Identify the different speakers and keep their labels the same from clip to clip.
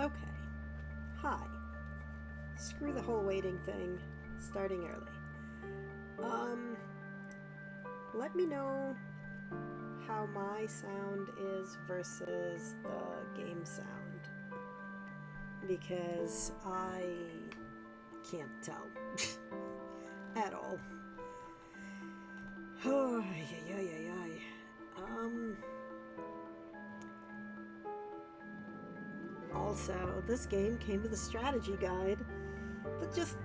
Speaker 1: Okay. Hi. Screw the whole waiting thing. Starting early. Um, Let me know how my sound is versus the game sound. Because I can't tell. At all. Oh, ay, ay, ay, ay. Also, this game came with a strategy guide that just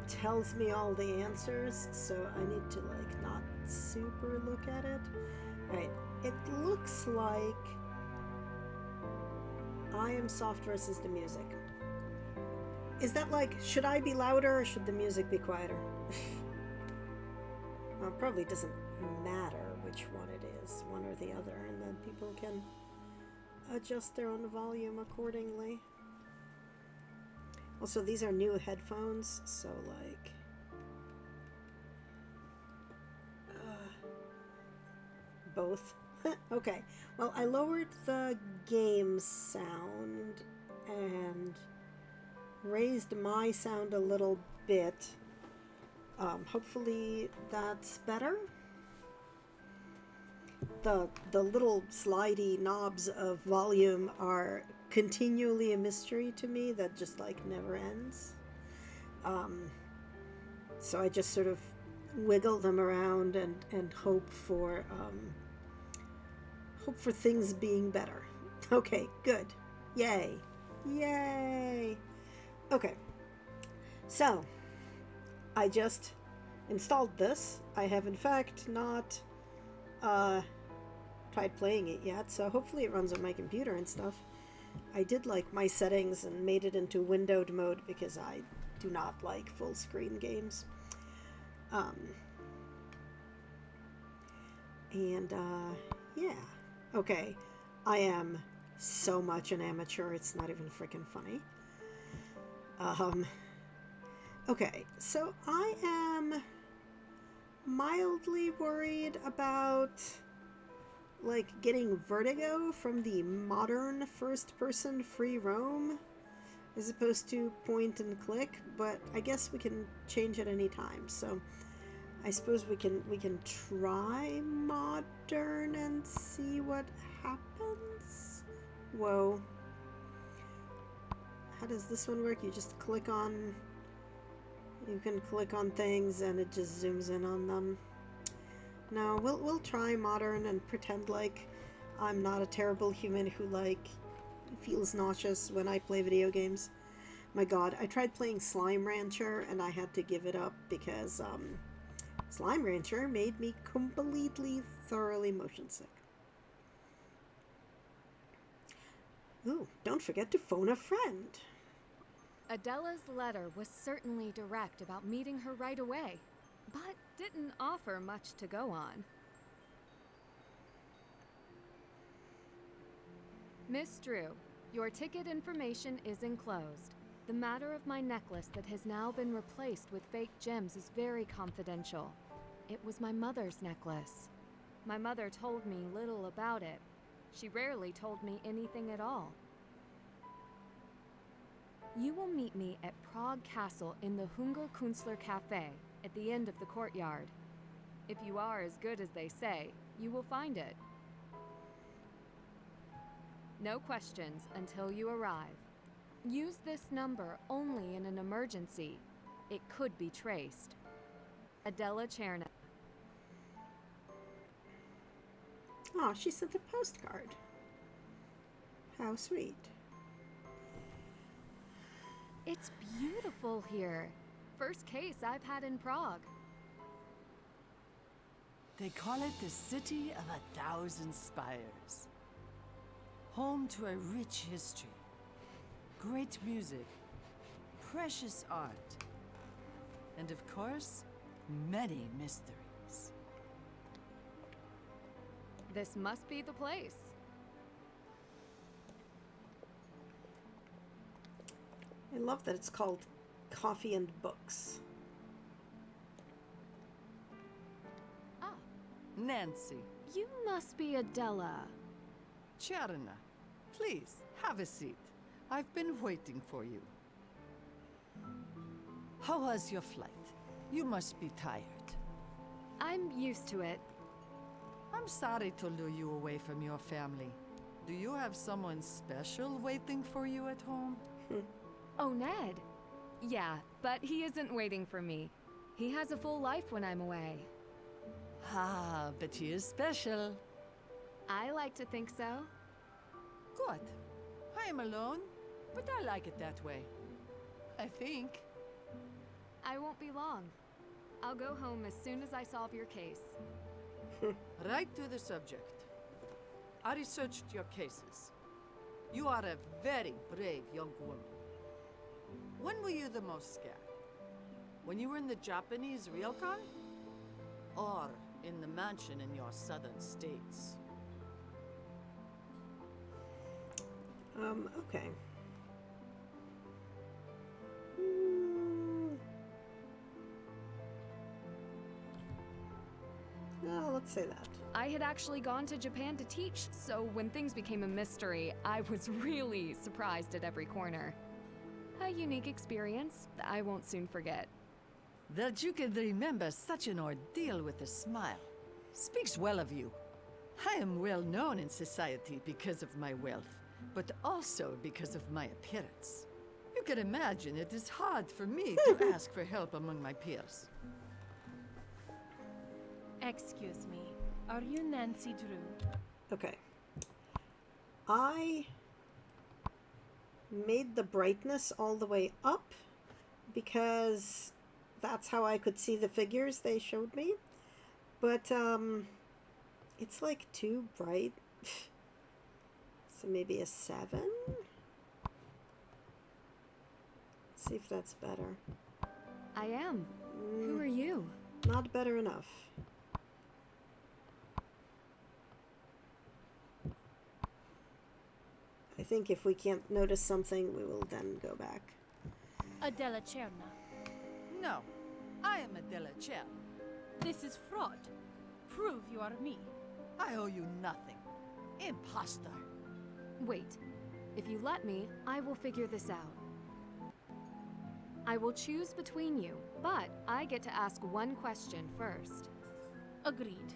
Speaker 1: tells me all the answers, so I need to not super look at it. Alright, it looks like I am soft versus the music. Is that should I be louder or should the music be quieter? Well, it probably doesn't matter which one it is, one or the other, and then people can adjust their own volume accordingly. Also, these are new headphones, so both. Okay, well, I lowered the game sound and raised my sound a little bit. Hopefully that's better. The little slidey knobs of volume are continually a mystery to me that just never ends. So I just sort of wiggle them around and hope for things being better. Okay, good. Yay. Yay. Okay. So, I just installed this. I have in fact not tried playing it yet, so hopefully it runs on my computer and stuff. I did my settings and made it into windowed mode because I do not like full screen games. Yeah. Okay. I am so much an amateur, it's not even freaking funny. Okay, so I am mildly worried about getting vertigo from the modern first-person free roam as opposed to point and click, but I guess we can change at any time. So I suppose we can try modern and see what happens. Whoa. How does this one work? You can click on things and it just zooms in on them. No, we'll try modern and pretend I'm not a terrible human who feels nauseous when I play video games. My god, I tried playing Slime Rancher and I had to give it up because Slime Rancher made me completely, thoroughly motion sick. Ooh, don't forget to phone a friend.
Speaker 2: Adela's letter was certainly direct about meeting her right away, but didn't offer much to go on. Miss Drew, your ticket information is enclosed. The matter of my necklace that has now been replaced with fake gems is very confidential. It was my mother's necklace. My mother told me little about it. She rarely told me anything at all. You will meet me at Prague Castle in the Hungerkünstler Cafe at the end of the courtyard. If you are as good as they say, you will find it. No questions until you arrive. Use this number only in an emergency. It could be traced. Adela Cherna.
Speaker 1: Oh, she sent a postcard. How sweet.
Speaker 2: It's beautiful here. First case I've had in Prague.
Speaker 3: They call it the City of 1,000 Spires. Home to a rich history, great music, precious art, and of course, many mysteries.
Speaker 2: This must be the place.
Speaker 1: I love that it's called Coffee and Books.
Speaker 2: Ah,
Speaker 3: Nancy,
Speaker 2: you must be Adela.
Speaker 3: Cherna, please have a seat. I've been waiting for you. How was your flight? You must be tired.
Speaker 2: I'm used to it.
Speaker 3: I'm sorry to lure you away from your family. Do you have someone special waiting for you at home?
Speaker 2: Oh, Ned. Yeah, but he isn't waiting for me. He has a full life when I'm away.
Speaker 3: Ah, but he is special.
Speaker 2: I like to think so.
Speaker 3: Good. I am alone, but I like it that way. I think.
Speaker 2: I won't be long. I'll go home as soon as I solve your case.
Speaker 3: Right to the subject. I researched your cases. You are a very brave young woman. When were you the most scared? When you were in the Japanese ryokan? Or in the mansion in your southern states?
Speaker 1: Okay. No, let's say that.
Speaker 2: I had actually gone to Japan to teach, so when things became a mystery, I was really surprised at every corner. A unique experience I won't soon forget.
Speaker 3: That you can remember such an ordeal with a smile speaks well of you. I am well known in society because of my wealth, but also because of my appearance. You can imagine it is hard for me to ask for help among my peers.
Speaker 4: Excuse me, are you Nancy Drew?
Speaker 1: Okay. I made the brightness all the way up because that's how I could see the figures they showed me. But it's like too bright. So maybe a 7? Let's see if that's better.
Speaker 2: I am. Who are you?
Speaker 1: Not better enough. I think if we can't notice something, we will then go back.
Speaker 4: Adela Cherna.
Speaker 3: No, I am Adela Cher.
Speaker 4: This is fraud. Prove you are me.
Speaker 3: I owe you nothing. Imposter.
Speaker 2: Wait. If you let me, I will figure this out. I will choose between you, but I get to ask one question first.
Speaker 4: Agreed.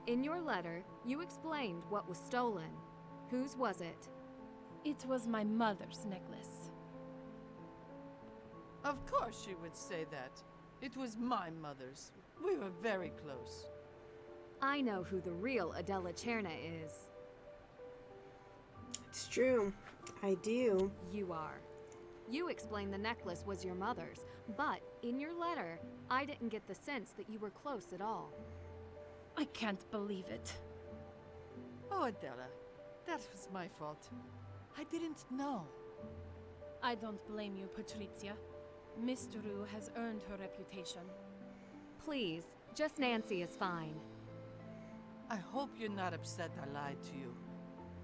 Speaker 2: In your letter, you explained what was stolen. Whose was it?
Speaker 4: It was my mother's necklace.
Speaker 3: Of course she would say that. It was my mother's. We were very close.
Speaker 2: I know who the real Adela Cherna is.
Speaker 1: It's true. I do.
Speaker 2: You are. You explained the necklace was your mother's, but in your letter, I didn't get the sense that you were close at all.
Speaker 4: I can't believe it.
Speaker 3: Oh, Adela, that was my fault. I didn't know.
Speaker 4: I don't blame you, Patrizia. Miss Drew has earned her reputation.
Speaker 2: Please, just Nancy is fine.
Speaker 3: I hope you're not upset I lied to you.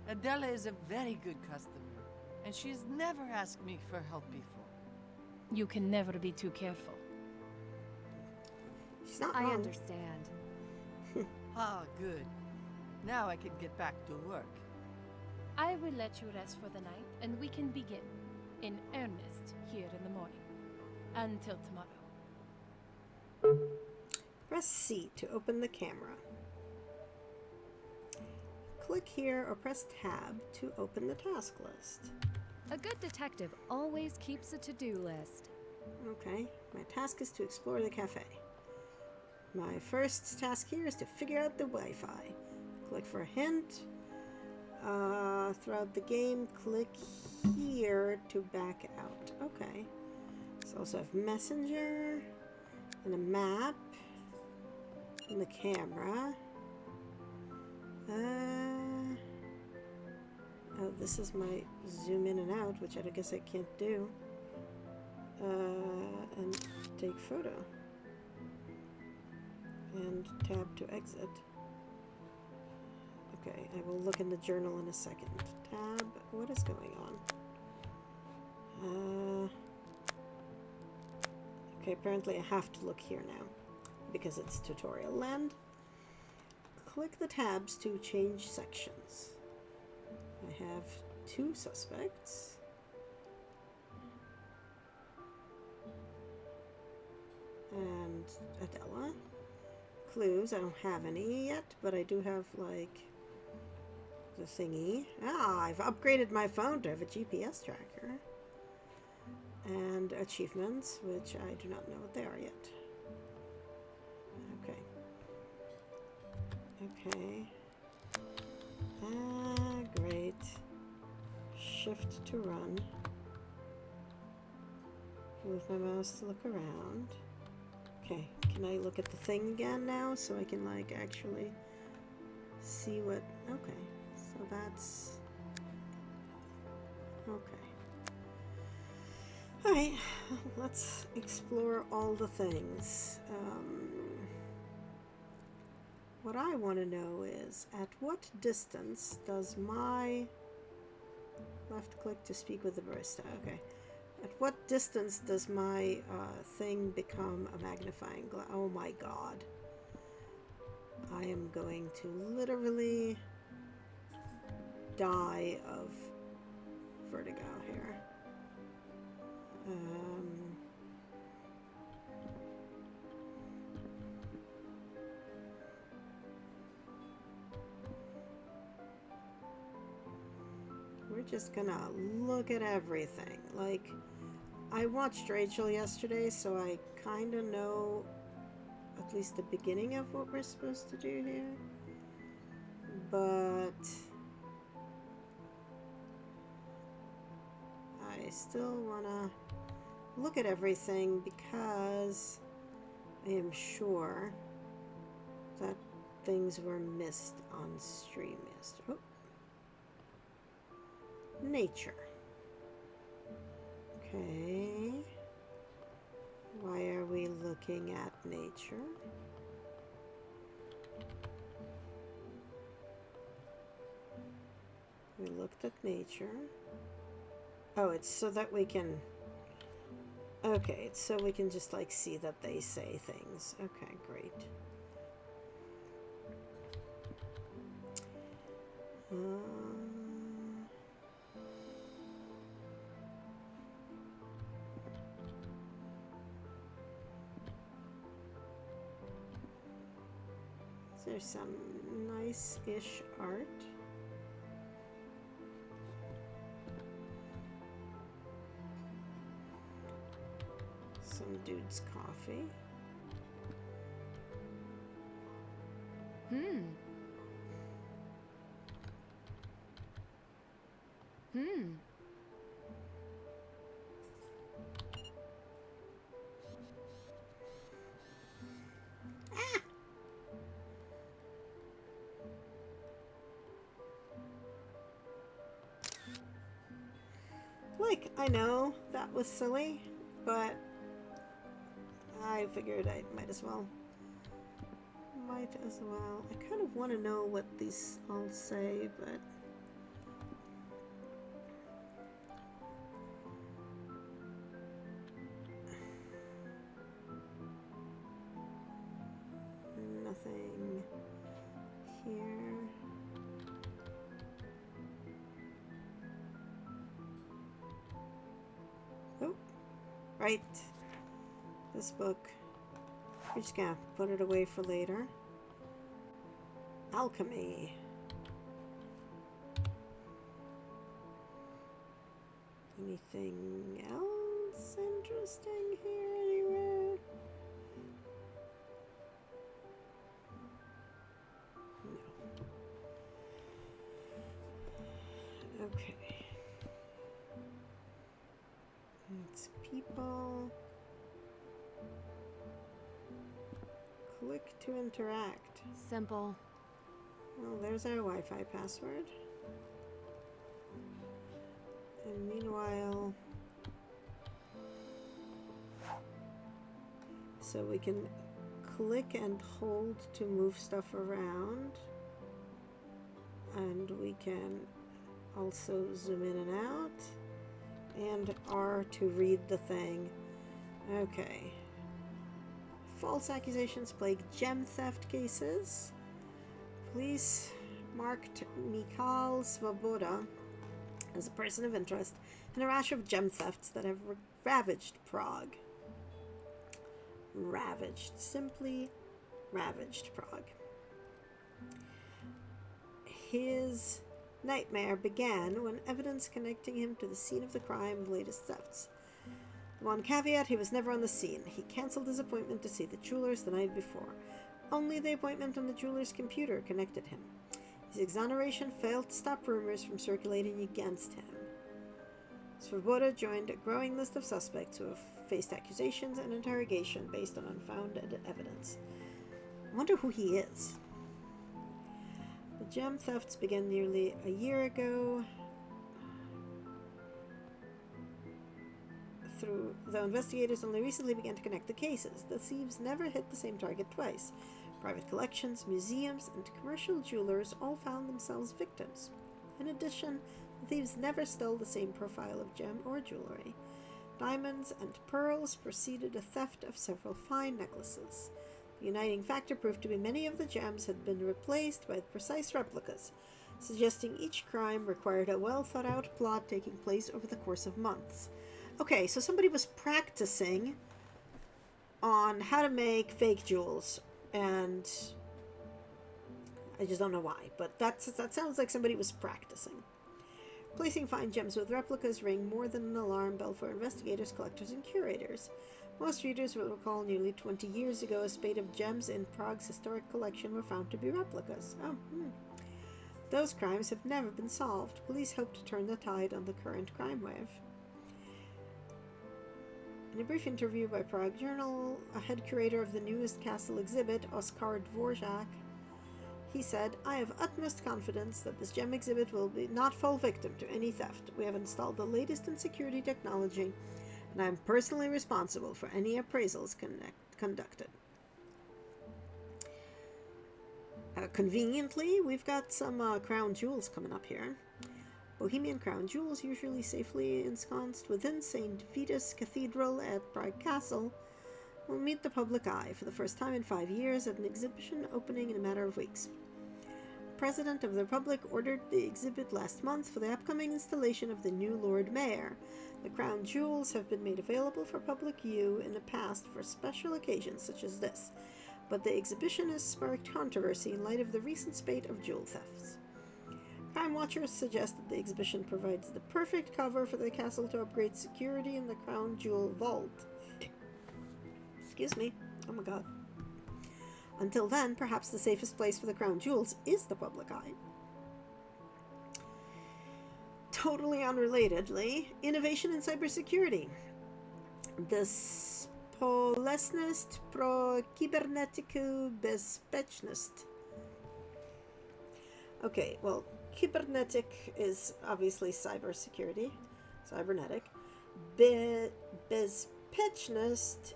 Speaker 3: Adela is a very good customer, and she's never asked me for help before.
Speaker 4: You can never be too careful.
Speaker 1: She's not
Speaker 2: I
Speaker 1: wrong.
Speaker 2: understand.
Speaker 3: Ah, good. Now I can get back to work.
Speaker 4: I will let you rest for the night, and we can begin, in earnest, here in the morning. Until tomorrow.
Speaker 1: Press C to open the camera. Click here or press Tab to open the task list.
Speaker 2: A good detective always keeps a to-do list.
Speaker 1: Okay, my task is to explore the cafe. My first task here is to figure out the Wi-Fi. Click for a hint. Throughout the game, click here to back out. Okay. So also have messenger and a map and the camera. Oh, this is my zoom in and out, which I guess I can't do. And take photo. And tab to exit. Okay, I will look in the journal in a second. Tab, what is going on? Okay, apparently I have to look here now because it's tutorial land. click the tabs to change sections. I have 2 suspects. And Adela. Clues, I don't have any yet, but I do have, like, the thingy. Ah, I've upgraded my phone to have a GPS tracker. And achievements, which I do not know what they are yet. Okay. Okay. Ah, great. Shift to run. Move my mouse to look around. Okay, can I look at the thing again now so I can, like, actually see what... Okay, so that's... Okay. Alright, let's explore all the things. What I want to know is, at what distance does my... Left click to speak with the barista, okay. At what distance does my thing become a magnifying glass? Oh my god. I am going to literally die of vertigo here. We're just gonna look at everything. Like, I watched Rachel yesterday, so I kind of know at least the beginning of what we're supposed to do here. But I still want to look at everything because I am sure that things were missed on stream yesterday. Oh. Nature. Okay. Why are we looking at nature? We looked at nature. Oh, it's so that we can... Okay, it's so we can just, like, see that they say things. Okay, great. There's some nice-ish art. Some dude's coffee. Like, I know that was silly, but I figured I might as well. I kind of want to know what these all say, but... Nothing here. Oh, right. This book. We're just gonna put it away for later. Alchemy. Anything else interesting here anywhere? No. Okay. It's people. Click to interact.
Speaker 2: Simple.
Speaker 1: Well, there's our Wi-Fi password. And meanwhile... So we can click and hold to move stuff around. And we can also zoom in and out. And R to read the thing. Okay. False accusations plague gem theft cases. Police marked Mikhail Svoboda as a person of interest in a rash of gem thefts that have ravaged Prague. Ravaged. Simply ravaged Prague. His nightmare began when evidence connecting him to the scene of the crime of the latest thefts. The one caveat, he was never on the scene. He cancelled his appointment to see the jewelers the night before. Only the appointment on the jeweler's computer connected him. His exoneration failed to stop rumors from circulating against him. Svoboda joined a growing list of suspects who have faced accusations and interrogation based on unfounded evidence. I wonder who he is. The gem thefts began nearly a year ago, though investigators only recently began to connect the cases. The thieves never hit the same target twice. Private collections, museums, and commercial jewelers all found themselves victims. In addition, the thieves never stole the same profile of gem or jewelry. Diamonds and pearls preceded a theft of several fine necklaces. The uniting factor proved to be many of the gems had been replaced by precise replicas, suggesting each crime required a well-thought-out plot taking place over the course of months. Okay, so somebody was practicing on how to make fake jewels, and I just don't know why, but that sounds like somebody was practicing. Placing fine gems with replicas rang more than an alarm bell for investigators, collectors, and curators. Most readers will recall nearly 20 years ago a spate of gems in Prague's historic collection were found to be replicas. Those crimes have never been solved. Police hope to turn the tide on the current crime wave. In a brief interview by Prague Journal, a head curator of the newest castle exhibit, Oskar Dvorak, he said, "I have utmost confidence that this gem exhibit will not fall victim to any theft. We have installed the latest in security technology, and I am personally responsible for any appraisals conducted." Conveniently, we've got some crown jewels coming up here. Bohemian crown jewels, usually safely ensconced within St. Vitus Cathedral at Prague Castle, will meet the public eye for the first time in 5 years at an exhibition opening in a matter of weeks. The President of the Republic ordered the exhibit last month for the upcoming installation of the new Lord Mayor. The crown jewels have been made available for public view in the past for special occasions such as this, but the exhibition has sparked controversy in light of the recent spate of jewel thefts. Crime watchers suggest that the exhibition provides the perfect cover for the castle to upgrade security in the crown jewel vault. Excuse me. Oh my god. Until then, perhaps the safest place for the crown jewels is the public eye. Totally unrelatedly, innovation in cybersecurity. The Společnost pro kybernetickou bezpečnost. Okay, well, kybernetic is obviously cybersecurity, cybernetic. Bezpečnost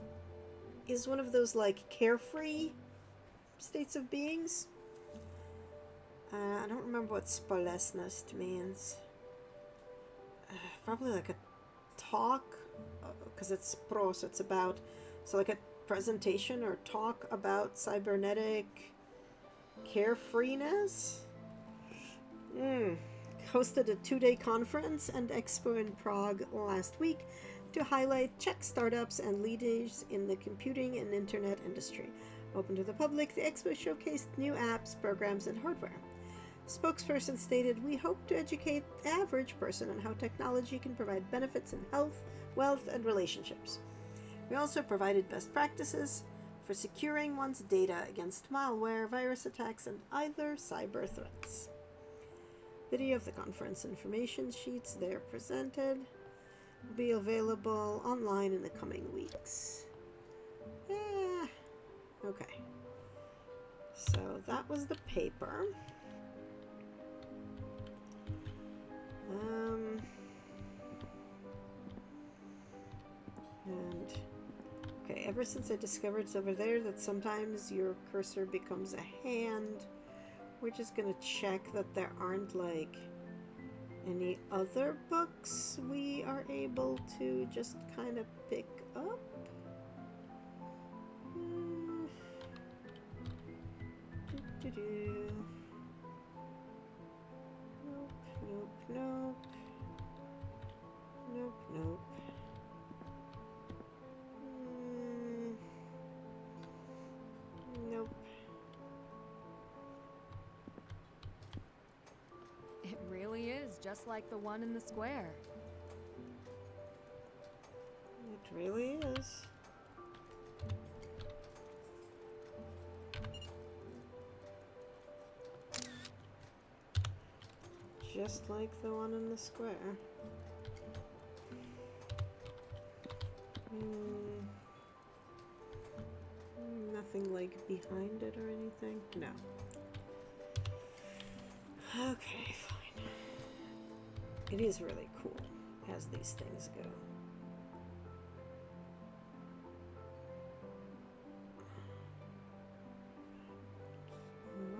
Speaker 1: is one of those, like, carefree states of beings. I don't remember what společnost means. Probably like a talk, because it's pro, so it's about, so like a presentation or talk about cybernetic carefreeness. Hosted a 2-day conference and expo in Prague last week to highlight Czech startups and leaders in the computing and internet industry. Open to the public, the expo showcased new apps, programs, and hardware. Spokesperson stated, "We hope to educate the average person on how technology can provide benefits in health, wealth, and relationships. We also provided best practices for securing one's data against malware, virus attacks, and other cyber threats." Video of the conference information sheets there presented will be available online in the coming weeks. Okay. So that was the paper. And okay, ever since I discovered it's over there that sometimes your cursor becomes a hand, we're just gonna check that there aren't like any other books we are able to just kind of pick up.
Speaker 2: just like the one in the square.
Speaker 1: It really is. Just like the one in the square. Nothing like behind it or anything? No. Okay, fine. It is really cool as these things go.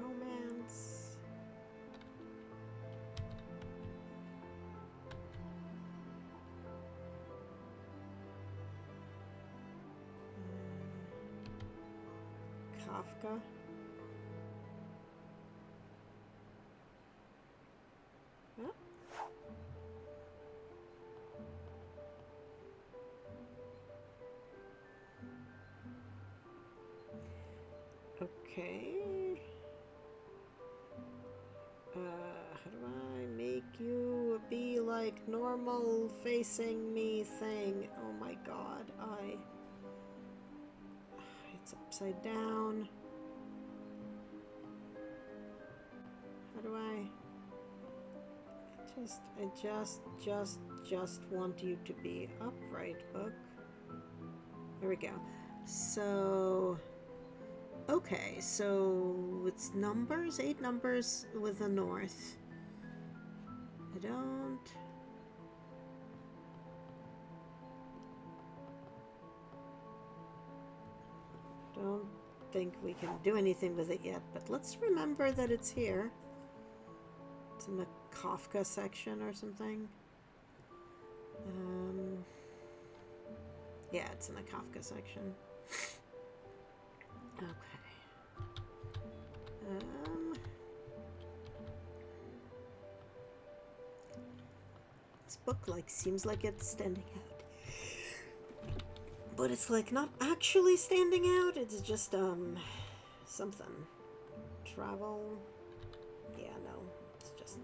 Speaker 1: Romance. Kafka. Yeah. Okay. How do I make you be like normal facing me thing? Oh my god, it's upside down. How do I just want you to be upright, book. There we go. So, okay, so it's numbers, 8 numbers with the north. I don't think we can do anything with it yet, but let's remember that it's here. It's in the Kafka section or something. Yeah, it's in the Kafka section. Okay. This book seems like it's standing out. But it's not actually standing out, it's just something. Travel. Yeah, no. It's just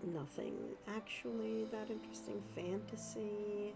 Speaker 1: nothing actually that interesting. Fantasy.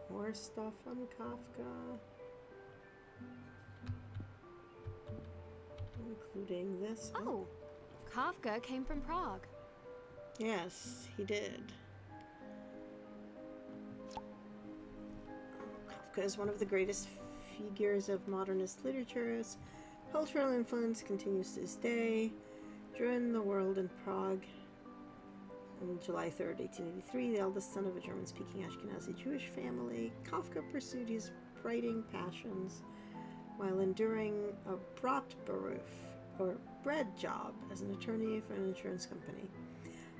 Speaker 1: More stuff from Kafka, including this.
Speaker 2: Oh, Kafka came from Prague.
Speaker 1: Yes, he did. Kafka is one of the greatest figures of modernist literature. His cultural influence continues to this day. During the world in Prague, on July 3rd, 1883, the eldest son of a German-speaking Ashkenazi Jewish family, Kafka pursued his writing passions while enduring a Brotberuf, or bread job, as an attorney for an insurance company.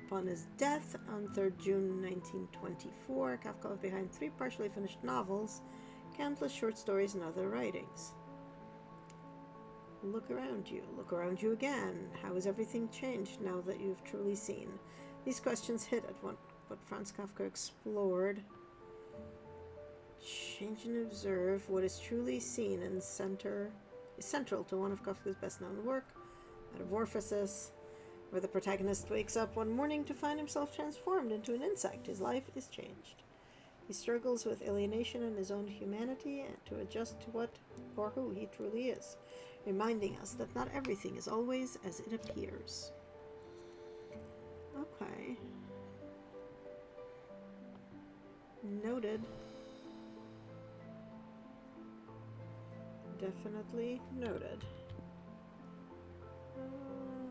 Speaker 1: Upon his death on 3rd June 1924, Kafka left behind 3 partially finished novels, countless short stories, and other writings. Look around you. Look around you again. How has everything changed now that you've truly seen? These questions hit at what Franz Kafka explored. Change and observe what is truly seen and is central to one of Kafka's best-known work, Metamorphosis, where the protagonist wakes up one morning to find himself transformed into an insect. His life is changed. He struggles with alienation and his own humanity and to adjust to what or who he truly is, reminding us that not everything is always as it appears. Okay. Noted. Definitely noted.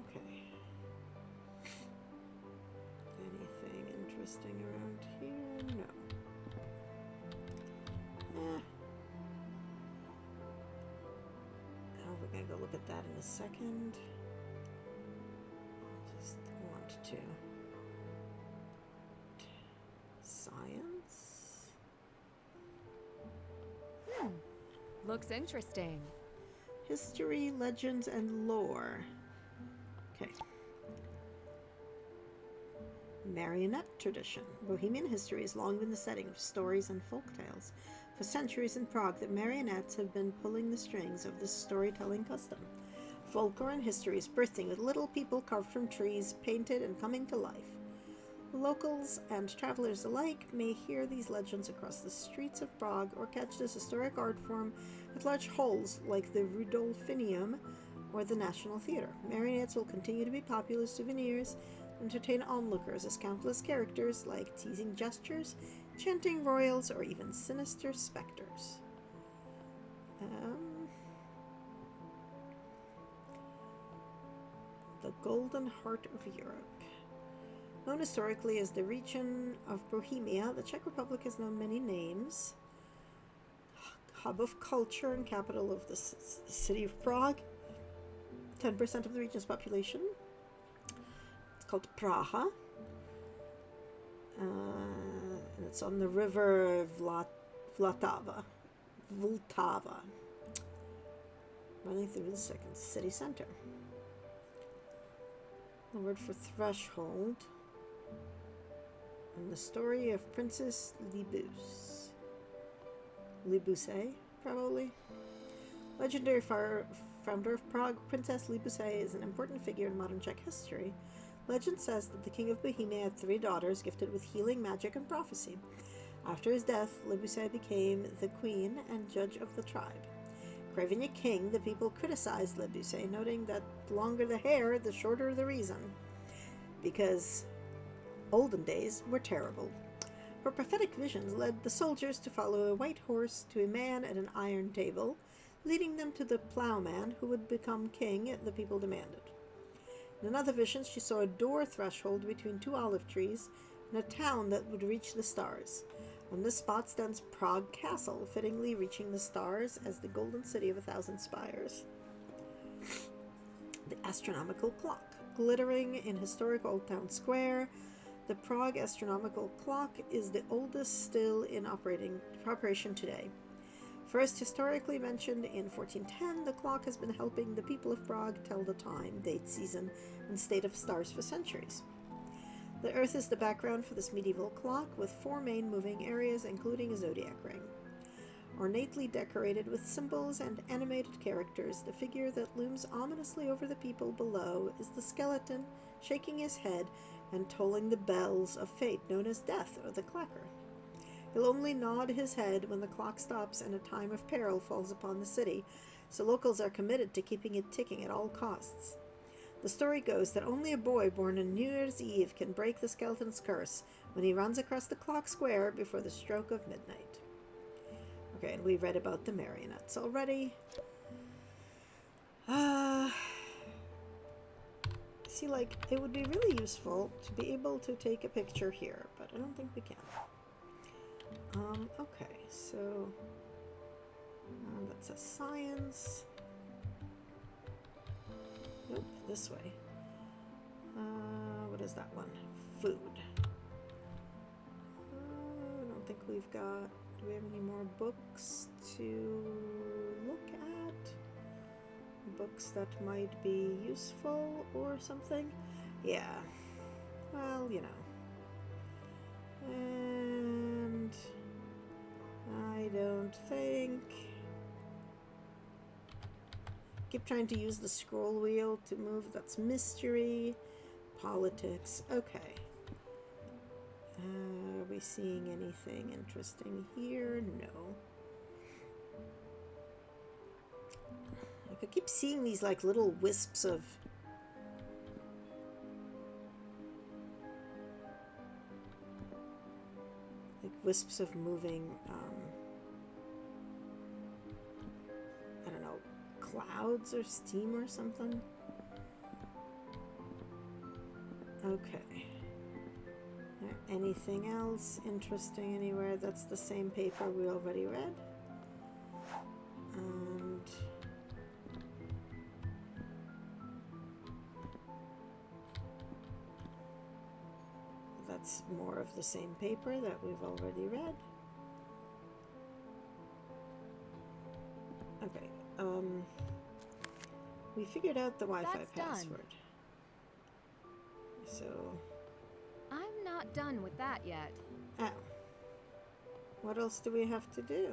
Speaker 1: Okay. Anything interesting around here? No. Oh, we're gonna go look at that in a second. Just to? Science?
Speaker 2: Looks interesting.
Speaker 1: History, legends, and lore. Okay. Marionette tradition. Bohemian history has long been the setting of stories and folk tales. For centuries in Prague, the marionettes have been pulling the strings of this storytelling custom. Folklore and history is bursting with little people carved from trees, painted, and coming to life. Locals and travelers alike may hear these legends across the streets of Prague or catch this historic art form at large halls like the Rudolfineum or the National Theatre. Marionettes will continue to be popular souvenirs, entertain onlookers as countless characters like teasing gestures, chanting royals, or even sinister specters. The Golden Heart of Europe. Known historically as the region of Bohemia, the Czech Republic has known many names. Hub of culture and capital of the city of Prague. 10% of the region's population. It's called Praha. And it's on the river Vltava. Running through the second city center. The word for threshold. And the story of Princess Libuse, probably. Legendary founder of Prague, Princess Libuse is an important figure in modern Czech history. Legend says that the king of Bohemia had 3 daughters gifted with healing, magic, and prophecy. After his death, Libuse became the queen and judge of the tribe. Craving a king, the people criticized Libuse, noting that the longer the hair, the shorter the reason. Because olden days were terrible. Her prophetic visions led the soldiers to follow a white horse to a man at an iron table, leading them to the plowman who would become king, the people demanded. In another vision, she saw a door threshold between 2 olive trees and a town that would reach the stars. On this spot stands Prague Castle, fittingly reaching the stars as the golden city of 1,000 spires. The astronomical clock. Glittering in historic Old Town Square, the Prague astronomical clock is the oldest still in operation today. First historically mentioned in 1410, the clock has been helping the people of Prague tell the time, date, season, and state of stars for centuries. The Earth is the background for this medieval clock, with 4 main moving areas, including a zodiac ring. Ornately decorated with symbols and animated characters, the figure that looms ominously over the people below is the skeleton, shaking his head and tolling the bells of fate known as death or the clacker. He'll only nod his head when the clock stops and a time of peril falls upon the city, so locals are committed to keeping it ticking at all costs. The story goes that only a boy born on New Year's Eve can break the skeleton's curse when he runs across the clock square before the stroke of midnight. Okay, and we read about the marionettes already. See, like, it would be really useful to be able to take a picture here, but I don't think we can. Okay, so that says science. Nope, this way. What is that one? Food. I don't think we've got... Do we have any more books to look at? Books that might be useful or something? Yeah. Well, you know. And I don't think... Keep trying to use the scroll wheel to move. That's mystery. Politics. Okay. Are we seeing anything interesting here? No. I keep seeing these like little wisps of moving I don't know, clouds or steam or something. Okay. Anything else interesting anywhere? That's the same paper we already read. And that's more of the same paper that we've already read. Okay, we figured out the Wi-Fi
Speaker 2: That's done.
Speaker 1: password. So,
Speaker 2: I'm not done with that yet.
Speaker 1: oh. What else do we have to do?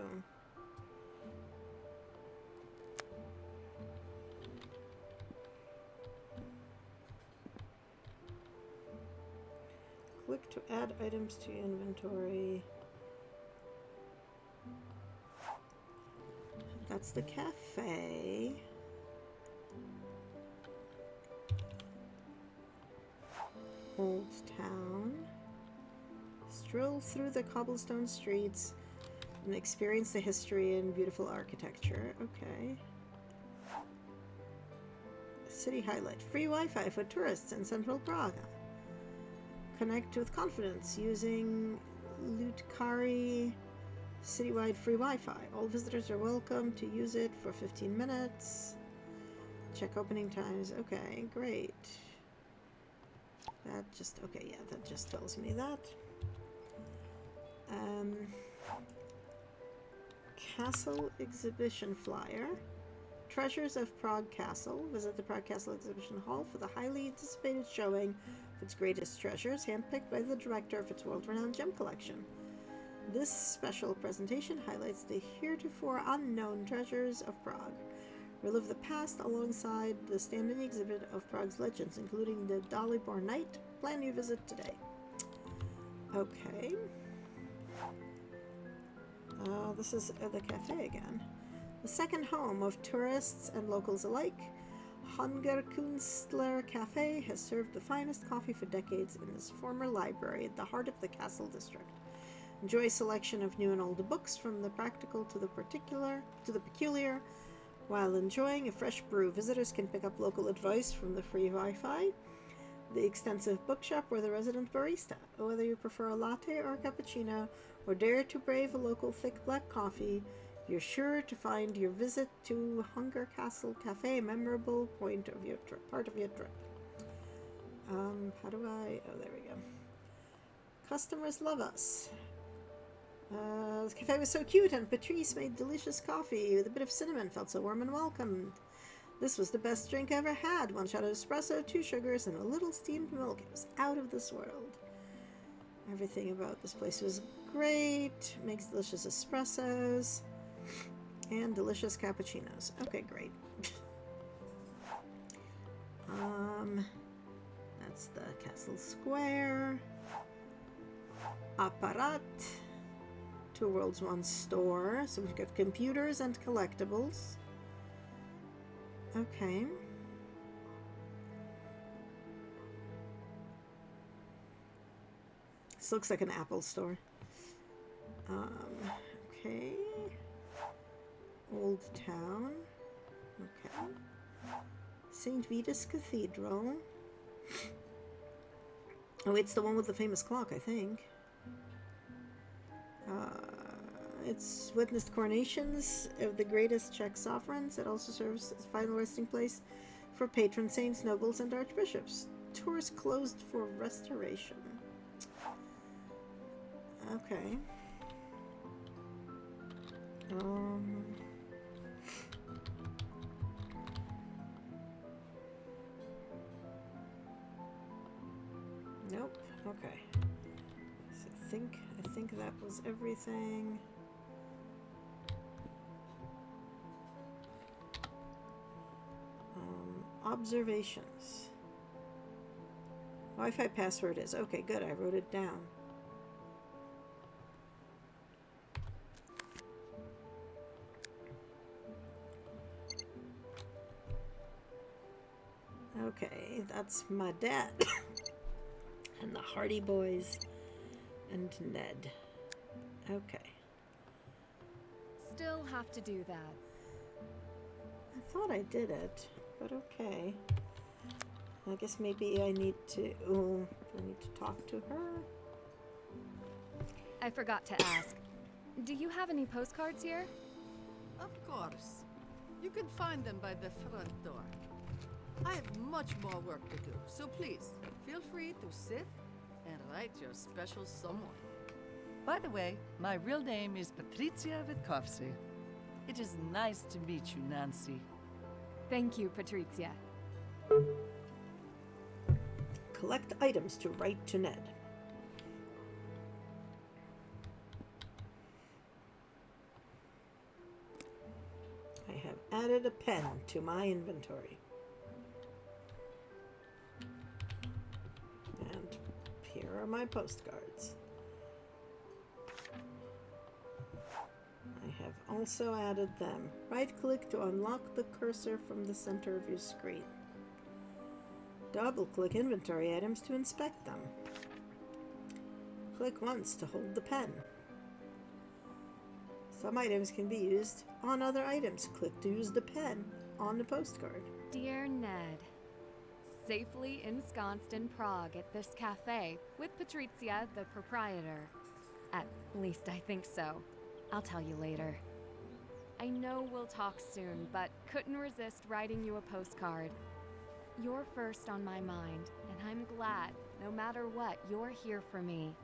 Speaker 1: Click to add items to inventory. That's the cafe. Old Town. Stroll through the cobblestone streets and experience the history and beautiful architecture. Okay. City highlight. Free Wi-Fi for tourists in central Prague. Connect with confidence using Lutkari citywide free Wi-Fi. All visitors are welcome to use it for 15 minutes. Check opening times. Okay, great. That just, okay, yeah, that just tells me that. Castle exhibition flyer. Treasures of Prague Castle. Visit the Prague Castle Exhibition Hall for the highly anticipated showing of its greatest treasures, handpicked by the director of its world-renowned gem collection. This special presentation highlights the heretofore unknown treasures of Prague. Relive the past alongside the standing exhibit of Prague's legends, including the Dalibor Knight. Plan your visit today. Okay. This is the cafe again. The second home of tourists and locals alike, Hungerkunstler Cafe has served the finest coffee for decades in this former library at the heart of the castle district. Enjoy a selection of new and old books from the practical to the peculiar. While enjoying a fresh brew, visitors can pick up local advice from the free Wi-Fi, the extensive bookshop, or the resident barista. Whether you prefer a latte or a cappuccino, or dare to brave a local thick black coffee, you're sure to find your visit to Hunger Castle Cafe a memorable part of your trip. How do I... Oh, there we go. Customers love us. This cafe was so cute, and Patrice made delicious coffee with a bit of cinnamon. Felt so warm and welcomed. This was the best drink I ever had. 1 shot of espresso, 2 sugars, and a little steamed milk. It was out of this world. Everything about this place was great. Makes delicious espressos and delicious cappuccinos. Okay, great. That's the Castle Square. Apparat. 2 Worlds 1 store. So we've got computers and collectibles. Okay. This looks like an Apple store. Okay. Old Town. Okay. St. Vitus Cathedral. Oh, it's the one with the famous clock, I think. It's witnessed coronations of the greatest Czech sovereigns. It also serves as a final resting place for patron saints, nobles, and archbishops. Tours closed for restoration. Okay. Nope. Okay. So I think that was everything. Observations. Wi-Fi password is okay. Good. I wrote it down. Okay, that's my dad and the Hardy Boys and Ned. Okay.
Speaker 2: Still have to do that.
Speaker 1: I thought I did it, but okay. I guess maybe I need to... Oh, do I need to talk to her?
Speaker 2: I forgot to ask. Do you have any postcards here?
Speaker 3: Of course. You can find them by the front door. I have much more work to do, so please, feel free to sit, and write your special someone. By the way, my real name is Patricia Witkowski. It is nice to meet you, Nancy.
Speaker 2: Thank you, Patrizia.
Speaker 1: Collect items to write to Ned. I have added a pen to my inventory. And here are my postcards. I have also added them. Right-click to unlock the cursor from the center of your screen. Double-click inventory items to inspect them. Click once to hold the pen. Some items can be used on other items. Click to use the pen on the postcard.
Speaker 2: Dear Ned, safely ensconced in Prague at this cafe with Patrizia, the proprietor. At least I think so. I'll tell you later. I know we'll talk soon, but couldn't resist writing you a postcard. You're first on my mind, and I'm glad, no matter what, you're here for me.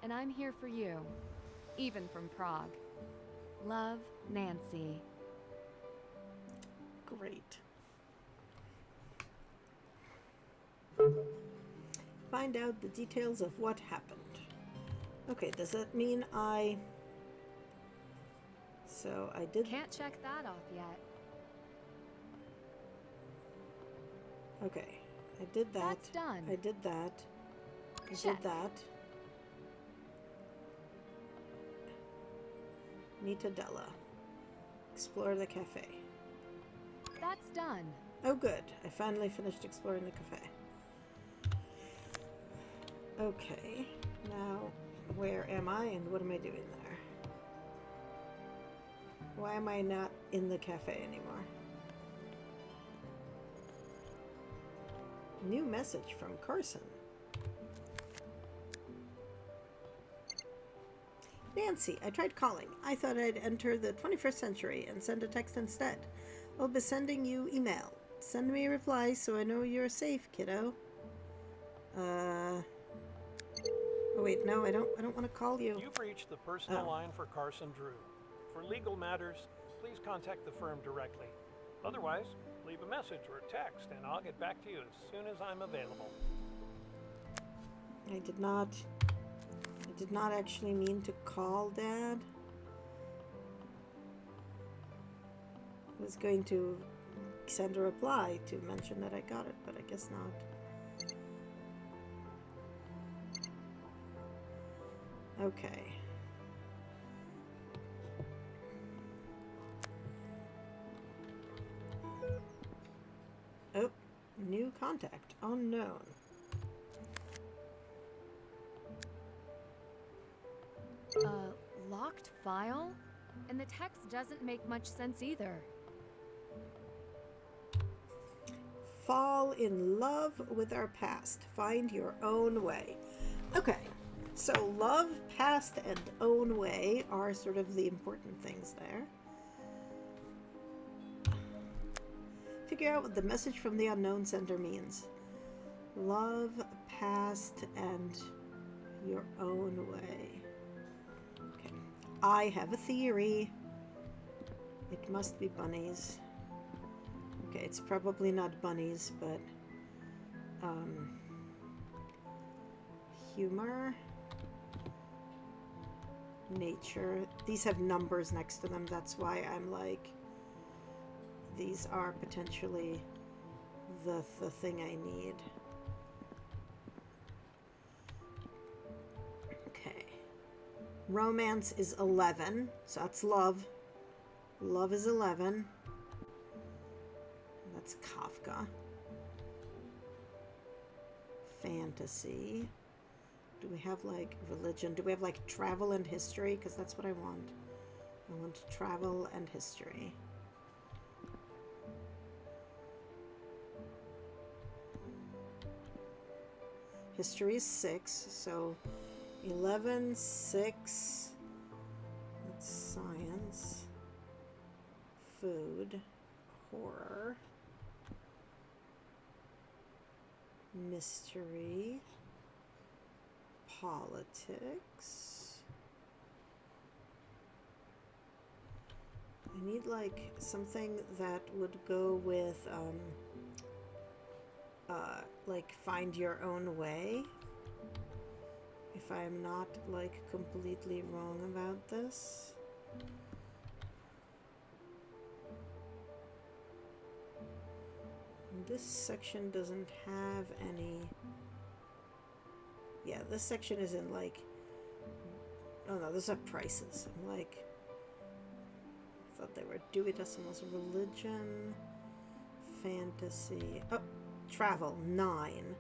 Speaker 2: And I'm here for you, even from Prague. Love, Nancy.
Speaker 1: Great. Find out the details of what happened. Okay, does that mean So I did...
Speaker 2: Can't check that off yet.
Speaker 1: Okay, I did that.
Speaker 2: That's done.
Speaker 1: I did that. I
Speaker 2: Check.
Speaker 1: did that. Nitadella. Explore the cafe.
Speaker 2: That's done.
Speaker 1: Oh good, I finally finished exploring the cafe. Okay, now where am I and what am I doing there? Why am I not in the cafe anymore? New message from Carson. Nancy, I tried calling. I thought I'd enter the 21st century and send a text instead. I'll be sending you email. Send me a reply so I know you're safe, kiddo. Oh wait, no, I don't want to call you.
Speaker 5: You've reached the personal line for Carson Drew. For legal matters, please contact the firm directly. Otherwise, leave a message or a text and I'll get back to you as soon as I'm available.
Speaker 1: I did not actually mean to call Dad. I was going to send a reply to mention that I got it, but I guess not. Okay. Oh, new contact, unknown.
Speaker 2: Locked file? And the text doesn't make much sense either.
Speaker 1: Fall in love with our past. Find your own way. Okay, so love, past, and own way are sort of the important things there. Figure out what the message from the unknown sender means. Love, past, and your own way. Okay, I have a theory. It must be bunnies. Okay, it's probably not bunnies, but humor, nature. These have numbers next to them. That's why I'm like, these are potentially the thing I need. Okay. Romance is 11, so that's love. Love is 11. That's Kafka. Fantasy. Do we have like religion? Do we have like travel and history? Because that's what I want. I want travel and history. History is 6, so 11, 6. That's science. Food. Horror. Mystery. politics. I need like something that would go with like find your own way. If I'm not like completely wrong about this. This section doesn't have any. Yeah, this section isn't like. Oh no, those are prices. I'm like. I thought they were Dewey Decimals. Religion, fantasy. Oh, travel 9.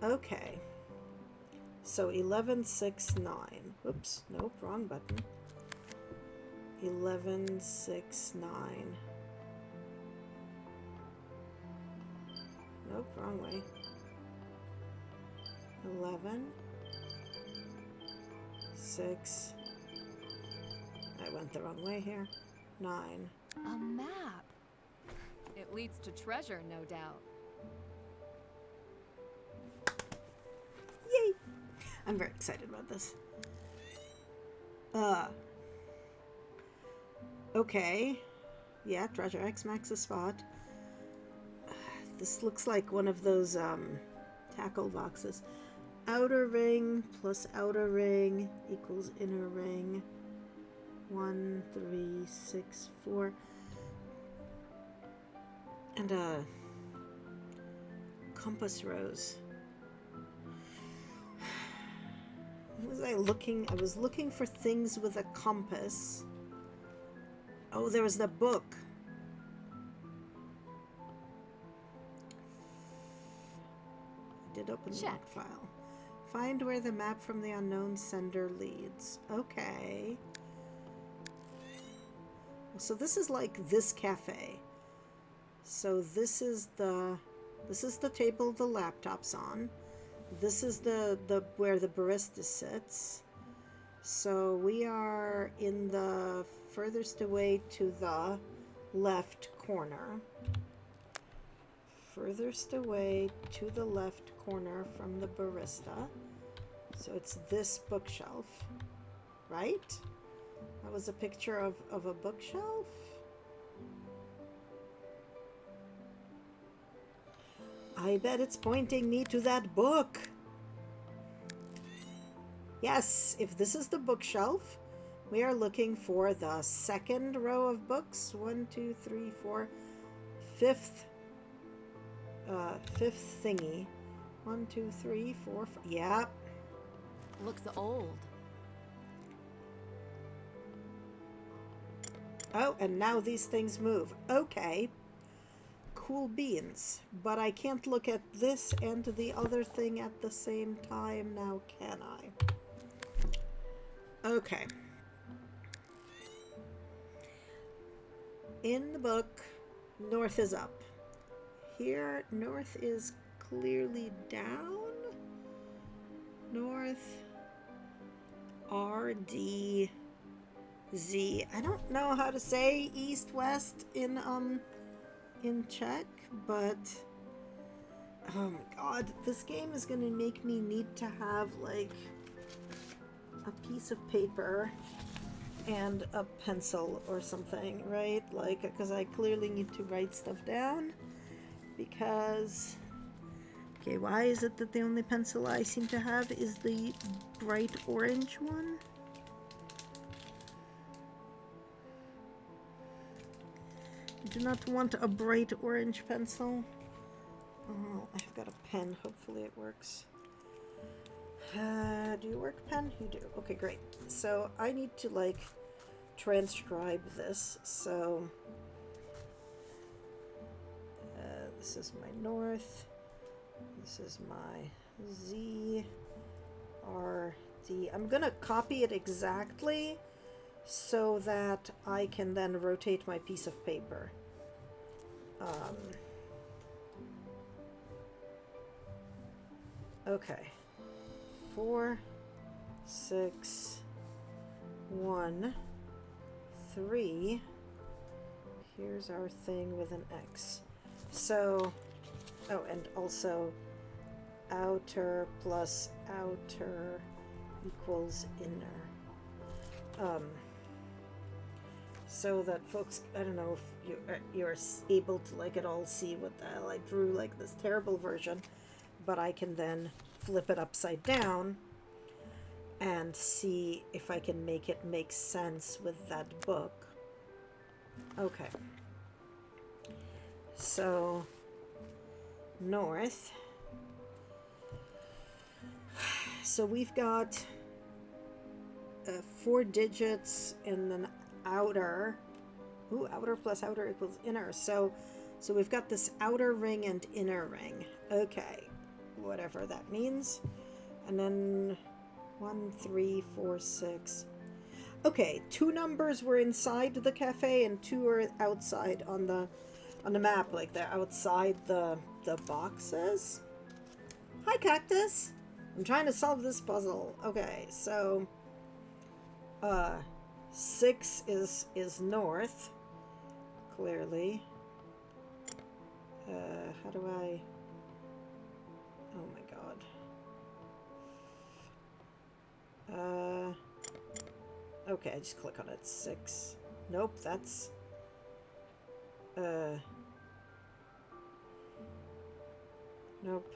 Speaker 1: Okay. So 1169. Oops, nope, wrong button. 1169. Nope, wrong way. 11 6. I went the wrong way here. 9.
Speaker 2: A map. It leads to treasure, no doubt.
Speaker 1: Yay! I'm very excited about this. Okay. Yeah, treasure X marks the spot. This looks like one of those tackle boxes. Outer ring plus outer ring equals inner ring. 1, 3, 6, 4. And compass rose. What was I looking? I was looking for things with a compass. Oh, there was the book. I did open the
Speaker 2: Check.
Speaker 1: log file. Find where the map from the unknown sender leads. Okay. So this is like this cafe. So this is the table the laptop's on. This is the where the barista sits. So we are in the furthest away to the left corner. Furthest away to the left corner from the barista. So it's this bookshelf, right? That was a picture of a bookshelf. I bet it's pointing me to that book. Yes, if this is the bookshelf, we are looking for the second row of books. 1, 2, 3, 4. Fifth thingy. 1, 2, 3, 4, 5. Yep.
Speaker 2: Looks old.
Speaker 1: Oh, and now these things move. Okay. Cool beans. But I can't look at this and the other thing at the same time now, can I? Okay. In the book, north is up. Here, north is clearly down. North, R, D, Z. I don't know how to say east, west in Czech, but oh my god, this game is gonna make me need to have like a piece of paper and a pencil or something, right? Like, because I clearly need to write stuff down. Because, okay, why is it that the only pencil I seem to have is the bright orange one? I do not want a bright orange pencil. Oh, I've got a pen. Hopefully it works. Do you work, pen? You do. Okay, great. So I need to like transcribe this. So this is my north. This is my Z, R, D. I'm gonna copy it exactly so that I can then rotate my piece of paper. Okay. 4, 6, 1, 3. Here's our thing with an X. So, oh, and also outer plus outer equals inner. So that folks, I don't know if you're able to like at all see what the hell I drew, like this terrible version, but I can then flip it upside down and see if I can make it make sense with that book. Okay. So, north. So we've got 4 digits and then outer. Ooh, outer plus outer equals inner. So we've got this outer ring and inner ring. Okay, whatever that means. And then 1, 3, 4, 6. Okay, 2 numbers were inside the cafe and 2 are outside on the map, like they're outside the boxes. Hi, Cactus. I'm trying to solve this puzzle. Okay, so 6 is north, clearly. How do I... Oh my god. Okay, I just click on it. 6. Nope, that's... Nope,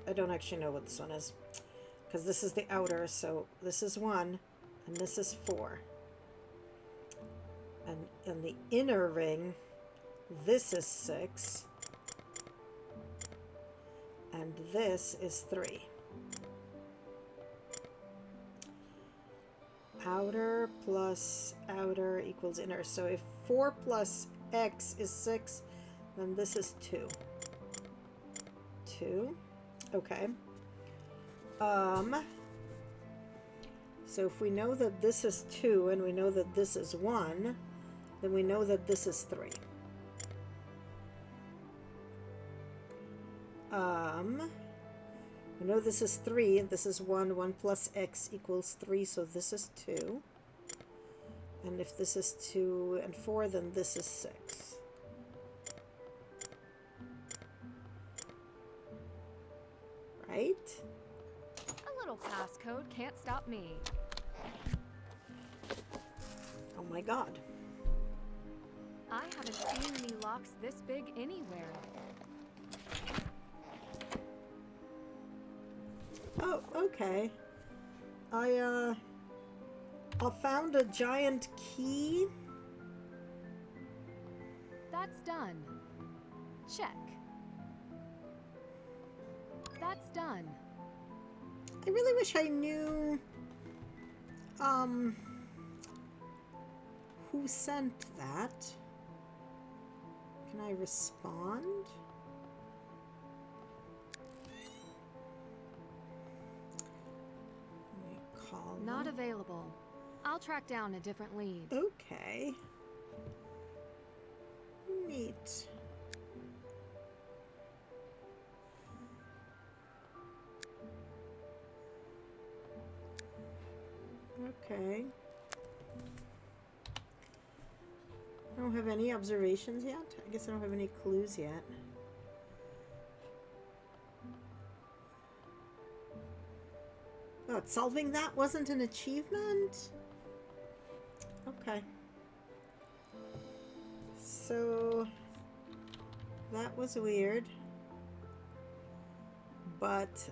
Speaker 1: I don't actually know what this one is. Because this is the outer, so this is 1, and this is 4. And in the inner ring, this is 6. And this is 3. Outer plus outer equals inner. So if 4 plus x is 6, then this is 2. 2. Okay. So if we know that this is 2 and we know that this is 1, then we know that this is 3. We know this is 3, this is 1, 1 plus x equals 3, so this is 2. And if this is 2 and 4, then this is 6. Right?
Speaker 2: A little passcode can't stop me.
Speaker 1: Oh my god.
Speaker 2: I haven't seen any locks this big anywhere.
Speaker 1: Oh, okay. I found a giant key.
Speaker 2: That's done. Check. That's done.
Speaker 1: I really wish I knew, who sent that. Can I respond? Let me call
Speaker 2: Not
Speaker 1: them.
Speaker 2: available. I'll track down a different lead.
Speaker 1: Okay. Neat. Okay. I don't have any observations yet. I guess I don't have any clues yet. Oh, solving that wasn't an achievement? Okay. So that was weird. But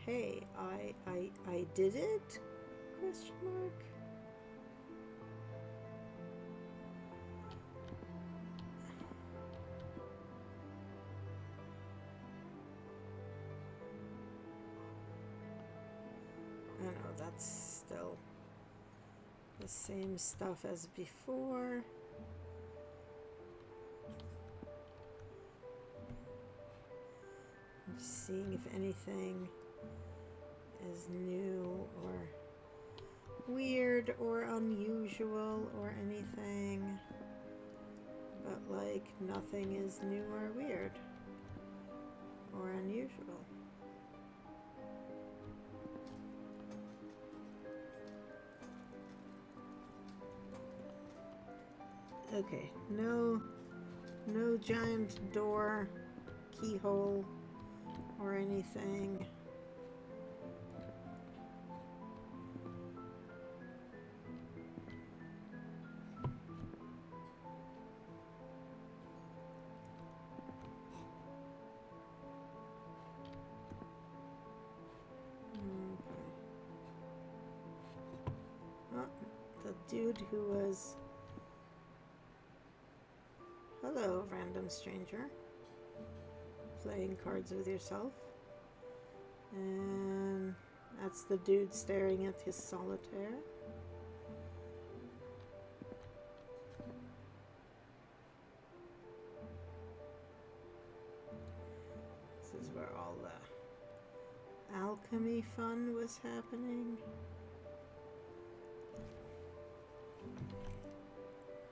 Speaker 1: hey, I did it? Question mark. I know that's still the same stuff as before. I'm just seeing if anything is new or weird or unusual or anything. But like nothing is new or weird or unusual. Okay, no giant door, keyhole, or anything. The dude who was... Hello, random stranger. Playing cards with yourself. And that's the dude staring at his solitaire. This is where all the alchemy fun was happening.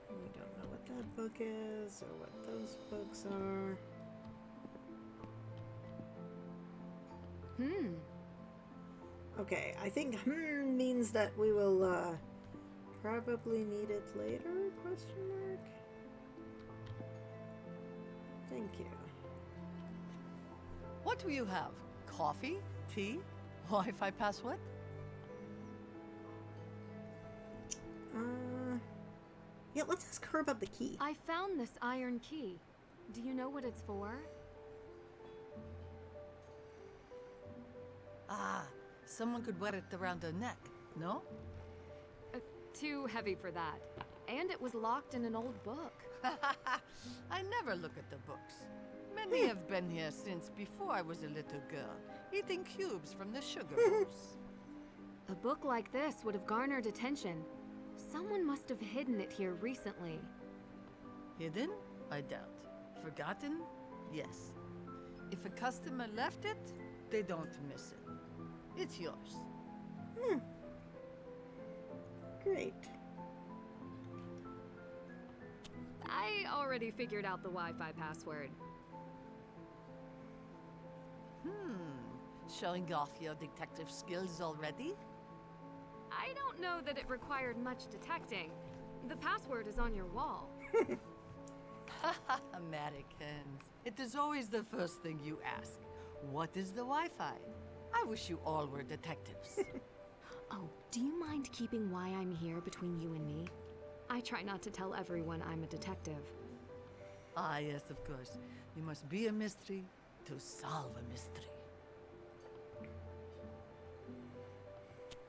Speaker 1: We don't know what that book is or what those books are. Okay, I think means that we will probably need it later, question mark? Thank you.
Speaker 3: What will you have? Coffee? Tea? Wi-Fi password?
Speaker 1: Yeah, let's ask her about the key.
Speaker 2: I found this iron key. Do you know what it's for?
Speaker 3: Ah, someone could wear it around their neck, no?
Speaker 2: Too heavy for that. And it was locked in an old book.
Speaker 3: I never look at the books. Many have been here since before I was a little girl, eating cubes from the sugar bowls.
Speaker 2: A book like this would have garnered attention. Someone must have hidden it here recently.
Speaker 3: Hidden? I doubt. Forgotten? Yes. If a customer left it, they don't miss it. It's yours.
Speaker 1: Great.
Speaker 2: I already figured out the Wi-Fi password.
Speaker 3: Showing off your detective skills already?
Speaker 2: I don't know that it required much detecting. The password is on your wall.
Speaker 3: Americans. It is always the first thing you ask. What is the Wi-Fi? I wish you all were detectives.
Speaker 2: Oh, do you mind keeping why I'm here between you and me? I try not to tell everyone I'm a detective.
Speaker 3: Ah, yes, of course. You must be a mystery to solve a mystery.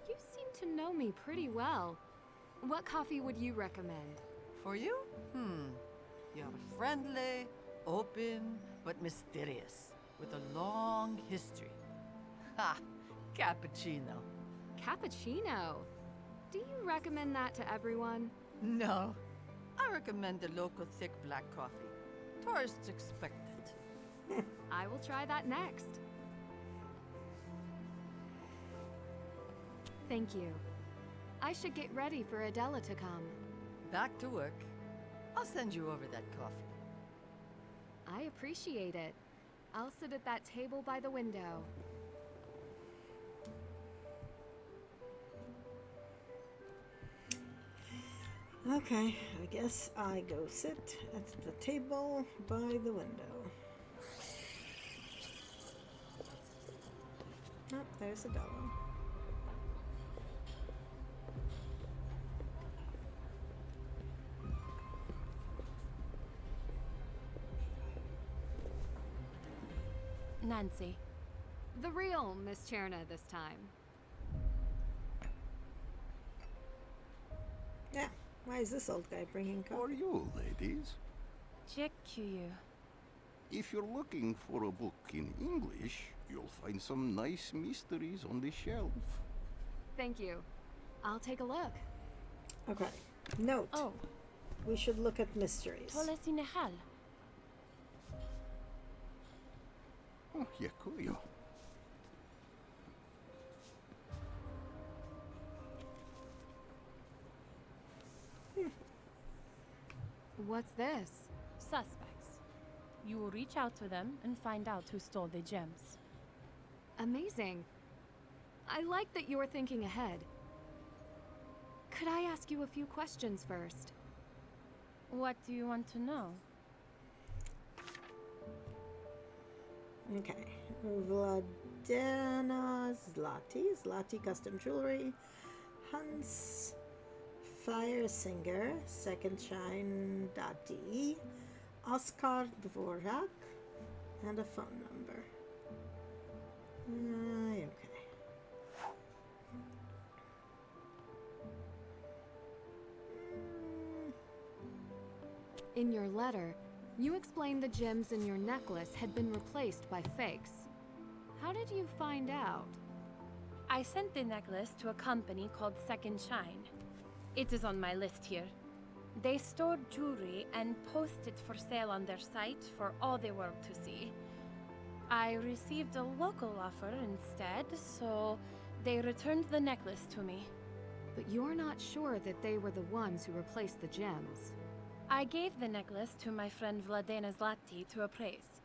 Speaker 2: You seem to know me pretty well. What coffee would you recommend?
Speaker 3: For you? You're friendly, open, but mysterious, with a long history. Ha! Cappuccino.
Speaker 2: Cappuccino? Do you recommend that to everyone?
Speaker 3: No. I recommend the local thick black coffee. Tourists expect it.
Speaker 2: I will try that next. Thank you. I should get ready for Adela to come.
Speaker 3: Back to work. I'll send you over that coffee.
Speaker 2: I appreciate it. I'll sit at that table by the window.
Speaker 1: Okay, I guess I go sit at the table by the window. Oh, there's Adela.
Speaker 4: Nancy.
Speaker 2: The real Miss Cherna this time.
Speaker 1: Yeah, why is this old guy bringing
Speaker 6: For
Speaker 1: coffee?
Speaker 6: you, ladies.
Speaker 4: Check you.
Speaker 6: If you're looking for a book in English, you'll find some nice mysteries on the shelf.
Speaker 2: Thank you. I'll take a look.
Speaker 1: Okay, note.
Speaker 4: Oh,
Speaker 1: We should look at mysteries.
Speaker 4: Tolle Sinehal.
Speaker 6: Oh, Yakuyo.
Speaker 2: What's this?
Speaker 4: Suspects. You will reach out to them and find out who stole the gems.
Speaker 2: Amazing. I like that you're thinking ahead. Could I ask you a few questions first?
Speaker 4: What do you want to know?
Speaker 1: Okay. Vladena Zlati Custom Jewelry, Hans Fire Singer, Second Shine Dati, Oscar Dvorak, and a phone number. Okay.
Speaker 2: In your letter, you explained the gems in your necklace had been replaced by fakes. How did you find out?
Speaker 4: I sent the necklace to a company called Second Shine. It is on my list here. They stored jewelry and post it for sale on their site for all the world to see. I received a local offer instead, so they returned the necklace to me.
Speaker 2: But you're not sure that they were the ones who replaced the gems.
Speaker 4: I gave the necklace to my friend Vladena Zlati to appraise.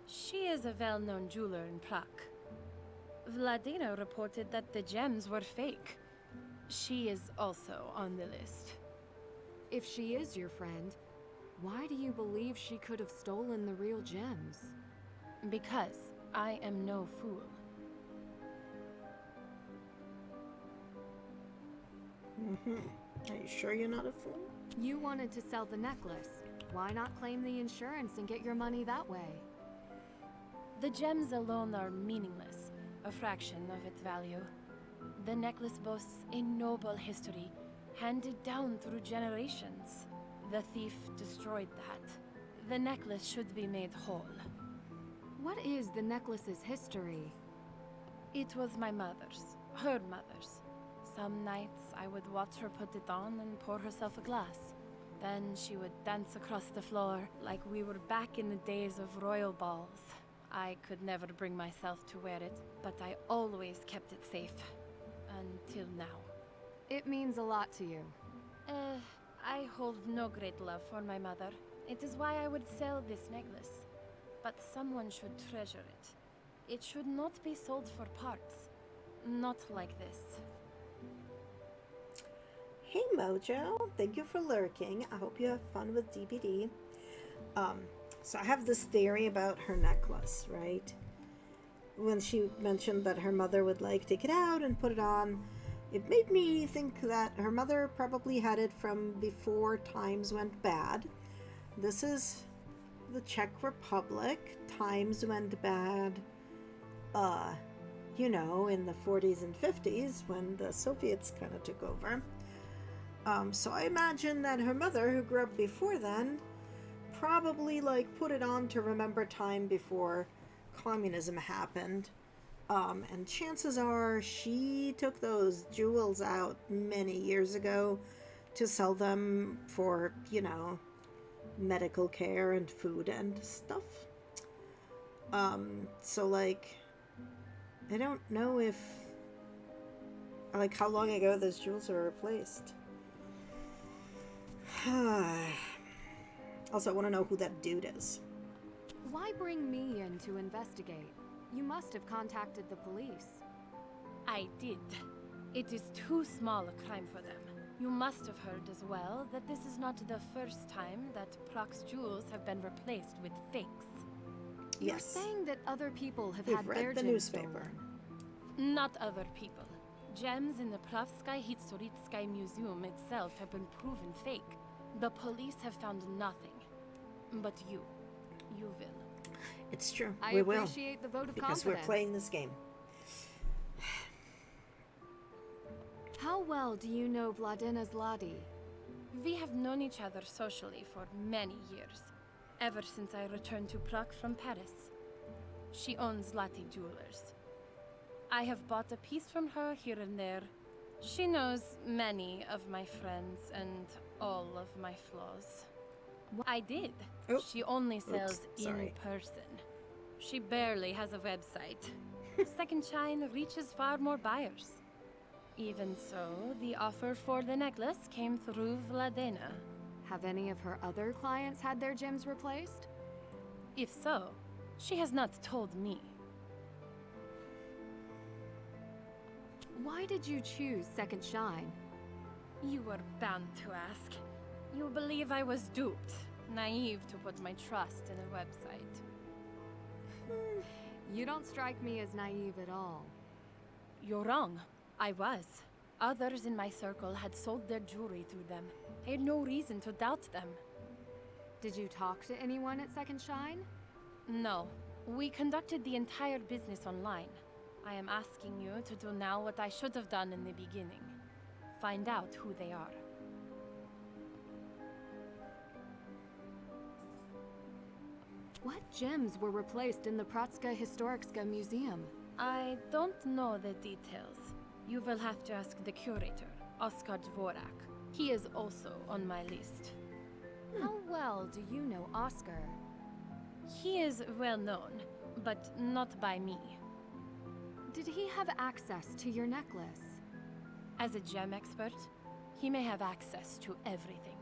Speaker 4: She is a well-known jeweler in Prague. Vladena reported that the gems were fake. She is also on the list.
Speaker 2: If she is your friend, why do you believe she could have stolen the real gems?
Speaker 4: Because I am no fool.
Speaker 1: Are you sure you're not a fool?
Speaker 2: You wanted to sell the necklace. Why not claim the insurance and get your money that way?
Speaker 4: The gems alone are meaningless, a fraction of its value. The necklace boasts a noble history, handed down through generations. The thief destroyed that. The necklace should be made whole.
Speaker 2: What is the necklace's history?
Speaker 4: It was my mother's, her mother's. Some nights I would watch her put it on and pour herself a glass. Then she would dance across the floor like we were back in the days of royal balls. I could never bring myself to wear it, but I always kept it safe. Until now.
Speaker 2: It means a lot to you.
Speaker 4: I hold no great love for my mother. It is why I would sell this necklace. But someone should treasure it. It should not be sold for parts. Not like this.
Speaker 1: Hey Mojo, thank you for lurking. I hope you have fun with DBD. So I have this theory about her necklace, right? When she mentioned that her mother would like take it out and put it on, it made me think that her mother probably had it from before times went bad. This is the Czech Republic. Times went bad, in the 40s and 50s when the Soviets kind of took over. So I imagine that her mother, who grew up before then, probably put it on to remember time before communism happened. And chances are she took those jewels out many years ago to sell them for, medical care and food and stuff. So I don't know if, how long ago those jewels were replaced. Also, I want to know who that dude is.
Speaker 2: Why bring me in to investigate? You must have contacted the police.
Speaker 4: I did. It is too small a crime for them. You must have heard as well that this is not the first time that Prague's jewels have been replaced with fakes.
Speaker 2: You're
Speaker 1: Yes.
Speaker 2: saying that other people have
Speaker 1: We've
Speaker 2: had
Speaker 1: read
Speaker 2: their
Speaker 1: the
Speaker 2: gems
Speaker 1: newspaper.
Speaker 2: stolen.
Speaker 4: Not other people. Gems in the Pravskaya Historitskaya Museum itself have been proven fake. The police have found nothing. But you will.
Speaker 1: It's true.
Speaker 2: I
Speaker 1: We will.
Speaker 2: appreciate the vote of
Speaker 1: Because
Speaker 2: confidence.
Speaker 1: we're playing this game.
Speaker 2: How well do you know Vladena Zlati?
Speaker 4: We have known each other socially for many years, ever since I returned to Prague from Paris. She owns Zlati Jewelers. I have bought a piece from her here and there. She knows many of my friends and all of my flaws. I did.
Speaker 1: Oh.
Speaker 4: She only sells in
Speaker 1: sorry.
Speaker 4: person. She barely has a website. Second Shine reaches far more buyers. Even so, the offer for the necklace came through Vladena.
Speaker 2: Have any of her other clients had their gems replaced?
Speaker 4: If so, she has not told me.
Speaker 2: Why did you choose Second Shine?
Speaker 4: You were bound to ask. You believe I was duped, naive to put my trust in a website.
Speaker 2: You don't strike me as naive at all.
Speaker 4: You're wrong. I was. Others in my circle had sold their jewelry through them. I had no reason to doubt them.
Speaker 2: Did you talk to anyone at Second Shine?
Speaker 4: No. We conducted the entire business online. I am asking you to do now what I should have done in the beginning. Find out who they are.
Speaker 2: What gems were replaced in the Pratska Historicska Museum?
Speaker 4: I don't know the details. You will have to ask the curator, Oskar Dvorak. He is also on my list.
Speaker 2: How well do you know Oscar?
Speaker 4: He is well known, but not by me.
Speaker 2: Did he have access to your necklace?
Speaker 4: As a gem expert, he may have access to everything.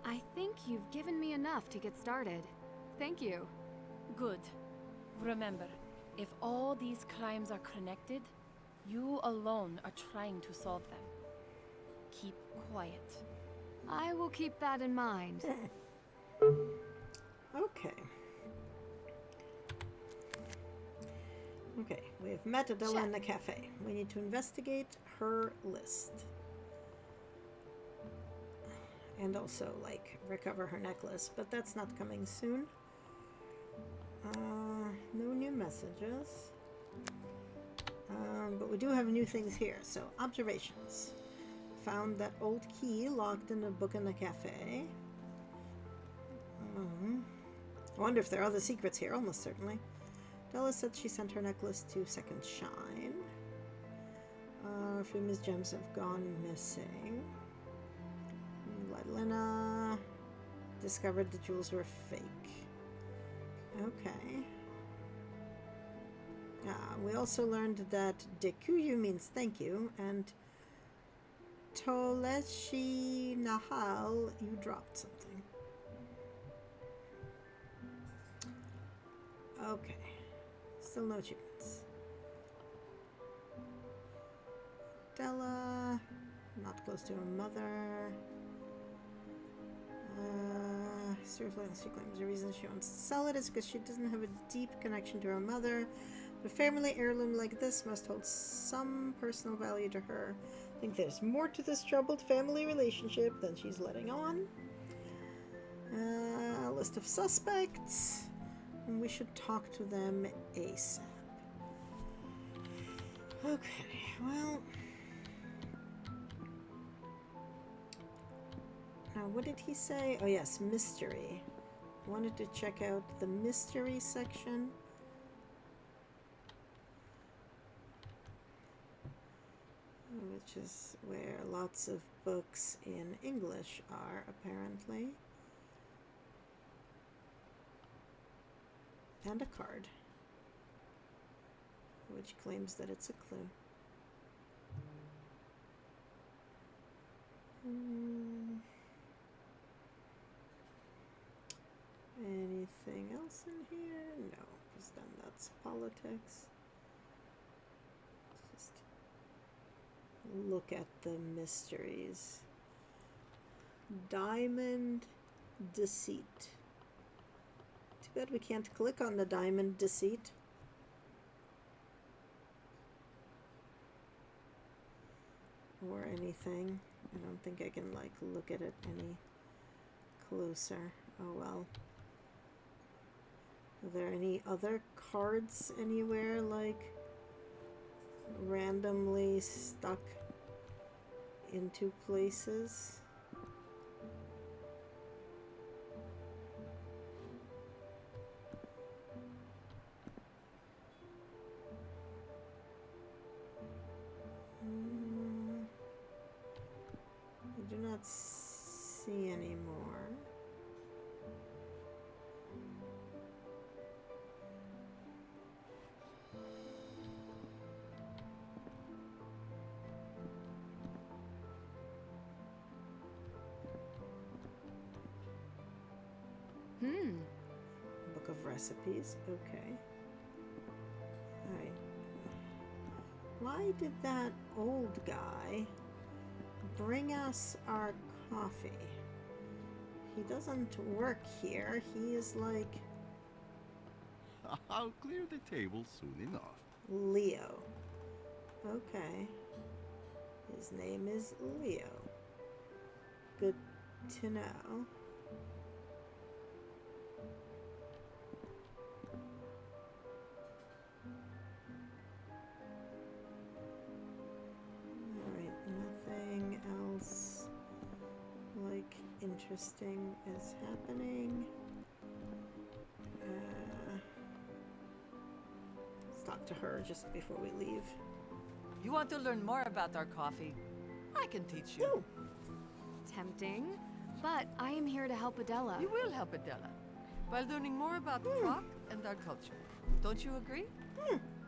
Speaker 2: I think you've given me enough to get started. Thank you.
Speaker 4: Good. Remember, if all these crimes are connected, you alone are trying to solve them. Keep quiet.
Speaker 2: I will keep that in mind.
Speaker 1: Okay. Okay, we have met Adela in the cafe. We need to investigate her list. And also, like, recover her necklace, but that's not coming soon. No new messages. But we do have new things here. So, observations. Found that old key locked in a book in the cafe. I wonder if there are other secrets here. Almost certainly. Della said she sent her necklace to Second Shine. A few Miss Gems have gone missing. Vladilena discovered the jewels were fake. Okay. We also learned that Dekuyu means thank you, and Toleshi Nahal, you dropped something. Okay. Still no achievements. Della, not close to her mother. Seriously, she claims the reason she wants to sell it is because she doesn't have a deep connection to her mother. A family heirloom like this must hold some personal value to her. I think there's more to this troubled family relationship than she's letting on. A list of suspects. And we should talk to them ASAP. Okay, well... Now, what did he say? Oh yes, mystery. Wanted to check out the mystery section. Which is where lots of books in English are, apparently. And a card. Which claims that it's a clue. Anything else in here? No, because then that's politics. Let's just look at the mysteries. Diamond Deceit. Too bad we can't click on the Diamond Deceit. Or anything. I don't think I can, like, look at it any closer. Oh well. Are there any other cards anywhere, like, randomly stuck into places? I do not see any more. Book of recipes. Okay. Alright. Why did that old guy bring us our coffee? he doesn't work here. He is like
Speaker 6: I'll clear the table soon enough.
Speaker 1: Leo. Okay. His name is Leo. Good to know. Alright, nothing else like interesting is happening. Let's talk to her just before we leave.
Speaker 3: You want to learn more about our coffee? I can teach you.
Speaker 1: Ooh.
Speaker 2: Tempting, but I am here to help Adela.
Speaker 3: You will help Adela by learning more about Croc and our culture. Don't you agree?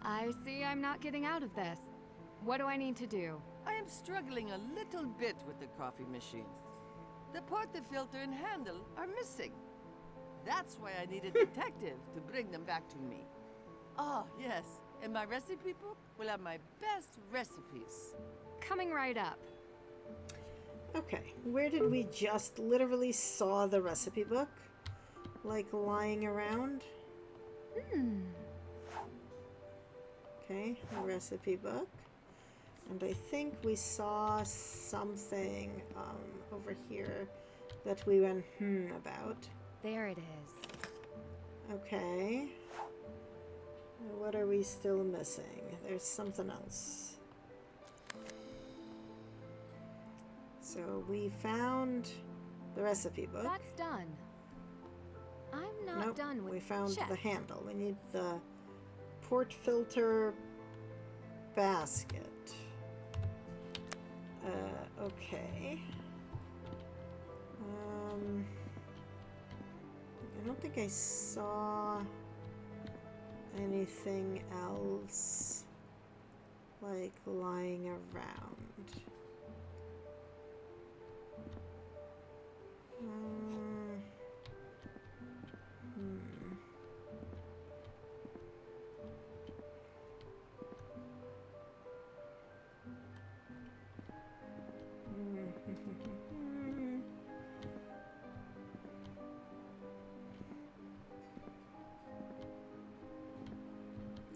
Speaker 2: I see I'm not getting out of this. What do I need to do?
Speaker 3: I am struggling a little bit with the coffee machine. The portafilter and handle are missing. That's why I need a detective to bring them back to me. Oh, yes, and my recipe book will have my best recipes.
Speaker 2: Coming right up.
Speaker 1: Okay, where did we just literally saw the recipe book? Like lying around? Okay, the recipe book. And I think we saw something over here that we went about.
Speaker 2: There it is.
Speaker 1: Okay. What are we still missing? There's something else. So we found the recipe book.
Speaker 2: That's done. I'm not
Speaker 1: Nope,
Speaker 2: done with
Speaker 1: we found
Speaker 2: check.
Speaker 1: the handle. We need the port filter basket. Okay. I don't think I saw anything else like lying around.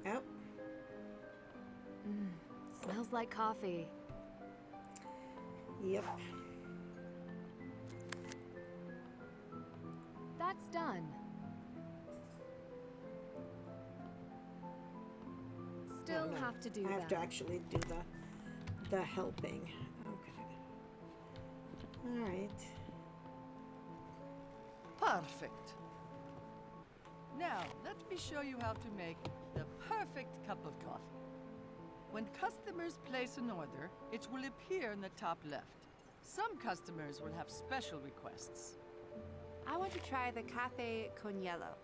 Speaker 1: Oh,
Speaker 2: Smells like coffee.
Speaker 1: yep.
Speaker 2: That's done. Still
Speaker 1: Oh, no.
Speaker 2: have to do
Speaker 1: I have
Speaker 2: that.
Speaker 1: to actually do the helping. Okay. All right.
Speaker 3: Perfect. Now, let me show you how to make the perfect cup of coffee. When customers place an order, it will appear in the top left. Some customers will have special requests.
Speaker 7: I want to try the cafe con hielo.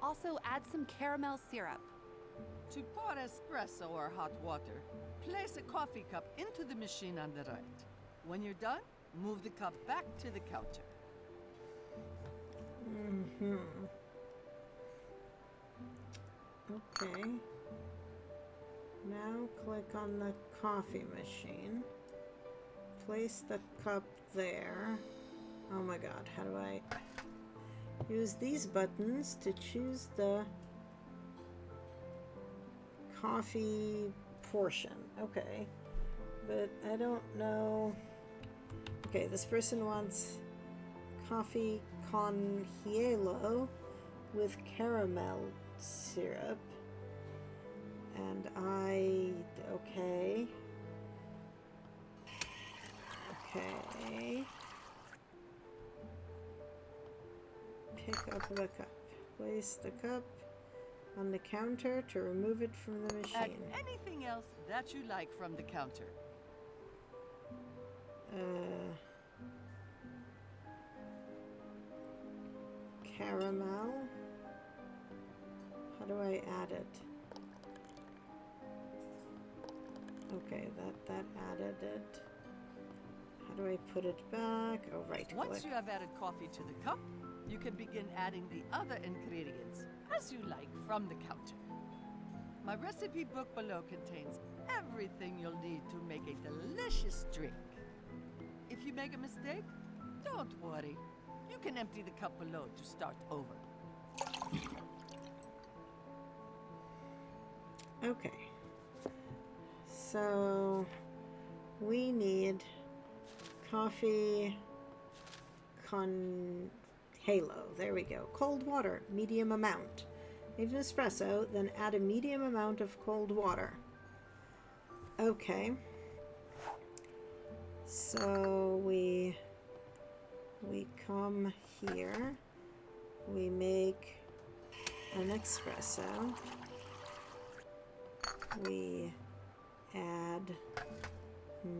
Speaker 7: Also, add some caramel syrup.
Speaker 3: To pour espresso or hot water, place a coffee cup into the machine on the right. When you're done, move the cup back to the counter.
Speaker 1: Okay. Now click on the coffee machine. Place the cup there. Oh my god, how do I use these buttons to choose the coffee portion? Okay. But I don't know. Okay, this person wants coffee con hielo with caramel syrup. And okay. Okay. Pick up the cup. Place the cup on the counter to remove it from the
Speaker 3: Add
Speaker 1: machine.
Speaker 3: anything else that you like from the counter.
Speaker 1: Caramel. How do I add it? Okay, that added it. How do I put it back? Oh, right click.
Speaker 3: Once you have added coffee to the cup, you can begin adding the other ingredients as you like from the counter. My recipe book below contains everything you'll need to make a delicious drink. If you make a mistake, don't worry. You can empty the cup below to start over.
Speaker 1: Okay. So we need coffee con halo. There we go. Cold water, medium amount. Need an espresso, then add a medium amount of cold water. Okay. So we come here. We make an espresso. We add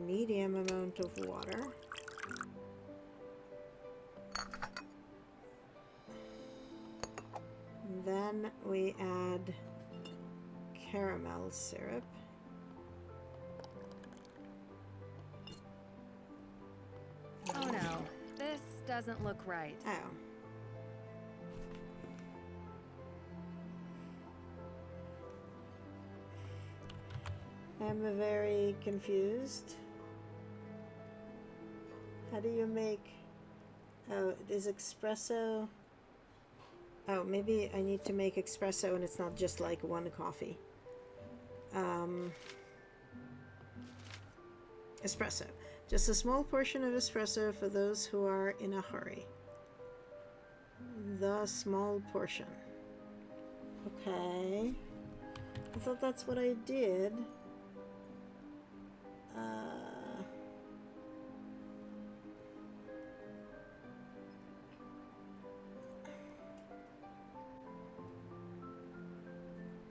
Speaker 1: medium amount of water. Then we add caramel syrup.
Speaker 2: Oh no, this doesn't look right.
Speaker 1: Oh. I'm very confused. How do you make... Oh, is espresso... Oh, maybe I need to make espresso and it's not just like one coffee. Espresso. Just a small portion of espresso for those who are in a hurry. The small portion. Okay. I thought that's what I did.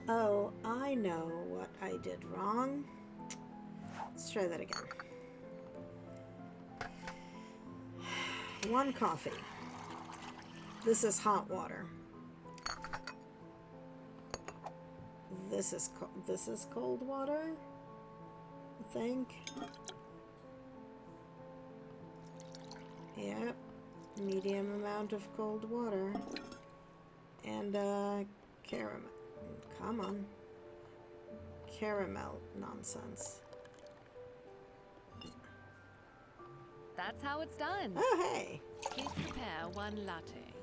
Speaker 1: Oh, I know what I did wrong. Let's try that again. 1 coffee. This is hot water. This is cold water, I think. Yep. Medium amount of cold water. And caramel. Come on. Caramel nonsense.
Speaker 2: That's how it's done.
Speaker 1: Oh, hey.
Speaker 3: Please prepare 1 latte.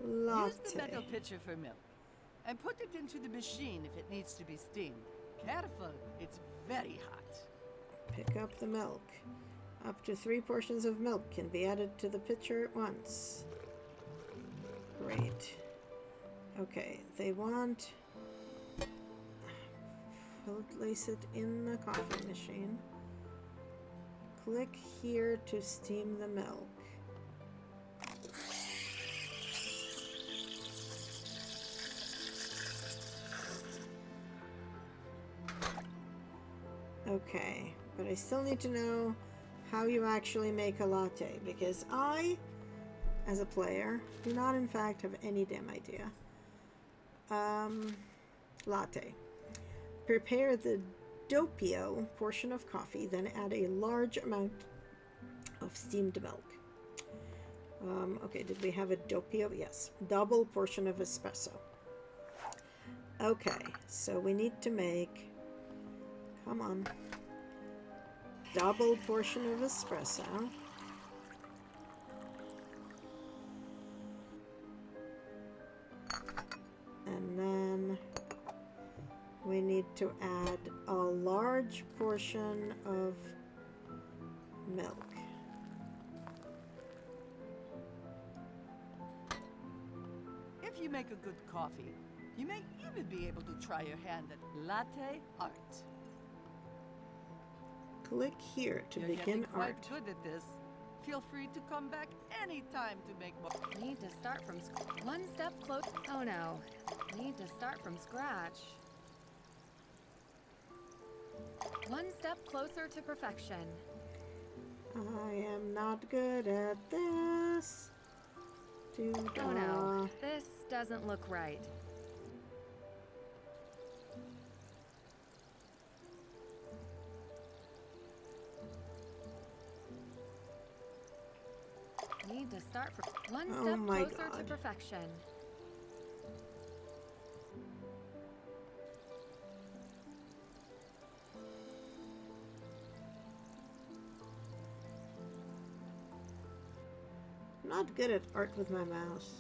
Speaker 1: Latte.
Speaker 3: Use the metal pitcher for milk. And put it into the machine if it needs to be steamed. Careful, it's very hot.
Speaker 1: Pick up the milk. Up to 3 portions of milk can be added to the pitcher at once. Great. Okay, they want... Place it in the coffee machine. Click here to steam the milk. Okay, but I still need to know how you actually make a latte, because I, as a player, do not in fact have any damn idea. Latte. Prepare the doppio portion of coffee, then add a large amount of steamed milk. Okay, did we have a doppio? Yes. Double portion of espresso. Okay, so we need to make... Come on. Double portion of espresso. And then we need to add a large portion of milk.
Speaker 3: If you make a good coffee, you may even be able to try your hand at latte art.
Speaker 1: Click here to
Speaker 3: You're
Speaker 1: begin
Speaker 3: getting quite
Speaker 1: art.
Speaker 3: good at this. Feel free to come back anytime to make more.
Speaker 2: Need to start from one step close. Oh no. Need to start from scratch. One step closer to perfection.
Speaker 1: I am not good at this.
Speaker 2: Oh no. This doesn't look right. Need to start from one
Speaker 1: Oh
Speaker 2: step
Speaker 1: my
Speaker 2: closer to
Speaker 1: God.
Speaker 2: perfection.
Speaker 1: not good at art with my mouse.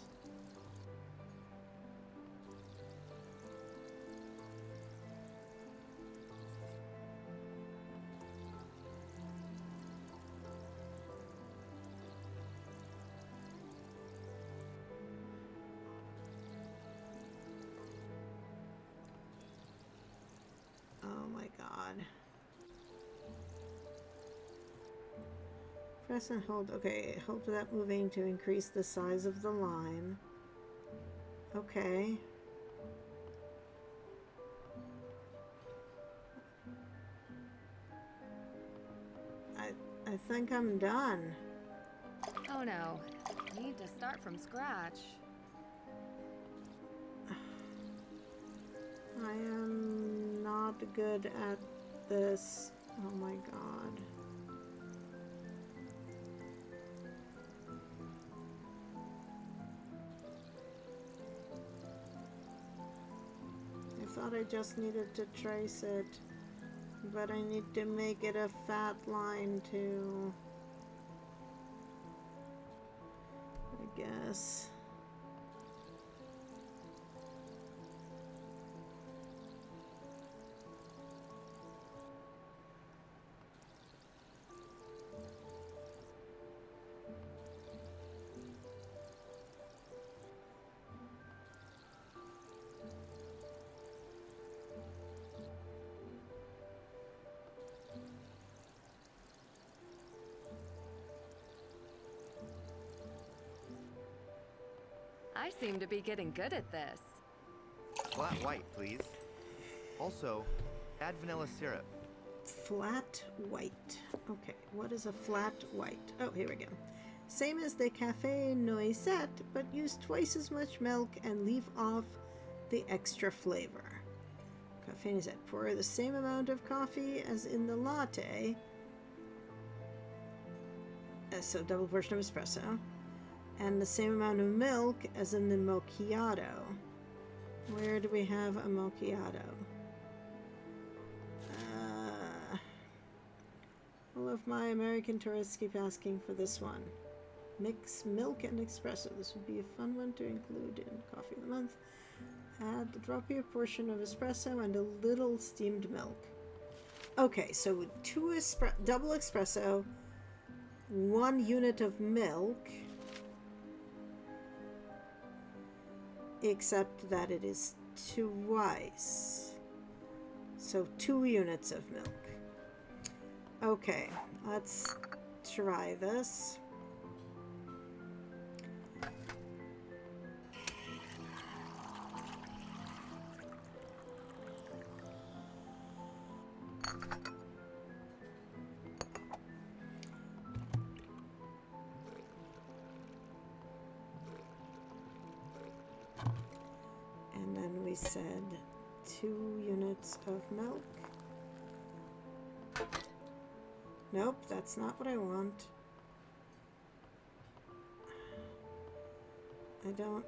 Speaker 1: Oh my god. Press and hold. Okay, hold without moving to increase the size of the line. Okay. I think I'm done.
Speaker 2: Oh no. Need to start from scratch.
Speaker 1: I am not good at this. Oh my god. I thought I just needed to trace it, but I need to make it a fat line too. I guess.
Speaker 2: I seem to be getting good at this.
Speaker 8: Flat white, please. Also, add vanilla syrup.
Speaker 1: Flat white. Okay, what is a flat white? Oh, here we go. Same as the Café Noisette, but use twice as much milk and leave off the extra flavor. Café Noisette. Pour the same amount of coffee as in the latte. So double portion of espresso. And the same amount of milk as in the macchiato. Where do we have a macchiato? All of my American tourists keep asking for this one. Mix milk and espresso. This would be a fun one to include in Coffee of the Month. Drop your portion of espresso and a little steamed milk. Okay, so double espresso, 1 unit of milk, except that it is twice. So 2 units of milk. Okay, let's try this. And then we said 2 units of milk. Nope, that's not what I want. I don't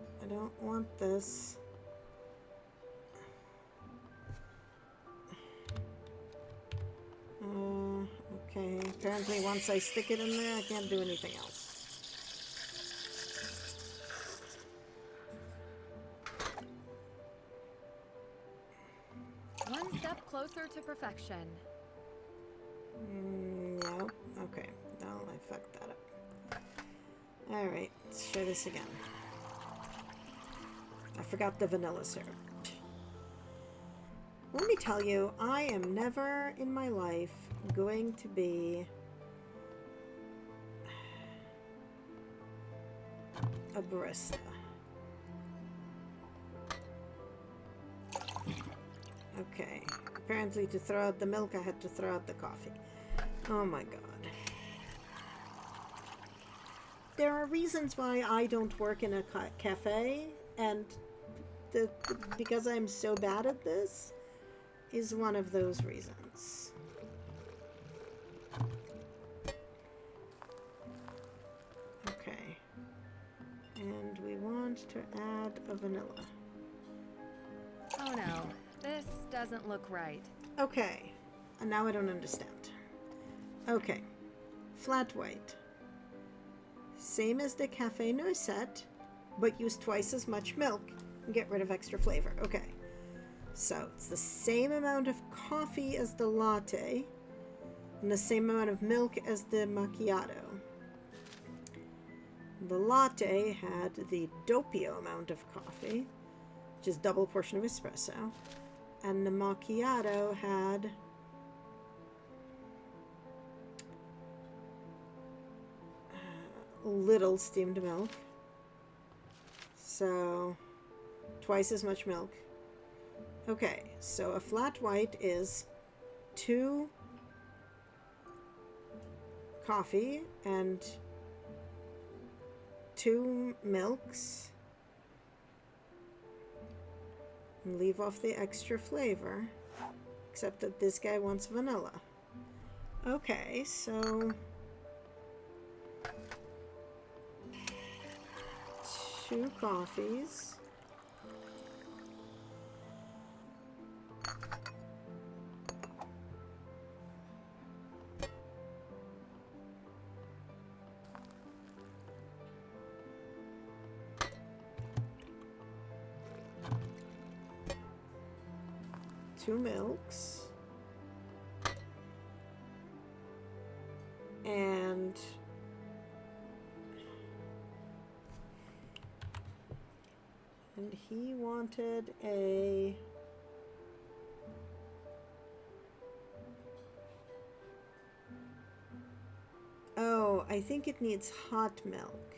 Speaker 1: want this. Okay, apparently once I stick it in there, I can't do anything else.
Speaker 2: One step closer to perfection.
Speaker 1: No. Okay. No, I fucked that up. Alright, let's try this again. I forgot the vanilla syrup. Let me tell you, I am never in my life going to be a barista. Okay. Apparently to throw out the milk, I had to throw out the coffee. Oh my god. There are reasons why I don't work in a cafe, and because I'm so bad at this is one of those reasons. Okay. And we want to add a vanilla.
Speaker 2: Oh no, this doesn't look right.
Speaker 1: Okay. And now I don't understand. Okay. Flat white. Same as the Cafe Noisette, but use twice as much milk and get rid of extra flavor. Okay. So it's the same amount of coffee as the latte and the same amount of milk as the macchiato. The latte had the doppio amount of coffee, which is double portion of espresso, and the macchiato had little steamed milk, so twice as much milk. Okay, so a flat white is 2 coffee and 2 milks, and leave off the extra flavor, except that this guy wants vanilla. Okay, so 2 coffees. Two milks. And he wanted a I think it needs hot milk.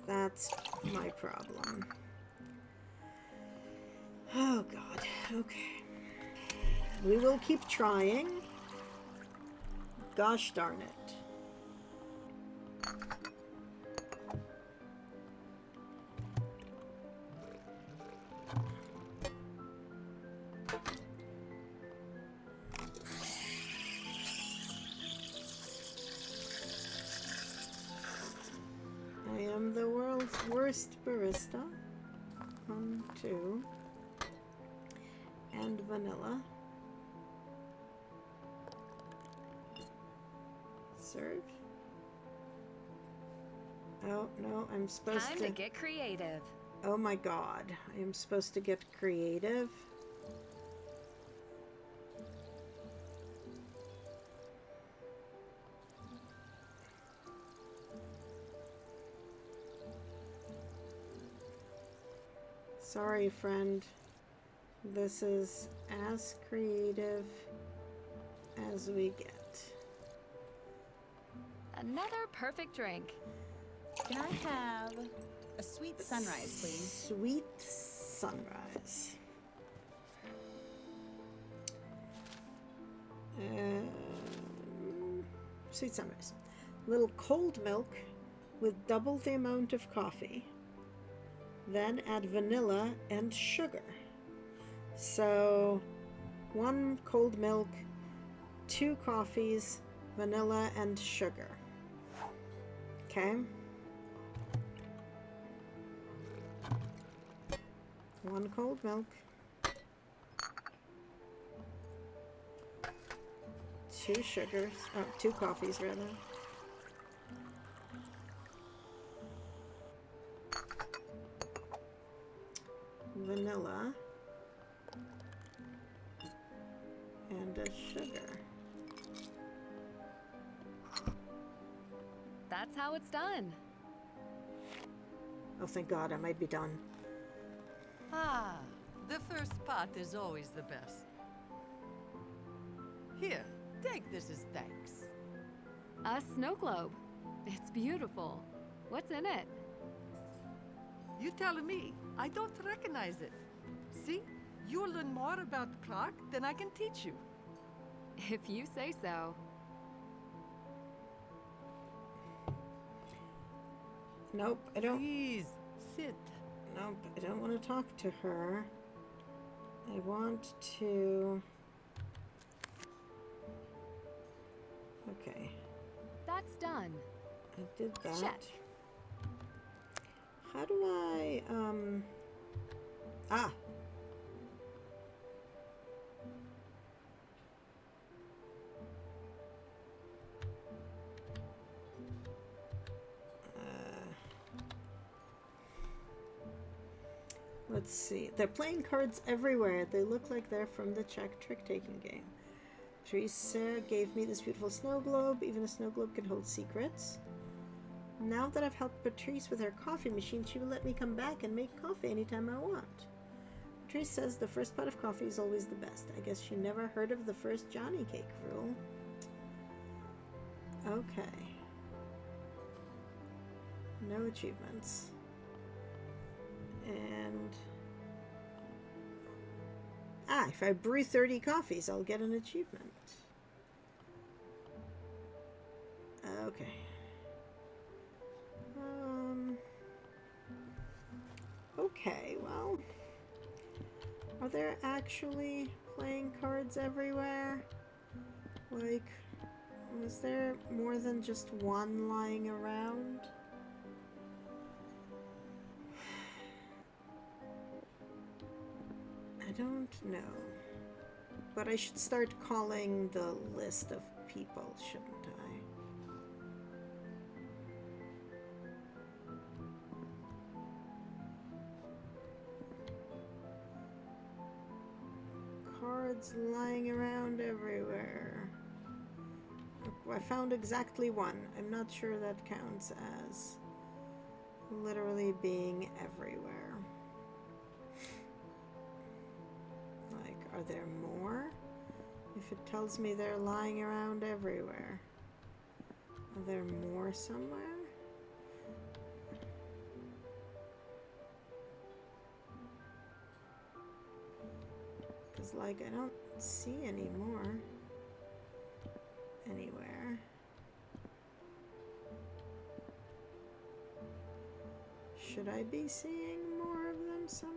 Speaker 1: That's my problem. Oh God, okay. We will keep trying. Gosh darn it. I am the world's worst barista. 1, 2. And vanilla. Serve. Oh, no, I'm supposed
Speaker 2: Time to get creative.
Speaker 1: Oh my God, I am supposed to get creative. Sorry, friend. This is as creative as we get.
Speaker 2: Another perfect drink.
Speaker 9: Can I have a sweet sunrise, please?
Speaker 1: Sweet sunrise. Sweet sunrise. Little cold milk with double the amount of coffee. Then add vanilla and sugar. So 1 cold milk, 2 coffees, vanilla and sugar. Okay. 1 cold milk, 2 sugars, 2 coffees rather. Vanilla and a sugar.
Speaker 2: That's how it's done.
Speaker 1: Oh, thank God, I might be done.
Speaker 3: Ah, the first part is always the best. Here, take this as thanks.
Speaker 2: A snow globe. It's beautiful. What's in it?
Speaker 3: You telling me? I don't recognize it. See? You'll learn more about Prague than I can teach you.
Speaker 2: If you say so.
Speaker 1: Nope, I don't.
Speaker 3: Please, sit.
Speaker 1: Nope, I don't want to talk to her. I want to. Okay,
Speaker 2: That's done.
Speaker 1: I did that.
Speaker 2: Check.
Speaker 1: How do I, Ah! Let's see. They're playing cards everywhere. They look like they're from the Czech trick-taking game. Teresa gave me this beautiful snow globe. Even a snow globe can hold secrets. Now that I've helped Patrice with her coffee machine, she will let me come back and make coffee anytime I want. Patrice says the first pot of coffee is always the best. I guess she never heard of the first Johnny cake rule. Okay. No achievements. And... if I brew 30 coffees, I'll get an achievement. Okay. Okay, well... Are there actually playing cards everywhere? Like, was there more than just one lying around? I don't know. But I should start calling the list of people, shouldn't I? Cards lying around everywhere. I found exactly one. I'm not sure that counts as literally being everywhere. Like, are there more? If it tells me they're lying around everywhere, are there more somewhere? Because, like, I don't see any more anywhere. Should I be seeing more of them somewhere?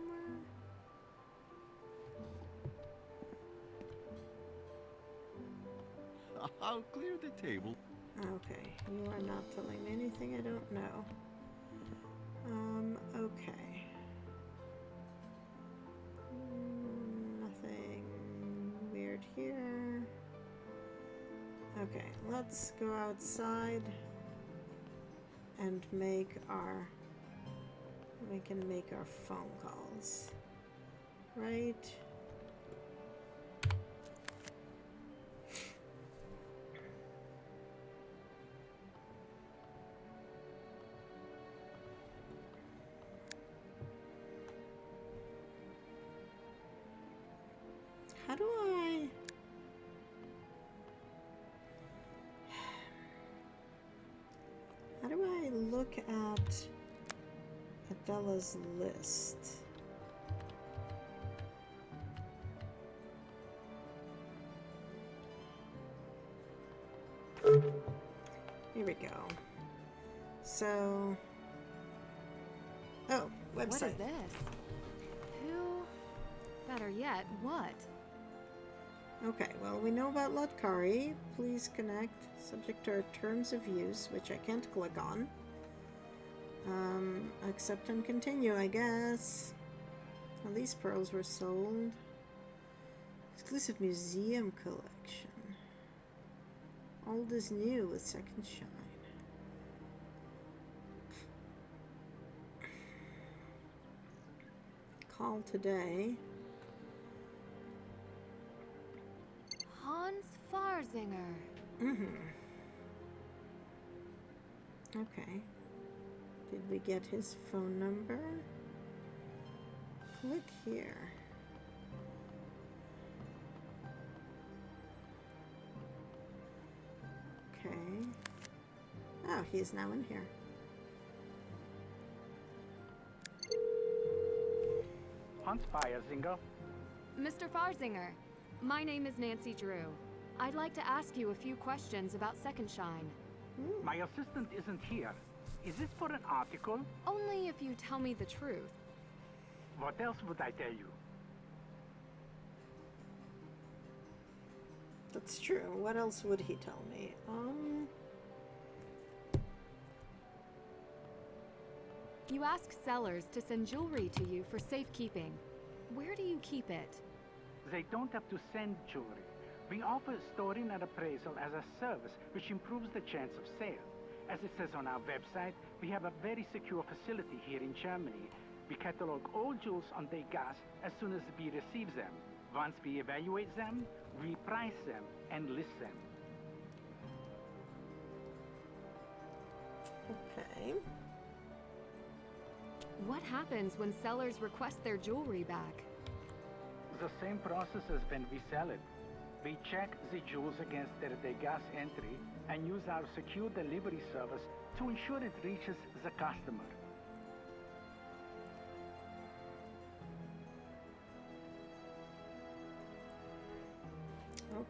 Speaker 6: I'll clear the table.
Speaker 1: Okay, you are not telling me anything I don't know. Okay. Nothing weird here. Okay, let's go outside and make our... We can make our phone calls. Right? How do I look at Adela's list? Here we go. So, oh, website.
Speaker 2: What is this? Who? Better yet, what?
Speaker 1: Okay, well, we know about Lotkari. Please connect. Subject to our terms of use, which I can't click on. Accept and continue, I guess. Well, these pearls were sold. Exclusive museum collection. Old is new with second shine. Call today.
Speaker 2: Hans Farzinger.
Speaker 1: Okay. Did we get his phone number? Click here. Okay. Oh, he is now in here.
Speaker 10: Hans Farzinger.
Speaker 2: Mr. Farzinger, my name is Nancy Drew. I'd like to ask you a few questions about Second Shine.
Speaker 10: My assistant isn't here. Is this for an article?
Speaker 2: Only if you tell me the truth.
Speaker 10: What else would I tell you?
Speaker 1: That's true. What else would he tell me?
Speaker 2: You ask sellers to send jewelry to you for safekeeping. Where do you keep it?
Speaker 10: They don't have to send jewelry. We offer storing and appraisal as a service which improves the chance of sale. As it says on our website, we have a very secure facility here in Germany. We catalog all jewels on Degas as soon as we receive them. Once we evaluate them, we price them and list them.
Speaker 1: Okay.
Speaker 2: What happens when sellers request their jewelry back?
Speaker 10: The same process as when we sell it. We check the jewels against their Degas entry and use our secure delivery service to ensure it reaches the customer.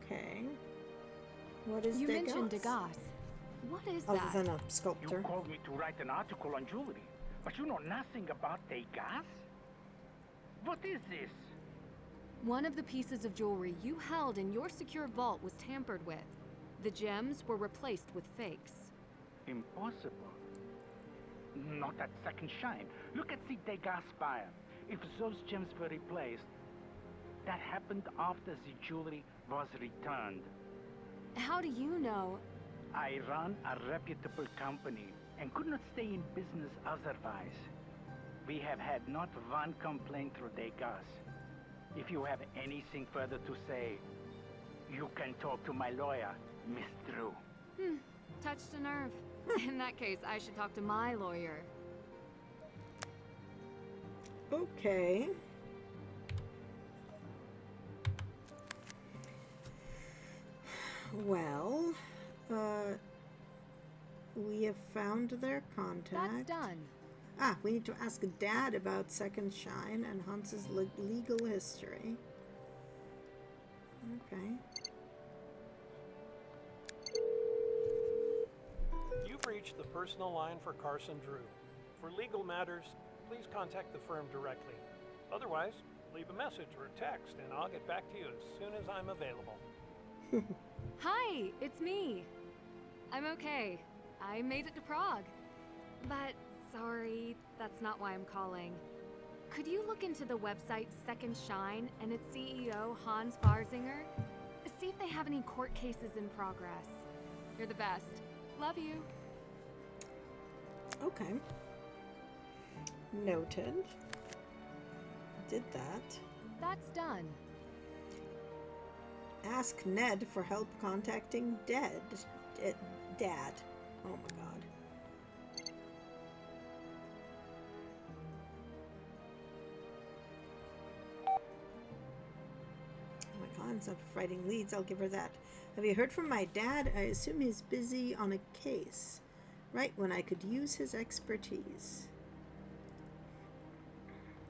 Speaker 1: Okay. What is
Speaker 2: You
Speaker 1: Degas?
Speaker 2: mentioned Degas. What is
Speaker 1: Other
Speaker 2: that?
Speaker 1: than a
Speaker 10: You
Speaker 1: sculptor.
Speaker 10: called me to write an article on jewelry, but you know nothing about Degas? What is this?
Speaker 2: One of the pieces of jewelry you held in your secure vault was tampered with. The gems were replaced with fakes.
Speaker 10: Impossible. Not that second shine. Look at the Degas file. If those gems were replaced, that happened after the jewelry was returned.
Speaker 2: How do you know?
Speaker 10: I run a reputable company and could not stay in business otherwise. We have had not one complaint through Degas. If you have anything further to say, you can talk to my lawyer, Miss Drew.
Speaker 2: Touched a nerve. In that case, I should talk to my lawyer.
Speaker 1: Okay. Well, we have found their contact.
Speaker 2: That's done.
Speaker 1: Ah, we need to ask Dad about Second Shine and Hans's legal history. Okay.
Speaker 5: You've reached the personal line for Carson Drew. For legal matters, please contact the firm directly. Otherwise, leave a message or a text and I'll get back to you as soon as I'm available.
Speaker 2: Hi, it's me. I'm okay. I made it to Prague. But, sorry, that's not why I'm calling. Could you look into the website Second Shine and its CEO, Hans Farzinger? See if they have any court cases in progress. You're the best. Love you.
Speaker 1: Okay. Noted. Did that.
Speaker 2: That's done.
Speaker 1: Ask Ned for help contacting Dad. Oh my god. Oh my god, instead of writing leads, I'll give her that. Have you heard from my dad? I assume he's busy on a case. Right when I could use his expertise.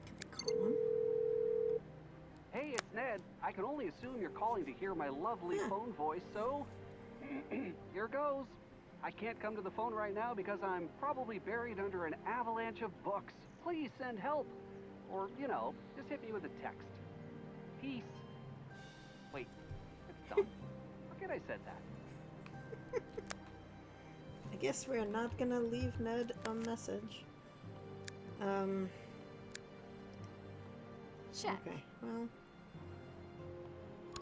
Speaker 1: Can I call him?
Speaker 11: Hey, it's Ned. I can only assume you're calling to hear my lovely phone voice, so here goes. I can't come to the phone right now because I'm probably buried under an avalanche of books. Please send help. Or, you know, just hit me with a text. Peace. Wait, it's done. Forget I said that.
Speaker 1: I guess we're not gonna leave Ned a message.
Speaker 2: Check.
Speaker 1: Okay, well,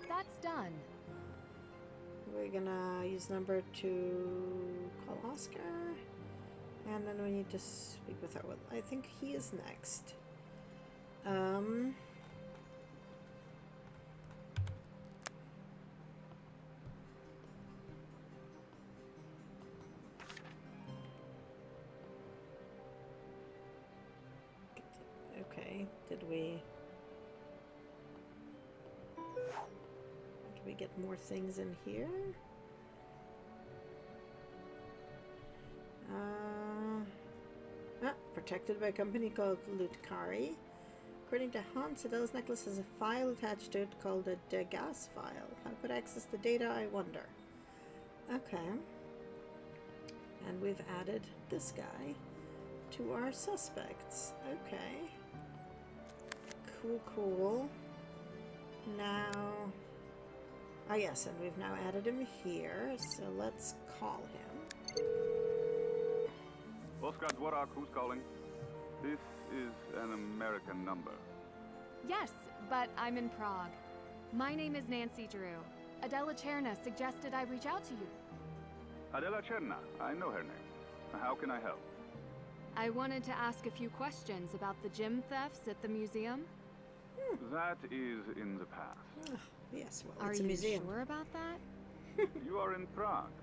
Speaker 2: That's done.
Speaker 1: we're gonna use number to call Oscar. And then we need to speak with her. Well, I think he is next. Okay, did we get more things in here? Protected by a company called Lutkari. According to Hans, Adele's necklace has a file attached to it called a Degas file. How could I access the data, I wonder? Okay. And we've added this guy to our suspects. Okay. Cool. Now... Oh yes, and we've now added him here, so let's call him.
Speaker 12: Oscar Dvorak, who's calling? This is an American number.
Speaker 2: Yes, but I'm in Prague. My name is Nancy Drew. Adela Cherna suggested I reach out to you.
Speaker 12: Adela Cherna, I know her name. How can I help?
Speaker 2: I wanted to ask a few questions about the gem thefts at the museum.
Speaker 12: That is in the past.
Speaker 1: Yes, well,
Speaker 2: Are
Speaker 1: it's a
Speaker 2: you
Speaker 1: museum.
Speaker 2: sure about that?
Speaker 12: You are in Prague.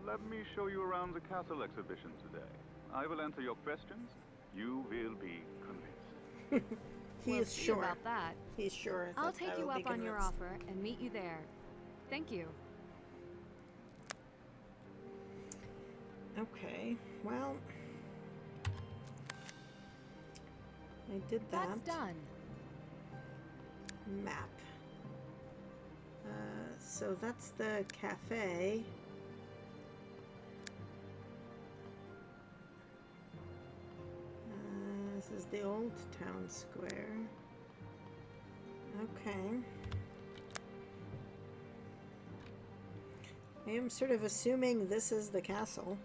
Speaker 12: Let me show you around the castle exhibition today. I will answer your questions. You will be convinced.
Speaker 1: He
Speaker 2: We'll
Speaker 1: is
Speaker 2: see
Speaker 1: sure.
Speaker 2: about that.
Speaker 1: He's sure.
Speaker 2: I'll
Speaker 1: that I
Speaker 2: take you
Speaker 1: will be
Speaker 2: up on your
Speaker 1: convinced.
Speaker 2: offer and meet you there. Thank you.
Speaker 1: Okay, well, I did that.
Speaker 2: That's done.
Speaker 1: Map. So that's the cafe. This is the old town square. Okay. I am sort of assuming this is the castle.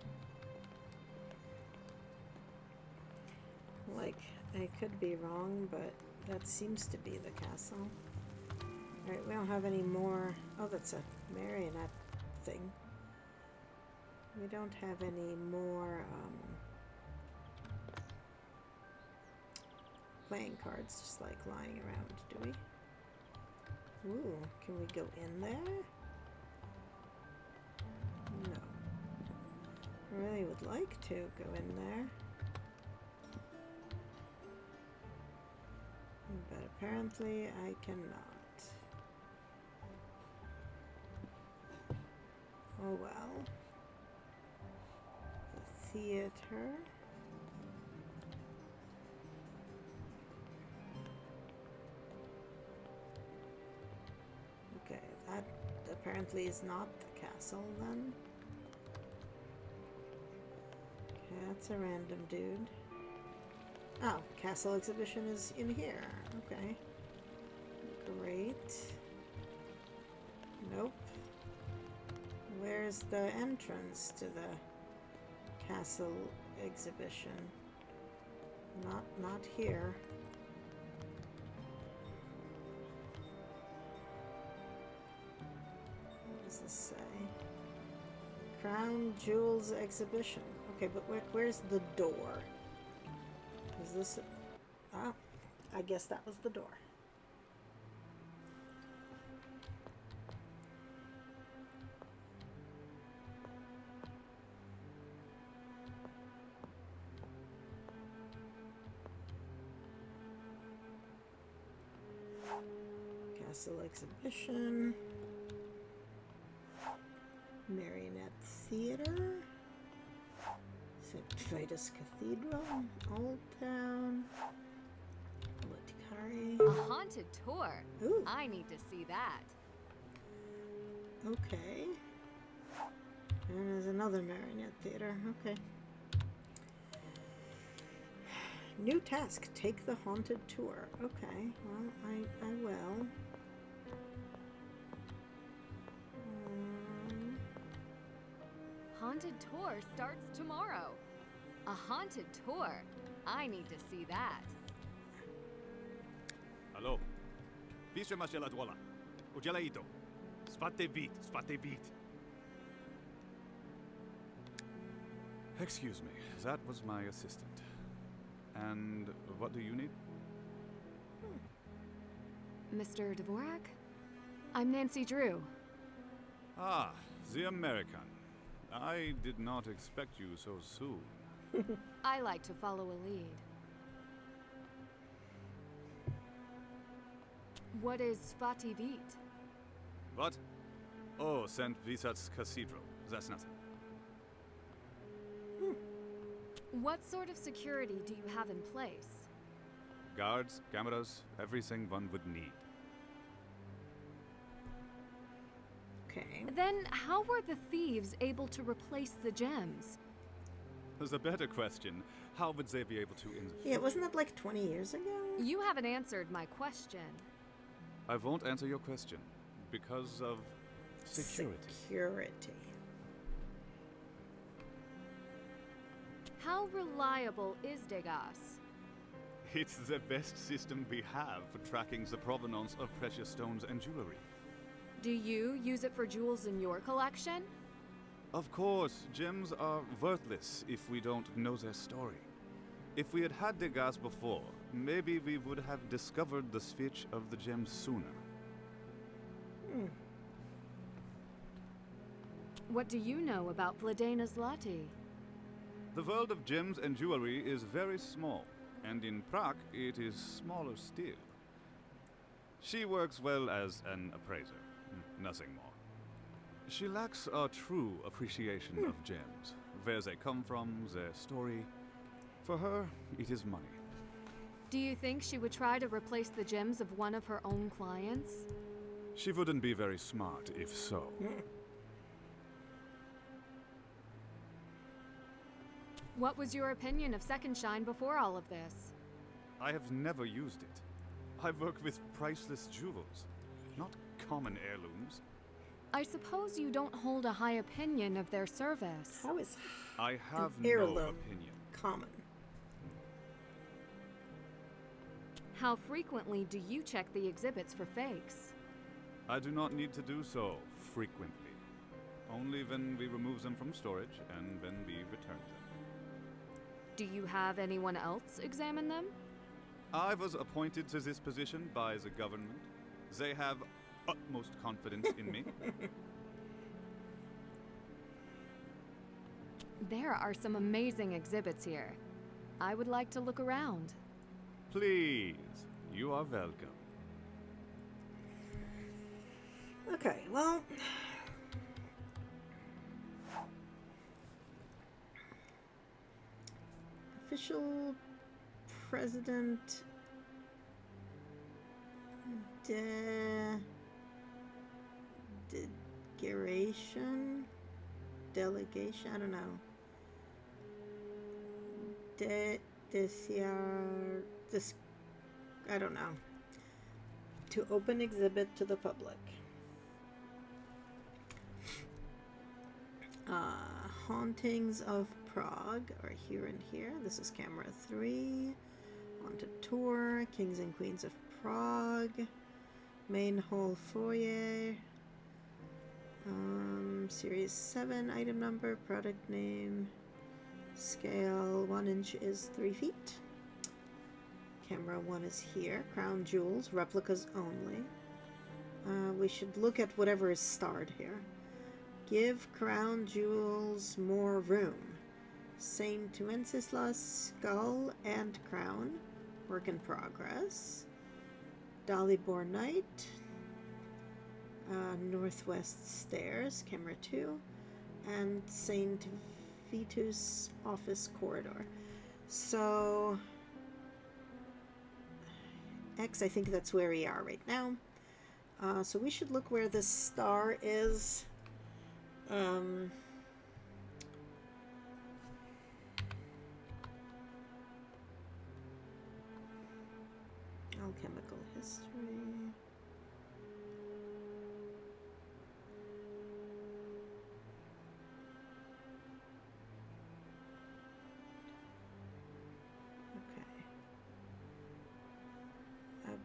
Speaker 1: Like, I could be wrong, but that seems to be the castle. Alright, we don't have any more. Oh, that's a marionette thing. We don't have any more playing cards just like lying around, do we? Ooh, can we go in there? No. I really would like to go in there. But apparently I cannot. Oh well. The theater. Okay, that apparently is not the castle then. Okay, that's a random dude. Oh, castle exhibition is in here. Okay. Great. Nope. Where's the entrance to the castle exhibition? Not here. What does this say? Crown Jewels exhibition. Okay, but where's the door? Is this ah, I guess that was the door. Castle exhibition. Marionette theater. St. Vitus Cathedral, Old Town, Politicari.
Speaker 2: A haunted tour.
Speaker 1: Ooh.
Speaker 2: I need to see that.
Speaker 1: Okay. And there's another marionette theater. Okay. New task. Take the haunted tour. Okay. Well, I will.
Speaker 2: Haunted tour starts tomorrow. A haunted tour. I need to see that.
Speaker 13: Allo. Pisze masz la dwola. Udzielaj to. Svate vit. Excuse me, that was my assistant. And what do you need?
Speaker 2: Mr. Dvorak? I'm Nancy Drew.
Speaker 13: Ah, the American. I did not expect you so soon.
Speaker 2: I like to follow a lead. What is Svati Vit?
Speaker 13: What? Oh, St. Visat's Cathedral. That's nothing.
Speaker 2: What sort of security do you have in place?
Speaker 13: Guards, cameras, everything one would need.
Speaker 1: Okay.
Speaker 2: Then how were the thieves able to replace the gems?
Speaker 13: There's a better question. How would they be able to in the
Speaker 1: Yeah, wasn't that like 20 years ago?
Speaker 2: You haven't answered my question.
Speaker 13: I won't answer your question because of security.
Speaker 1: Security.
Speaker 2: How reliable is Degas?
Speaker 13: It's the best system we have for tracking the provenance of precious stones and jewelry.
Speaker 2: Do you use it for jewels in your collection?
Speaker 13: Of course, gems are worthless if we don't know their story. If we had had Degas before, maybe we would have discovered the switch of the gems sooner.
Speaker 2: What do you know about Vladena Zlati?
Speaker 13: The world of gems and jewelry is very small, and in Prague it is smaller still. She works well as an appraiser, nothing more. She lacks a true appreciation of gems, where they come from, their story. For her, it is money.
Speaker 2: Do you think she would try to replace the gems of one of her own clients?
Speaker 13: She wouldn't be very smart if so.
Speaker 2: What was your opinion of Second Shine before all of this?
Speaker 13: I have never used it. I work with priceless jewels, not common heirlooms.
Speaker 2: I suppose you don't hold a high opinion of their service.
Speaker 1: How is
Speaker 13: I have
Speaker 1: an
Speaker 13: no
Speaker 1: heirloom
Speaker 13: opinion.
Speaker 1: common?
Speaker 2: How frequently do you check the exhibits for fakes?
Speaker 13: I do not need to do so frequently. Only when we remove them from storage and when we return them.
Speaker 2: Do you have anyone else examine them?
Speaker 13: I was appointed to this position by the government. They have utmost confidence in me.
Speaker 2: There are some amazing exhibits here. I would like to look around.
Speaker 13: Please, you are welcome.
Speaker 1: Okay, well... Official President... Delegation? I don't know. I don't know. To open exhibit to the public. Hauntings of Prague are here and here. This is camera 3. Haunted tour. Kings and Queens of Prague. Main hall foyer. Series 7, item number, product name, scale 1 inch is 3 feet. Camera 1 is here. Crown jewels, replicas only. We should look at whatever is starred here. Give crown jewels more room. Saint Wenceslas skull and crown, work in progress. Dalibor Knight. Northwest Stairs, camera 2, and St. Vitus office corridor. So, X, I think that's where we are right now. So we should look where this star is. Alchemical history.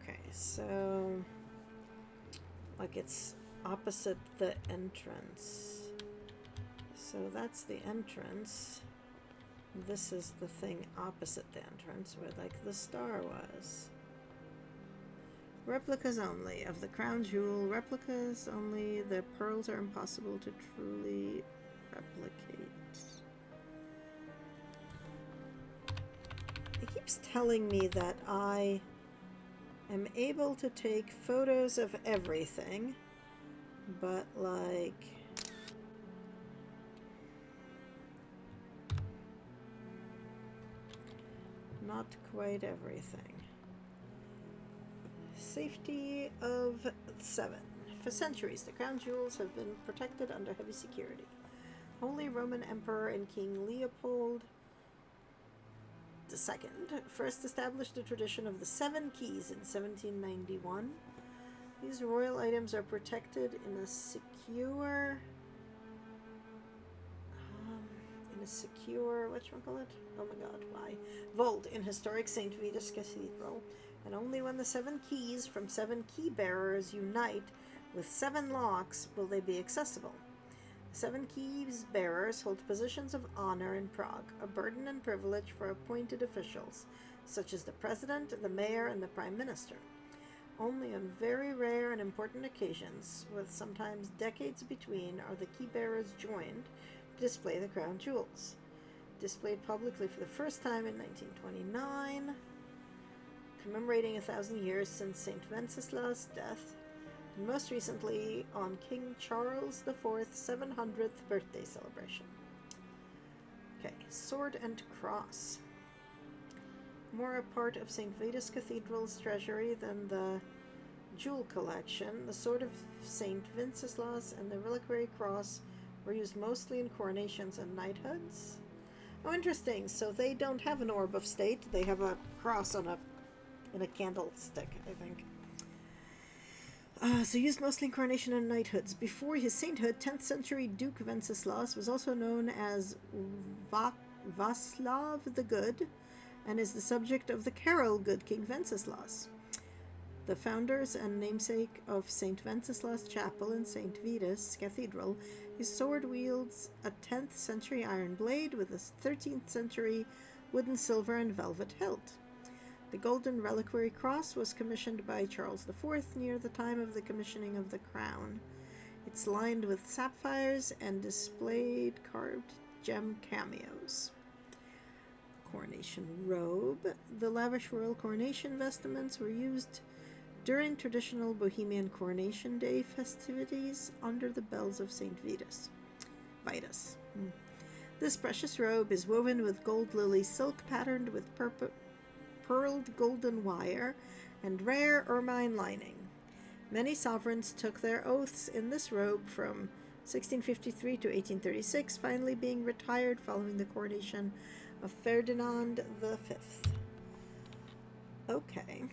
Speaker 1: Okay, so like it's opposite the entrance. So that's the entrance. This is the thing opposite the entrance where like the star was. Replicas only. Of the crown jewel, replicas only. The pearls are impossible to truly replicate. It keeps telling me that I am able to take photos of everything, but like not quite everything. Safety of 7. For centuries, the crown jewels have been protected under heavy security. Holy Roman Emperor and King Leopold II first established the tradition of the 7 keys in 1791. These royal items are protected in a secure whatchamacallit? Oh my god, why? Vault in historic St. Vitus Cathedral, and only when the 7 keys from 7 key bearers unite with 7 locks will they be accessible. 7 keys bearers hold positions of honor in Prague, a burden and privilege for appointed officials, such as the president, the mayor, and the prime minister. Only on very rare and important occasions, with sometimes decades between, are the key bearers joined to display the crown jewels. Displayed publicly for the first time in 1929, commemorating 1,000 years since St. Wenceslaus' death, and most recently on King Charles IV's 700th birthday celebration. Okay, sword and cross. More a part of St. Vitus Cathedral's treasury than the jewel collection, the sword of St. Wenceslaus and the reliquary cross were used mostly in coronations and knighthoods. Oh, interesting. So they don't have an orb of state. They have a cross in a candlestick, I think. So used mostly in coronation and knighthoods. Before his sainthood, 10th century Duke Wenceslaus was also known as Václav the Good, and is the subject of the carol Good King Wenceslaus. The founders and namesake of St. Wenceslaus Chapel in St. Vitus Cathedral, his sword wields a 10th century iron blade with a 13th century wooden, silver, and velvet hilt. The golden reliquary cross was commissioned by Charles IV near the time of the commissioning of the crown. It's lined with sapphires and displayed carved gem cameos. Coronation robe. The lavish royal coronation vestments were used during traditional Bohemian Coronation Day festivities under the bells of St. Vitus. This precious robe is woven with gold lily silk patterned with pearled golden wire and rare ermine lining. Many sovereigns took their oaths in this robe from 1653 to 1836, finally being retired following the coronation of Ferdinand V. Okay.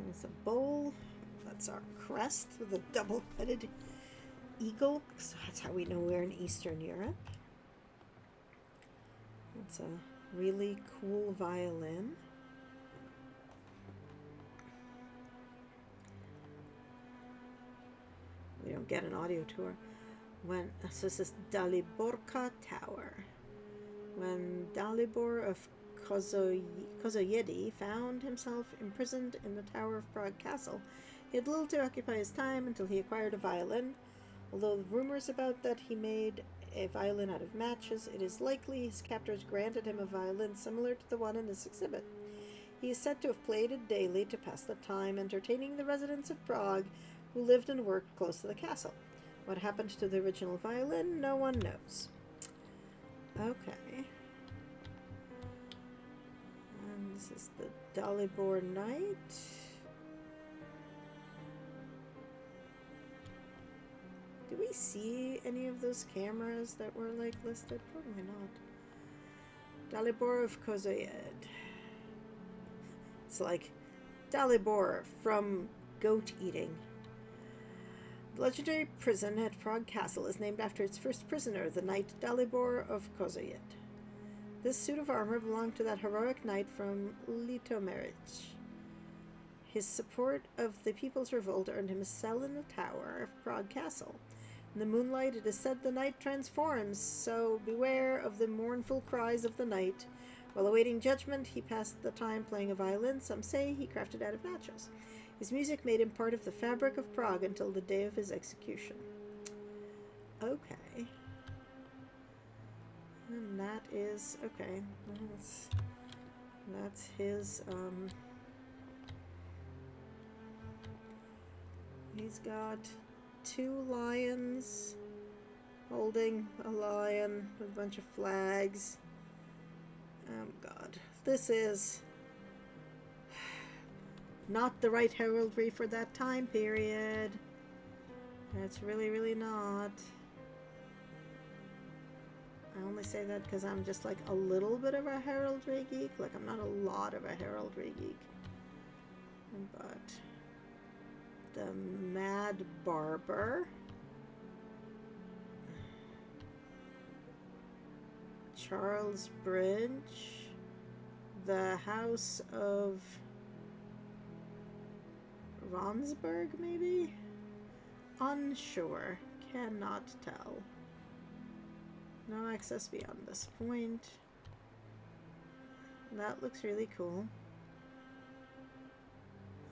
Speaker 1: There's a bowl. That's our crest with a double-headed eagle. So that's how we know we're in Eastern Europe. It's a really cool violin. We don't get an audio tour. So this is Daliborka Tower. When Dalibor of Kozoyedi found himself imprisoned in the tower of Prague Castle, he had little to occupy his time until he acquired a violin. Although the rumors about that he made a violin out of matches, it is likely his captors granted him a violin similar to the one in this exhibit. He is said to have played it daily to pass the time, entertaining the residents of Prague who lived and worked close to the castle. What happened to the original violin, no one knows. Okay. And this is the Dalibor Knight. Do we see any of those cameras that were, listed? Probably not. Dalibor of Kozoyed. It's like Dalibor from goat eating. The legendary prison at Prague Castle is named after its first prisoner, the knight Dalibor of Kozoyed. This suit of armor belonged to that heroic knight from Litoměřice. His support of the People's Revolt earned him a cell in the tower of Prague Castle. In the moonlight, it is said the knight transforms, so beware of the mournful cries of the knight. While awaiting judgment, he passed the time playing a violin. Some say he crafted out of matches. His music made him part of the fabric of Prague until the day of his execution. Okay. And that is... okay. That's his, he's got 2 lions holding a lion with a bunch of flags. Oh God. This is not the right heraldry for that time period. It's really, really not. I only say that because I'm just a little bit of a heraldry geek. I'm not a lot of a heraldry geek. But the Mad Barber. Charles Bridge. The House of Ronsburg, maybe? Unsure. Cannot tell. No access beyond this point. That looks really cool.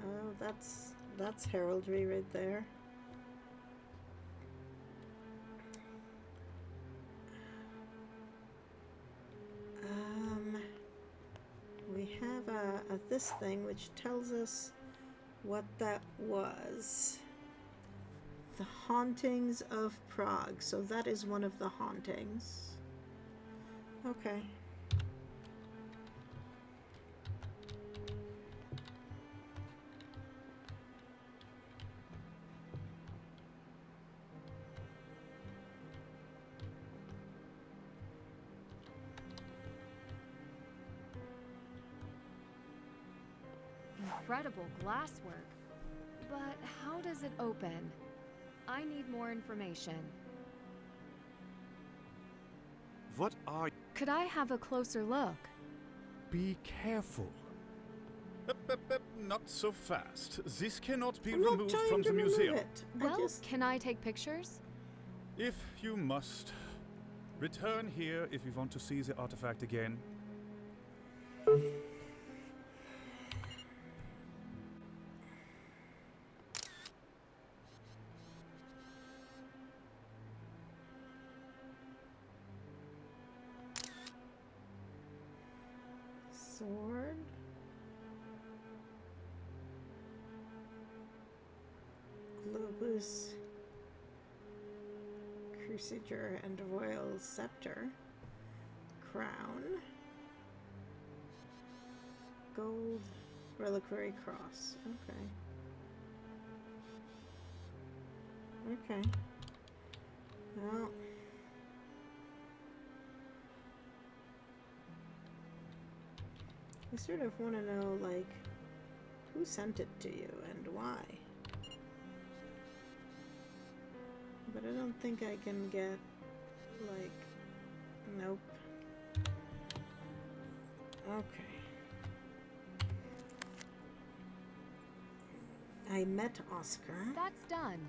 Speaker 1: Oh, that's heraldry right there. We have this thing which tells us what that was. The Hauntings of Prague. So that is one of the hauntings. Okay.
Speaker 2: Incredible glasswork. But how does it open? I need more information.
Speaker 13: What are...
Speaker 2: Could I have a closer look?
Speaker 13: Be careful. Not so fast. This cannot be
Speaker 1: I'm not
Speaker 13: removed
Speaker 1: trying
Speaker 13: from
Speaker 1: to
Speaker 13: the
Speaker 1: remove
Speaker 13: museum.
Speaker 1: it.
Speaker 2: Well, can I take pictures?
Speaker 13: If you must. Return here if you want to see the artifact again.
Speaker 1: Sword. Globus. Cruciger and Royal Scepter. Crown. Gold Reliquary Cross. Okay. Okay. Well. I sort of want to know, like, who sent it to you and why. But I don't think I can get, like, nope. Okay. I met Oscar.
Speaker 2: That's done.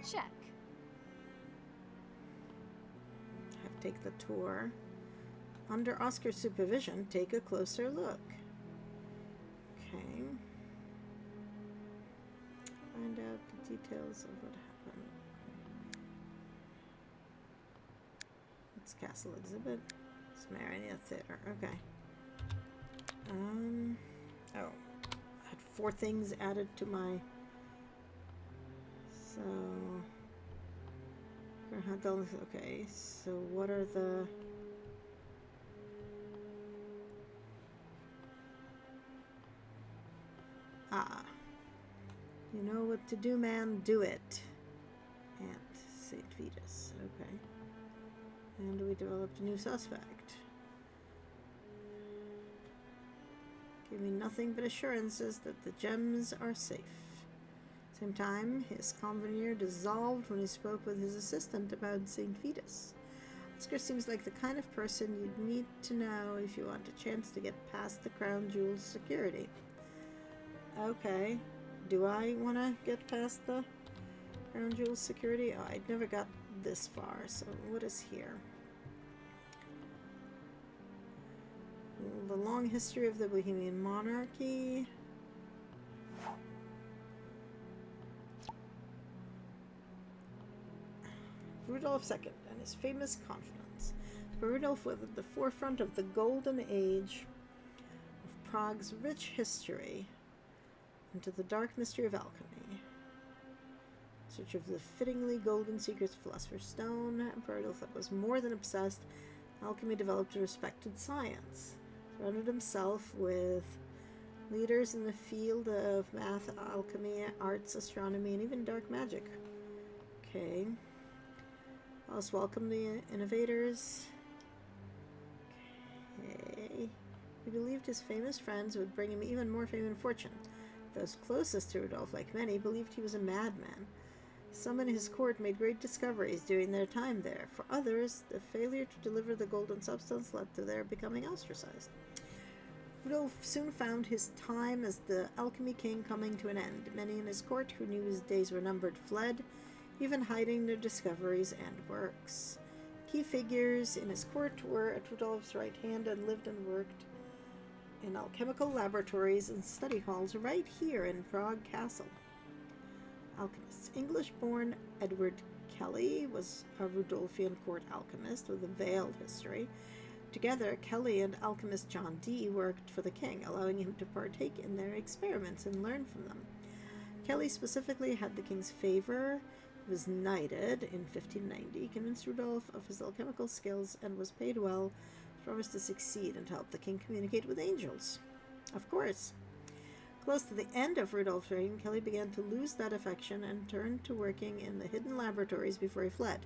Speaker 2: Check.
Speaker 1: Have to take the tour. Under Oscar's supervision, take a closer look. Okay. Find out the details of what happened. It's Castle Exhibit. It's Marinia Theater. Okay. Oh. I had 4 things added to my... So... Okay, so what are the... Ah. You know what to do, man. Do it. And St. Vitus. Okay. And we developed a new suspect. Give me nothing but assurances that the gems are safe. Same time, his conveneer dissolved when he spoke with his assistant about St. Vitus. Oscar seems like the kind of person you'd need to know if you want a chance to get past the Crown Jewel's security. Okay. Do I want to get past the Crown Jewel's security? Oh, I never got this far, so what is here? The long history of the Bohemian monarchy. Rudolf II and his famous confidence. Rudolf was at the forefront of the golden age of Prague's rich history into the dark mystery of alchemy. In search of the fittingly golden secrets of Philosopher's Stone, Emperor Rudolf was more than obsessed. Alchemy developed a respected science. Surrounded himself with leaders in the field of math, alchemy, arts, astronomy, and even dark magic. Okay. Let's welcome the innovators. Okay. He believed his famous friends would bring him even more fame and fortune. Those closest to Rudolf, like many, believed he was a madman. Some in his court made great discoveries during their time there. For others, the failure to deliver the golden substance led to their becoming ostracized. Rudolf soon found his time as the alchemy king coming to an end. Many in his court who knew his days were numbered fled, even hiding their discoveries and works. Key figures in his court were at Rudolf's right hand and lived and worked in alchemical laboratories and study halls right here in Prague Castle. Alchemists. English-born Edward Kelly was a Rudolfian court alchemist with a veiled history. Together, Kelly and alchemist John Dee worked for the king, allowing him to partake in their experiments and learn from them. Kelly specifically had the king's favor, was knighted in 1590, convinced Rudolf of his alchemical skills, and was paid well, promised to succeed and help the king communicate with angels. Of course. Close to the end of Rudolf's reign, Kelly began to lose that affection and turned to working in the hidden laboratories before he fled.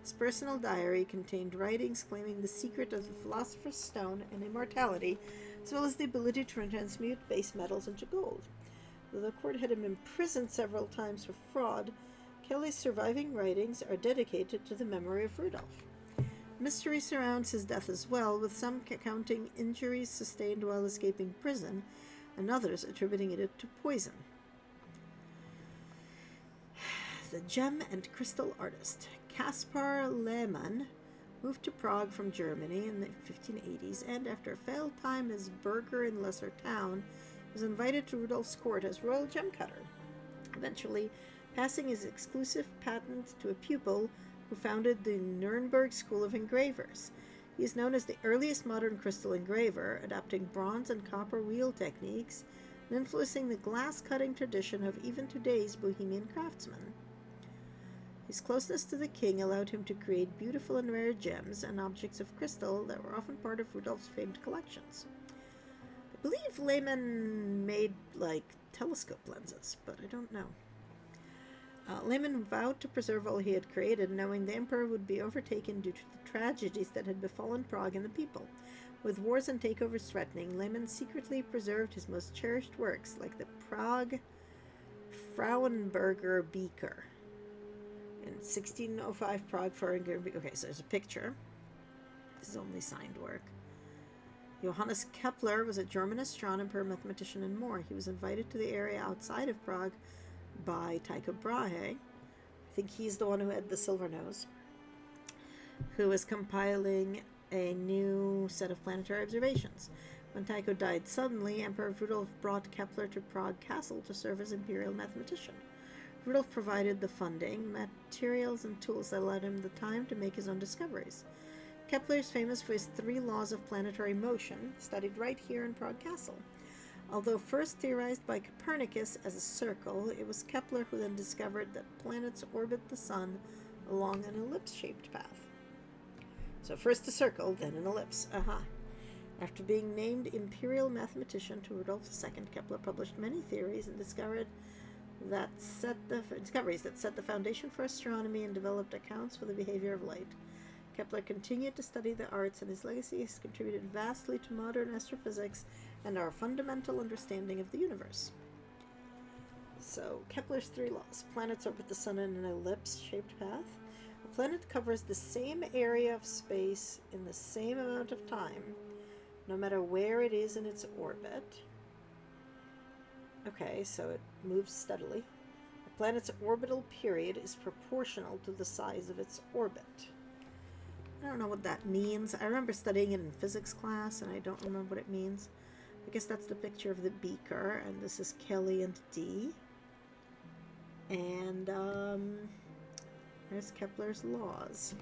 Speaker 1: His personal diary contained writings claiming the secret of the Philosopher's Stone and immortality, as well as the ability to transmute base metals into gold. Though the court had him imprisoned several times for fraud, Kelly's surviving writings are dedicated to the memory of Rudolf. Mystery surrounds his death as well, with some counting injuries sustained while escaping prison, and others attributing it to poison. The gem and crystal artist Caspar Lehmann moved to Prague from Germany in the 1580s, and after a failed time as burgher in lesser town, was invited to Rudolf's court as royal gem cutter, eventually passing his exclusive patent to a pupil who founded the Nuremberg School of Engravers. He is known as the earliest modern crystal engraver, adapting bronze and copper wheel techniques and influencing the glass-cutting tradition of even today's Bohemian craftsmen. His closeness to the king allowed him to create beautiful and rare gems and objects of crystal that were often part of Rudolf's famed collections. I believe Lehmann made, telescope lenses, but I don't know. Lehmann vowed to preserve all he had created, knowing the emperor would be overtaken due to the tragedies that had befallen Prague and the people. With wars and takeovers threatening, Lehmann secretly preserved his most cherished works, like the Prague Frauenberger beaker. In 1605, Prague Frauenberger beaker. Okay, so there's a picture. This is only signed work. Johannes Kepler was a German astronomer, mathematician, and more. He was invited to the area outside of Prague by Tycho Brahe. I think he's the one who had the silver nose, who was compiling a new set of planetary observations. When Tycho died suddenly, Emperor Rudolf brought Kepler to Prague Castle to serve as imperial mathematician. Rudolf provided the funding, materials, and tools that allowed him the time to make his own discoveries. Kepler is famous for his 3 laws of planetary motion, studied right here in Prague Castle. Although first theorized by Copernicus as a circle, it was Kepler who then discovered that planets orbit the sun along an ellipse-shaped path. So first a circle, then an ellipse. After being named imperial mathematician to Rudolf II, Kepler published many theories and discoveries that set the foundation for astronomy and developed accounts for the behavior of light. Kepler continued to study the arts, and his legacy has contributed vastly to modern astrophysics and our fundamental understanding of the universe. So, Kepler's 3 laws. Planets orbit the sun in an ellipse-shaped path. A planet covers the same area of space in the same amount of time, no matter where it is in its orbit. Okay, so it moves steadily. A planet's orbital period is proportional to the size of its orbit. I don't know what that means. I remember studying it in physics class, and I don't remember what it means. I guess that's the picture of the beaker, and this is Kelly and Dee. And, there's Kepler's laws.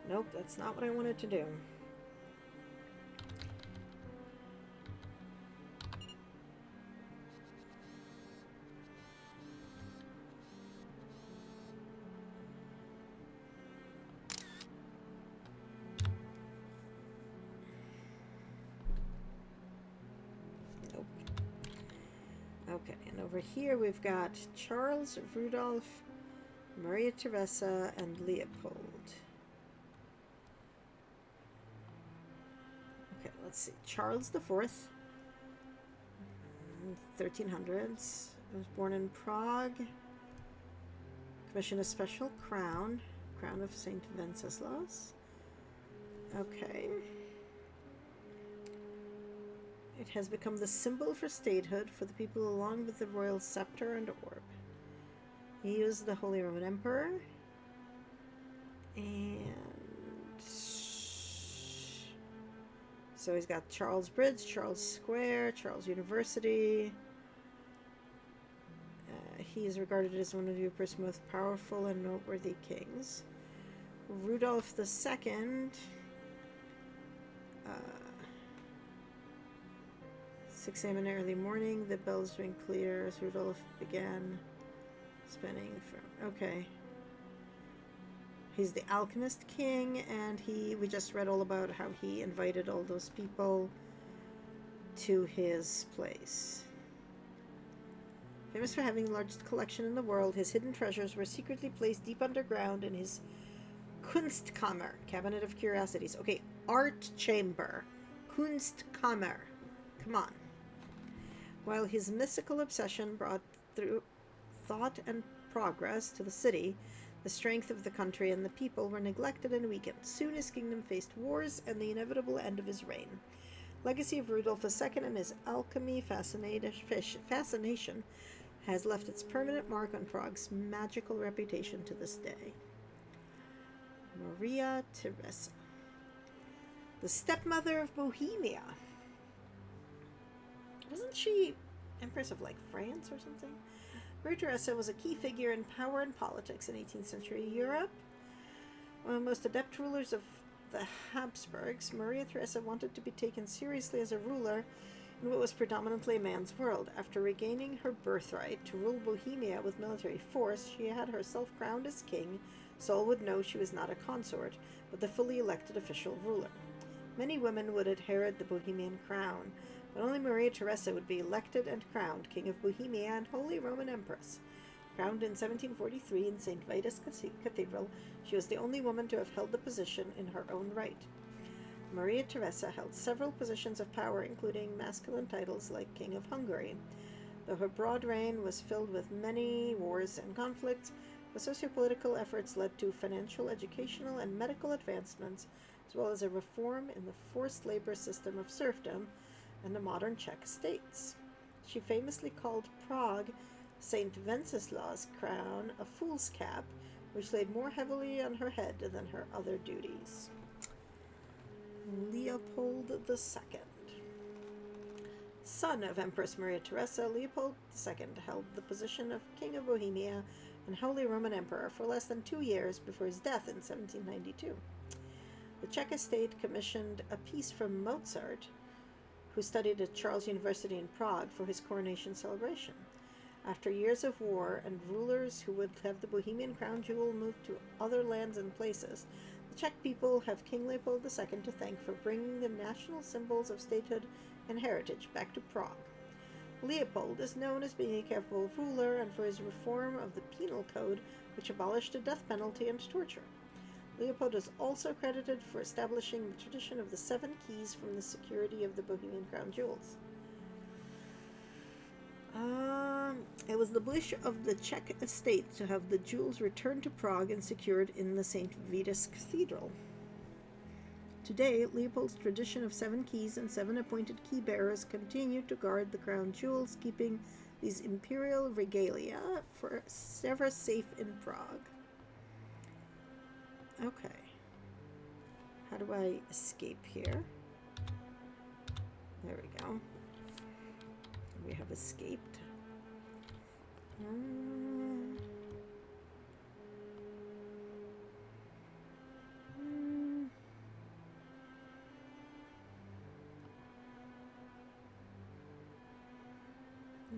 Speaker 1: Nope, that's not what I wanted to do. Okay, and over here we've got Charles, Rudolph, Maria Theresa, and Leopold. Okay, let's see. Charles IV, 1300s, was born in Prague. Commission a special crown. Crown of St. Wenceslas. Okay. It has become the symbol for statehood for the people along with the royal scepter and orb. He was the Holy Roman Emperor. And so he's got Charles Bridge, Charles Square, Charles University. He is regarded as one of Europe's most powerful and noteworthy kings. Rudolph II, 6 a.m. in the early morning, the bells ring clear as Rudolph began spinning from... Okay. He's the alchemist king, and we just read all about how he invited all those people to his place. Famous for having the largest collection in the world, his hidden treasures were secretly placed deep underground in his Kunstkammer, Cabinet of Curiosities. Okay, art chamber. Kunstkammer. Come on. While his mystical obsession brought through thought and progress to the city, the strength of the country and the people were neglected and weakened. Soon his kingdom faced wars and the inevitable end of his reign. Legacy of Rudolph II and his alchemy fascination has left its permanent mark on Prague's magical reputation to this day. Maria Theresa, the stepmother of Bohemia. Wasn't she Empress of, like, France or something? Maria Theresa was a key figure in power and politics in 18th century Europe. One of the most adept rulers of the Habsburgs, Maria Theresa wanted to be taken seriously as a ruler in what was predominantly a man's world. After regaining her birthright to rule Bohemia with military force, she had herself crowned as king, so all would know she was not a consort, but the fully elected official ruler. Many women would inherit the Bohemian crown, but only Maria Theresa would be elected and crowned King of Bohemia and Holy Roman Empress. Crowned in 1743 in St. Vitus Cathedral, she was the only woman to have held the position in her own right. Maria Theresa held several positions of power, including masculine titles like King of Hungary. Though her broad reign was filled with many wars and conflicts, her socio-political efforts led to financial, educational, and medical advancements, as well as a reform in the forced labor system of serfdom and the modern Czech states. She famously called Prague St. Wenceslas' crown a fool's cap, which laid more heavily on her head than her other duties. Leopold II. Son of Empress Maria Theresa, Leopold II held the position of King of Bohemia and Holy Roman Emperor for less than 2 years before his death in 1792. The Czech estate commissioned a piece from Mozart, who studied at Charles University in Prague, for his coronation celebration. After years of war and rulers who would have the Bohemian crown jewel moved to other lands and places, the Czech people have King Leopold II to thank for bringing the national symbols of statehood and heritage back to Prague. Leopold is known as being a capable ruler and for his reform of the penal code, which abolished the death penalty and torture. Leopold is also credited for establishing the tradition of the 7 keys from the security of the Bohemian crown jewels. It was the wish of the Czech estate to have the jewels returned to Prague and secured in the St. Vitus Cathedral. Today, Leopold's tradition of 7 keys and 7 appointed key bearers continue to guard the crown jewels, keeping these imperial regalia forever safe in Prague. Okay. How do I escape here? There we go. We have escaped.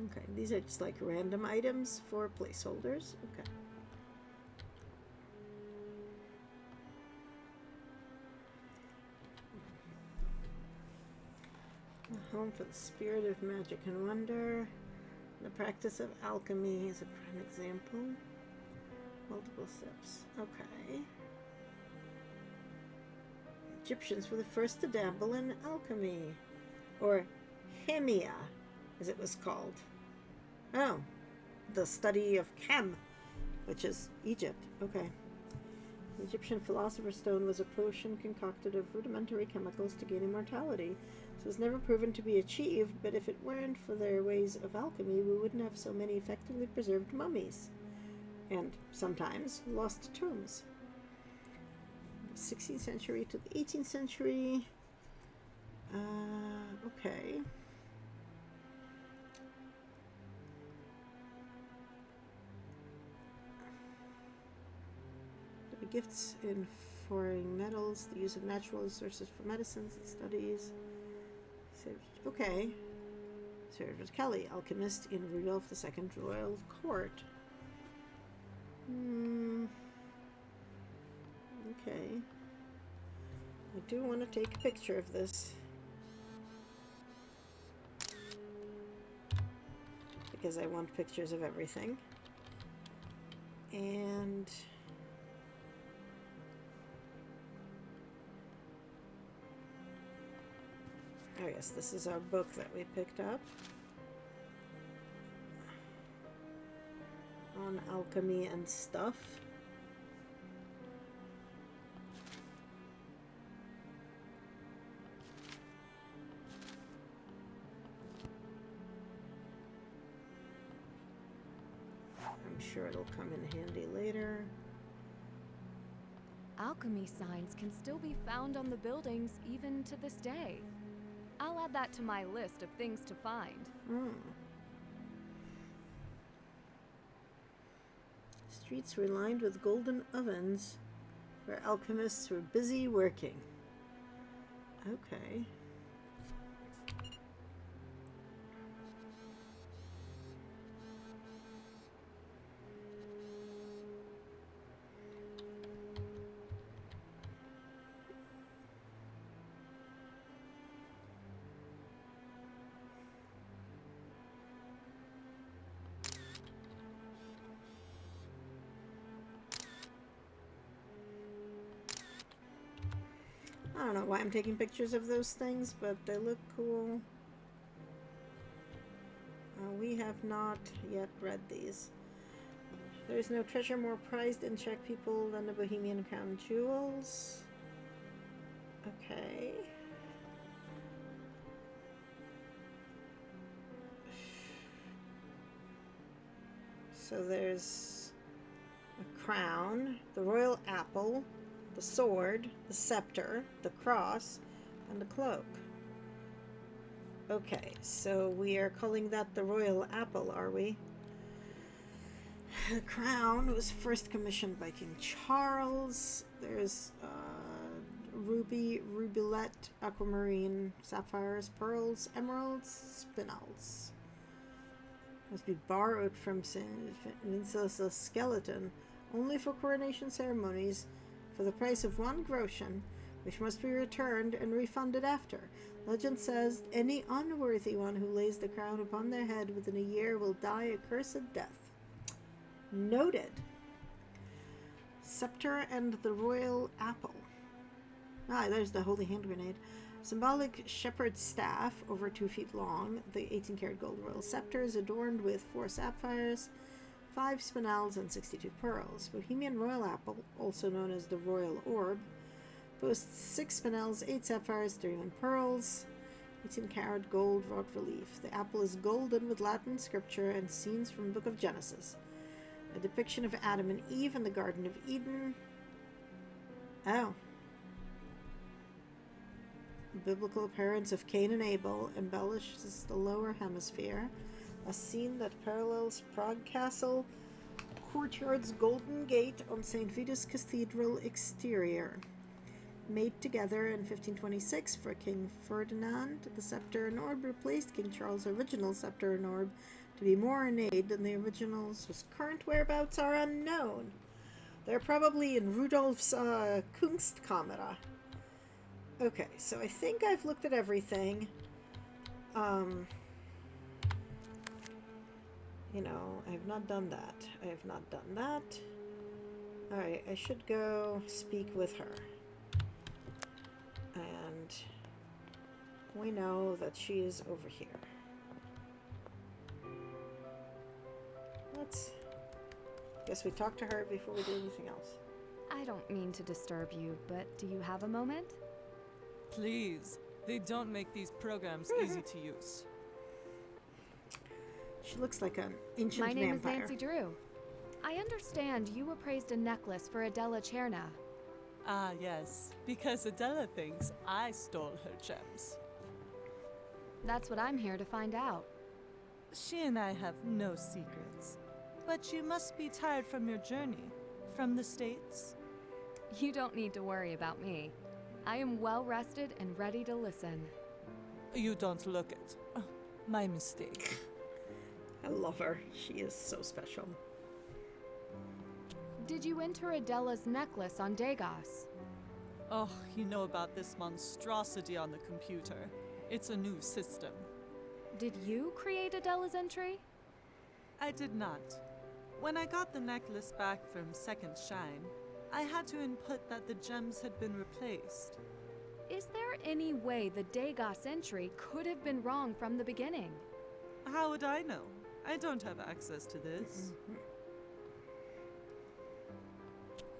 Speaker 1: Okay, these are just like random items for placeholders. Okay. A home for the spirit of magic and wonder. The practice of alchemy is a prime example. Multiple steps. Okay. Egyptians were the first to dabble in alchemy, or chemia, as it was called. Oh, the study of chem, which is Egypt. Okay. The Egyptian philosopher's stone was a potion concocted of rudimentary chemicals to gain immortality. So it's never proven to be achieved, but if it weren't for their ways of alchemy, we wouldn't have so many effectively preserved mummies. And sometimes lost tombs. 16th century to the 18th century. Okay. The gifts in foreign metals, the use of natural resources for medicines and studies. Okay. Sir Edward Kelly, alchemist in Rudolph II Royal Court. Okay. I do want to take a picture of this. Because I want pictures of everything. And oh yes, this is our book that we picked up on alchemy and stuff. I'm sure it'll come in handy later.
Speaker 2: Alchemy signs can still be found on the buildings even to this day. I'll add that to my list of things to find.
Speaker 1: Streets were lined with golden ovens where alchemists were busy working. Okay. I don't know why I'm taking pictures of those things, but they look cool. We have not yet read these. There is no treasure more prized in Czech people than the Bohemian crown jewels. Okay. So there's a crown, the royal apple, the sword, the scepter, the cross, and the cloak. Okay, so we are calling that the royal apple, are we? The crown was first commissioned by King Charles. There's ruby, rubilette, aquamarine, sapphires, pearls, emeralds, spinels. Must be borrowed from Vincelas' skeleton, only for coronation ceremonies, for the price of 1 groschen, which must be returned and refunded after. Legend says any unworthy one who lays the crown upon their head within a year will die a cursed death. Noted. Scepter and the royal apple. Ah, there's the holy hand grenade. Symbolic shepherd's staff, over 2 feet long. The 18-karat gold royal scepter is adorned with 4 sapphires, 5 spinels, and 62 pearls. Bohemian royal apple, also known as the royal orb, boasts 6 spinels, 8 sapphires, 31 pearls, 18-karat gold wrought relief. The apple is golden with Latin scripture and scenes from the Book of Genesis. A depiction of Adam and Eve in the Garden of Eden. Oh. Biblical appearance of Cain and Abel embellishes the lower hemisphere. A scene that parallels Prague Castle courtyard's golden gate on St. Vitus Cathedral exterior. Made together in 1526 for King Ferdinand, the scepter and orb replaced King Charles' original scepter and orb to be more ornate than the originals, whose current whereabouts are unknown. They're probably in Rudolph's Kunstkamera. Okay, so I think I've looked at everything. You know, I have not done that. I have not done that. Alright, I should go speak with her. And we know that she is over here. Guess we talk to her before we do anything else.
Speaker 2: I don't mean to disturb you, but do you have a moment?
Speaker 14: Please. They don't make these programs easy to use.
Speaker 1: She looks like an ancient
Speaker 2: My name is
Speaker 1: vampire.
Speaker 2: Nancy Drew. I understand you appraised a necklace for Adela Cherna.
Speaker 14: Ah, yes. Because Adela thinks I stole her gems.
Speaker 2: That's what I'm here to find out.
Speaker 14: She and I have no secrets. But you must be tired from your journey. From the States?
Speaker 2: You don't need to worry about me. I am well rested and ready to listen.
Speaker 14: You don't look it. Oh, my mistake.
Speaker 1: I love her. She is so special.
Speaker 2: Did you enter Adela's necklace on Degas?
Speaker 14: Oh, you know about this monstrosity on the computer. It's a new system.
Speaker 2: Did you create Adela's entry?
Speaker 14: I did not. When I got the necklace back from Second Shine, I had to input that the gems had been replaced.
Speaker 2: Is there any way the Degas entry could have been wrong from the beginning?
Speaker 14: How would I know? I don't have access to this.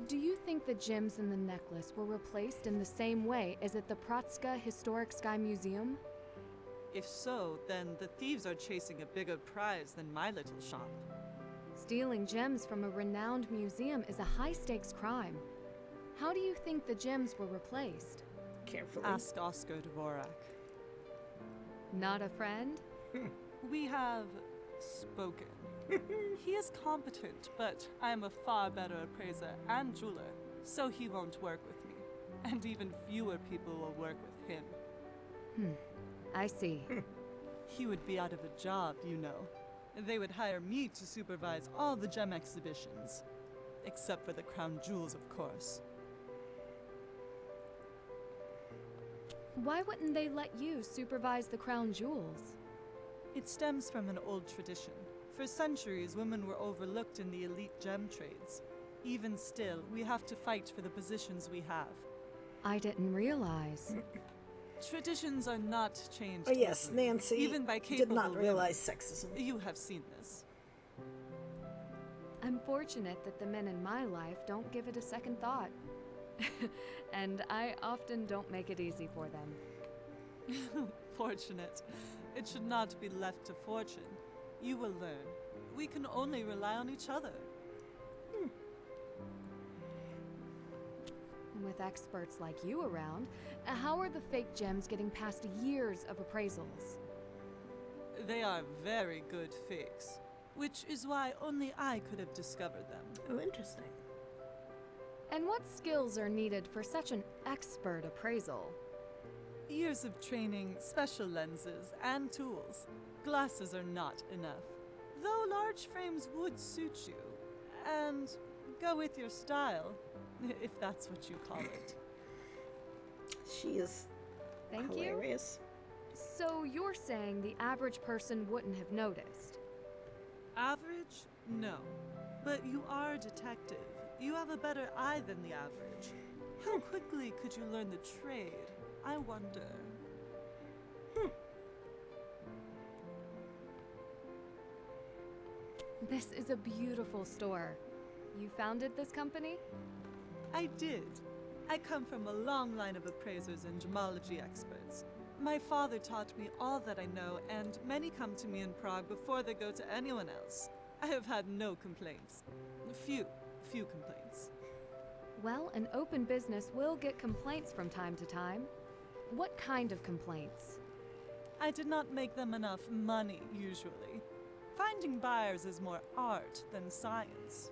Speaker 2: Do you think the gems in the necklace were replaced in the same way as at the Pratska Historic Sky Museum?
Speaker 14: If so, then the thieves are chasing a bigger prize than my little shop.
Speaker 2: Stealing gems from a renowned museum is a high-stakes crime. How do you think the gems were replaced?
Speaker 1: Carefully.
Speaker 14: Ask Oscar Dvorak.
Speaker 2: Not a friend?
Speaker 14: We have spoken. He is competent, but I am a far better appraiser and jeweler, so he won't work with me. And even fewer people will work with him.
Speaker 2: I see.
Speaker 14: He would be out of a job, you know. They would hire me to supervise all the gem exhibitions. Except for the crown jewels, of course.
Speaker 2: Why wouldn't they let you supervise the crown jewels?
Speaker 14: It stems from an old tradition. For centuries, women were overlooked in the elite gem trades. Even still, we have to fight for the positions we have.
Speaker 2: I didn't realize.
Speaker 14: Traditions are not changed.
Speaker 1: Oh yes,
Speaker 14: easily,
Speaker 1: Nancy
Speaker 14: even by
Speaker 1: did
Speaker 14: capable
Speaker 1: not realize
Speaker 14: women.
Speaker 1: sexism.
Speaker 14: You have seen this.
Speaker 2: I'm fortunate that the men in my life don't give it a second thought. And I often don't make it easy for them.
Speaker 14: Fortunate. It should not be left to fortune. You will learn. We can only rely on each other.
Speaker 2: With experts like you around, how are the fake gems getting past years of appraisals?
Speaker 14: They are very good fakes, which is why only I could have discovered them.
Speaker 1: Oh, interesting.
Speaker 2: And what skills are needed for such an expert appraisal?
Speaker 14: Years of training, special lenses, and tools. Glasses are not enough, though large frames would suit you, and go with your style, if that's what you call it.
Speaker 1: She is
Speaker 2: Thank
Speaker 1: hilarious.
Speaker 2: you. So you're saying the average person wouldn't have noticed?
Speaker 14: Average? No. But you are a detective. You have a better eye than the average. How quickly could you learn the trade? I wonder.
Speaker 2: This is a beautiful store. You founded this company?
Speaker 14: I did. I come from a long line of appraisers and gemology experts. My father taught me all that I know, and many come to me in Prague before they go to anyone else. I have had no complaints. Few complaints.
Speaker 2: Well, an open business will get complaints from time to time. What kind of complaints?
Speaker 14: I did not make them enough money, usually. Finding buyers is more art than science.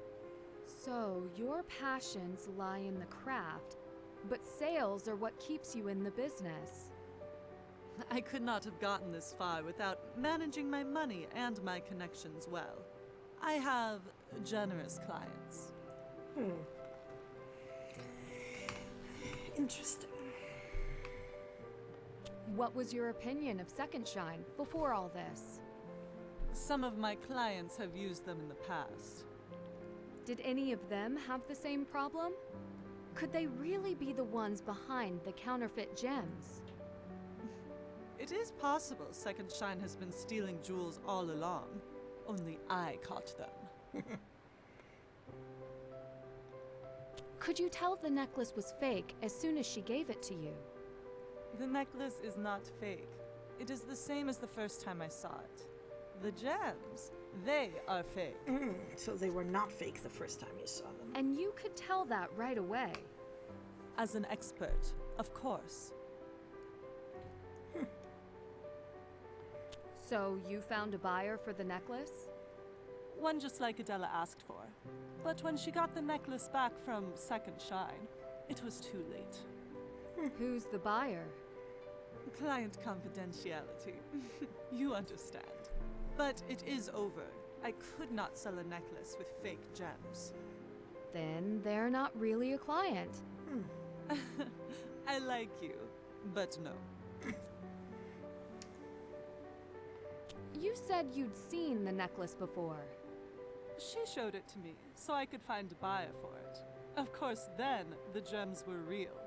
Speaker 2: So, your passions lie in the craft, but sales are what keeps you in the business.
Speaker 14: I could not have gotten this far without managing my money and my connections well. I have generous clients.
Speaker 1: Interesting.
Speaker 2: What was your opinion of Second Shine before all this?
Speaker 14: Some of my clients have used them in the past.
Speaker 2: Did any of them have the same problem? Could they really be the ones behind the counterfeit gems?
Speaker 14: It is possible Second Shine has been stealing jewels all along. Only I caught them.
Speaker 2: Could you tell the necklace was fake as soon as she gave it to you?
Speaker 14: The necklace is not fake. It is the same as the first time I saw it. The gems, they are fake.
Speaker 1: So they were not fake the first time you saw them.
Speaker 2: And you could tell that right away.
Speaker 14: As an expert, of course.
Speaker 2: So you found a buyer for the necklace?
Speaker 14: One just like Adela asked for. But when she got the necklace back from Second Shine, it was too late.
Speaker 2: Who's the buyer?
Speaker 14: Client confidentiality. You understand. But it is over. I could not sell a necklace with fake gems.
Speaker 2: Then they're not really a client.
Speaker 14: I like you, but no.
Speaker 2: You said you'd seen the necklace before.
Speaker 14: She showed it to me, so I could find a buyer for it. Of course, then the gems were real.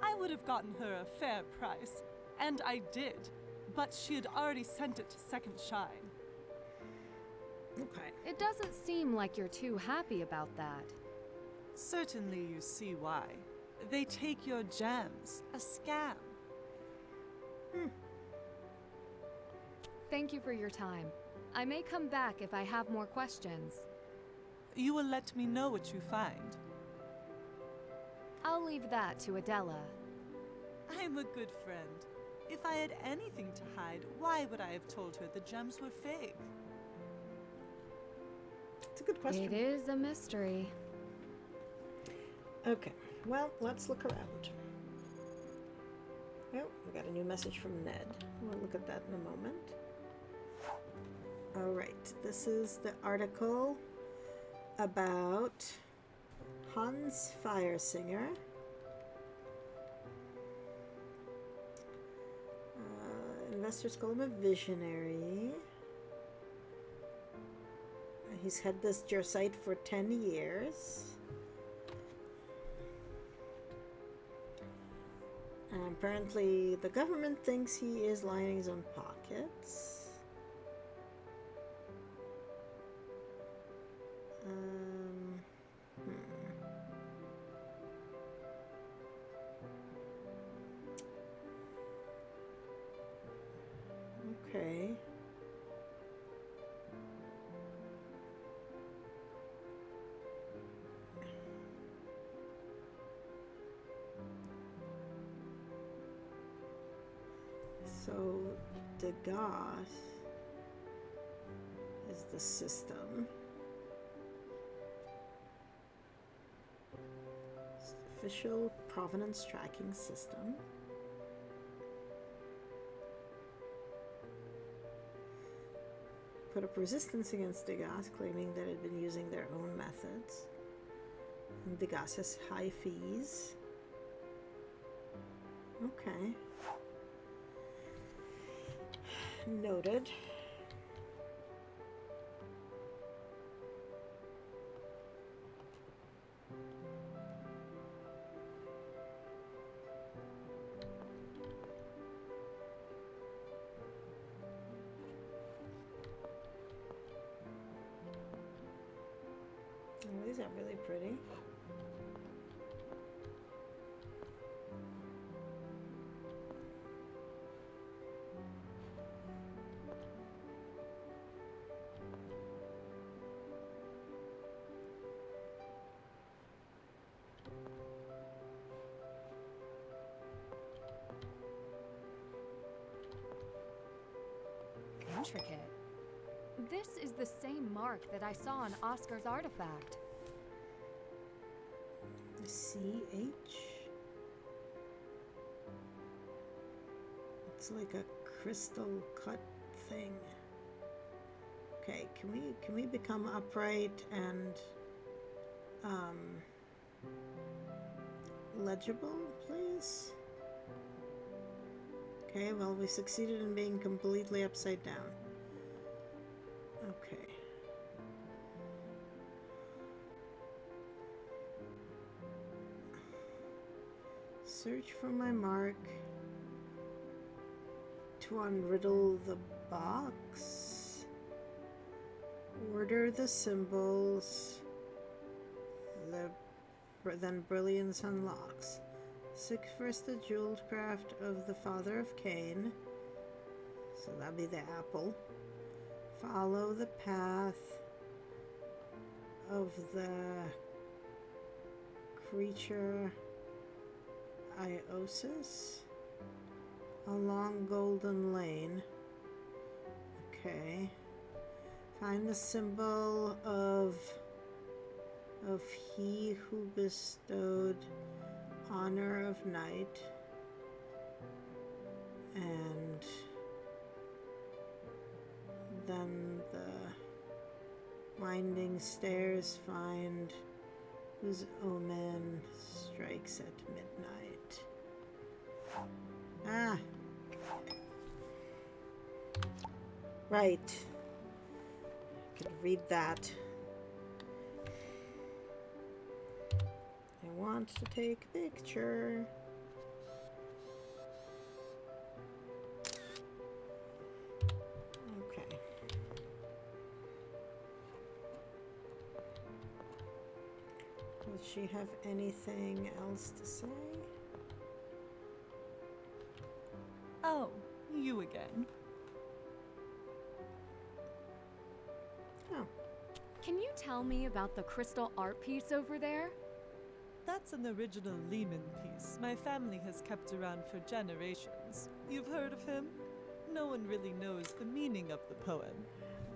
Speaker 14: I would have gotten her a fair price, and I did, but she had already sent it to Second Shine.
Speaker 1: Okay.
Speaker 2: It doesn't seem like you're too happy about that.
Speaker 14: Certainly you see why. They take your gems. A scam.
Speaker 2: Thank you for your time. I may come back if I have more questions.
Speaker 14: You will let me know what you find.
Speaker 2: I'll leave that to Adela.
Speaker 14: I'm a good friend. If I had anything to hide, why would I have told her the gems were fake?
Speaker 1: It's a good question.
Speaker 2: It is a mystery.
Speaker 1: Okay, well, let's look around. Oh, we got a new message from Ned. We'll look at that in a moment. Alright, this is the article about Hans Firesinger. Investors call him a visionary. He's had this site for 10 years. And apparently the government thinks he is lining his own pockets. Okay. So, Degas is the system. It's the official provenance tracking system. Put up resistance against Degas, claiming that it had been using their own methods. And Degas has high fees. Okay. Noted. Oh, these are really pretty.
Speaker 2: Intricate. This is the same mark that I saw on Oscar's artifact.
Speaker 1: The CH? It's like a crystal cut thing. Okay, can we become upright and legible, please? Okay, well, we succeeded in being completely upside down. Okay. Search for my mark to unriddle the box. Order the symbols. The then brilliance unlocks. Seek first the jeweled craft of the father of Cain. So that'd be the apple. Follow the path of the creature Iosis along Golden Lane. Okay. Find the symbol of he who bestowed honor of night, and then the winding stairs find whose omen strikes at midnight. Ah. Right. I could read that. I want to take a picture. Okay. Does she have anything else to say?
Speaker 14: Oh, you again.
Speaker 1: Oh.
Speaker 2: Can you tell me about the crystal art piece over there?
Speaker 14: That's an original Lehman piece my family has kept around for generations. You've heard of him? No one really knows the meaning of the poem.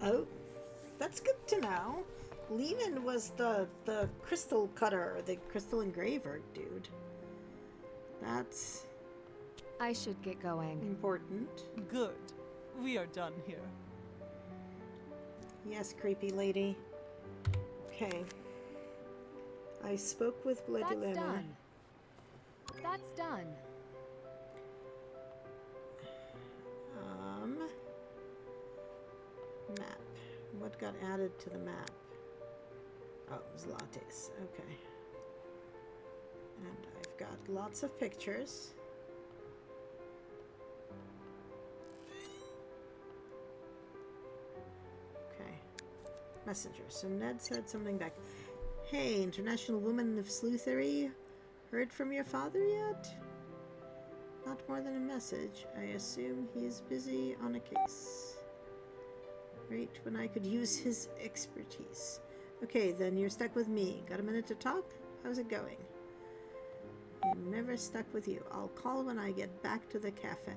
Speaker 1: Oh, that's good to know. Lehman was the crystal cutter, the crystal engraver dude. That's...
Speaker 2: I should get going.
Speaker 1: Important.
Speaker 14: Good. We are done here.
Speaker 1: Yes, creepy lady. Okay. I spoke with Bloody
Speaker 2: That's
Speaker 1: Lemmer.
Speaker 2: done. That's done.
Speaker 1: Map. What got added to the map? Oh, it was lattes. Okay. And I've got lots of pictures. Okay. Messenger. So Ned said something back. Hey, International Woman of Sleuthery. Heard from your father yet? Not more than a message. I assume he's busy on a case. Right when I could use his expertise. Okay, then you're stuck with me. Got a minute to talk? How's it going? I'm never stuck with you. I'll call when I get back to the cafe.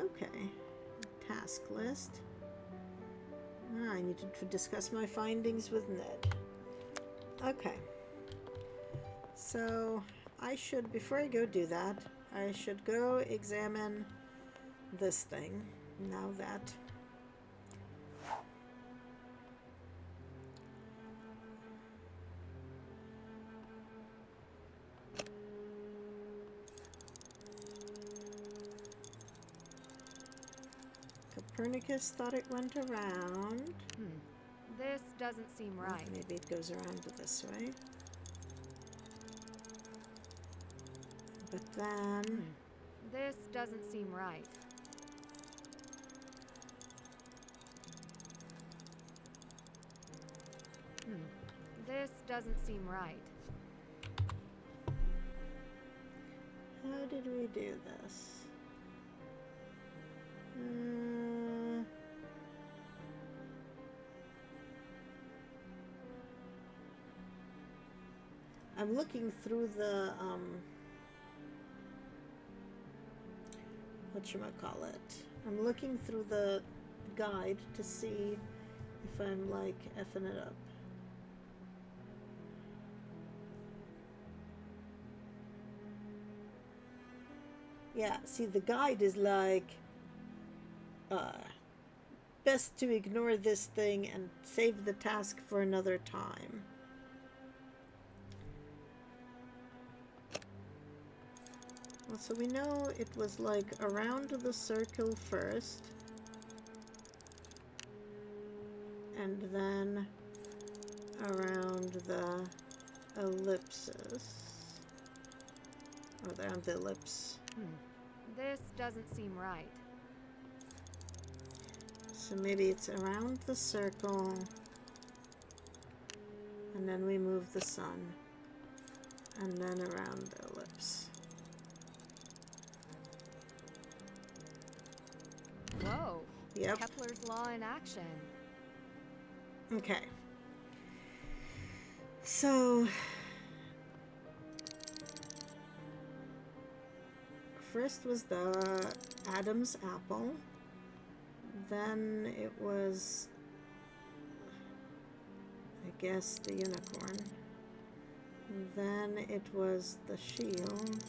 Speaker 1: Okay. Task list. I need to discuss my findings with Ned. Okay. So, I should, before I go do that, I should go examine this thing. Now that... Copernicus thought it went around.
Speaker 2: This doesn't seem right.
Speaker 1: Maybe it goes around this way. But then...
Speaker 2: This doesn't seem right. This doesn't seem right.
Speaker 1: How did we do this? I'm looking through the whatchamacallit. I'm looking through the guide to see if I'm like effing it up. Yeah, see, the guide is like best to ignore this thing and save the task for another time. Well, so we know it was like around the circle first, and then around the ellipsis, or around the ellipse.
Speaker 2: This doesn't seem right.
Speaker 1: So maybe it's around the circle, and then we move the sun. And then around the lips.
Speaker 2: Whoa.
Speaker 1: Yep.
Speaker 2: Kepler's law in action.
Speaker 1: Okay. So first was the Adam's apple. Then it was, I guess, the unicorn. Then it was the shield.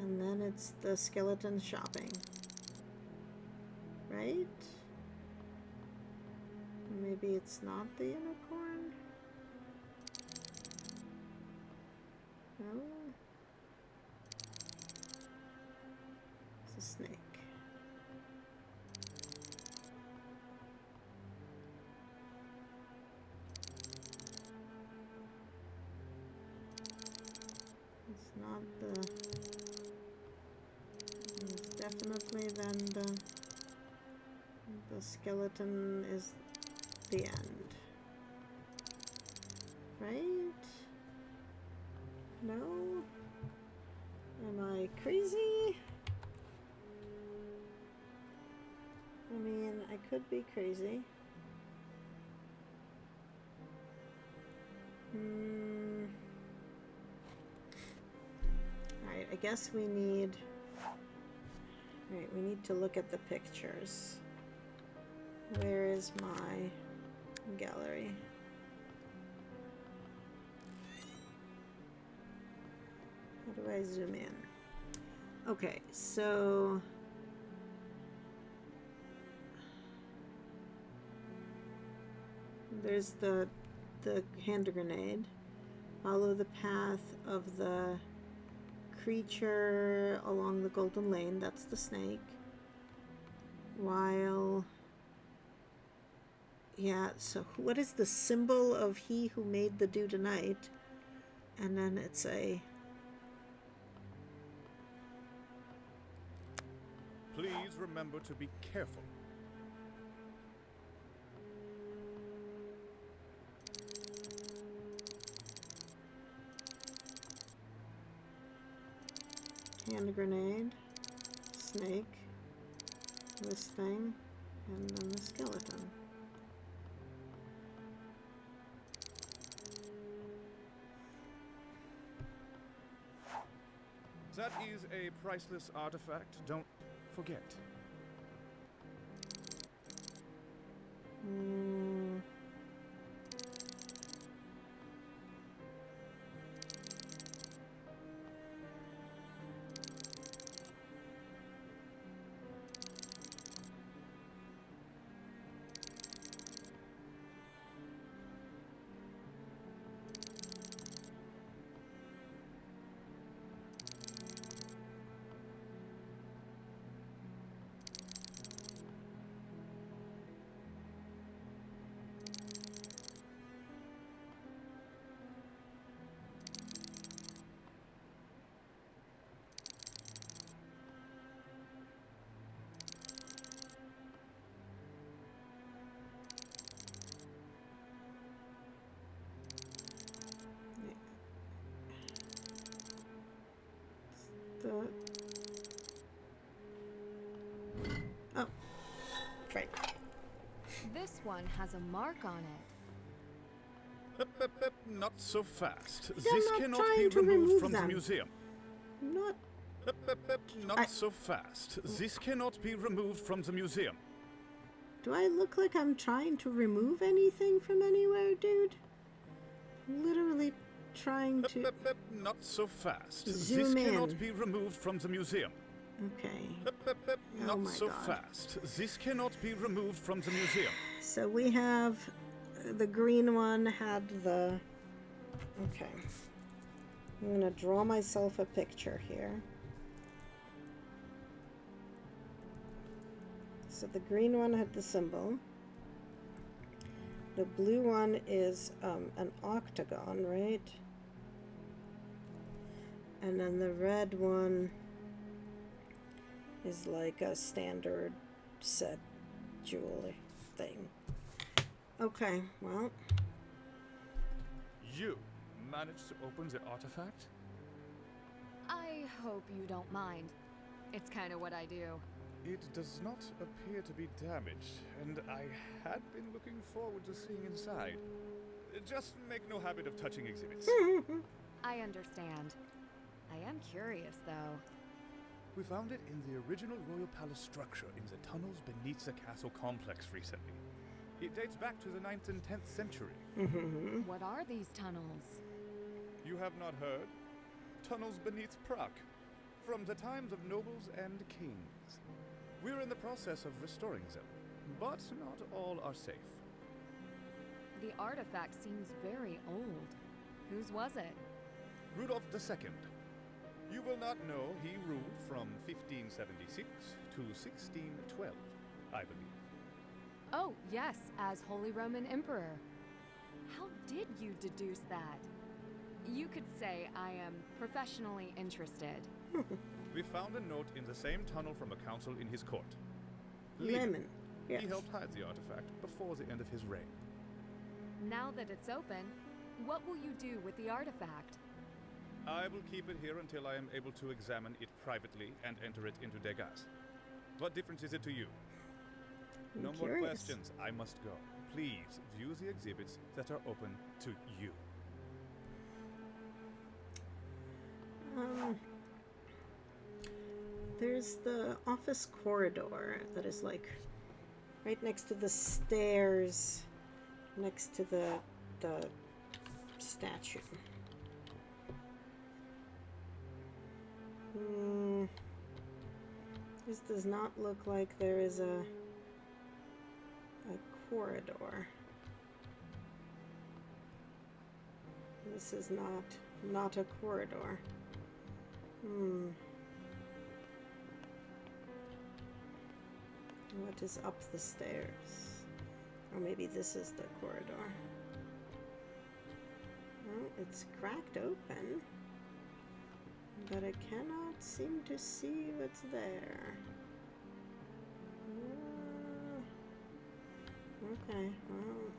Speaker 1: And then it's the skeleton shopping. Right? Maybe it's not the unicorn? No? It's a snake. It's not the... It's definitely then the skeleton is the end. Right? No? Am I crazy? I mean, I could be crazy. Alright, I guess we need... Alright, we need to look at the pictures. Where is my gallery? How do I zoom in? Okay, so... There's the hand grenade. Follow the path of the creature along the golden lane. That's the snake. While... Yeah, so what is the symbol of he who made the dew tonight? And then it's a...
Speaker 13: Please remember to be careful.
Speaker 1: Hand grenade, snake, this thing, and then the skeleton.
Speaker 13: That is a priceless artifact, don't forget.
Speaker 1: Oh, right.
Speaker 2: This one has a mark on it.
Speaker 13: Not so fast.
Speaker 1: I'm
Speaker 13: This
Speaker 1: not
Speaker 13: cannot
Speaker 1: trying
Speaker 13: be
Speaker 1: to
Speaker 13: removed
Speaker 1: remove
Speaker 13: from
Speaker 1: them.
Speaker 13: the museum.
Speaker 1: Not...
Speaker 13: Not so fast. This cannot be removed from the museum.
Speaker 1: Do I look like I'm trying to remove anything from anywhere, dude? Literally trying to...
Speaker 13: Not so fast.
Speaker 1: Zoom
Speaker 13: This cannot
Speaker 1: in.
Speaker 13: be removed from the museum.
Speaker 1: Okay.
Speaker 13: Not
Speaker 1: my
Speaker 13: so
Speaker 1: God.
Speaker 13: fast. This cannot be removed from the museum.
Speaker 1: So we have... The green one had the... Okay. I'm gonna draw myself a picture here. So the green one had the symbol. The blue one is an octagon, right? And then the red one is like a standard set jewelry thing. Okay, well.
Speaker 13: You managed to open the artifact?
Speaker 2: I hope you don't mind. It's kind of what I do.
Speaker 13: It does not appear to be damaged, and I had been looking forward to seeing inside. Just make no habit of touching exhibits.
Speaker 2: I understand. I am curious, though.
Speaker 13: We found it in the original Royal Palace structure in the tunnels beneath the castle complex recently. It dates back to the 9th and 10th century.
Speaker 2: What are these tunnels?
Speaker 13: You have not heard? Tunnels beneath Prague, from the times of nobles and kings. We're in the process of restoring them, but not all are safe.
Speaker 2: The artifact seems very old. Whose was it?
Speaker 13: Rudolph II. You will not know he ruled from 1576 to 1612, I believe.
Speaker 2: Oh, yes, as Holy Roman Emperor. How did you deduce that? You could say I am professionally interested.
Speaker 13: We found a note in the same tunnel from a council in his court.
Speaker 1: Lemon. Yes.
Speaker 13: He helped hide the artifact before the end of his reign.
Speaker 2: Now that it's open, what will you do with the artifact?
Speaker 13: I will keep it here until I am able to examine it privately and enter it into Degas. What difference is it to you? No more questions. I must go. Please view the exhibits that are open to you.
Speaker 1: There's the office corridor that is like right next to the stairs, next to the statue. This does not look like there is a corridor. This is not a corridor. What is up the stairs? Or maybe this is the corridor. Well, it's cracked open, but I cannot seem to see what's there. Okay, well.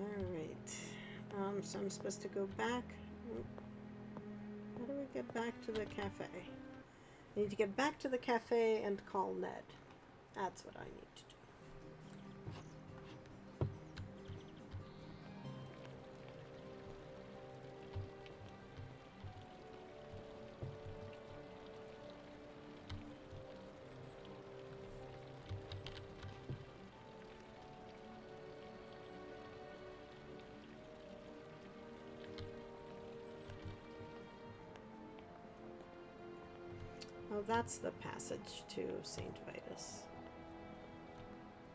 Speaker 1: Alright. So I'm supposed to go back. How do we get back to the cafe? I need to get back to the cafe and call Ned. That's what I need to do. Oh, that's the passage to St. Vitus.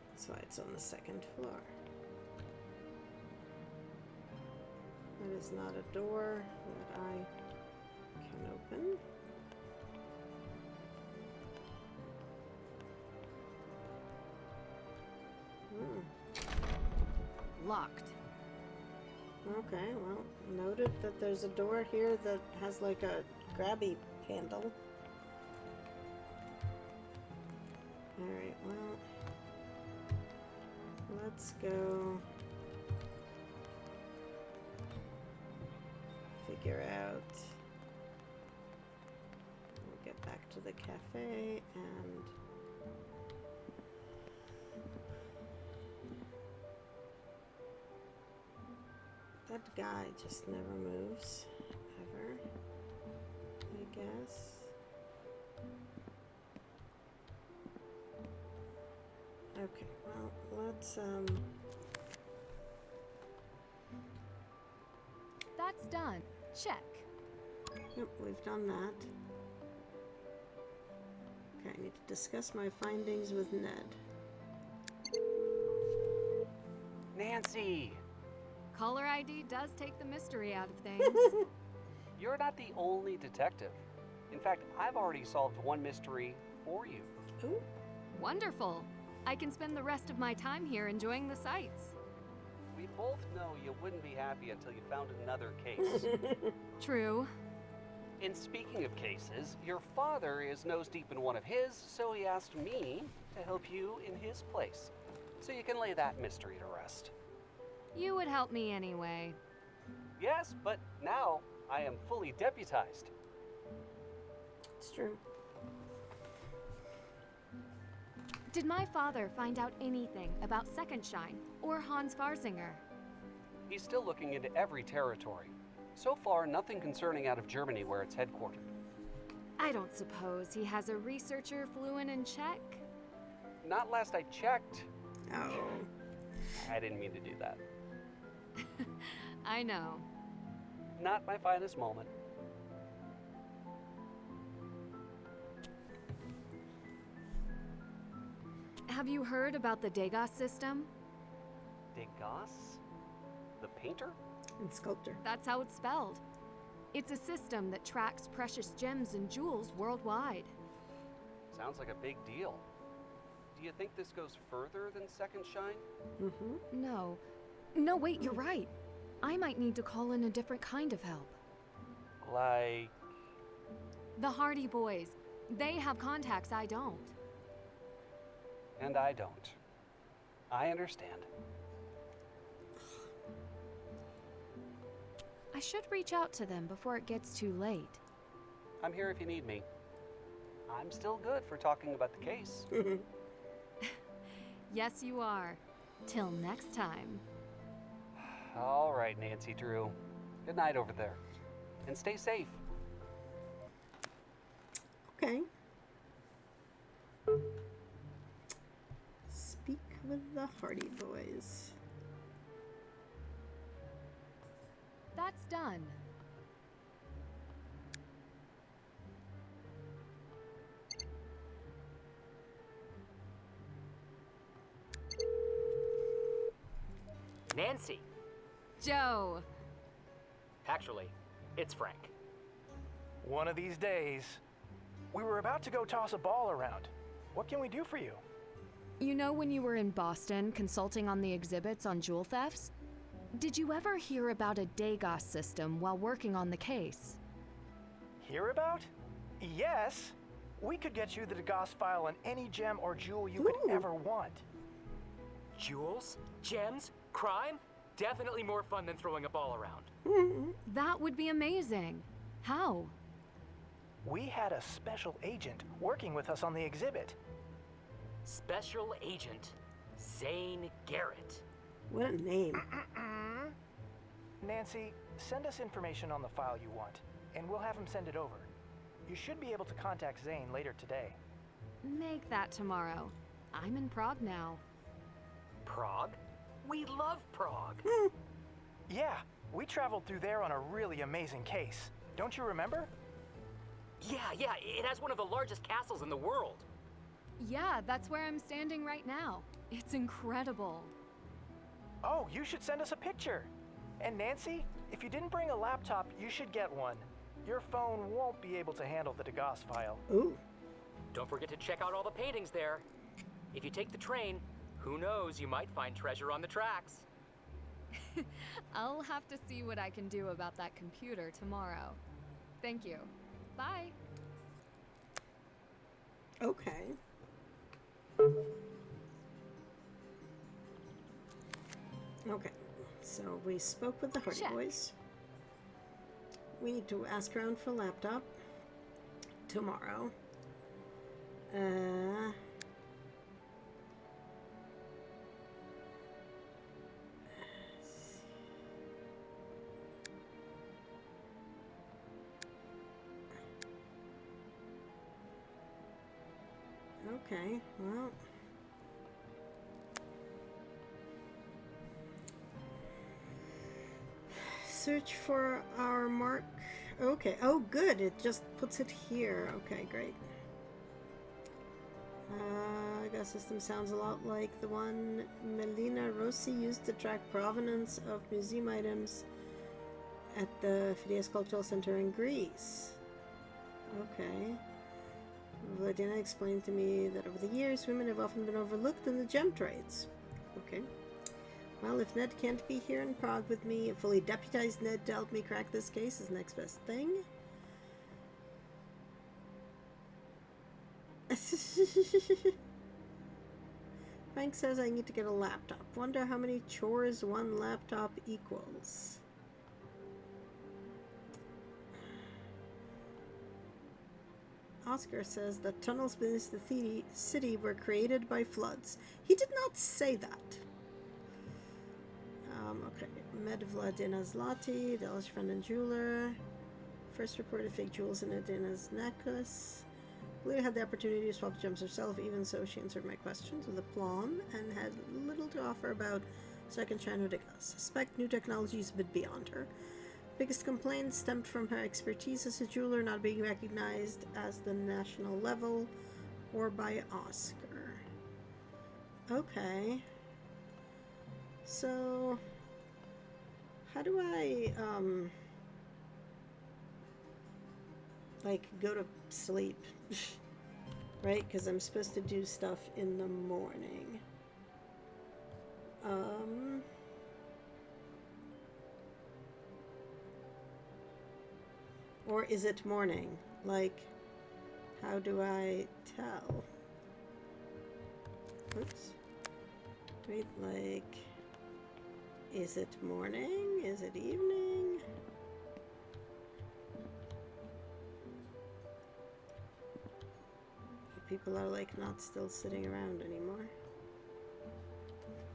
Speaker 1: That's why it's on the second floor. That is not a door that I can open.
Speaker 2: Locked.
Speaker 1: Okay, well, noted that there's a door here that has like a grabby handle. Alright, well, let's go figure out. We'll get back to the cafe and that guy just never moves, ever, I guess. Okay, well, let's,
Speaker 2: That's done. Check.
Speaker 1: Yep, we've done that. Okay, I need to discuss my findings with Ned.
Speaker 11: Nancy!
Speaker 2: Caller ID does take the mystery out of things.
Speaker 11: You're not the only detective. In fact, I've already solved one mystery for you.
Speaker 1: Ooh.
Speaker 2: Wonderful. I can spend the rest of my time here enjoying the sights.
Speaker 11: We both know you wouldn't be happy until you found another case.
Speaker 2: True.
Speaker 11: And speaking of cases, your father is nose deep in one of his, so he asked me to help you in his place, so you can lay that mystery to rest.
Speaker 2: You would help me anyway.
Speaker 11: Yes, but now I am fully deputized.
Speaker 1: It's true.
Speaker 2: Did my father find out anything about Second Shine or Hans Farsinger?
Speaker 11: He's still looking into every territory. So far, nothing concerning out of Germany where it's headquartered.
Speaker 2: I don't suppose he has a researcher fluent in Czech?
Speaker 11: Not last I checked.
Speaker 1: Oh.
Speaker 11: I didn't mean to do that.
Speaker 2: I know.
Speaker 11: Not my finest moment.
Speaker 2: Have you heard about the Degas system?
Speaker 11: Degas? The painter?
Speaker 1: And sculptor.
Speaker 2: That's how it's spelled. It's a system that tracks precious gems and jewels worldwide.
Speaker 11: Sounds like a big deal. Do you think this goes further than Second Shine?
Speaker 1: Mm-hmm.
Speaker 2: No. No, wait, you're right. I might need to call in a different kind of help.
Speaker 11: Like...
Speaker 2: The Hardy Boys. They have contacts I don't.
Speaker 11: And I don't. I understand.
Speaker 2: I should reach out to them before it gets too late.
Speaker 11: I'm here if you need me. I'm still good for talking about the case.
Speaker 2: Yes, you are. Till next time.
Speaker 11: All right, Nancy Drew. Good night over there. And stay safe.
Speaker 1: Okay. Speak with the Hardy Boys.
Speaker 2: That's done.
Speaker 15: Nancy!
Speaker 2: Joe!
Speaker 15: Actually, it's Frank.
Speaker 16: One of these days. We were about to go toss a ball around. What can we do for you?
Speaker 2: You know when you were in Boston consulting on the exhibits on jewel thefts? Did you ever hear about a Degas system while working on the case?
Speaker 16: Hear about? Yes. We could get you the Degas file on any gem or jewel you could ever want.
Speaker 15: Jewels? Gems? Crime? Definitely more fun than throwing a ball around.
Speaker 2: That would be amazing. How?
Speaker 16: We had a special agent working with us on the exhibit.
Speaker 15: Special Agent Zane Garrett.
Speaker 1: What a name.
Speaker 16: Nancy, send us information on the file you want, and we'll have him send it over. You should be able to contact Zane later today.
Speaker 2: Make that tomorrow. I'm in Prague now.
Speaker 15: Prague? We love Prague.
Speaker 16: Yeah, we traveled through there on a really amazing case. Don't you remember?
Speaker 15: Yeah, it has one of the largest castles in the world.
Speaker 2: Yeah, that's where I'm standing right now. It's incredible.
Speaker 16: Oh, you should send us a picture. And Nancy, if you didn't bring a laptop, you should get one. Your phone won't be able to handle the Degas file.
Speaker 1: Ooh.
Speaker 15: Don't forget to check out all the paintings there. If you take the train, who knows, you might find treasure on the tracks.
Speaker 2: I'll have to see what I can do about that computer tomorrow. Thank you. Bye.
Speaker 1: Okay. Okay, so we spoke with the Hardy Boys. We need to ask around for a laptop tomorrow. Okay, well. Search for our mark. Okay, oh good, it just puts it here. Okay, great. I guess system sounds a lot like the one Melina Rossi used to track provenance of museum items at the Phidias Cultural Center in Greece. Okay. Vladina explained to me that over the years, women have often been overlooked in the gem trades. Okay. Well, if Ned can't be here in Prague with me, a fully deputized Ned to help me crack this case is the next best thing. Frank says I need to get a laptop. Wonder how many chores one laptop equals. Oscar says that tunnels beneath the city were created by floods. He did not say that. Okay. Med Vladina Zlati, Dallas friend and jeweler. First reported fake jewels in Adina's necklace. Leah had the opportunity to swap gems herself, even so she answered my questions with aplomb and had little to offer about second China Dika. Suspect new technology is a bit beyond her. Biggest complaint stemmed from her expertise as a jeweler not being recognized as the national level or by Oscar. Okay. So, how do I, like, go to sleep? Right? Because I'm supposed to do stuff in the morning. Or is it morning? Like, how do I tell? Oops. Wait, like, is it morning? Is it evening? People are like not still sitting around anymore.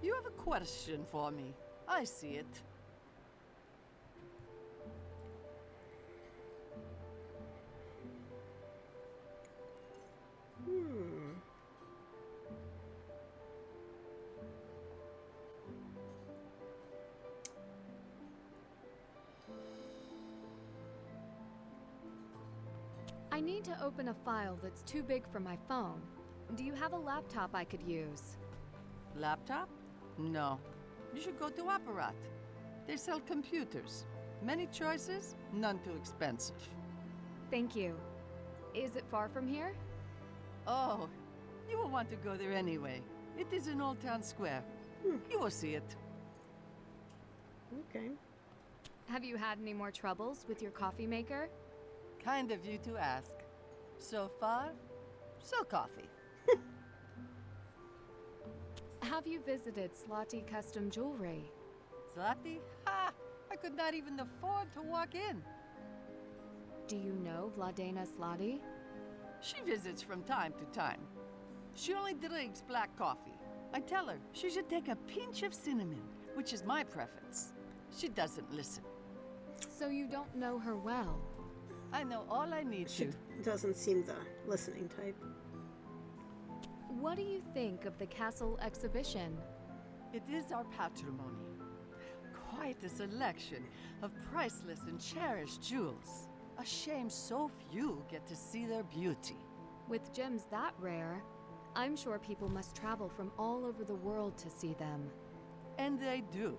Speaker 3: You have a question for me. I see it.
Speaker 2: I need to open a file that's too big for my phone. Do you have a laptop I could use?
Speaker 3: Laptop? No. You should go to Apparat. They sell computers. Many choices, none too expensive.
Speaker 2: Thank you. Is it far from here?
Speaker 3: Oh, you will want to go there anyway. It is in Old Town Square. You will see it.
Speaker 1: Okay.
Speaker 2: Have you had any more troubles with your coffee maker?
Speaker 3: Kind of you to ask. So far, so coffee.
Speaker 2: Have you visited Slaughty Custom Jewelry?
Speaker 3: Zlati? Ha! I could not even afford to walk in.
Speaker 2: Do you know Vladena Slaughty?
Speaker 3: She visits from time to time. She only drinks black coffee. I tell her she should take a pinch of cinnamon, which is my preference. She doesn't listen.
Speaker 2: So you don't know her well?
Speaker 3: I know all I need
Speaker 1: She
Speaker 3: to.
Speaker 1: doesn't seem the listening type.
Speaker 2: What do you think of the castle exhibition?
Speaker 3: It is our patrimony. Quite a selection of priceless and cherished jewels. A shame so few get to see their beauty.
Speaker 2: With gems that rare, I'm sure people must travel from all over the world to see them.
Speaker 3: And they do,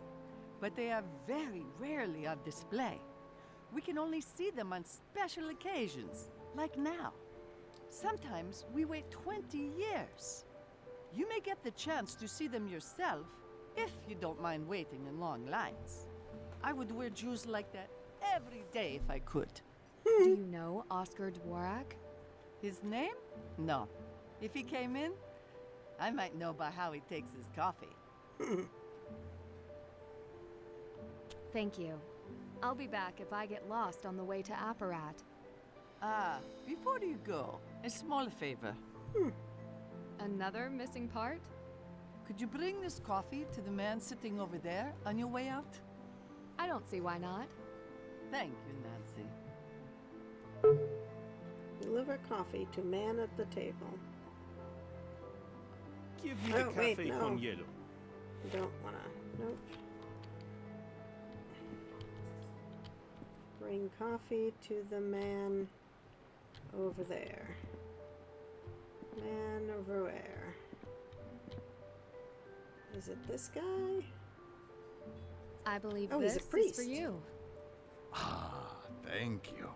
Speaker 3: but they are very rarely on display. We can only see them on special occasions, like now. Sometimes we wait 20 years. You may get the chance to see them yourself, if you don't mind waiting in long lines. I would wear jewels like that every day if I could.
Speaker 2: Do you know Oscar Dvorak?
Speaker 3: His name? No. If he came in, I might know by how he takes his coffee.
Speaker 2: Thank you. I'll be back if I get lost on the way to Apparat.
Speaker 3: Ah, before you go, a small favor.
Speaker 2: Another missing part?
Speaker 3: Could you bring this coffee to the man sitting over there on your way out?
Speaker 2: I don't see why not.
Speaker 3: Thank you, Nancy.
Speaker 1: Deliver coffee to man at the table.
Speaker 6: Give me the cafe con hielo.
Speaker 1: Don't wanna. Nope. Bring coffee to the man over there. Man over where? Is it this guy?
Speaker 2: I believe
Speaker 1: Oh,
Speaker 2: this
Speaker 1: he's a priest.
Speaker 2: is for you.
Speaker 6: Ah, thank you.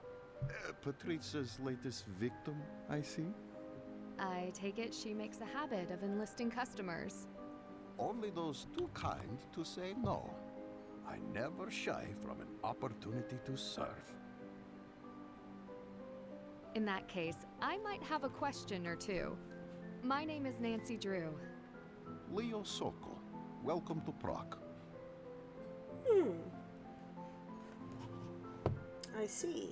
Speaker 6: Patricia's latest victim, I see.
Speaker 2: I take it she makes a habit of enlisting customers.
Speaker 6: Only those too kind to say no. I never shy from an opportunity to serve.
Speaker 2: In that case, I might have a question or two. My name is Nancy Drew.
Speaker 6: Leo Sokol. Welcome to Prague.
Speaker 1: I see.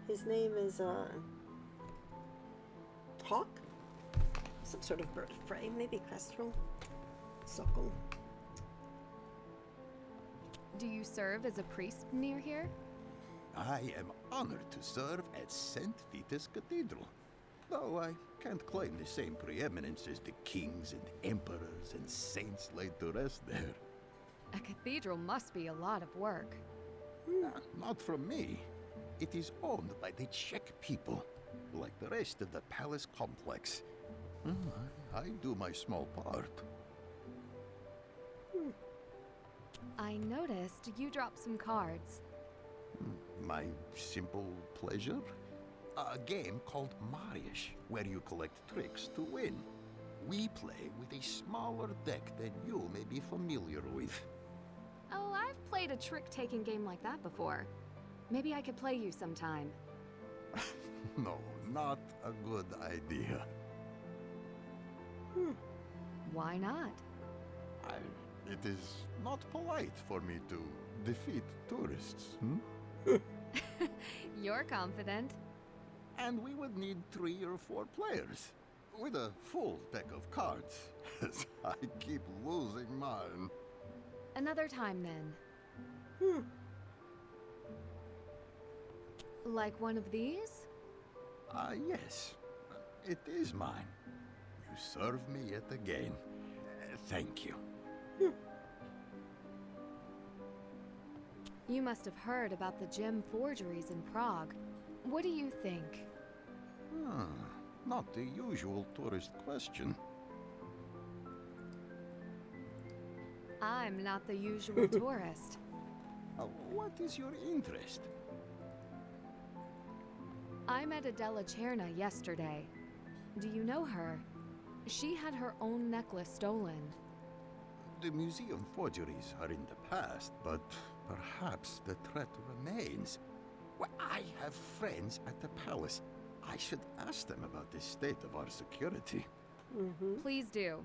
Speaker 1: His name is, Hawk? Some sort of bird of prey, maybe kestrel. Sokol.
Speaker 2: Do you serve as a priest near here?
Speaker 6: I am honored to serve at St. Vitus Cathedral. Though I can't claim the same preeminence as the kings and emperors and saints laid to rest there.
Speaker 2: A cathedral must be a lot of work.
Speaker 6: Not from me. It is owned by the Czech people, like the rest of the palace complex. I do my small part.
Speaker 2: I noticed you dropped some cards.
Speaker 6: My simple pleasure? A game called Marius, where you collect tricks to win. We play with a smaller deck than you may be familiar with.
Speaker 2: Oh, I've played a trick-taking game like that before. Maybe I could play you sometime.
Speaker 6: No, not a good idea.
Speaker 2: Why not?
Speaker 6: It is not polite for me to defeat tourists.
Speaker 2: You're confident.
Speaker 6: And we would need 3 or 4 players, with a full deck of cards, as I keep losing mine.
Speaker 2: Another time, then. Like one of these?
Speaker 6: Yes. It is mine. You serve me yet again. Thank you.
Speaker 2: You must have heard about the gem forgeries in Prague. What do you think?
Speaker 6: Not the usual tourist question.
Speaker 2: I'm not the usual tourist.
Speaker 6: What is your interest?
Speaker 2: I met Adela Cherna yesterday. Do you know her? She had her own necklace stolen.
Speaker 6: The museum forgeries are in the past, but perhaps the threat remains. Well, I have friends at the palace. I should ask them about the state of our security.
Speaker 2: Please do.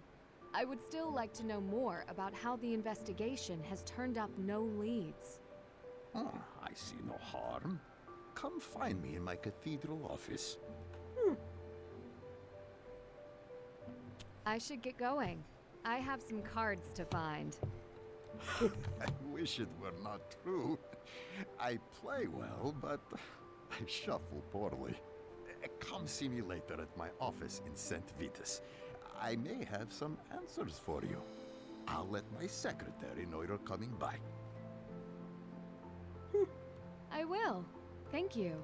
Speaker 2: I would still like to know more about how the investigation has turned up no leads.
Speaker 6: I see no harm. Come find me in my cathedral office.
Speaker 2: I should get going. I have some cards to find.
Speaker 6: I wish it were not true. I play well, but I shuffle poorly. Come see me later at my office in St. Vitus. I may have some answers for you. I'll let my secretary know you're coming by.
Speaker 2: I will. Thank you.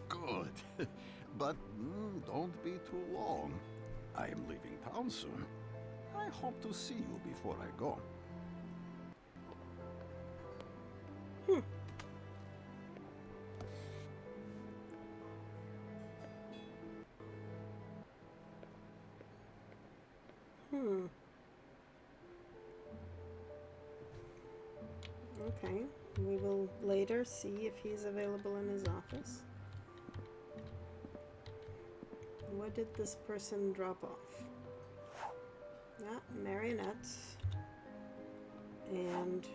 Speaker 6: Good. But don't be too long. I am leaving town soon. I hope to see you before I go.
Speaker 1: Okay, we will later see if he's available in his office. What did this person drop off? Marionettes and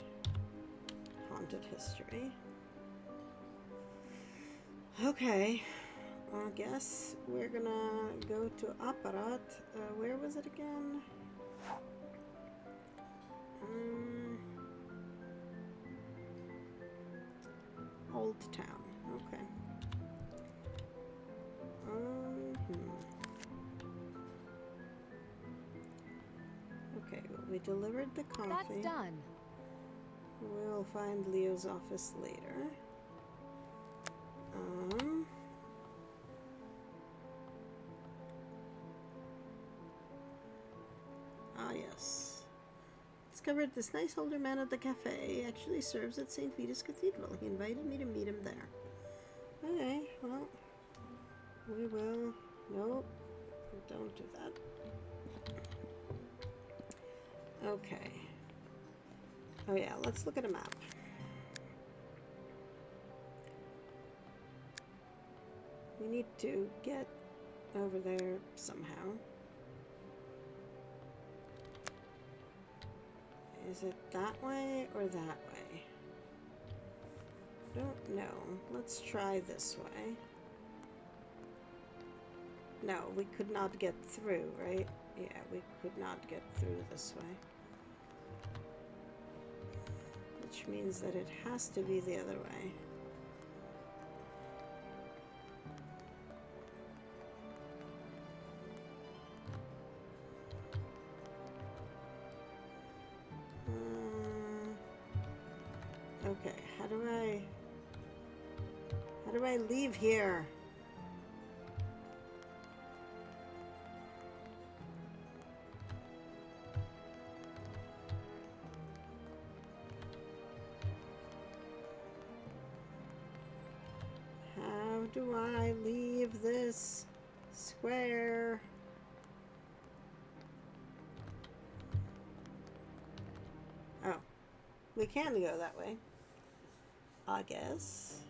Speaker 1: haunted history. Okay, I guess we're gonna go to Apparat. Where was it again? Old Town. Okay. Okay, well, we delivered the coffee.
Speaker 2: That's done.
Speaker 1: We'll find Leo's office later. Yes. Discovered this nice older man at the cafe actually serves at St. Vitus Cathedral. He invited me to meet him there. Okay, well, we will. Nope, don't do that. Okay. Oh yeah, let's look at a map. We need to get over there somehow. Is it that way or that way? Don't know. Let's try this way. No, we could not get through, right? Yeah, we could not get through this way. Which means that it has to be the other way. Okay, how do I leave here? How do I leave this square? Oh, we can go that way, I guess.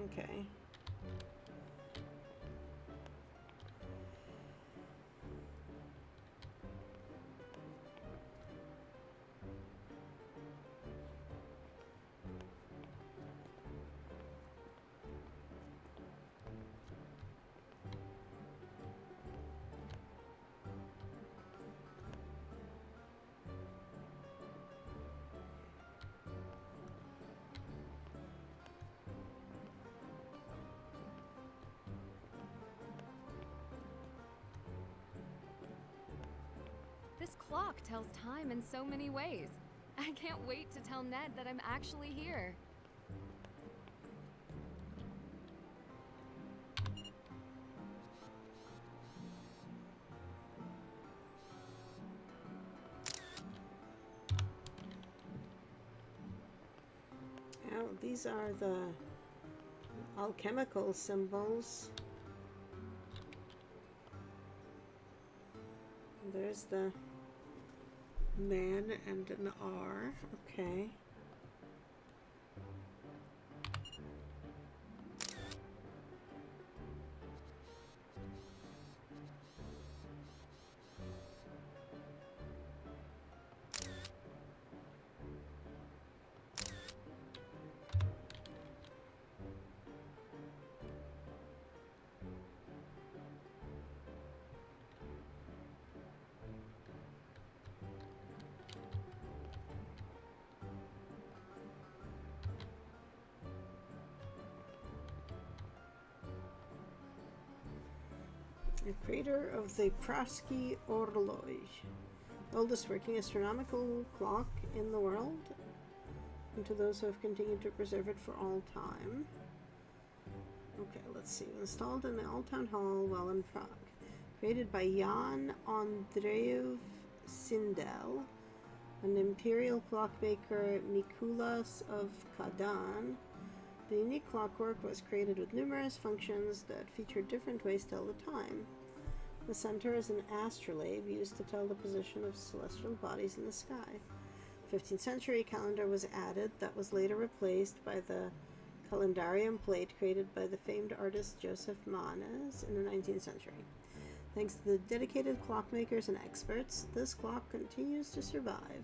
Speaker 1: Okay.
Speaker 2: This clock tells time in so many ways. I can't wait to tell Ned that I'm actually here.
Speaker 1: Oh, these are the alchemical symbols. There's the man and an R. Okay. The creator of the Praski Horloge, oldest working astronomical clock in the world, and to those who have continued to preserve it for all time. Okay, let's see. Installed in the Old Town Hall while in Prague. Created by Jan Andrejev Sindel, an imperial clockmaker Mikulas of Kadan. The unique clockwork was created with numerous functions that featured different ways to tell the time. The center is an astrolabe used to tell the position of celestial bodies in the sky. 15th century calendar was added that was later replaced by the calendarium plate created by the famed artist Joseph Manes in the 19th century. Thanks to the dedicated clockmakers and experts, this clock continues to survive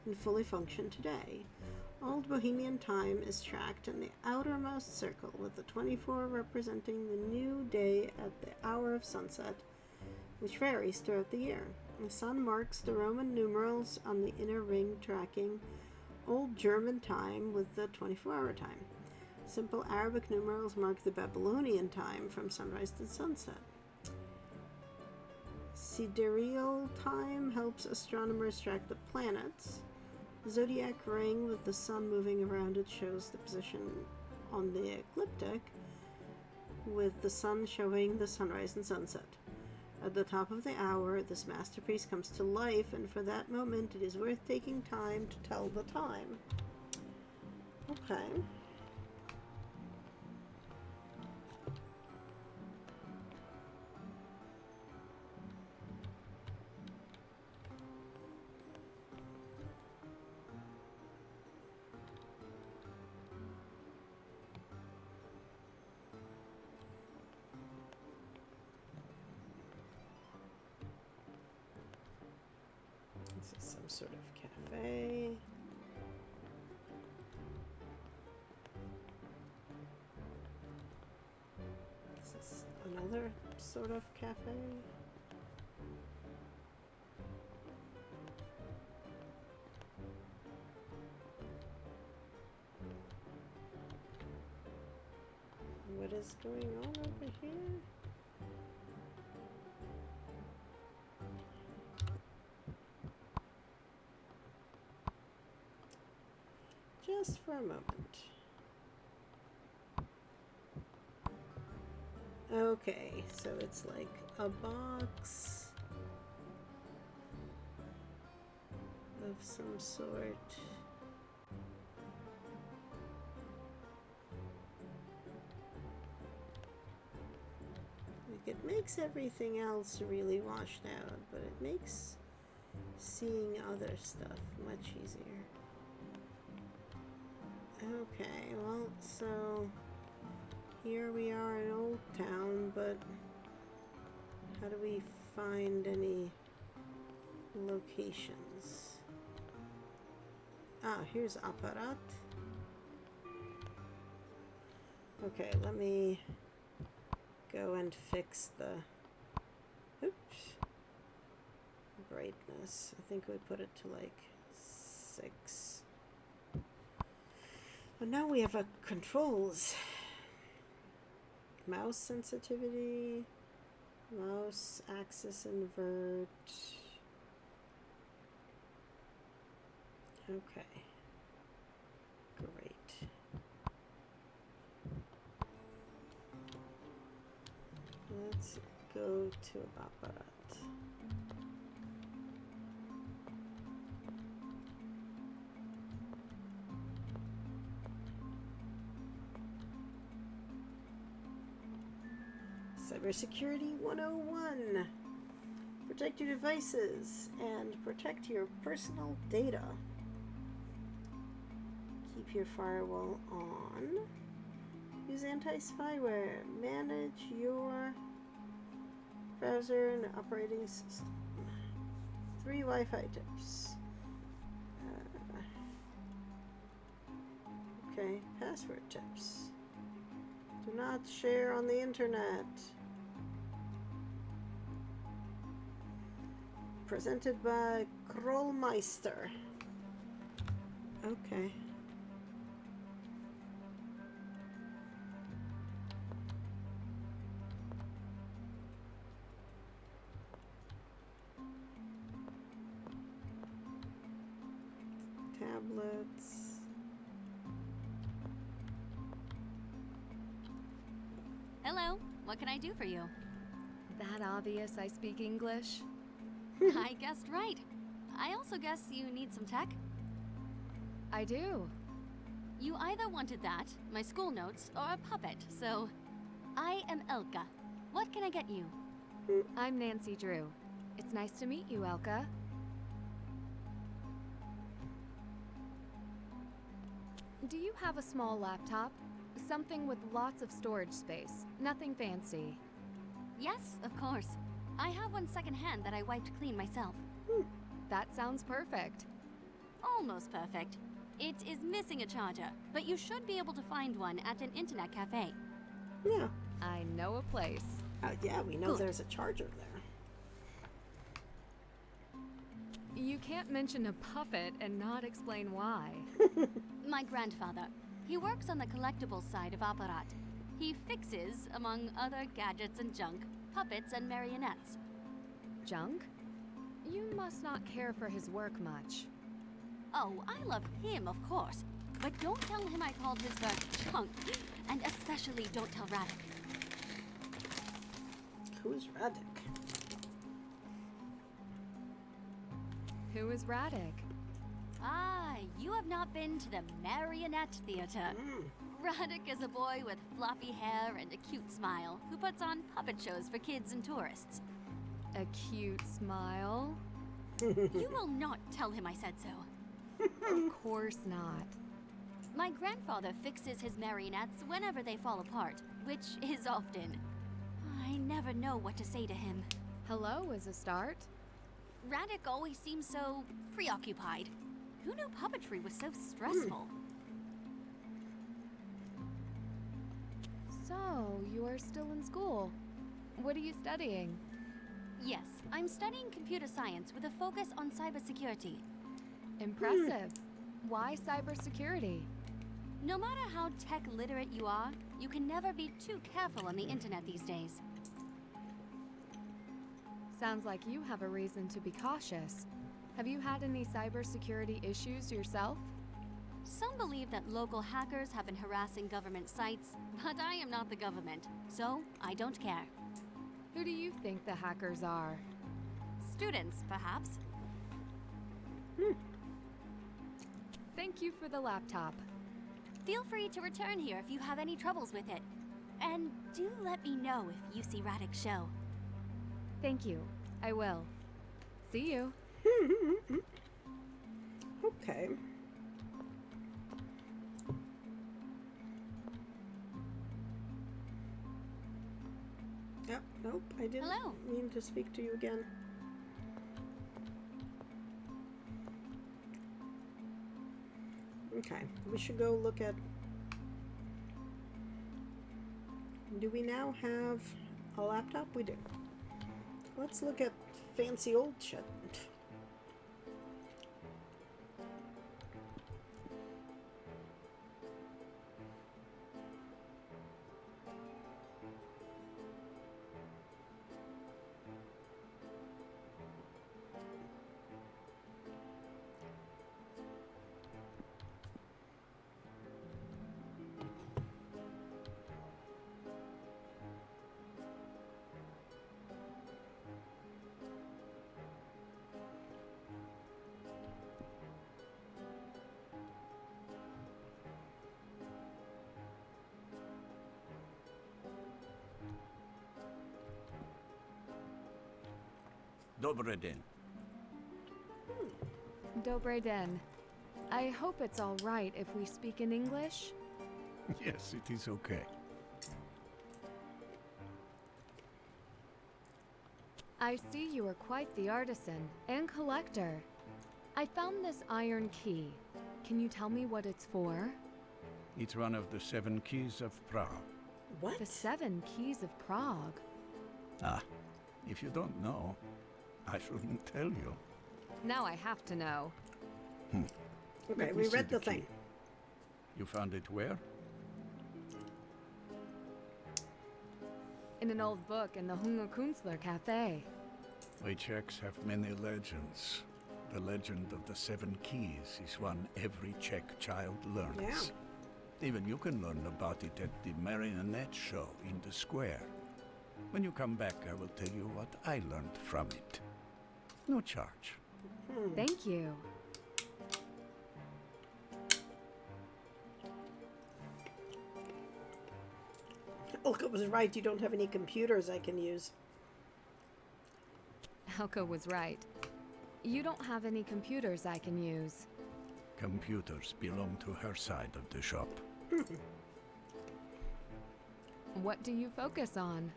Speaker 1: and fully function today. Old Bohemian time is tracked in the outermost circle, with the 24 representing the new day at the hour of sunset, which varies throughout the year. The sun marks the Roman numerals on the inner ring, tracking Old German time with the 24-hour time. Simple Arabic numerals mark the Babylonian time from sunrise to sunset. Sidereal time helps astronomers track the planets. The zodiac ring with the sun moving around it shows the position on the ecliptic, with the sun showing the sunrise and sunset. At the top of the hour, this masterpiece comes to life, and for that moment it is worth taking time to tell the time. Okay. some sort of cafe. Is this another sort of cafe? What is going on over here? Just for a moment. Okay, so it's like a box of some sort. Like, it makes everything else really washed out, but it makes seeing other stuff much easier. Okay, well, so here we are in Old Town, but how do we find any locations? Ah, here's Apparat. Okay, let me go and fix the, oops, brightness. I think we put it to like 6. But now we have controls. Mouse sensitivity, mouse axis invert. Okay. Great. Let's go to Apparat. Cybersecurity 101. Protect your devices and protect your personal data. Keep your firewall on. Use anti-spyware. Manage your browser and operating system. 3 Wi-Fi tips. Okay, password tips. Do not share on the internet. Presented by Krollmeister. Okay. Tablets.
Speaker 17: Hello, what can I do for you?
Speaker 2: That obvious I speak English?
Speaker 17: I guessed right. I also guess you need some tech?
Speaker 2: I do.
Speaker 17: You either wanted that, my school notes, or a puppet, so... I am Elka. What can I get you?
Speaker 2: I'm Nancy Drew. It's nice to meet you, Elka. Do you have a small laptop? Something with lots of storage space. Nothing fancy.
Speaker 17: Yes, of course. I have one secondhand that I wiped clean myself.
Speaker 2: That sounds perfect.
Speaker 17: Almost perfect. It is missing a charger, but you should be able to find one at an internet cafe.
Speaker 1: Yeah.
Speaker 2: I know a place.
Speaker 1: Yeah, we know there's a charger there.
Speaker 2: You can't mention a puppet and not explain why.
Speaker 17: My grandfather. He works on the collectibles side of Apparat. He fixes, among other gadgets and junk, puppets and marionettes.
Speaker 2: Junk? You must not care for his work much.
Speaker 17: Oh, I love him, of course. But don't tell him I called his work junk. And especially don't tell Radek.
Speaker 1: Who's Radek?
Speaker 2: Who is Radek?
Speaker 17: Ah, you have not been to the Marionette Theater. Radek is a boy with floppy hair and a cute smile who puts on puppet shows for kids and tourists.
Speaker 2: A cute smile?
Speaker 17: You will not tell him I said so.
Speaker 2: Of course not.
Speaker 17: My grandfather fixes his marionettes whenever they fall apart, which is often. I never know what to say to him.
Speaker 2: Hello is a start.
Speaker 17: Radek always seems so preoccupied. Who knew puppetry was so stressful?
Speaker 2: So, you are still in school. What are you studying?
Speaker 17: Yes, I'm studying computer science with a focus on cybersecurity.
Speaker 2: Impressive. Why cybersecurity?
Speaker 17: No matter how tech literate you are, you can never be too careful on the internet these days.
Speaker 2: Sounds like you have a reason to be cautious. Have you had any cybersecurity issues yourself?
Speaker 17: Some believe that local hackers have been harassing government sites, but I am not the government, so I don't care.
Speaker 2: Who do you think the hackers are?
Speaker 17: Students, perhaps.
Speaker 2: Thank you for the laptop.
Speaker 17: Feel free to return here if you have any troubles with it. And do let me know if you see Radek's show.
Speaker 2: Thank you. I will. See you.
Speaker 1: Okay. Yep, nope, I didn't mean to speak to you again. Okay, we should go look at... Do we now have a laptop? We do. Let's look at fancy old shit.
Speaker 18: Dobry den.
Speaker 2: Dobre den. I hope it's all right if we speak in English.
Speaker 18: Yes, it is okay.
Speaker 2: I see you are quite the artisan and collector. I found this iron key. Can you tell me what it's for?
Speaker 18: It's one of the 7 keys of Prague.
Speaker 1: What?
Speaker 2: The 7 keys of Prague.
Speaker 18: Ah, if you don't know, I shouldn't tell you.
Speaker 2: Now I have to know.
Speaker 1: Okay,
Speaker 18: Let
Speaker 1: we
Speaker 18: me see
Speaker 1: read the
Speaker 18: key.
Speaker 1: thing.
Speaker 18: You found it where?
Speaker 2: In an old book in the Hunger Künstler Cafe.
Speaker 18: We Czechs have many legends. The legend of the 7 keys is one every Czech child learns.
Speaker 1: Yeah.
Speaker 18: Even you can learn about it at the marionette show in the square. When you come back, I will tell you what I learned from it. No charge.
Speaker 2: Thank you.
Speaker 1: Elka was right, you don't have any computers I can use.
Speaker 2: Elka was right. You don't have any computers I can use.
Speaker 18: Computers belong to her side of the shop.
Speaker 2: What do you focus on?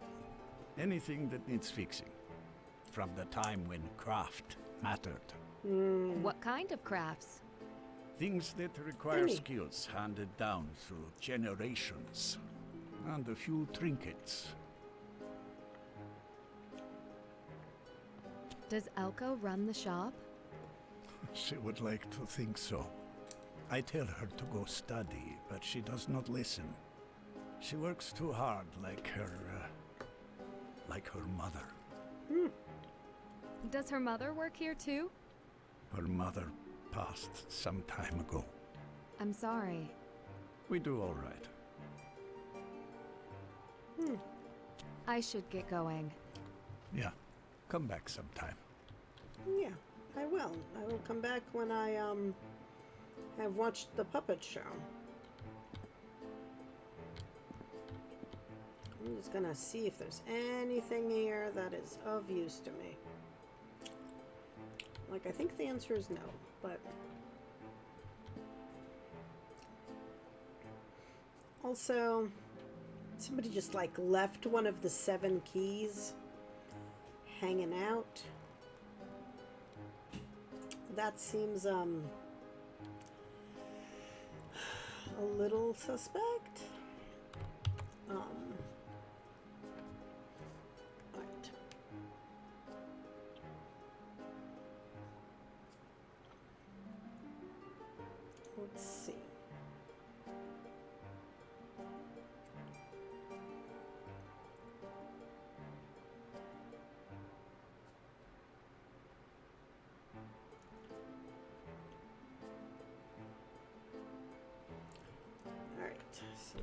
Speaker 18: Anything that needs fixing. From the time when craft mattered.
Speaker 2: What kind of crafts?
Speaker 18: Things that require skills handed down through generations. And a few trinkets.
Speaker 2: Does Elka run the shop?
Speaker 18: She would like to think so. I tell her to go study, but she does not listen. She works too hard like her mother.
Speaker 2: Does her mother work here too?
Speaker 18: Her mother passed some time ago.
Speaker 2: I'm sorry.
Speaker 18: We do all right.
Speaker 2: I should get going.
Speaker 18: Yeah, come back sometime.
Speaker 1: Yeah, I will. I will come back when I have watched the puppet show. I'm just gonna see if there's anything here that is of use to me. Like, I think the answer is no, but... Also, somebody just, like, left one of the 7 keys hanging out. that seems a little suspect. Right. Let's see. Alright, so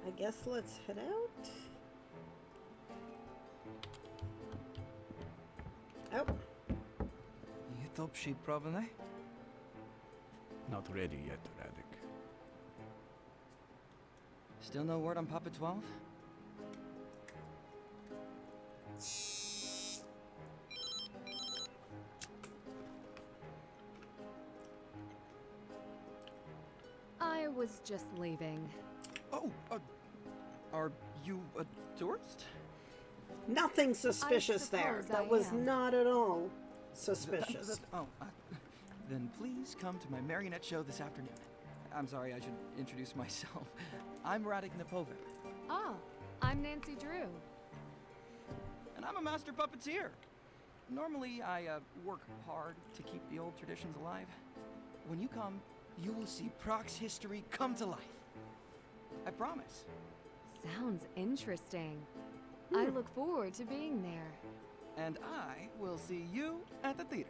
Speaker 1: I guess let's head out. Oh.
Speaker 19: You top sheep, probably?
Speaker 18: Not ready yet, Radek.
Speaker 19: Still no word on Papa 12?
Speaker 2: I was just leaving.
Speaker 19: Oh, are you a tourist?
Speaker 1: Nothing suspicious there. That was not at all suspicious.
Speaker 19: Then please come to my marionette show this afternoon. I'm sorry, I should introduce myself. I'm Radek Napovic.
Speaker 2: Oh, I'm Nancy Drew.
Speaker 19: And I'm a master puppeteer. Normally, I work hard to keep the old traditions alive. When you come, you will see Prague's history come to life. I promise.
Speaker 2: Sounds interesting. I look forward to being there.
Speaker 19: And I will see you at the theater.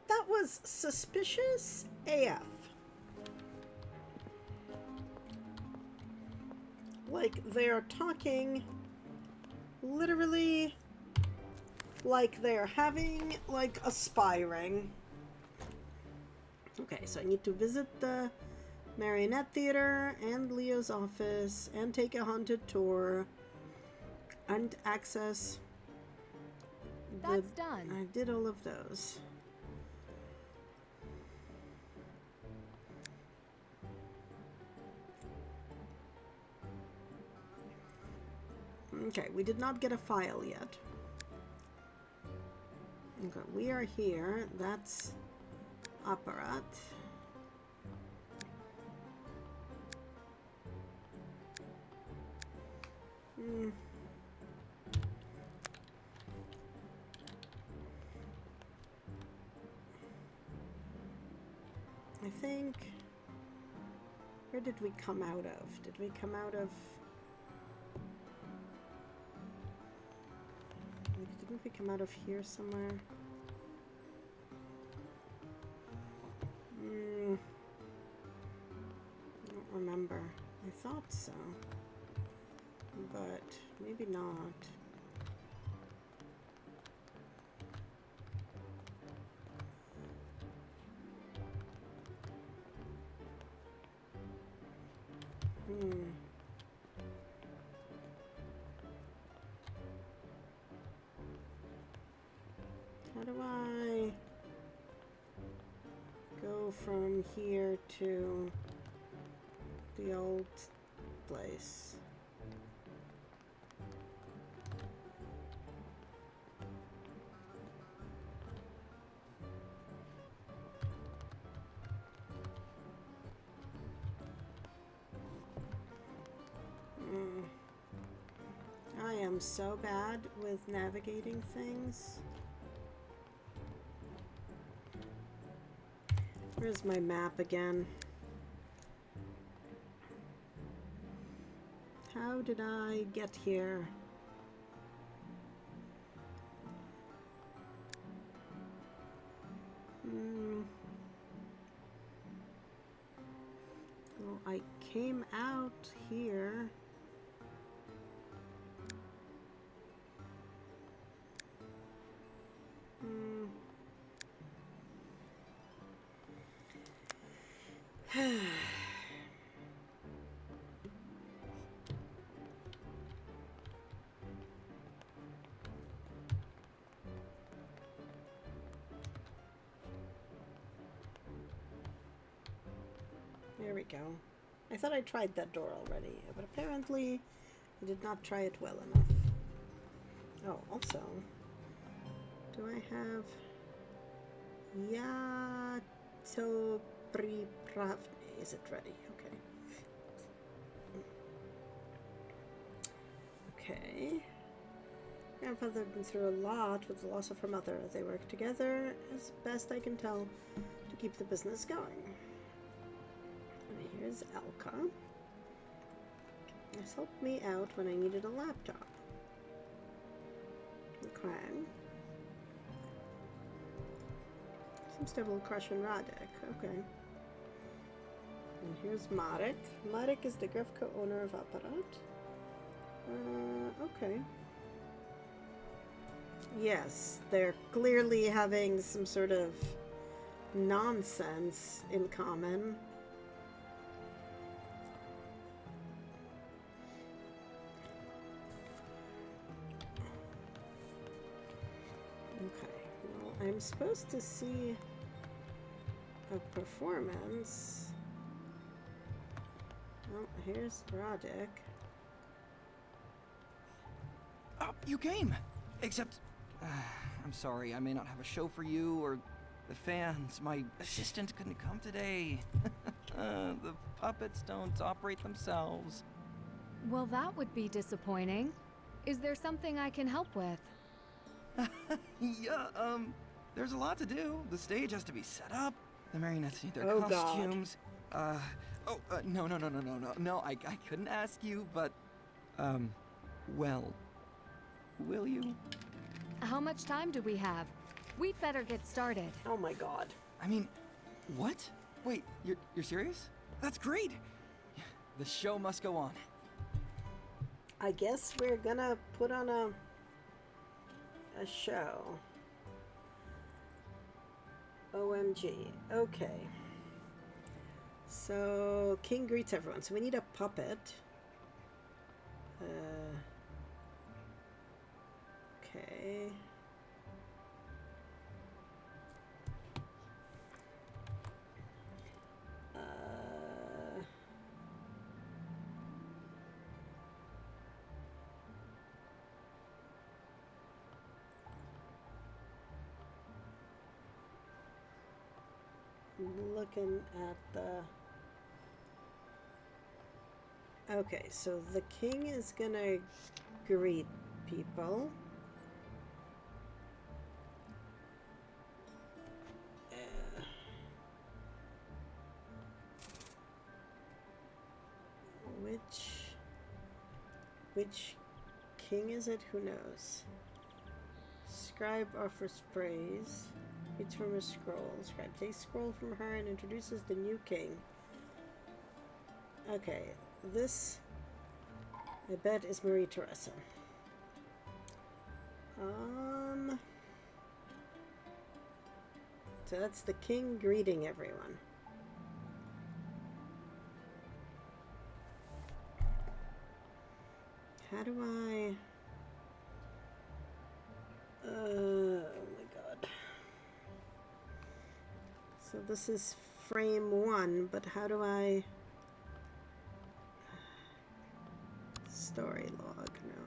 Speaker 1: That was suspicious AF. Like they're talking literally like they're having like a spy ring. Okay, so I need to visit the Marionette Theater and Leo's office and take a haunted tour and access.
Speaker 2: That's done.
Speaker 1: I did all of those. Okay, we did not get a file yet. Okay, we are here. That's Apparat. I think... Where did we come out of? Did we come out of... Didn't we come out of here somewhere? I don't remember. I thought so. But maybe not. How do I go from here to the old place? I am so bad with navigating things. Where's my map again? How did I get here? Well, I came out here. There we go. I thought I tried that door already, but apparently I did not try it well enough. Oh, also, do I have Yato Pripravne? Is it ready? Okay. Okay. Grandfather had been through a lot with the loss of her mother. They work together, as best I can tell, to keep the business going. And here's Elka. This helped me out when I needed a laptop. Okay. Seems to have a little crush on Radek. Okay. And here's Marek. Marek is the Grefko owner of Apparat. Okay. Yes, they're clearly having some sort of nonsense in common. Okay, well, I'm supposed to see a performance. Well, here's Radek.
Speaker 19: Oh, you came! Except, I'm sorry, I may not have a show for you or the fans. My assistant couldn't come today. The puppets don't operate themselves.
Speaker 2: Well, that would be disappointing. Is there something I can help with?
Speaker 19: Yeah, there's a lot to do. The stage has to be set up. The marionettes need their
Speaker 1: Oh,
Speaker 19: costumes. No, I couldn't ask you, but, well, will you?
Speaker 2: How much time do we have? We'd better get started.
Speaker 1: Oh my god.
Speaker 19: I mean, what? Wait, you're serious? That's great! The show must go on.
Speaker 1: I guess we're gonna put on a show. OMG. Okay. So, King greets everyone. So we need a puppet. Okay. Looking at the... Okay, so the king is gonna greet people. Which king is it? Who knows? Scribe offers praise. Reads from a scroll. Scribe takes a scroll from her and introduces the new king. Okay, this I bet is Marie Teresa. So that's the king greeting everyone. How do I... oh my god. So this is frame 1, but how do I... story log, no.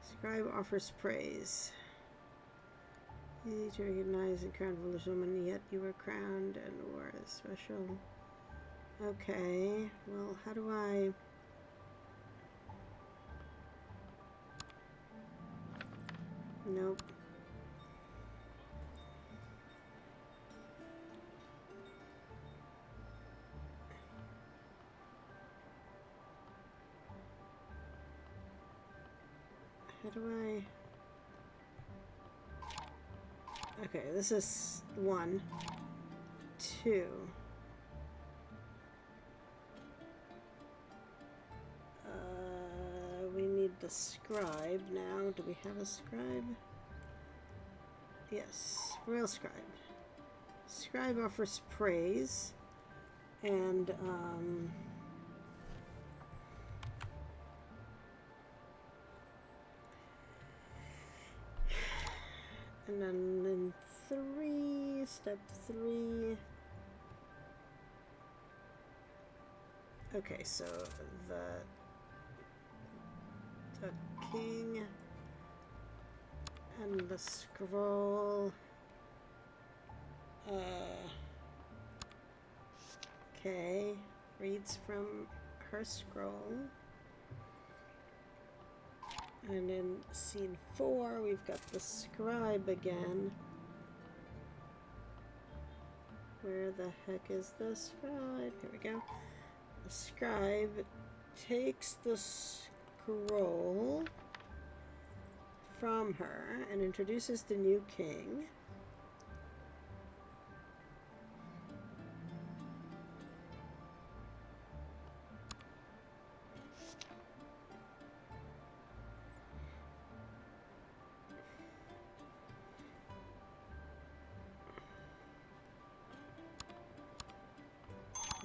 Speaker 1: Scribe offers praise. Easy to recognize and crowned village woman, yet you were crowned and wore a special... Okay, well, how do I... Nope. How do I... Okay, this is 1, 2. We need the scribe now. Do we have a scribe? Yes, royal scribe. Scribe offers praise, and then in 3, step 3. Okay, so the a king and the scroll. Okay, reads from her scroll. And in scene 4, we've got the scribe again. Where the heck is the scribe? Here we go. The scribe takes the scroll from her and introduces the new king.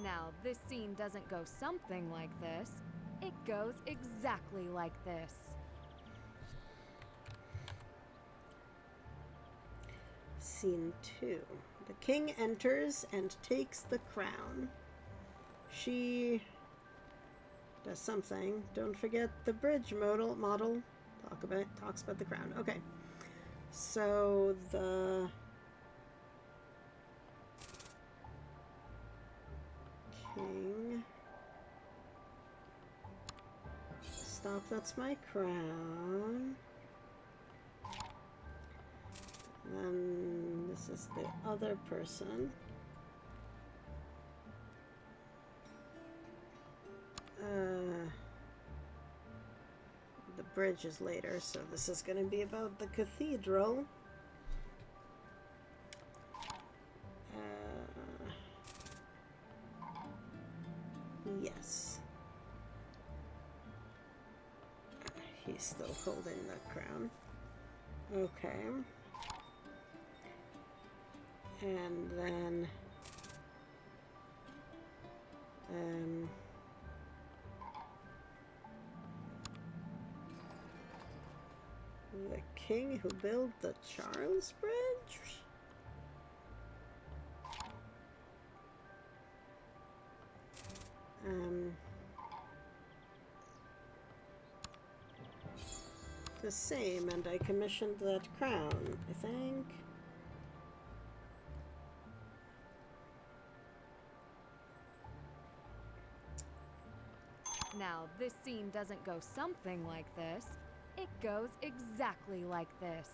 Speaker 2: Now, this scene doesn't go something like this. It goes exactly like this.
Speaker 1: Scene 2. The king enters and takes the crown. She does something. Don't forget the bridge model. Talks about the crown. Okay. So the king. Stop, that's my crown. Then this is the other person. The bridge is later, so this is going to be about the cathedral. Yes. He's still holding the crown. Okay. And then the king who built the Charles Bridge? The same, and I commissioned that crown, I think.
Speaker 2: Now, this scene doesn't go something like this. It goes exactly like this.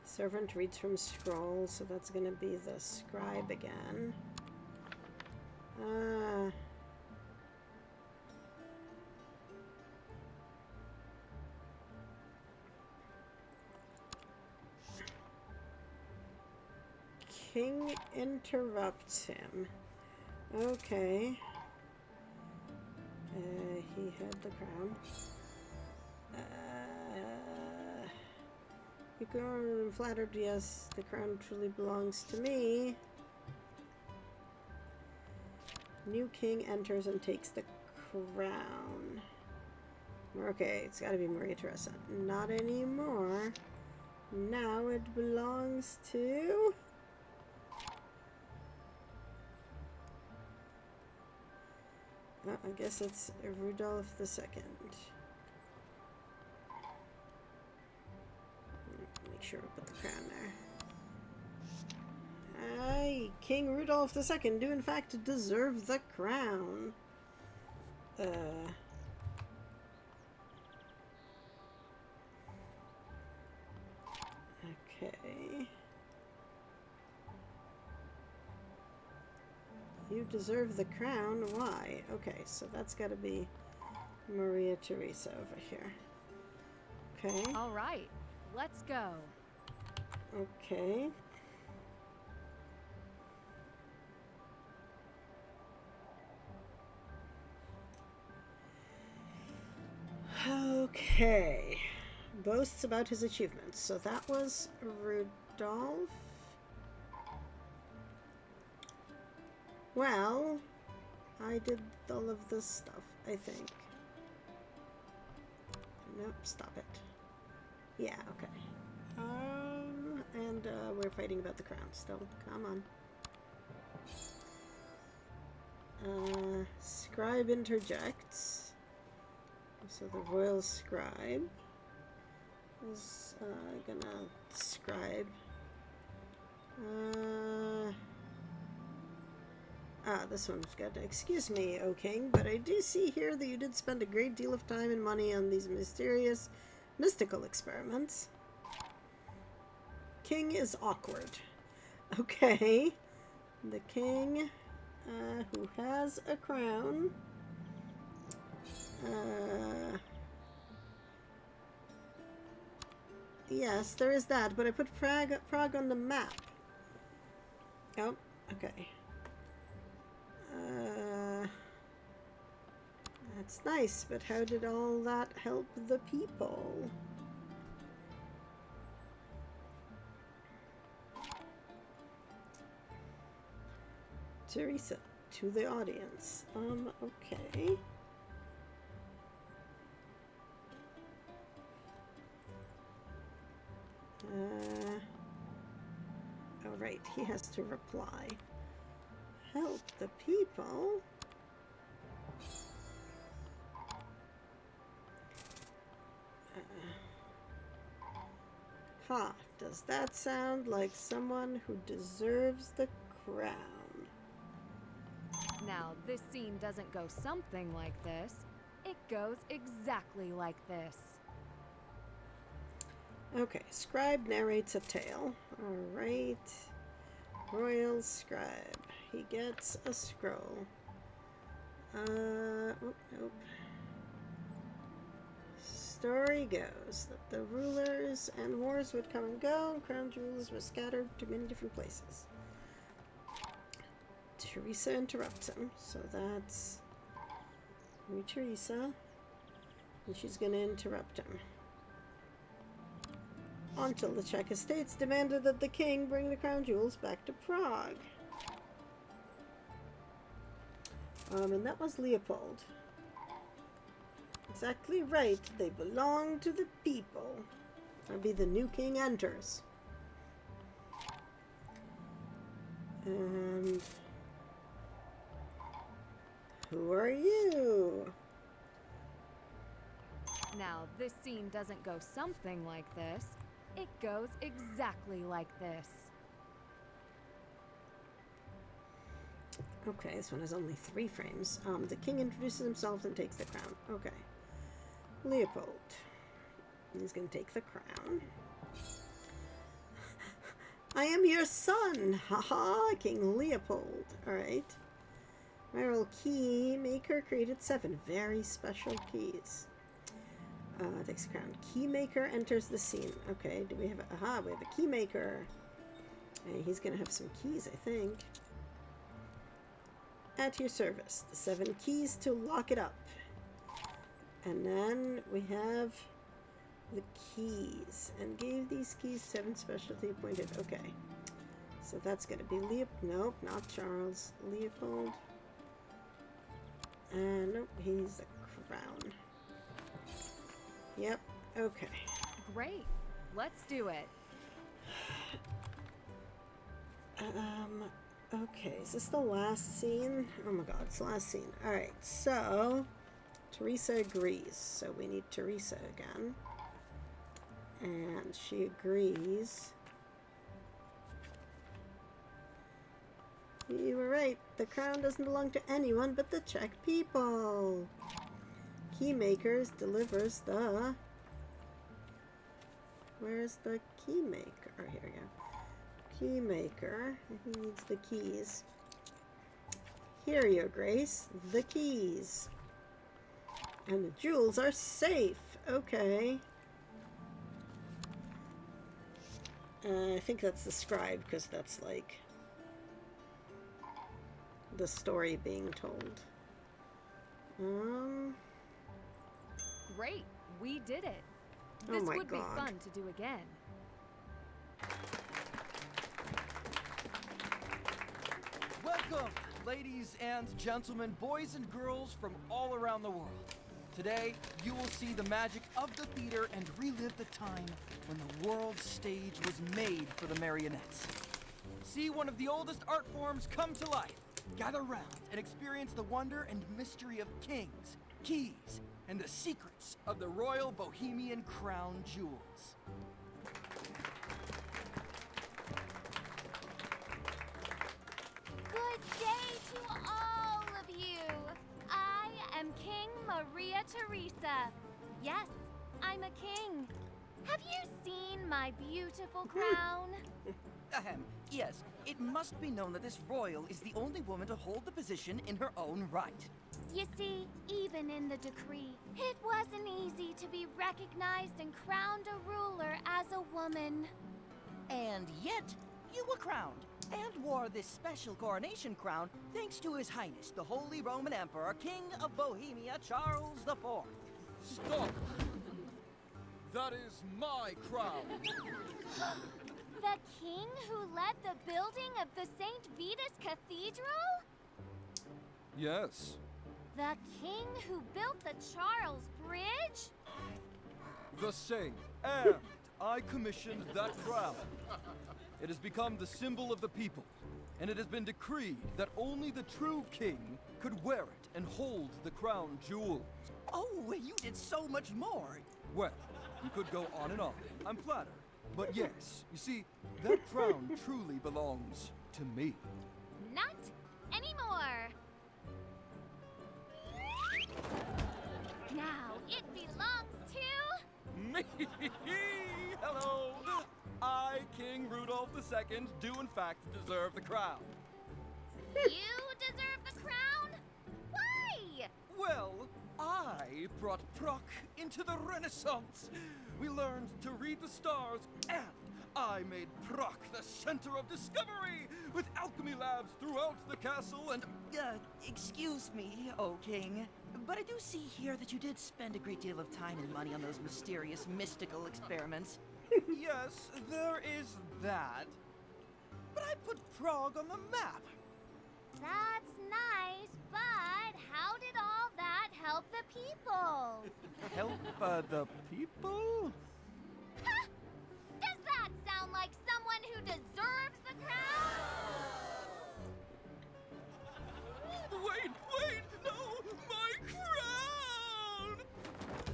Speaker 1: Servant reads from scroll, so that's going to be the scribe again. King interrupts him. Okay. He had the crown. You grown flattered, yes, the crown truly belongs to me. New king enters and takes the crown. Okay, it's gotta be Maria Teresa. Not anymore. Now it belongs to... I guess it's Rudolph II. Make sure we put the crown there. Aye, King Rudolph II do in fact deserve the crown. Okay. You deserve the crown? Why? Okay, so that's gotta be Maria Teresa over here. Okay.
Speaker 2: All right, let's go.
Speaker 1: Okay. Okay. Boasts about his achievements. So that was Rudolph. Well, I did all of this stuff, I think. Nope, stop it. Yeah, okay. And we're fighting about the crown still. Come on. Scribe interjects. So the royal scribe is gonna scribe. This one's good. Excuse me, O King, but I do see here that you did spend a great deal of time and money on these mysterious, mystical experiments. King is awkward. Okay. The king, who has a crown. Yes, there is that, but I put Prague on the map. Oh, okay. That's nice, but how did all that help the people? Teresa, to the audience. Okay. Oh, right, he has to reply. Help the people? Does that sound like someone who deserves the crown?
Speaker 2: Now, this scene doesn't go something like this. It goes exactly like this.
Speaker 1: Okay, scribe narrates a tale. Alright. Royal scribe. He gets a scroll. Nope. Story goes that the rulers and wars would come and go, and crown jewels were scattered to many different places. Teresa interrupts him, so that's Teresa, and she's going to interrupt him. Until the Czech estates demanded that the king bring the crown jewels back to Prague. And that was Leopold. Exactly right. They belong to the people. That'll be the new king enters. And who are you?
Speaker 2: Now, this scene doesn't go something like this. It goes exactly like this.
Speaker 1: Okay, this one has only 3 frames. The king introduces himself and takes the crown. Okay. Leopold. He's going to take the crown. I am your son! Haha, King Leopold. Alright. Viral key maker created 7 very special keys. Takes the crown. Key maker enters the scene. Okay, do we have a... Aha, we have a key maker. And he's going to have some keys, I think. At your service. The 7 keys to lock it up. And then we have the keys. And gave these keys 7 specialty appointed. Okay. So that's going to be Nope, not Charles. Leopold. And nope, he's the crown. Yep. Okay.
Speaker 2: Great. Let's do it.
Speaker 1: Okay, is this the last scene? Oh my god, it's the last scene. Alright, so Teresa agrees. So we need Teresa again. And she agrees. You were right. The crown doesn't belong to anyone but the Czech people. Keymakers delivers the... Where's the keymaker? Oh, here we go. Keymaker. He needs the keys. Here, Your Grace. The keys. And the jewels are safe. Okay. I think that's the scribe, because that's like the story being told.
Speaker 2: Great. We did it.
Speaker 1: Oh
Speaker 2: This
Speaker 1: my
Speaker 2: would be
Speaker 1: God.
Speaker 2: fun to do again.
Speaker 19: Welcome, ladies and gentlemen, boys and girls from all around the world. Today, you will see the magic of the theater and relive the time when the world stage was made for the marionettes. See one of the oldest art forms come to life. Gather round and experience the wonder and mystery of kings, keys, and the secrets of the Royal Bohemian Crown Jewels.
Speaker 17: Good day to all of you. I am King Maria Theresa. Yes, I'm a king. Have you seen my beautiful crown?
Speaker 19: Ahem, yes, it must be known that this royal is the only woman to hold the position in her own right.
Speaker 17: You see, even in the decree, it wasn't easy to be recognized and crowned a ruler as a woman.
Speaker 19: And yet, you were crowned, and wore this special coronation crown thanks to His Highness, the Holy Roman Emperor, King of Bohemia, Charles IV.
Speaker 20: Stop! That is my crown!
Speaker 17: The king who led the building of the St. Vitus Cathedral?
Speaker 20: Yes,
Speaker 17: The king who built the Charles Bridge?
Speaker 20: the same. And I commissioned that crown. It has become the symbol of the people, and it has been decreed that only the true king could wear it and hold the crown jewels.
Speaker 19: Oh, you did so much more.
Speaker 20: Well, you could go on and on. I'm flattered. But yes, you see, that crown truly belongs to me.
Speaker 17: Not anymore. Now it belongs to...
Speaker 20: Me! Hello! I, King Rudolph II, do in fact deserve the crown.
Speaker 17: You deserve the crown? Why?
Speaker 20: Well, I brought Proc into the Renaissance. We learned to read the stars, and I made Proc the center of discovery, with alchemy labs throughout the castle and...
Speaker 19: Excuse me, O King, but I do see here that you did spend a great deal of time and money on those mysterious, mystical experiments.
Speaker 20: Yes, there is that.
Speaker 19: But I put Prague on the map.
Speaker 17: That's nice, but how did all that help the people?
Speaker 20: Help, the people?
Speaker 17: Does that sound like someone who deserves the crown?
Speaker 20: Wait, no, my crown!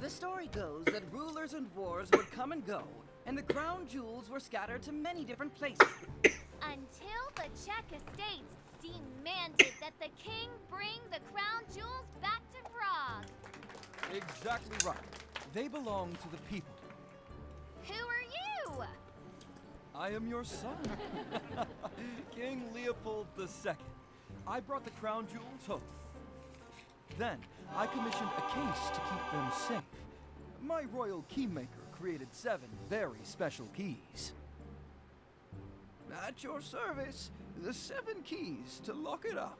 Speaker 19: The story goes that rulers and wars would come and go, and the crown jewels were scattered to many different places.
Speaker 17: Until the Czech estates demanded that the king bring the crown jewels back to Prague.
Speaker 20: Exactly right. They belong to the people.
Speaker 17: Who are you?
Speaker 20: I am your son, King Leopold II. I brought the crown jewels home. Then, I commissioned a case to keep them safe. My royal keymaker created 7 very special keys. At your service, the 7 keys to lock it up.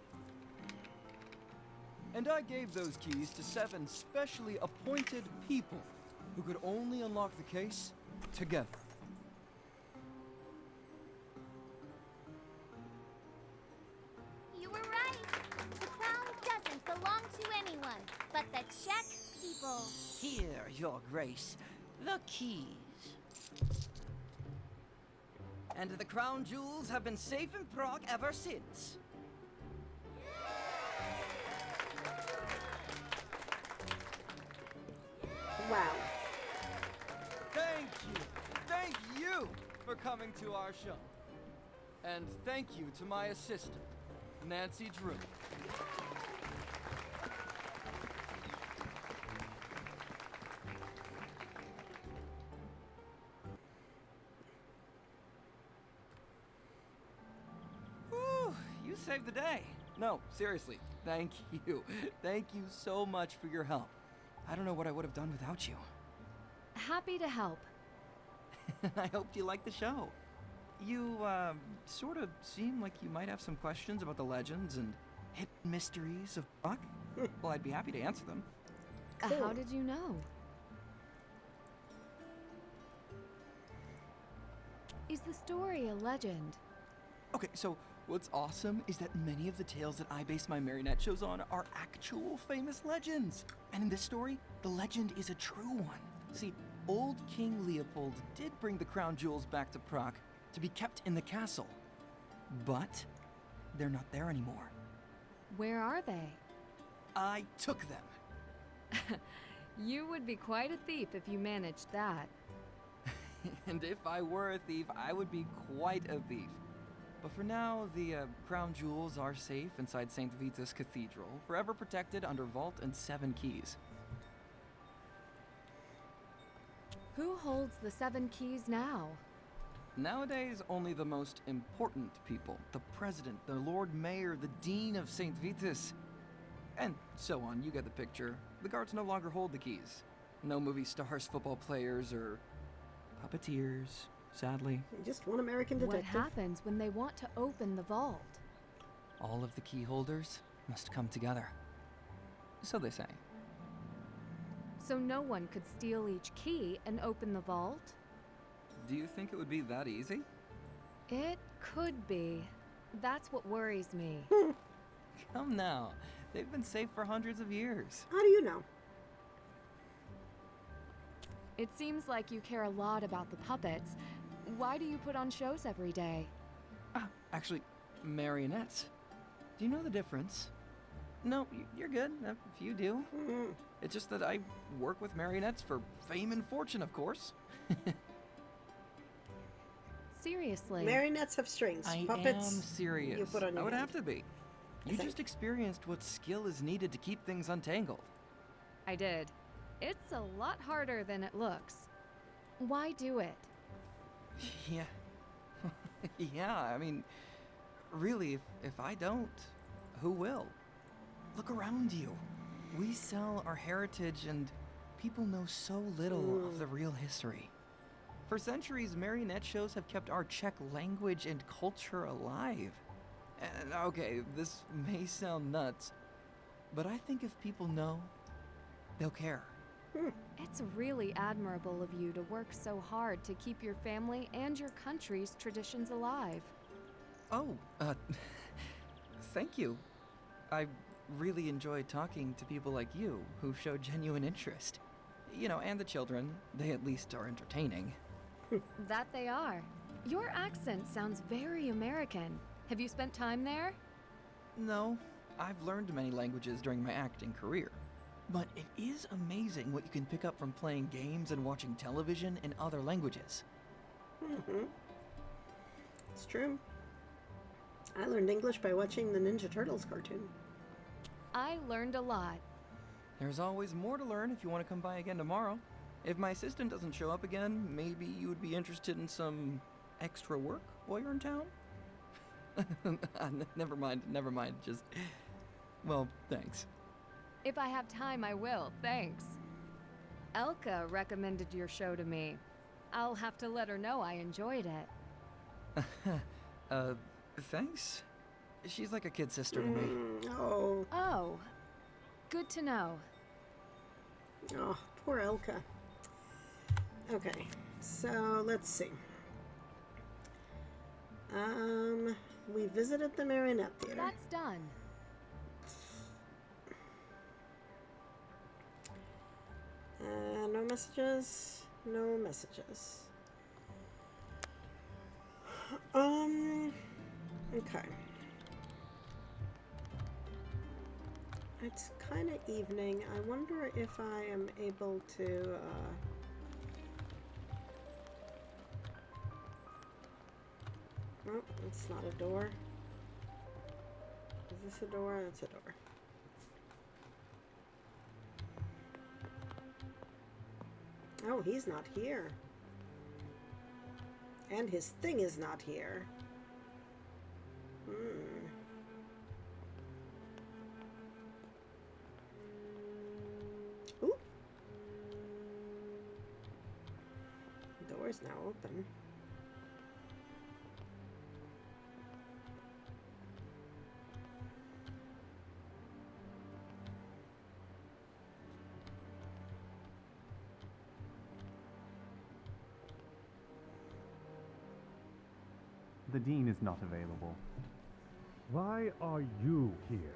Speaker 20: And I gave those keys to 7 specially appointed people who could only unlock the case together.
Speaker 17: You were right. The crown doesn't belong to anyone but the Czech people.
Speaker 19: Here, Your Grace, the keys. And the crown jewels have been safe in Prague ever since.
Speaker 1: Wow.
Speaker 20: Thank you for coming to our show. And thank you to my assistant, Nancy Drew.
Speaker 19: Whew, you saved the day.
Speaker 20: No, seriously, thank you. Thank you so much for your help. I don't know what I would have done without you.
Speaker 2: Happy to help.
Speaker 19: I hoped you liked the show. You, sort of seem like you might have some questions about the legends and hidden mysteries of Prague. Well, I'd be happy to answer them.
Speaker 2: How did you know? Is the story a legend?
Speaker 19: Okay, so what's awesome is that many of the tales that I base my marionette shows on are actual famous legends. And in this story, the legend is a true one. See, old King Leopold did bring the crown jewels back to Prague to be kept in the castle. But they're not there anymore.
Speaker 2: Where are they?
Speaker 19: I took them.
Speaker 2: You would be quite a thief if you managed that.
Speaker 19: And if I were a thief, I would be quite a thief. But for now, the crown jewels are safe inside St. Vitus Cathedral, forever protected under vault and 7 keys.
Speaker 2: Who holds the 7 keys now?
Speaker 19: Nowadays, only the most important people. The president, the lord mayor, the dean of St. Vitus. And so on, you get the picture. The guards no longer hold the keys. No movie stars, football players, or puppeteers, sadly.
Speaker 1: Just one American detective.
Speaker 2: What happens when they want to open the vault?
Speaker 19: All of the key holders must come together. So they say.
Speaker 2: So no one could steal each key and open the vault?
Speaker 19: Do you think it would be that easy?
Speaker 2: It could be. That's what worries me.
Speaker 19: Come now. They've been safe for hundreds of years.
Speaker 1: How do you know?
Speaker 2: It seems like you care a lot about the puppets. Why do you put on shows every day?
Speaker 19: Actually, marionettes. Do you know the difference? No, you're good, if you do. It's just that I work with marionettes for fame and fortune, of course.
Speaker 2: Seriously?
Speaker 1: Marionettes have strings.
Speaker 19: I
Speaker 1: Puppets,
Speaker 19: am serious.
Speaker 1: you put on your
Speaker 19: I would
Speaker 1: hand.
Speaker 19: have to be. You just experienced what skill is needed to keep things untangled.
Speaker 2: I did. It's a lot harder than it looks. Why do it?
Speaker 19: Yeah. Yeah, I mean, really, if I don't, who will? Look around you. We sell our heritage and people know so little of the real history. For centuries, marionette shows have kept our Czech language and culture alive. And okay, this may sound nuts, but I think if people know, they'll care.
Speaker 2: It's really admirable of you to work so hard to keep your family and your country's traditions alive.
Speaker 19: Oh, thank you. I really enjoy talking to people like you who show genuine interest. You know, and the children, they at least are entertaining.
Speaker 2: That they are. Your accent sounds very American. Have you spent time there?
Speaker 19: No, I've learned many languages during my acting career. But it is amazing what you can pick up from playing games and watching television in other languages.
Speaker 1: It's true. I learned English by watching the Ninja Turtles cartoon.
Speaker 2: I learned a lot.
Speaker 19: There's always more to learn if you want to come by again tomorrow. If my assistant doesn't show up again, maybe you would be interested in some extra work while you're in town? Never mind, just... Well, thanks.
Speaker 2: If I have time, I will, thanks. Elka recommended your show to me. I'll have to let her know I enjoyed it.
Speaker 19: Thanks? She's like a kid sister to me.
Speaker 2: Oh, good to know.
Speaker 1: Oh, poor Elka. Okay, so let's see. We visited the Marionette Theater.
Speaker 2: That's done.
Speaker 1: No messages. No messages. Okay. It's kind of evening. I wonder if I am able to, Oh, it's not a door. Is this a door? It's a door. Oh, he's not here. And his thing is not here. Ooh. The door's now open.
Speaker 21: The Dean is not available. Why are you here?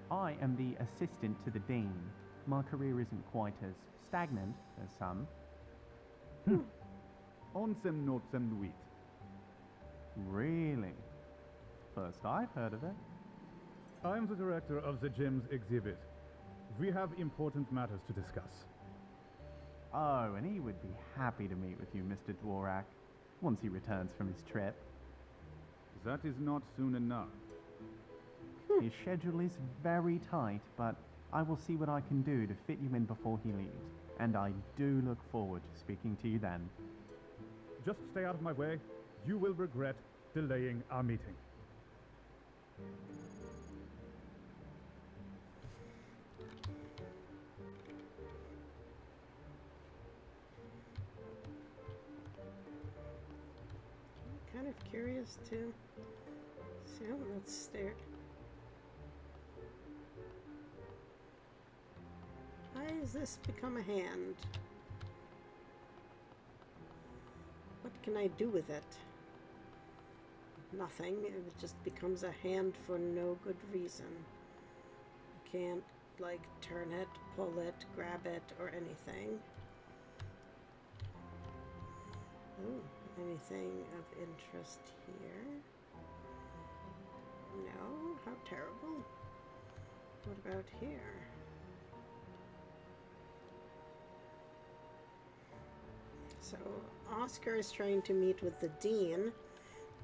Speaker 21: I am the assistant to the Dean. My career isn't quite as stagnant as some.
Speaker 12: Onsem notsem nuit.
Speaker 21: Really? First I've heard of it.
Speaker 12: I'm the director of the Gems exhibit.
Speaker 4: We have important matters to discuss.
Speaker 21: Oh, and he would be happy to meet with you, Mr. Dvorak, once he returns from his trip.
Speaker 13: That is not soon enough.
Speaker 21: His schedule is very tight, but I will see what I can do to fit you in before he leaves. And I do look forward to speaking to you then.
Speaker 4: Just stay out of my way. You will regret delaying our meeting.
Speaker 1: I'm kind of curious to see how that's stared. Why has this become a hand? What can I do with it? Nothing. It just becomes a hand for no good reason. I can't, like, turn it, pull it, grab it, or anything. Ooh, anything of interest here? No? How terrible. What about here? So, Oscar is trying to meet with the Dean.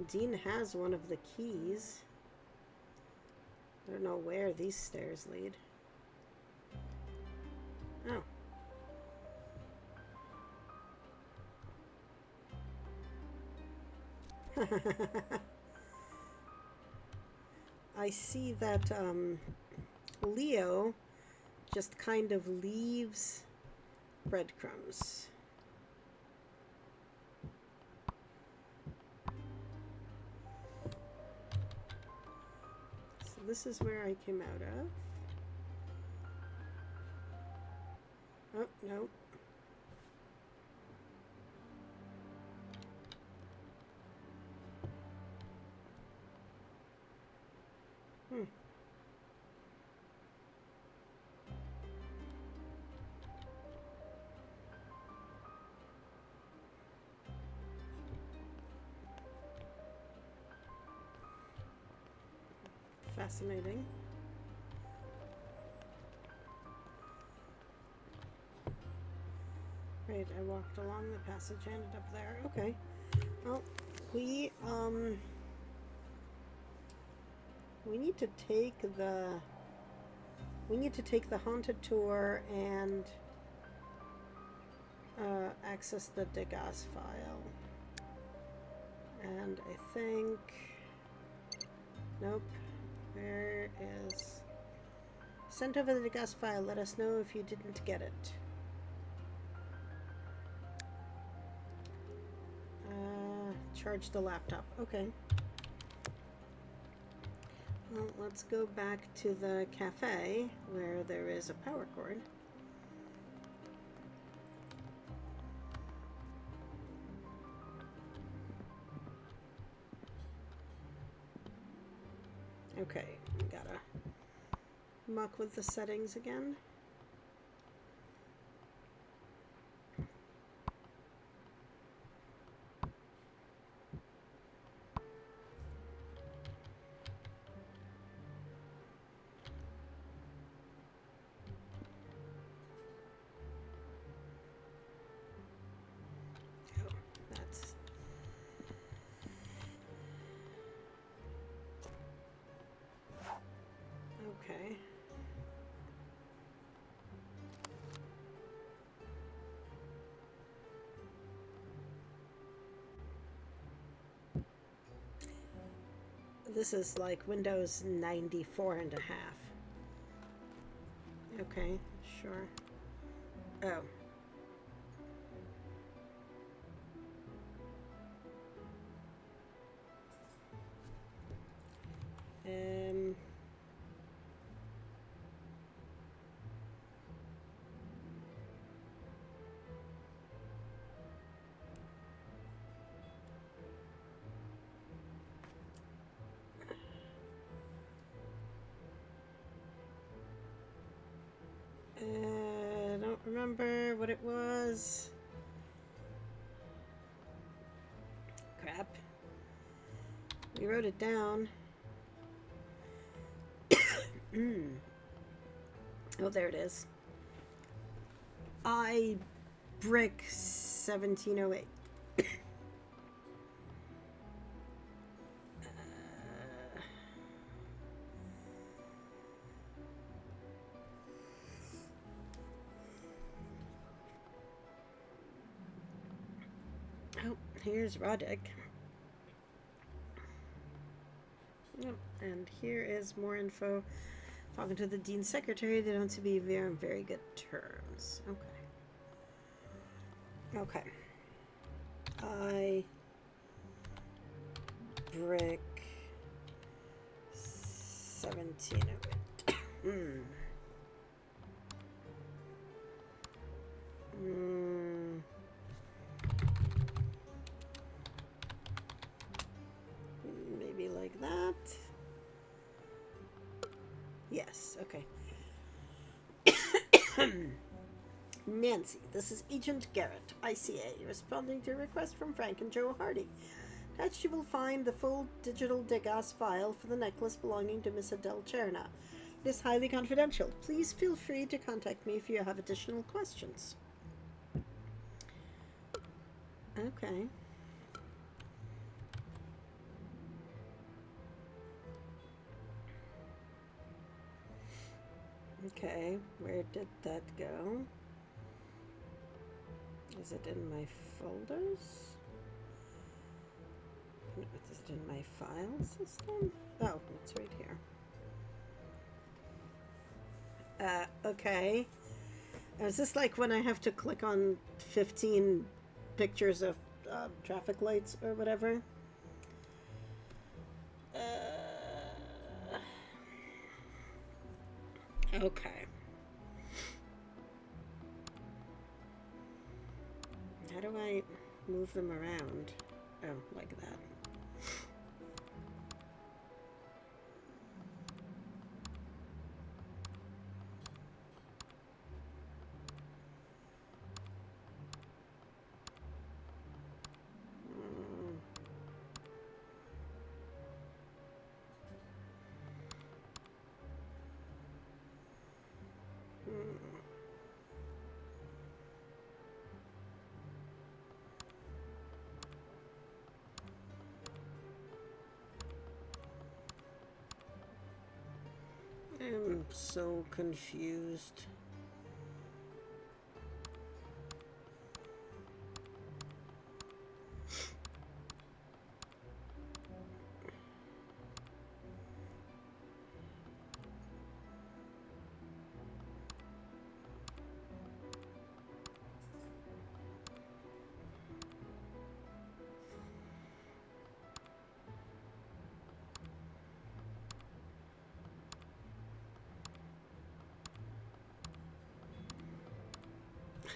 Speaker 1: Dean has one of the keys. I don't know where these stairs lead. Oh. I see that Leo just kind of leaves breadcrumbs. So this is where I came out of. Oh, no. Fascinating. Right, I walked along the passage, ended up there. Okay. Well, we need to take the haunted tour and access the Degas file. And I think, nope. Where is... Sent over the Degas file. Let us know if you didn't get it. Charge the laptop. Okay. Well, let's go back to the cafe where there is a power cord. Okay, gotta muck with the settings again. Okay. This is like Windows 94 and a half. Okay, sure. Oh. I don't remember what it was. Crap. We wrote it down. Oh, there it is. I brick 1708. Oh, here's Roddick. Yep, and here is more info. Talking to the Dean's secretary, they don't seem to be on very good terms. Okay. Okay. I brick 1708. Maybe like that. Yes, okay. Nancy, this is Agent Garrett, ICA, responding to a request from Frank and Joe Hardy. Attached you will find the full digital Degas file for the necklace belonging to Miss Adele Cherna. It is highly confidential. Please feel free to contact me if you have additional questions. Okay. Okay, where did that go? Is it in my folders? No, is it in my file system? Oh, it's right here. Okay. Is this like when I have to click on 15 pictures of traffic lights or whatever? Okay. How do I move them around? Oh, like that. I'm so confused.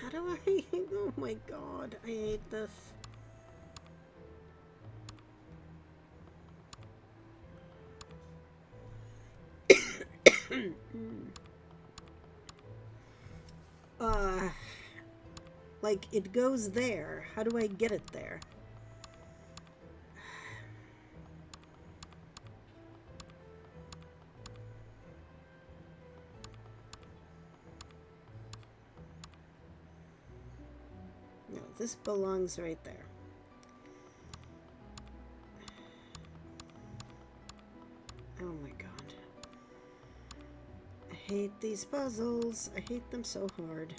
Speaker 1: How do I... Oh my god, I hate this. Like, it goes there. How do I get it there? No, this belongs right there. Oh my god. I hate these puzzles. I hate them so hard.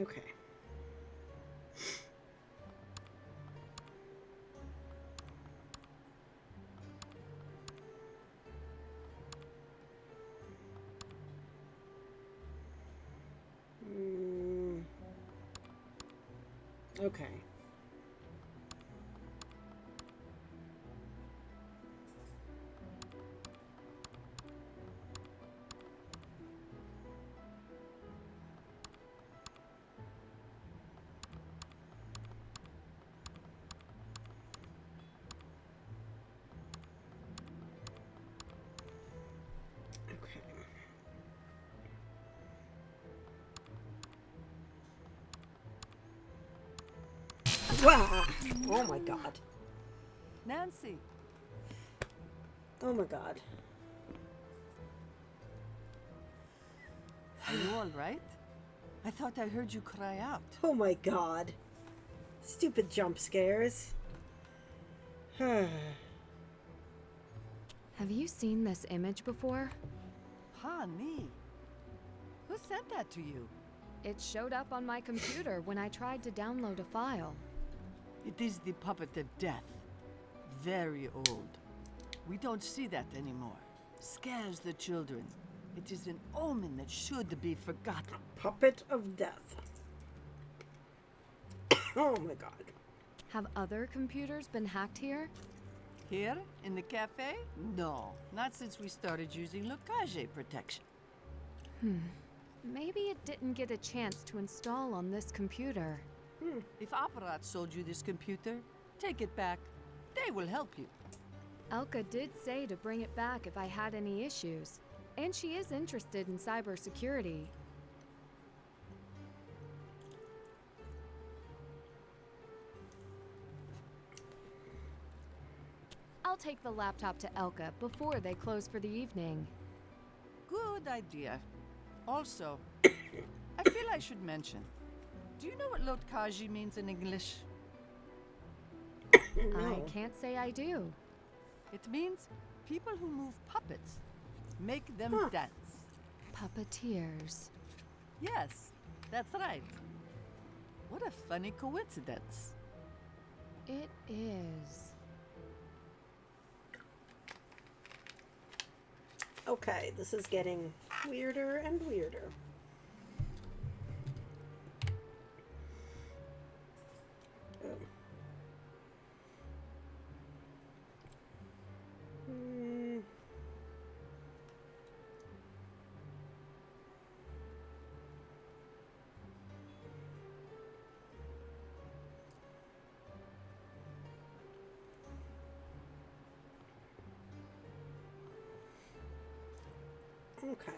Speaker 1: Okay. Okay. Wow. Oh my god.
Speaker 3: Nancy.
Speaker 1: Oh my god.
Speaker 3: Are you all right? I thought I heard you cry out.
Speaker 1: Oh my god. Stupid jump scares.
Speaker 2: Have you seen this image before?
Speaker 3: Honey. Who sent that to you?
Speaker 2: It showed up on my computer when I tried to download a file.
Speaker 3: It is the puppet of death. Very old. We don't see that anymore. Scares the children. It is an omen that should be forgotten.
Speaker 1: Puppet of death. Oh my god.
Speaker 2: Have other computers been hacked here?
Speaker 3: Here? In the cafe? No. Not since we started using Locage protection.
Speaker 2: Maybe it didn't get a chance to install on this computer.
Speaker 3: If Apparat sold you this computer, take it back. They will help you.
Speaker 2: Elka did say to bring it back if I had any issues. And she is interested in cybersecurity. I'll take the laptop to Elka before they close for the evening.
Speaker 3: Good idea. Also, I feel I should mention. Do you know what Lotkaji means in English?
Speaker 2: No. I can't say I do.
Speaker 3: It means people who move puppets. Make them dance.
Speaker 2: Puppeteers.
Speaker 3: Yes, that's right. What a funny coincidence.
Speaker 2: It is.
Speaker 1: Okay, this is getting weirder and weirder. Oh. Okay.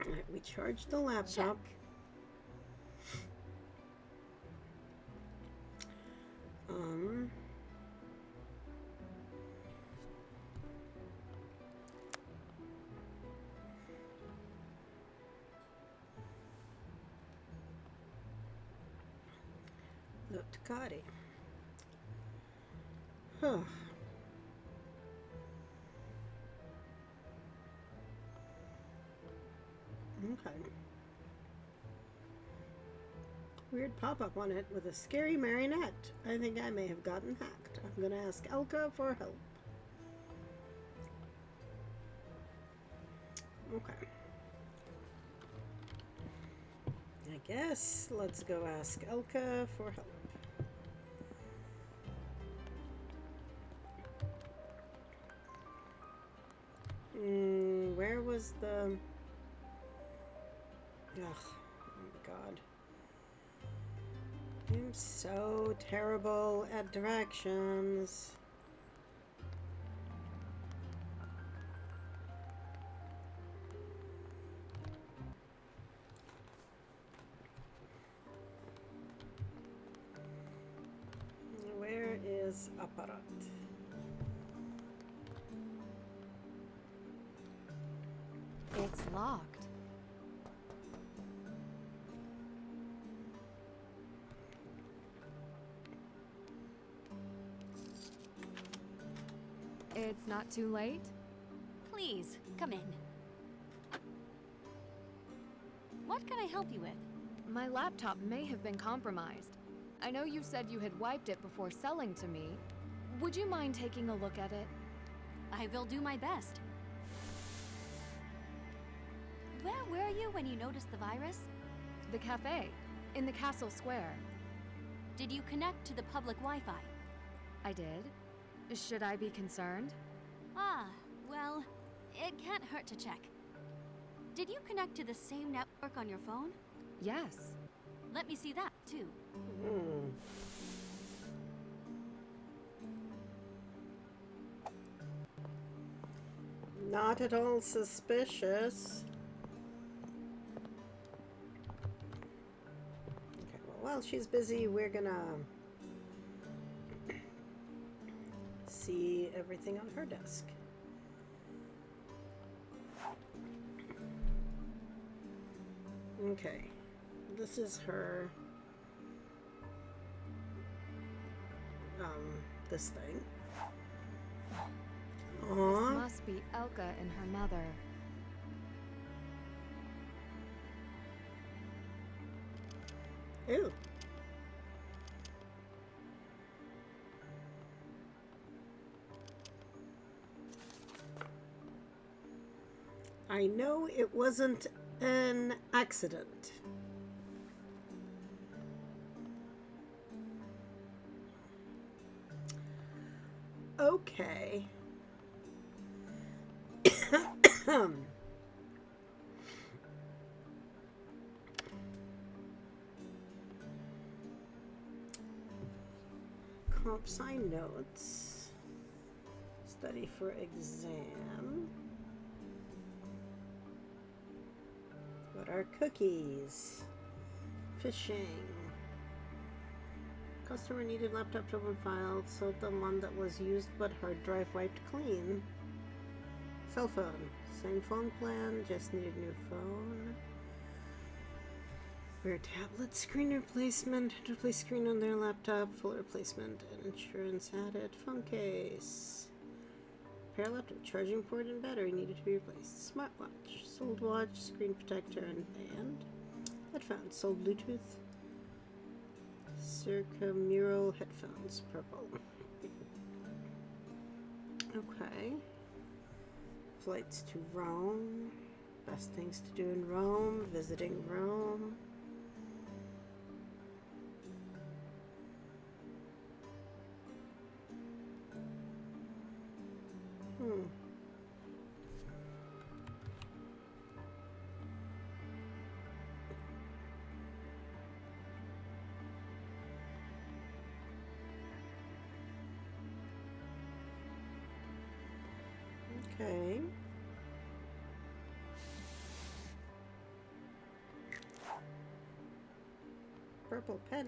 Speaker 1: Alright, we charged the laptop. Lotkari. Huh. Okay. Weird pop-up on it with a scary marionette. I think I may have gotten hacked. I'm gonna ask Elka for help. Okay. I guess let's go ask Elka for help. Where was the... Ugh, oh my god. I'm so terrible at directions. Where is Apparat?
Speaker 2: It's locked. It's not too late?
Speaker 17: Please, come in. What can I help you with?
Speaker 2: My laptop may have been compromised. I know you said you had wiped it before selling to me. Would you mind taking a look at it?
Speaker 17: I will do my best. Where were you when you noticed the virus?
Speaker 2: The cafe, in the castle square.
Speaker 17: Did you connect to the public Wi-Fi?
Speaker 2: I did. Should I be concerned?
Speaker 17: Ah, well, it can't hurt to check. Did you connect to the same network on your phone?
Speaker 2: Yes.
Speaker 17: Let me see that, too.
Speaker 1: Not at all suspicious. while she's busy, we're gonna see everything on her desk. Okay, this is her, this thing.
Speaker 2: This
Speaker 1: Aww.
Speaker 2: must be Elka and her mother.
Speaker 1: Ew. I know it wasn't an accident. Okay. Comp sci notes. Study for exam. What are cookies? Phishing. Customer needed laptop to open file, sold the one that was used but hard drive wiped clean. Cell phone. Same phone plan, just needed new phone. Rare tablet, screen replacement, to replace screen on their laptop, full replacement, and insurance added. Phone case. Pair laptop, charging port and battery needed to be replaced. Smartwatch, sold watch, screen protector and band. Headphones, sold Bluetooth. Circumural headphones, purple. Okay. Flights to Rome. Best things to do in Rome. Visiting Rome. Okay. Purple pen.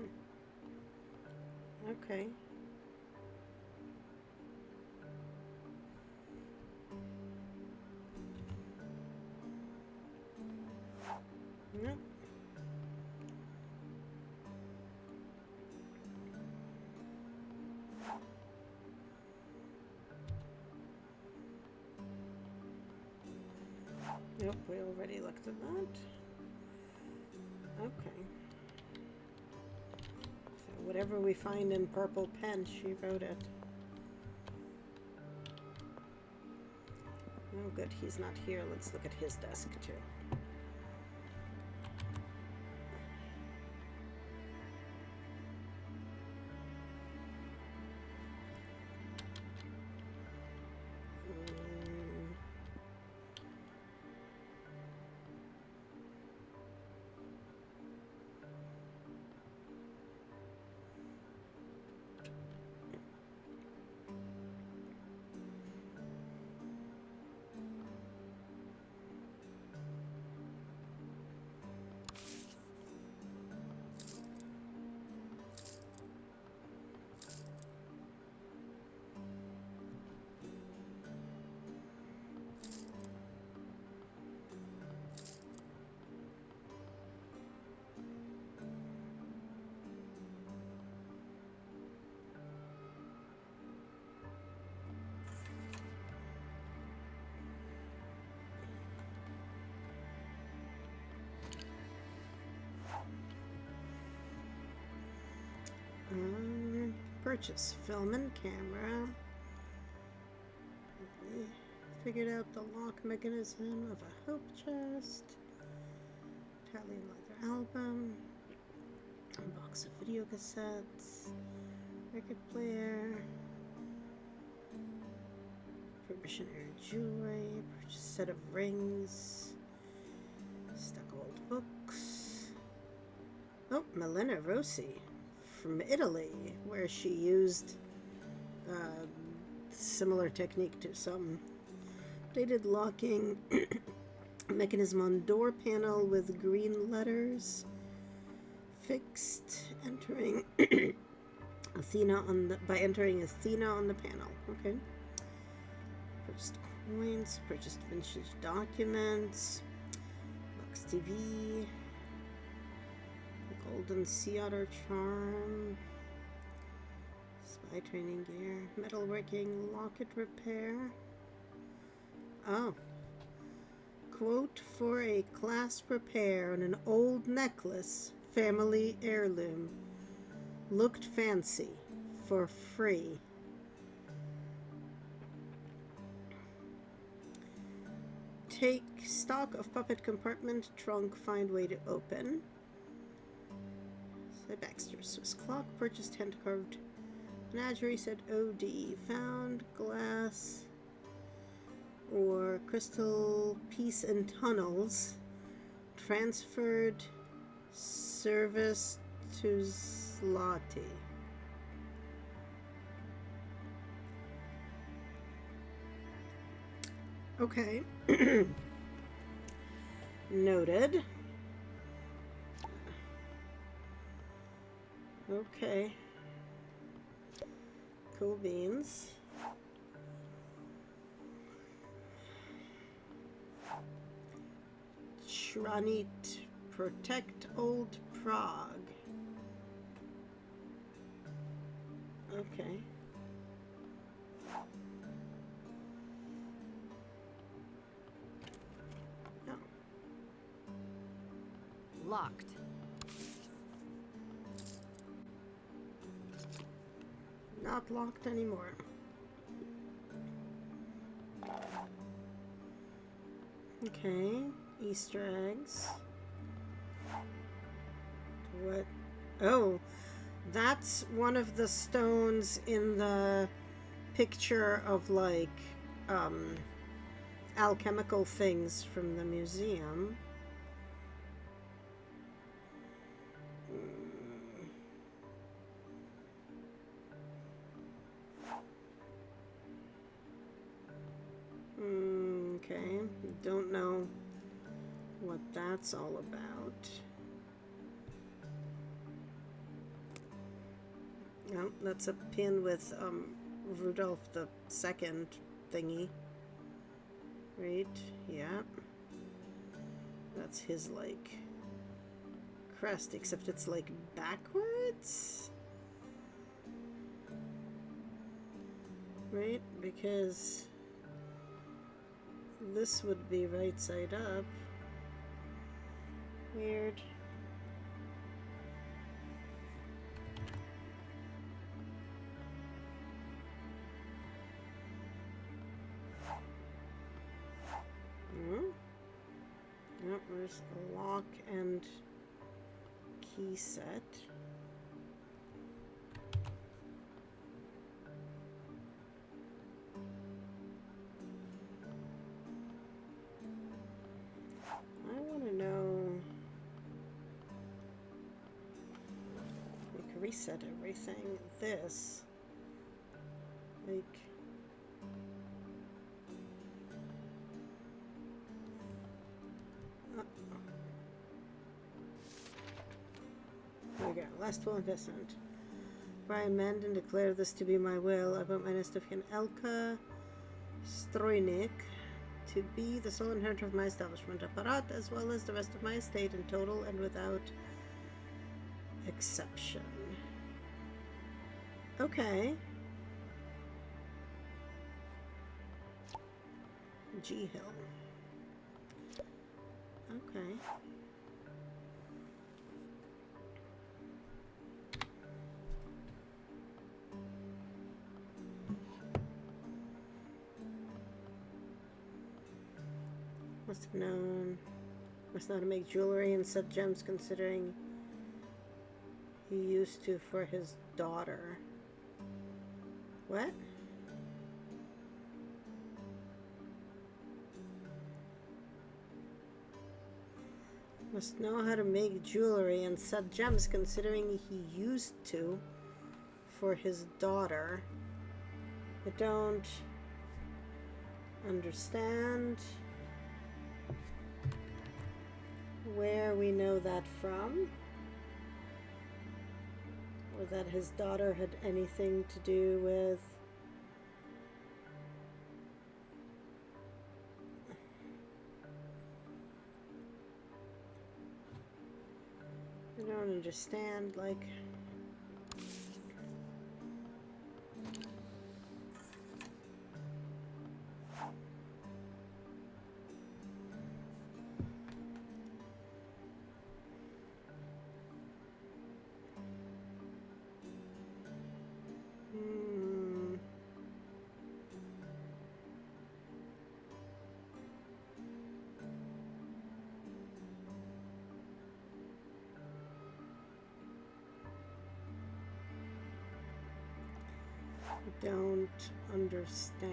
Speaker 1: Okay. Nope. Nope, we already looked at that. Okay. So whatever we find in purple pen, she wrote it. Oh good, he's not here. Let's look at his desk too. Purchase film and camera. Figured out the lock mechanism of a hope chest. Italian leather album. A box of video cassettes. Record player. Probationary jewelry. Purchase set of rings. Stock of old books. Oh, Melina Rossi. From Italy, where she used similar technique to some dated locking mechanism on door panel with green letters, fixed Entering by entering Athena on the panel. Okay. Purchased coins, purchased vintage documents, Lux TV, Golden Sea Otter Charm, Spy Training Gear, Metalworking, Locket Repair. Oh. Quote for a clasp repair on an old necklace, family heirloom. Looked fancy. For free. Take stock of puppet compartment, trunk, find way to open. So Baxter, Swiss clock, purchased hand-carved menagerie set OD, found glass or crystal piece in tunnels, transferred service to Zloty. Okay. Noted. Okay. Cool beans. Shranit, protect old Prague. Okay. No.
Speaker 2: Locked.
Speaker 1: Not locked anymore. Okay. Easter eggs. What? Oh, that's one of the stones in the picture of, like, alchemical things from the museum. Okay, don't know what that's all about. No, that's a pin with Rudolph the Second thingy. Right? Yeah. That's his, like, crest, except it's, like, backwards? Right? Because this would be right side up. Weird. Oh, there's a lock and key set. I want to know, like, reset everything. This, like, there we go. Last will and testament. I amend and declare this to be my will. I want my Nestofian Elka Strojnik to be the sole inheritor of my establishment, Apparat, as well as the rest of my estate in total and without exception. Okay. G Hill. Okay. Must have known. Must know how to make jewelry and set gems, considering he used to for his daughter. What? Must know how to make jewelry and set gems, considering he used to for his daughter. I don't understand where we know that from. Or that his daughter had anything to do with... I don't understand, like... I don't understand.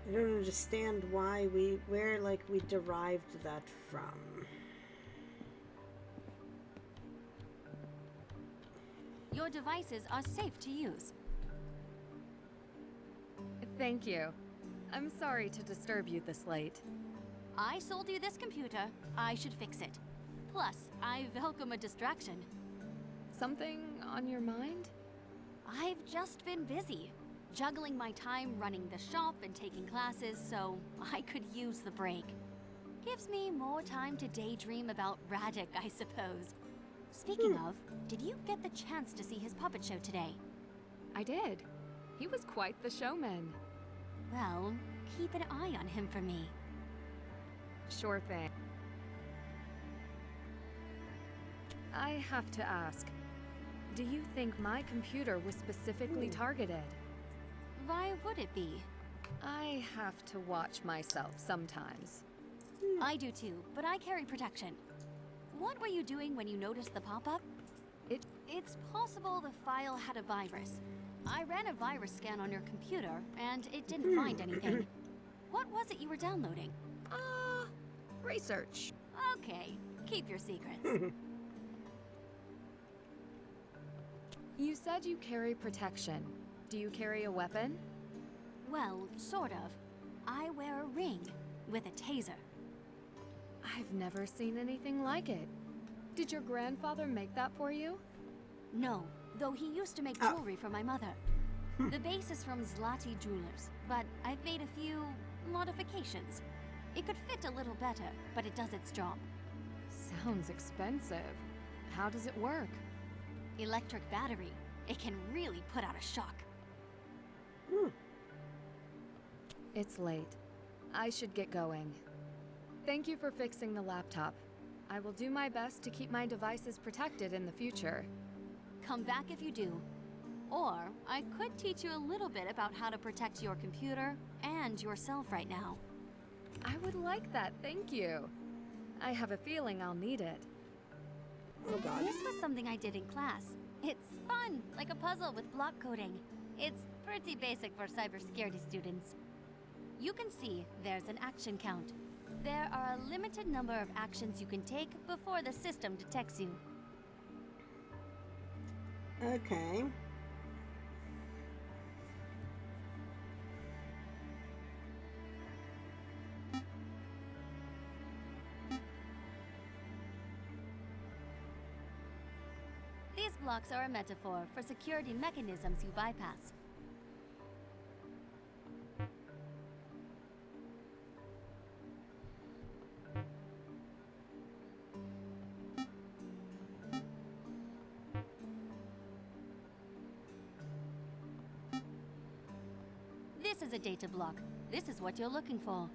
Speaker 1: I don't understand why where like we derived that from.
Speaker 7: Your devices are safe to use.
Speaker 2: Thank you. I'm sorry to disturb you this late.
Speaker 7: I sold you this computer. I should fix it. Plus, I welcome a distraction.
Speaker 2: Something on your mind?
Speaker 7: I've just been busy, juggling my time running the shop and taking classes, so I could use the break. Gives me more time to daydream about Radek, I suppose. Speaking of, did you get the chance to see his puppet show today?
Speaker 2: I did. He was quite the showman.
Speaker 7: Well, keep an eye on him for me.
Speaker 2: Sure thing. I have to ask, do you think my computer was specifically targeted?
Speaker 7: Why would it be?
Speaker 2: I have to watch myself sometimes.
Speaker 7: I do too, but I carry protection. What were you doing when you noticed the pop-up? It's possible the file had a virus. I ran a virus scan on your computer, and it didn't find anything. What was it you were downloading?
Speaker 2: Research.
Speaker 7: Okay, keep your secrets.
Speaker 2: You said you carry protection. Do you carry a weapon?
Speaker 7: Well, sort of. I wear a ring with a taser.
Speaker 2: I've never seen anything like it. Did your grandfather make that for you?
Speaker 7: No, though he used to make jewelry for my mother. The base is from Zloty Jewelers, but I've made a few modifications. It could fit a little better, but it does its job.
Speaker 2: Sounds expensive. How does it work?
Speaker 7: Electric battery. It can really put out a shock.
Speaker 2: It's late. I should get going. Thank you for fixing the laptop. I will do my best to keep my devices protected in the future.
Speaker 7: Come back if you do. Or I could teach you a little bit about how to protect your computer and yourself right now.
Speaker 2: I would like that, thank you. I have a feeling I'll need it.
Speaker 1: Oh god.
Speaker 7: This was something I did in class. It's fun, like a puzzle with block coding. It's pretty basic for cybersecurity students. You can see there's an action count. There are a limited number of actions you can take before the system detects you.
Speaker 1: Okay.
Speaker 7: These blocks are a metaphor for security mechanisms you bypass. This is a data block. This is what you're looking for.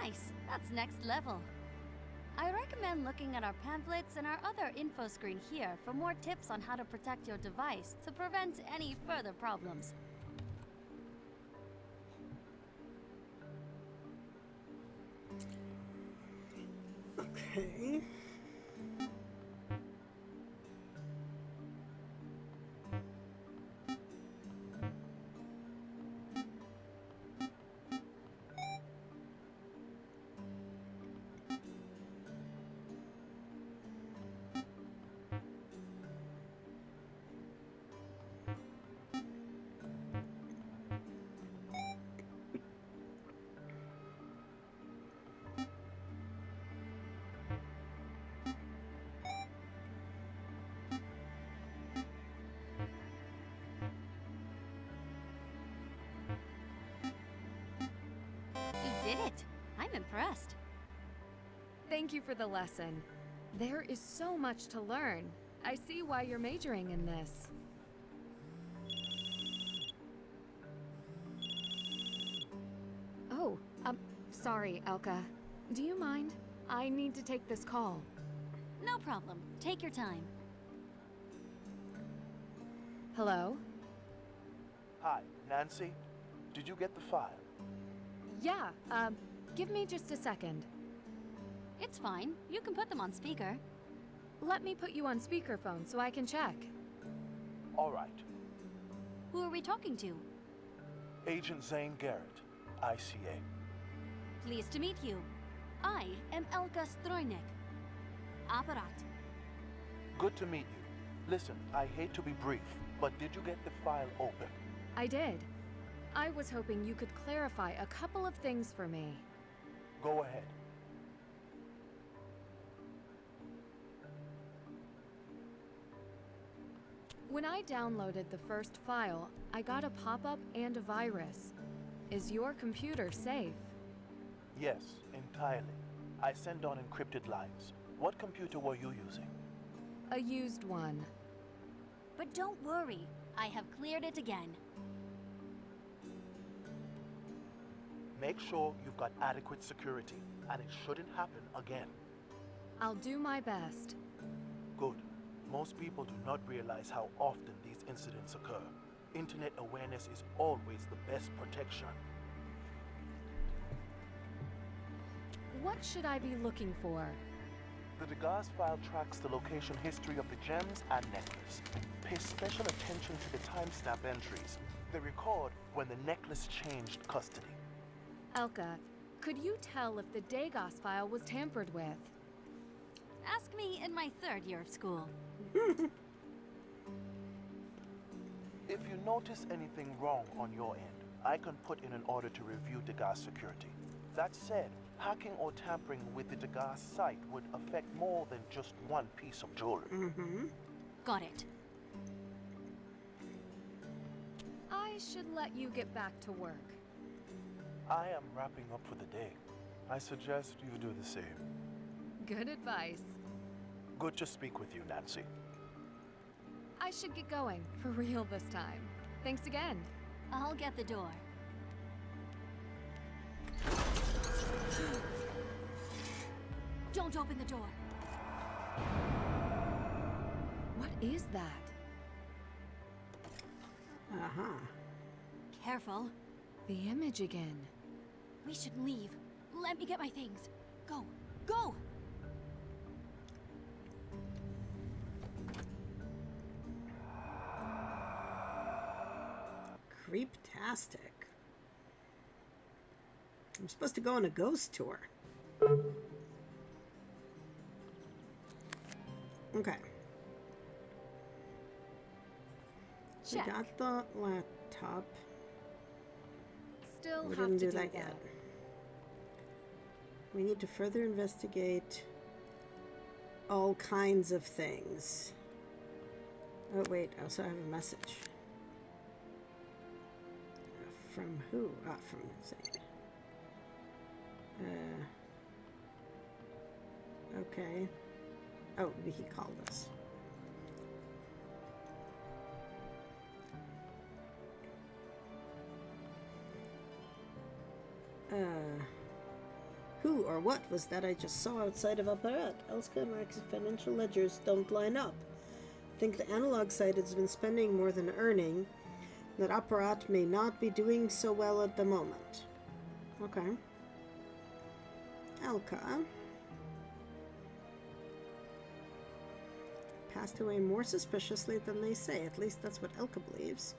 Speaker 7: Nice, that's next level. I recommend looking at our pamphlets and our other info screen here for more tips on how to protect your device to prevent any further problems.
Speaker 1: Okay.
Speaker 7: You did it. I'm impressed.
Speaker 2: Thank you for the lesson. There is so much to learn. I see why you're majoring in this. Oh, sorry, Elka. Do you mind? I need to take this call.
Speaker 7: No problem. Take your time.
Speaker 2: Hello?
Speaker 8: Hi, Nancy. Did you get the file?
Speaker 2: Yeah, give me just a second.
Speaker 7: It's fine. You can put them on speaker.
Speaker 2: Let me put you on speakerphone so I can check.
Speaker 8: All right.
Speaker 7: Who are we talking to?
Speaker 8: Agent Zane Garrett, ICA.
Speaker 7: Pleased to meet you. I am Elka Strojnik. Apparat.
Speaker 8: Good to meet you. Listen, I hate to be brief, but did you get the file open?
Speaker 2: I did. I was hoping you could clarify a couple of things for me.
Speaker 8: Go ahead.
Speaker 2: When I downloaded the first file, I got a pop-up and a virus. Is your computer safe?
Speaker 8: Yes, entirely. I send on encrypted lines. What computer were you using?
Speaker 2: A used one.
Speaker 7: But don't worry. I have cleared it again.
Speaker 8: Make sure you've got adequate security, and it shouldn't happen again.
Speaker 2: I'll do my best.
Speaker 8: Good. Most people do not realize how often these incidents occur. Internet awareness is always the best protection.
Speaker 2: What should I be looking for?
Speaker 8: The Degas file tracks the location history of the gems and necklace. Pay special attention to the timestamp entries. They record when the necklace changed custody.
Speaker 2: Elka, could you tell if the Degas file was tampered with?
Speaker 7: Ask me in my 3rd year of school.
Speaker 8: If you notice anything wrong on your end, I can put in an order to review Degas security. That said, hacking or tampering with the Degas site would affect more than just one piece of jewelry.
Speaker 7: Got it.
Speaker 2: I should let you get back to work.
Speaker 8: I am wrapping up for the day. I suggest you do the same.
Speaker 2: Good advice.
Speaker 8: Good to speak with you, Nancy.
Speaker 2: I should get going, for real this time. Thanks again.
Speaker 7: I'll get the door. Don't open the door.
Speaker 2: What is that?
Speaker 7: Careful.
Speaker 2: The image again.
Speaker 7: We should leave. Let me get my things. Go. Go!
Speaker 1: Creeptastic. I'm supposed to go on a ghost tour. Okay.
Speaker 2: Check.
Speaker 1: We got the laptop.
Speaker 2: Still
Speaker 1: We
Speaker 2: have
Speaker 1: didn't
Speaker 2: to
Speaker 1: do
Speaker 2: do
Speaker 1: that yet. We need to further investigate all kinds of things. Oh wait, I also have a message. From who? Ah, from Zane. Okay. Oh, he called us. Who or what was that I just saw outside of Apparat? Elska and Mark's financial ledgers don't line up. I think the analog side has been spending more than earning. That Apparat may not be doing so well at the moment. Okay. Elka. passed away more suspiciously than they say. At least that's what Elka believes.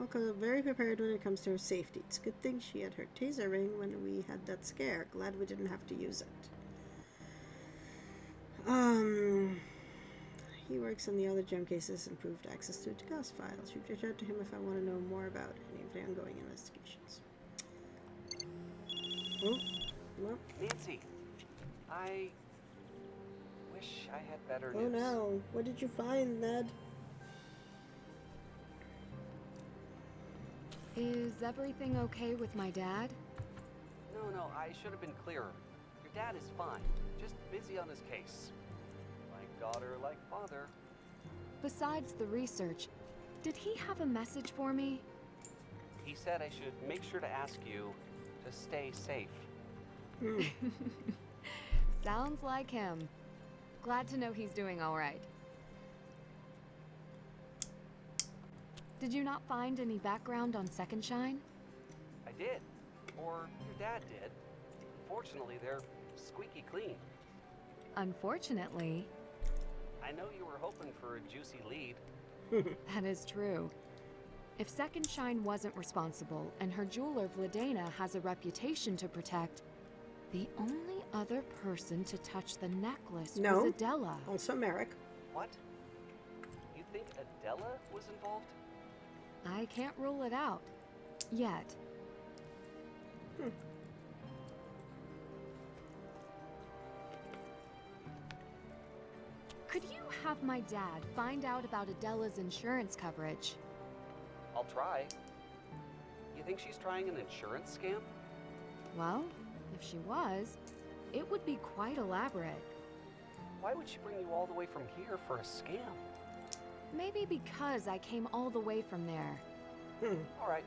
Speaker 1: Elka very prepared when it comes to her safety. It's a good thing she had her taser ring when we had that scare. Glad we didn't have to use it. He works on the other gem cases, improved access to Degas files. Should reach out to him if I want to know more about any of the ongoing investigations. Oh, well.
Speaker 11: Nancy, I wish I had better
Speaker 1: Oh
Speaker 11: news.
Speaker 1: no, what did you find, Ned?
Speaker 2: Is everything okay with my dad?
Speaker 11: No, I should have been clearer. Your dad is fine, just busy on his case. Like daughter, like father.
Speaker 2: Besides the research, did he have a message for me?
Speaker 11: He said I should make sure to ask you to stay safe.
Speaker 2: Sounds like him. Glad to know he's doing all right. Did you not find any background on Second Shine?
Speaker 11: I did. Or your dad did. Fortunately, they're squeaky clean.
Speaker 2: Unfortunately.
Speaker 11: I know you were hoping for a juicy lead.
Speaker 2: That is true. If Second Shine wasn't responsible and her jeweler Vladena has a reputation to protect, the only other person to touch the necklace was Adela.
Speaker 1: Also Merrick.
Speaker 11: What? You think Adela was involved?
Speaker 2: I can't rule it out. Yet. Could you have my dad find out about Adela's insurance coverage?
Speaker 11: I'll try. You think she's trying an insurance scam?
Speaker 2: Well, if she was, it would be quite elaborate.
Speaker 11: Why would she bring you all the way from here for a scam?
Speaker 2: Maybe because I came all the way from there.
Speaker 11: All right.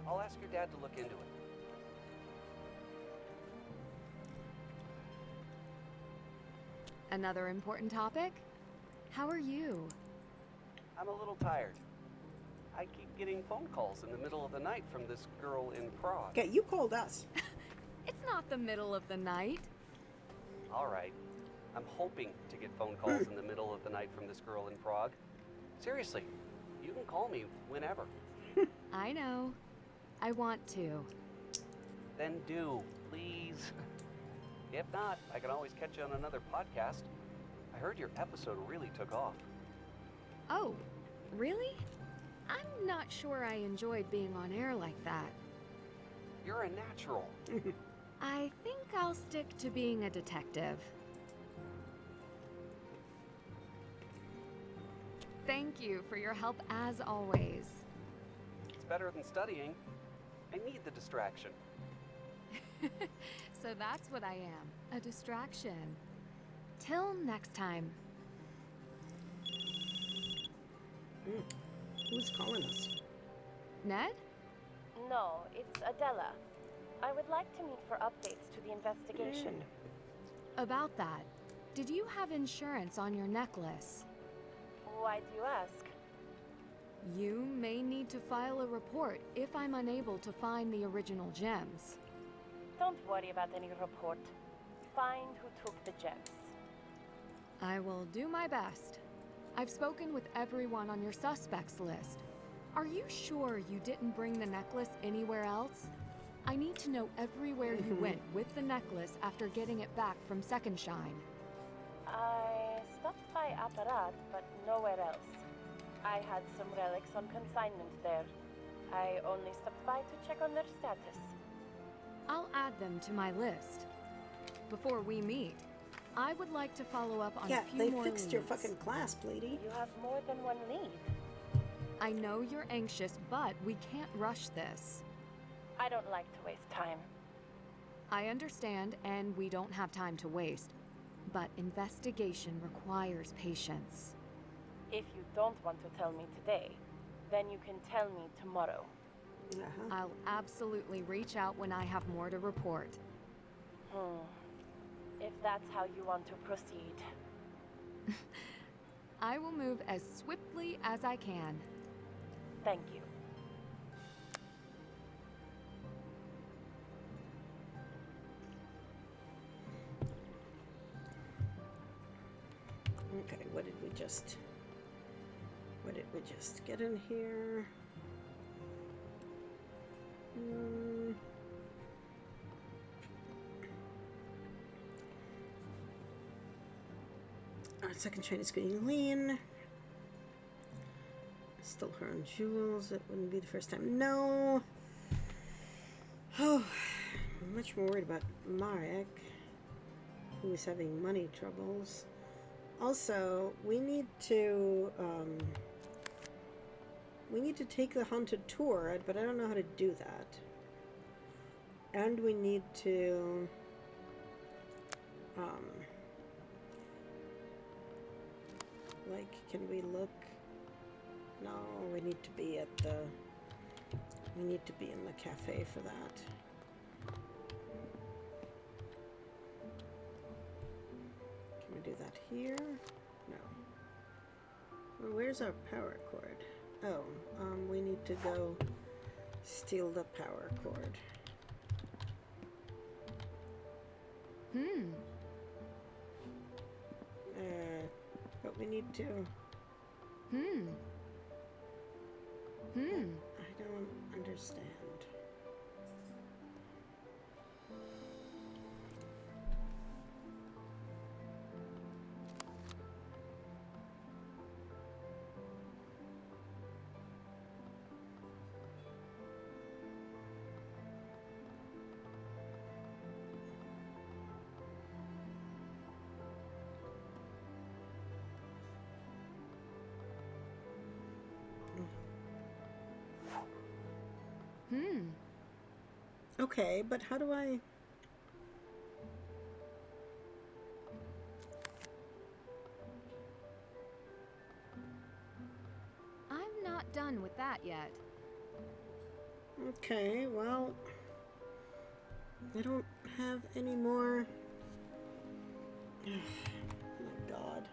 Speaker 11: I'll ask your dad to look into it.
Speaker 2: Another important topic? How are you?
Speaker 11: I'm a little tired. I keep getting phone calls in the middle of the night from this girl in Prague.
Speaker 1: Okay, you called us.
Speaker 2: It's not the middle of the night.
Speaker 11: All right. I'm hoping to get phone calls in the middle of the night from this girl in Prague. Seriously, you can call me whenever.
Speaker 2: I know. I want to.
Speaker 11: Then do, please. If not, I can always catch you on another podcast. I heard your episode really took off.
Speaker 2: Oh, really? I'm not sure I enjoyed being on air like that.
Speaker 11: You're a natural.
Speaker 2: I think I'll stick to being a detective. Thank you for your help as always.
Speaker 11: It's better than studying. I need the distraction.
Speaker 2: So that's what I am, a distraction. Till next time.
Speaker 1: Who's calling us?
Speaker 2: Ned?
Speaker 17: No, it's Adela. I would like to meet for updates to the investigation.
Speaker 2: About that, did you have insurance on your necklace?
Speaker 17: Why do you ask?
Speaker 2: You may need to file a report if I'm unable to find the original gems.
Speaker 17: Don't worry about any report. Find who took the gems.
Speaker 2: I will do my best. I've spoken with everyone on your suspects list. Are you sure you didn't bring the necklace anywhere else? I need to know everywhere you went with the necklace after getting it back from Second Shine.
Speaker 17: I stopped by Apparat, but nowhere else. I had some relics on consignment there. I only stopped by to check on their status.
Speaker 2: I'll add them to my list. Before we meet, I would like to follow up on a few more
Speaker 1: they fixed your
Speaker 2: leads.
Speaker 1: fucking class, Bleedy.
Speaker 17: You have more than one lead.
Speaker 2: I know you're anxious, but we can't rush this.
Speaker 17: I don't like to waste time.
Speaker 2: I understand, and we don't have time to waste. But investigation requires patience.
Speaker 17: If you don't want to tell me today, then you can tell me tomorrow.
Speaker 2: I'll absolutely reach out when I have more to report.
Speaker 17: If that's how you want to proceed.
Speaker 2: I will move as swiftly as I can.
Speaker 17: Thank you.
Speaker 1: Okay, what did we just get in here? Alright, second Chinese being lean. Still her own jewels. It wouldn't be the first time. No. Oh, I'm much more worried about Marek, who is having money troubles. Also, we need to take the haunted tour, but I don't know how to do that. And we need to like, can we look? No, we need to be at the in the cafe for that. Can we do that here? No. Well, where's our power cord? Oh, we need to go steal the power cord. But we need to. I don't understand. Okay, but how do I...
Speaker 2: I'm not done with that yet.
Speaker 1: Okay, well... I don't have any more... Oh my god.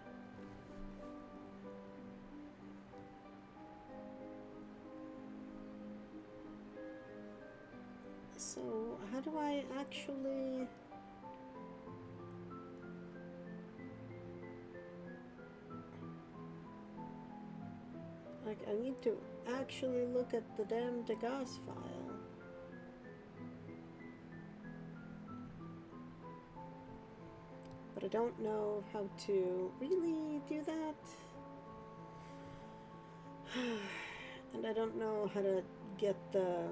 Speaker 1: So, how do I actually... Like, I need to actually look at the damn Degas file. But I don't know how to really do that. And I don't know how to get the...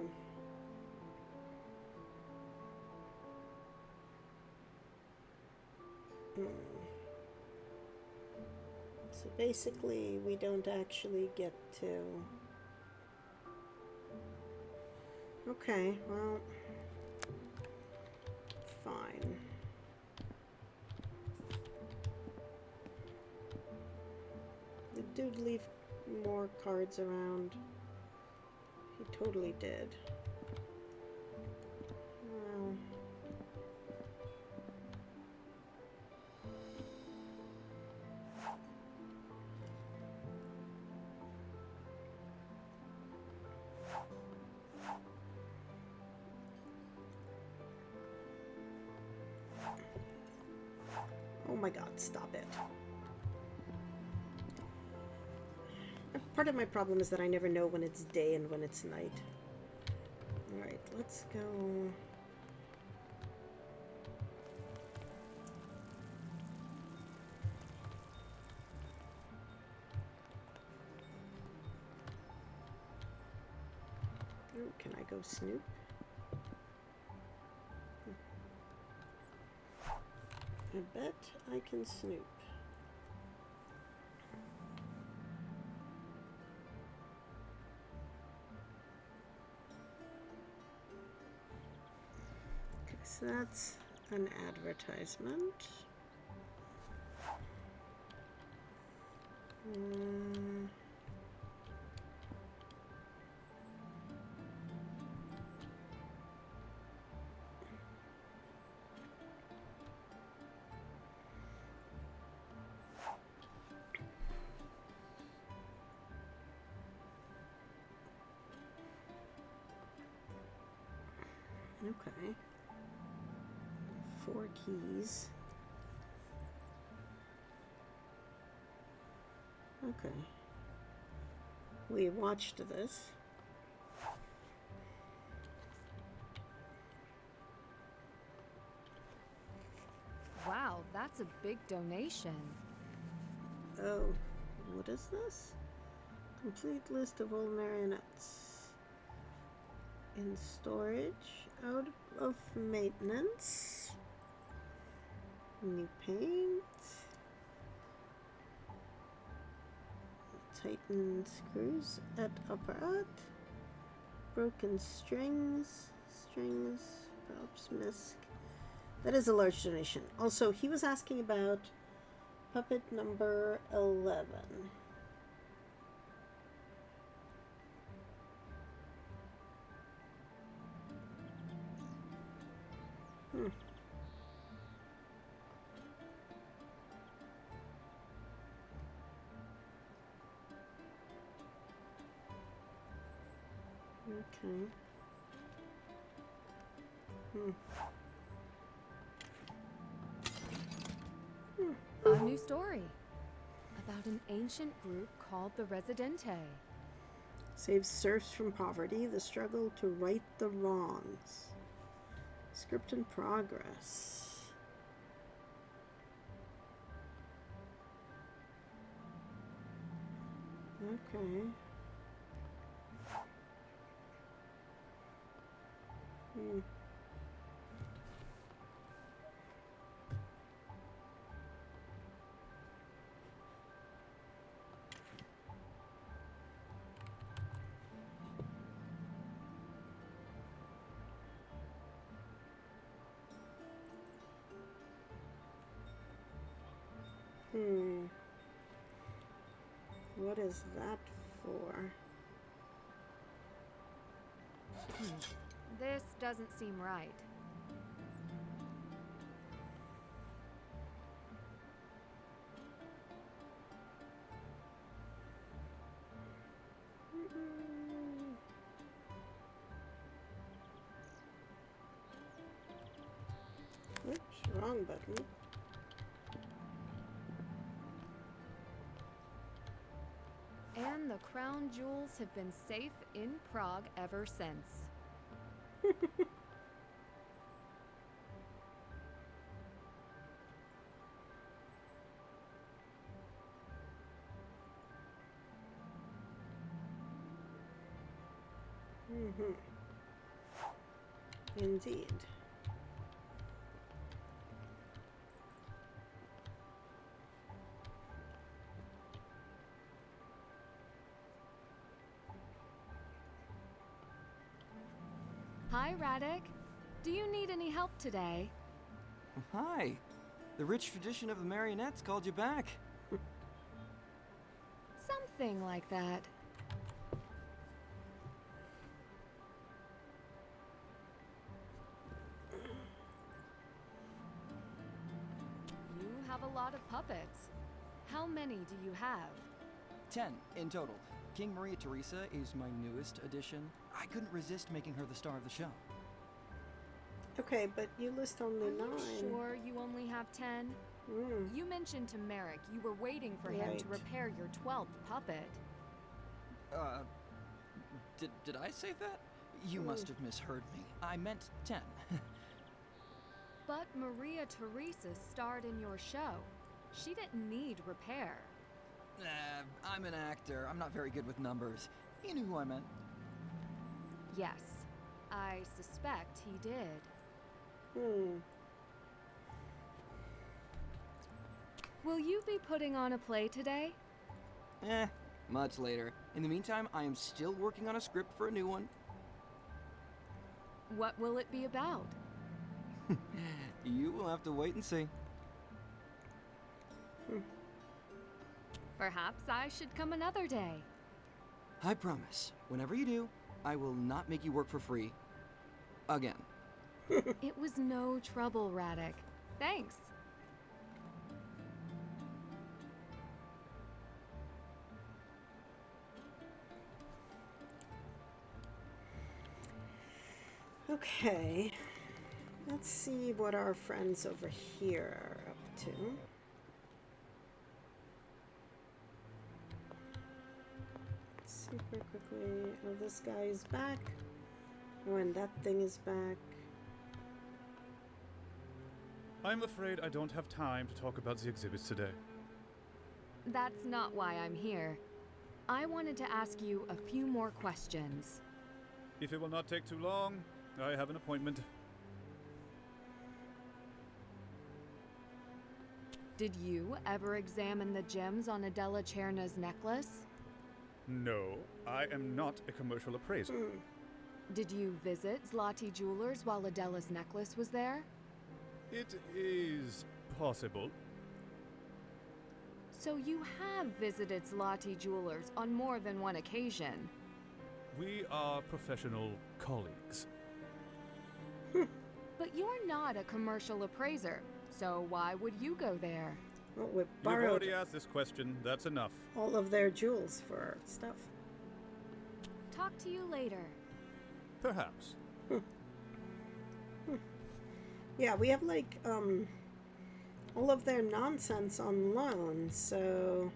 Speaker 1: So basically, we don't actually get to... Okay, well... Fine. Did dude leave more cards around? He totally did. Well... Oh my god, stop it. Part of my problem is that I never know when it's day and when it's night. Alright, let's go... Oh, can I go snoop? I bet I can snoop. Okay, so that's an advertisement. Okay. 4 keys. Okay. We watched this.
Speaker 2: Wow, that's a big donation.
Speaker 1: Oh, what is this? Complete list of all marionettes. In storage, out of maintenance. New paint. Tightened screws at apparat. Broken strings. Perhaps misc. That is a large donation. Also, he was asking about puppet number 11. Okay.
Speaker 2: A new story about an ancient group called the Residente.
Speaker 1: Saves serfs from poverty, the struggle to right the wrongs. Script in progress. Okay. What is that for?
Speaker 2: This doesn't seem right.
Speaker 1: Oops, wrong button.
Speaker 2: And the crown jewels have been safe in Prague ever since.
Speaker 1: Indeed.
Speaker 2: Hi, Radek. Do you need any help today?
Speaker 19: Hi. The rich tradition of the marionettes called you back.
Speaker 2: Something like that. You have a lot of puppets. How many do you have?
Speaker 19: 10 in total. King Maria Theresa is my newest addition. I couldn't resist making her the star of the show.
Speaker 1: Okay, but you list only 9.
Speaker 2: Are you sure you only have 10? You mentioned to Merrick you were waiting for him to repair your 12th puppet.
Speaker 19: Did I say that? You must have misheard me. I meant 10.
Speaker 2: But Maria Theresa starred in your show. She didn't need repair.
Speaker 19: I'm an actor. I'm not very good with numbers. You knew who I meant.
Speaker 2: Yes, I suspect he did. Will you be putting on a play today?
Speaker 19: Much later. In the meantime, I am still working on a script for a new one.
Speaker 2: What will it be about?
Speaker 19: You will have to wait and see.
Speaker 2: Perhaps I should come another day.
Speaker 19: I promise. Whenever you do, I will not make you work for free. Again.
Speaker 2: It was no trouble, Radek. Thanks.
Speaker 1: Okay. Let's see what our friends over here are up to. super quickly. Oh, this guy is back. Oh, and that thing is back.
Speaker 13: I'm afraid I don't have time to talk about the exhibits today.
Speaker 2: That's not why I'm here. I wanted to ask you a few more questions.
Speaker 13: If it will not take too long, I have an appointment.
Speaker 2: Did you ever examine the gems on Adela Cherna's necklace?
Speaker 13: No, I am not a commercial appraiser.
Speaker 2: Did you visit Zloty Jewelers while Adela's necklace was there?
Speaker 13: It is possible.
Speaker 2: So you have visited Zloty Jewelers on more than one occasion.
Speaker 13: We are professional colleagues.
Speaker 2: But you're not a commercial appraiser, so why would you go there?
Speaker 1: Well, we
Speaker 13: You've
Speaker 1: borrowed
Speaker 13: already asked this question. That's enough.
Speaker 1: all of their jewels for our stuff.
Speaker 2: Talk to you later.
Speaker 13: Perhaps.
Speaker 1: Yeah, we have like all of their nonsense on loan, so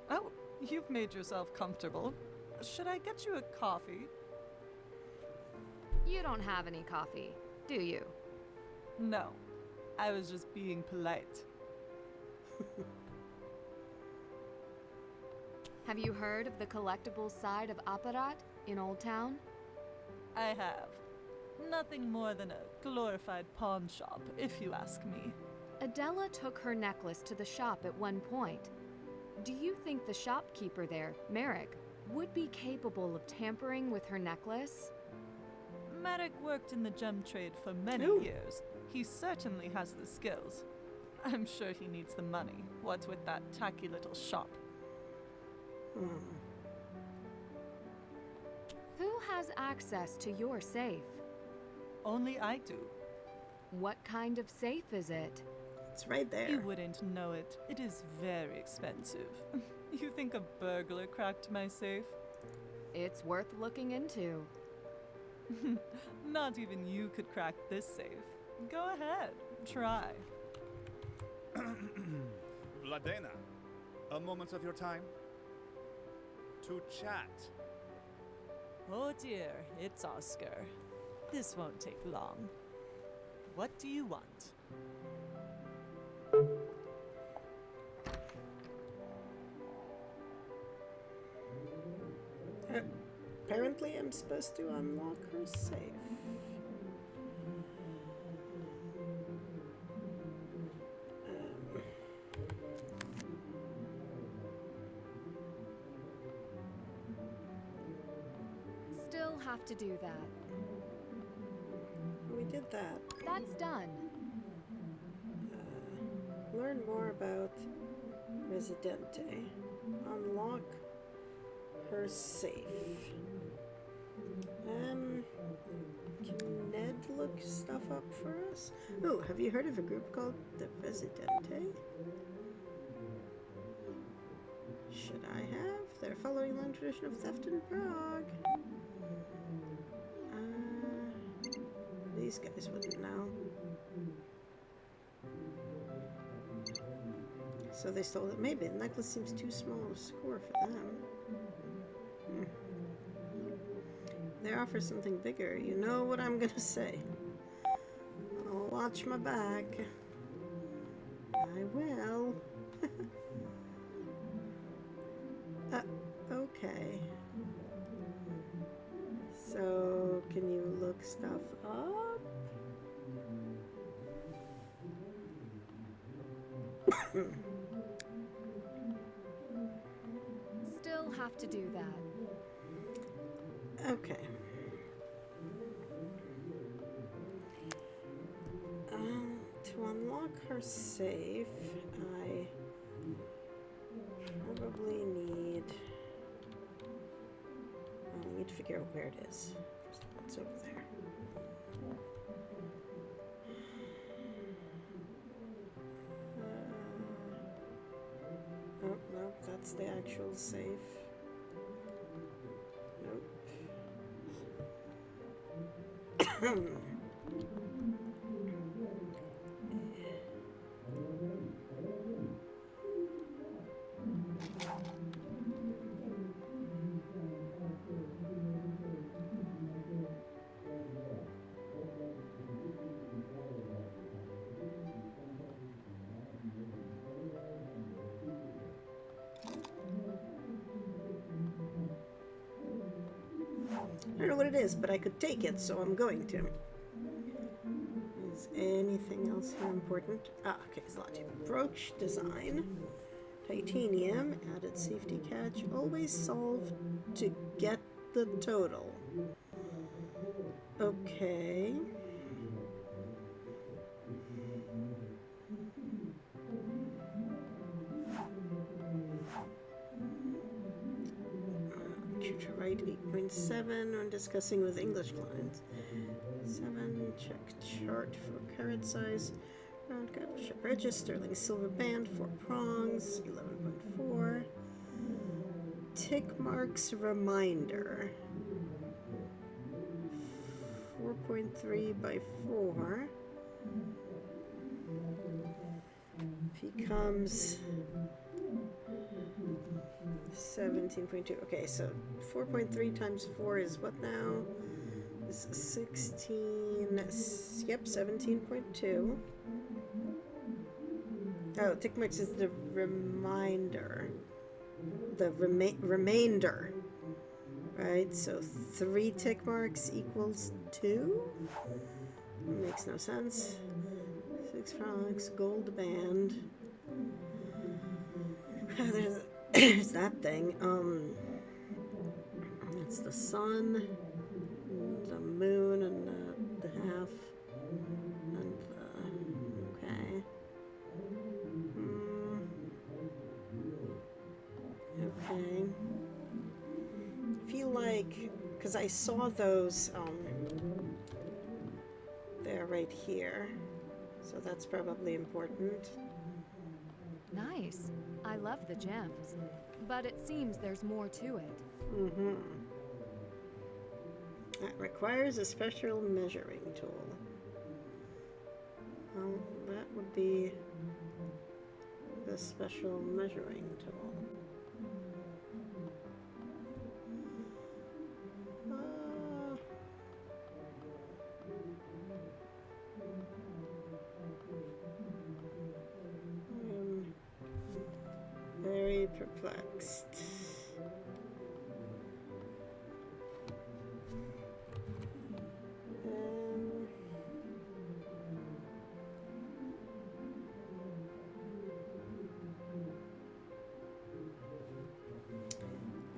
Speaker 14: Oh, you've made yourself comfortable. Should I get you a coffee?
Speaker 2: You don't have any coffee, do you?
Speaker 14: No, I was just being polite.
Speaker 2: Have you heard of the collectibles side of Apparat in Old Town?
Speaker 14: I have. Nothing more than a glorified pawn shop, if you ask me.
Speaker 2: Adela took her necklace to the shop at one point. Do you think the shopkeeper there, Merrick, would be capable of tampering with her necklace?
Speaker 14: Merrick worked in the gem trade for many years. He certainly has the skills. I'm sure he needs the money. What's with that tacky little shop?
Speaker 2: Who has access to your safe?
Speaker 14: Only I do.
Speaker 2: What kind of safe is it?
Speaker 1: It's right there.
Speaker 14: You wouldn't know it. It is very expensive. You think a burglar cracked my safe?
Speaker 2: It's worth looking into.
Speaker 14: Not even you could crack this safe. Go ahead, try.
Speaker 13: Vladena, a moment of your time to chat.
Speaker 14: Oh dear, it's Oscar. This won't take long. What do you want?
Speaker 1: Apparently I'm supposed to unlock her safe.
Speaker 2: Still have to do that.
Speaker 1: We did that.
Speaker 2: That's done.
Speaker 1: Learn more about Residente. Unlock her safe. Can Ned look stuff up for us? Oh, have you heard of a group called the Residente? Should I have? They're following the long tradition of theft in Prague. These guys wouldn't know. So they stole it. Maybe the necklace seems too small to score for them. They offer something bigger. You know what I'm gonna say. I'll watch my back. I will. Okay. So, can you look stuff up?
Speaker 2: Still have to do that.
Speaker 1: Okay. To unlock her safe, I probably need... I need to figure out where it is. First of all, it's over there. Oh, no, that's the actual safe. Nope. is, but I could take it, so I'm going to. Is anything else here important? Ah, okay, Zlati. Brooch design. Titanium, added safety catch. Always solve to get the total. Okay. Tutor right 8.7 when discussing with English clients. 7, check chart for carat size. Round cap, check register, sterling silver band, 4 prongs, 11.4. Tick marks reminder. 4.3 by 4 becomes 17.2. Okay, so 4.3 times 4 is what now? Is 16. Yep, 17.2. Oh, tick marks is the reminder. The remainder. Right, so 3 tick marks equals 2? Makes no sense. 6 prongs, gold band. There's that thing. It's the sun, the moon, and the half, and the, okay. Okay. I feel like, because I saw those, they're right here, so that's probably important.
Speaker 2: Nice. I love the gems, but it seems there's more to it.
Speaker 1: Mm-hmm. That requires a special measuring tool. Well, that would be the special measuring tool. I'm very perplexed.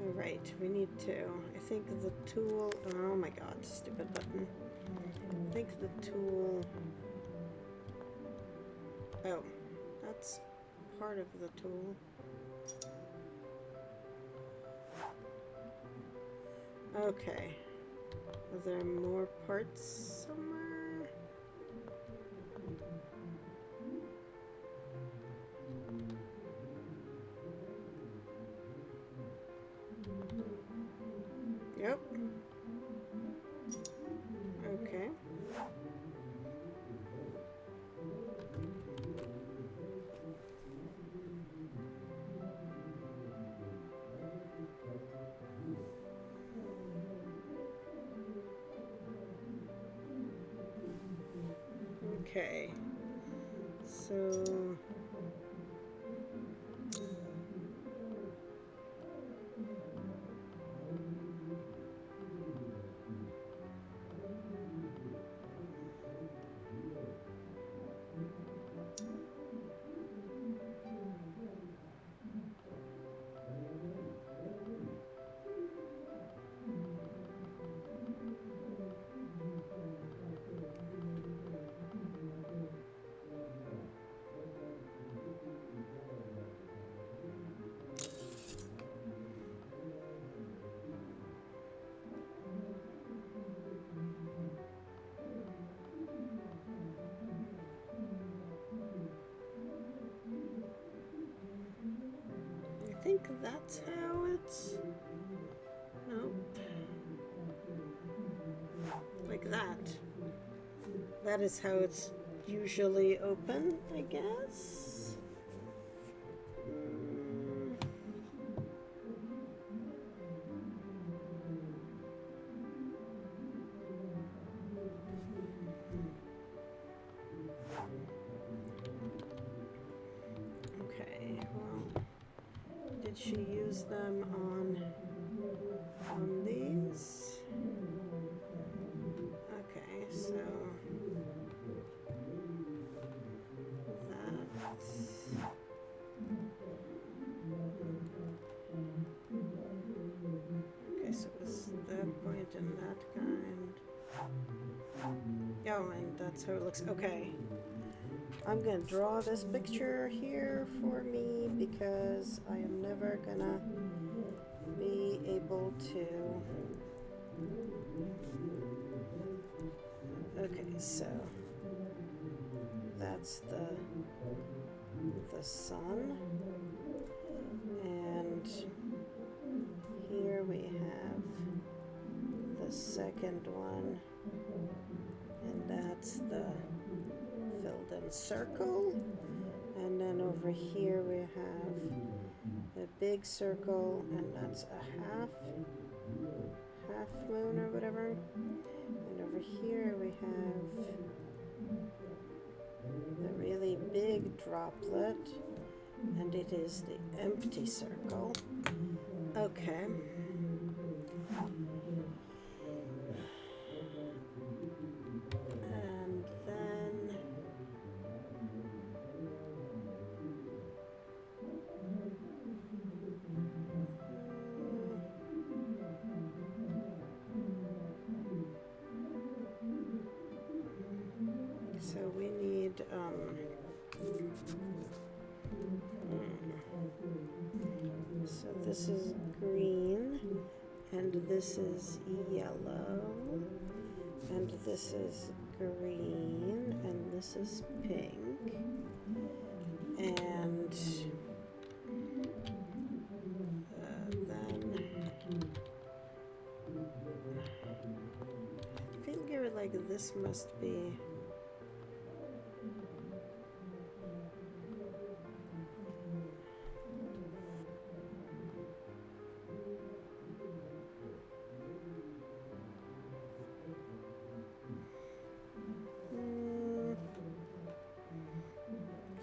Speaker 1: Alright, we need to. I think the tool. Oh my god, stupid button. I think the tool. Oh, that's part of the tool. Okay. Are there more parts somewhere? Yep. Okay. Okay. So I think that's how it's. Nope. Like that. That is how it's usually open, I guess. Okay, well, did she use them on these? Oh, and that's how it looks. Okay. I'm gonna draw this picture here for me because I am never gonna be able to. Okay, so that's the sun, and here we have the second one, and that's the filled in circle, and then over here we have a big circle, and that's a half moon or whatever, and over here we have the really big droplet, and it is the empty circle. Okay. And then so we need so this is green, and this is yellow, and this is green, and this is pink, and then I figure like this must be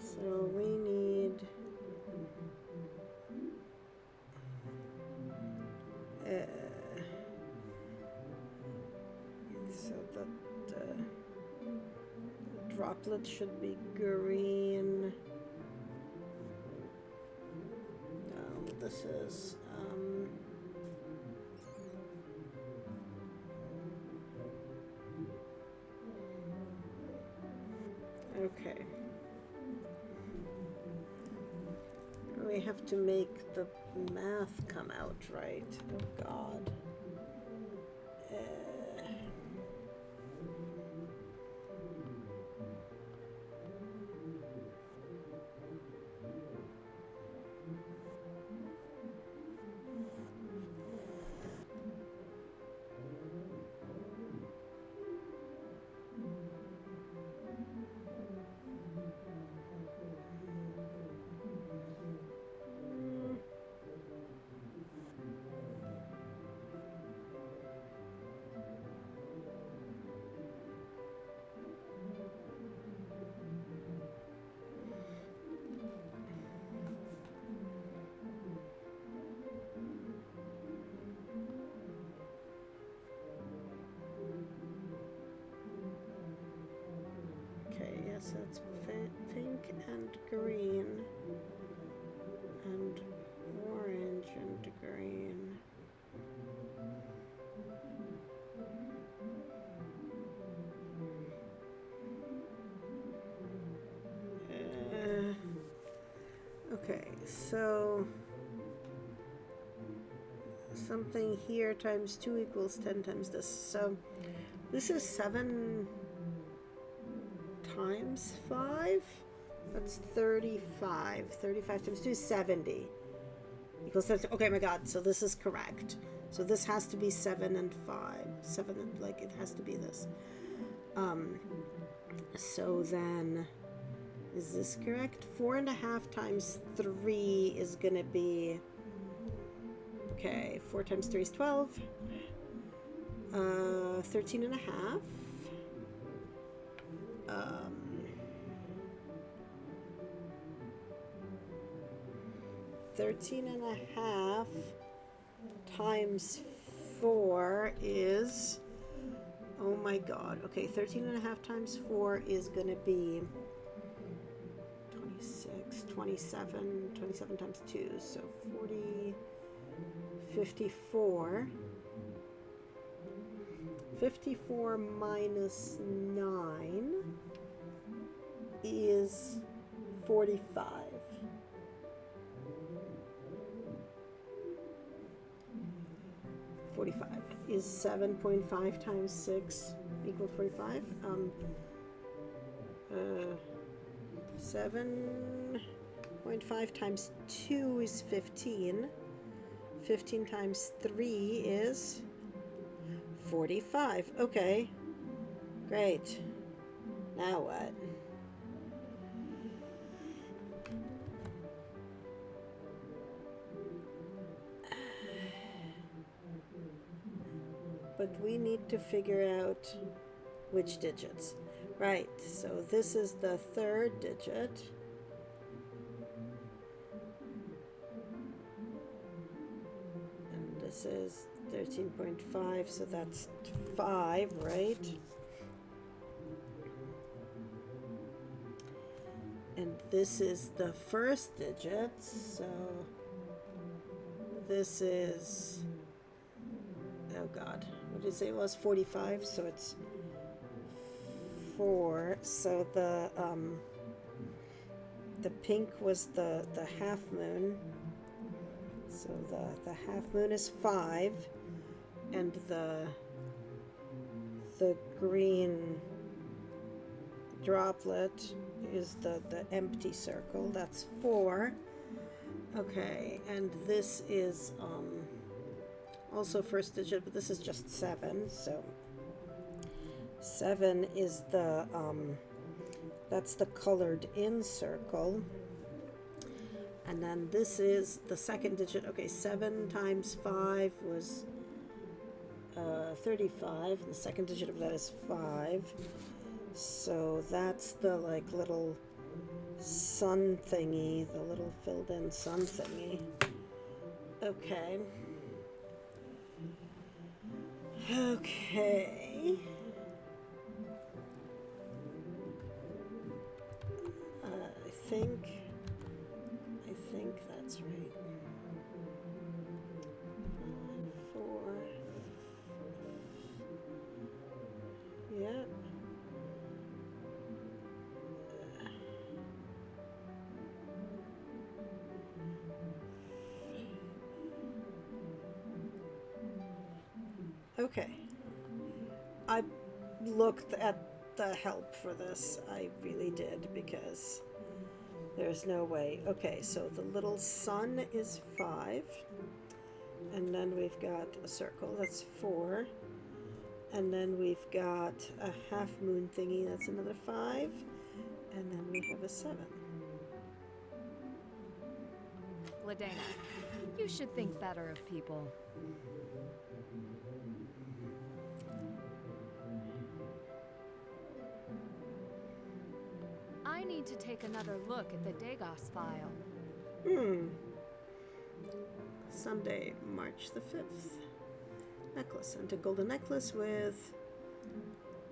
Speaker 1: so we need so that the droplet should be green. This is okay. We have to make the math come out right. Oh God. So it's pink and green and orange and green. Okay, so something here times 2 equals 10 times this. So this is 7 times 5, that's 35. 35 times 2 is 70. Equals 70. Okay, my God, so this is correct. So this has to be 7 and 5. 7 and, like, it has to be this. So then, is this correct? 4.5 times 3 is gonna be, okay, 4 times 3 is 12. 13.5. 13.5 times 4 is, oh my God, okay, 13.5 times 4 is gonna be 26, 27, 27 times 2, so 40, 54. 54 minus 9 45. Is 7.5 times 6 equal 45? 7.5 times 2 is 15. 15 times 3 is 45. Okay. Great. Now what? But we need to figure out which digits. Right, so this is the third digit. And this is 13.5, so that's 5, right? And this is the first digit, so this is, oh God, what did you say it was? 45, so it's 4. So the pink was the half moon. So the half moon is 5, and the green droplet is the empty circle. That's 4. Okay, and this is also first digit, but this is just 7. So 7 is the that's the colored in circle. And then this is the second digit. Okay, 7 times 5 was 35. The second digit of that is 5. So that's the like little sun thingy, the little filled in sun thingy. Okay. Okay. I think that's right. 4. Yeah. Okay. I looked at the help for this. I really did, because there's no way. Okay, so the little sun is 5. And then we've got a circle, that's 4. And then we've got a half moon thingy, that's another 5. And then we have a 7.
Speaker 2: Ladena, you should think better of people. I need to take another look at the Dagos file.
Speaker 1: Sunday, March the 5th. Necklace. And a golden necklace with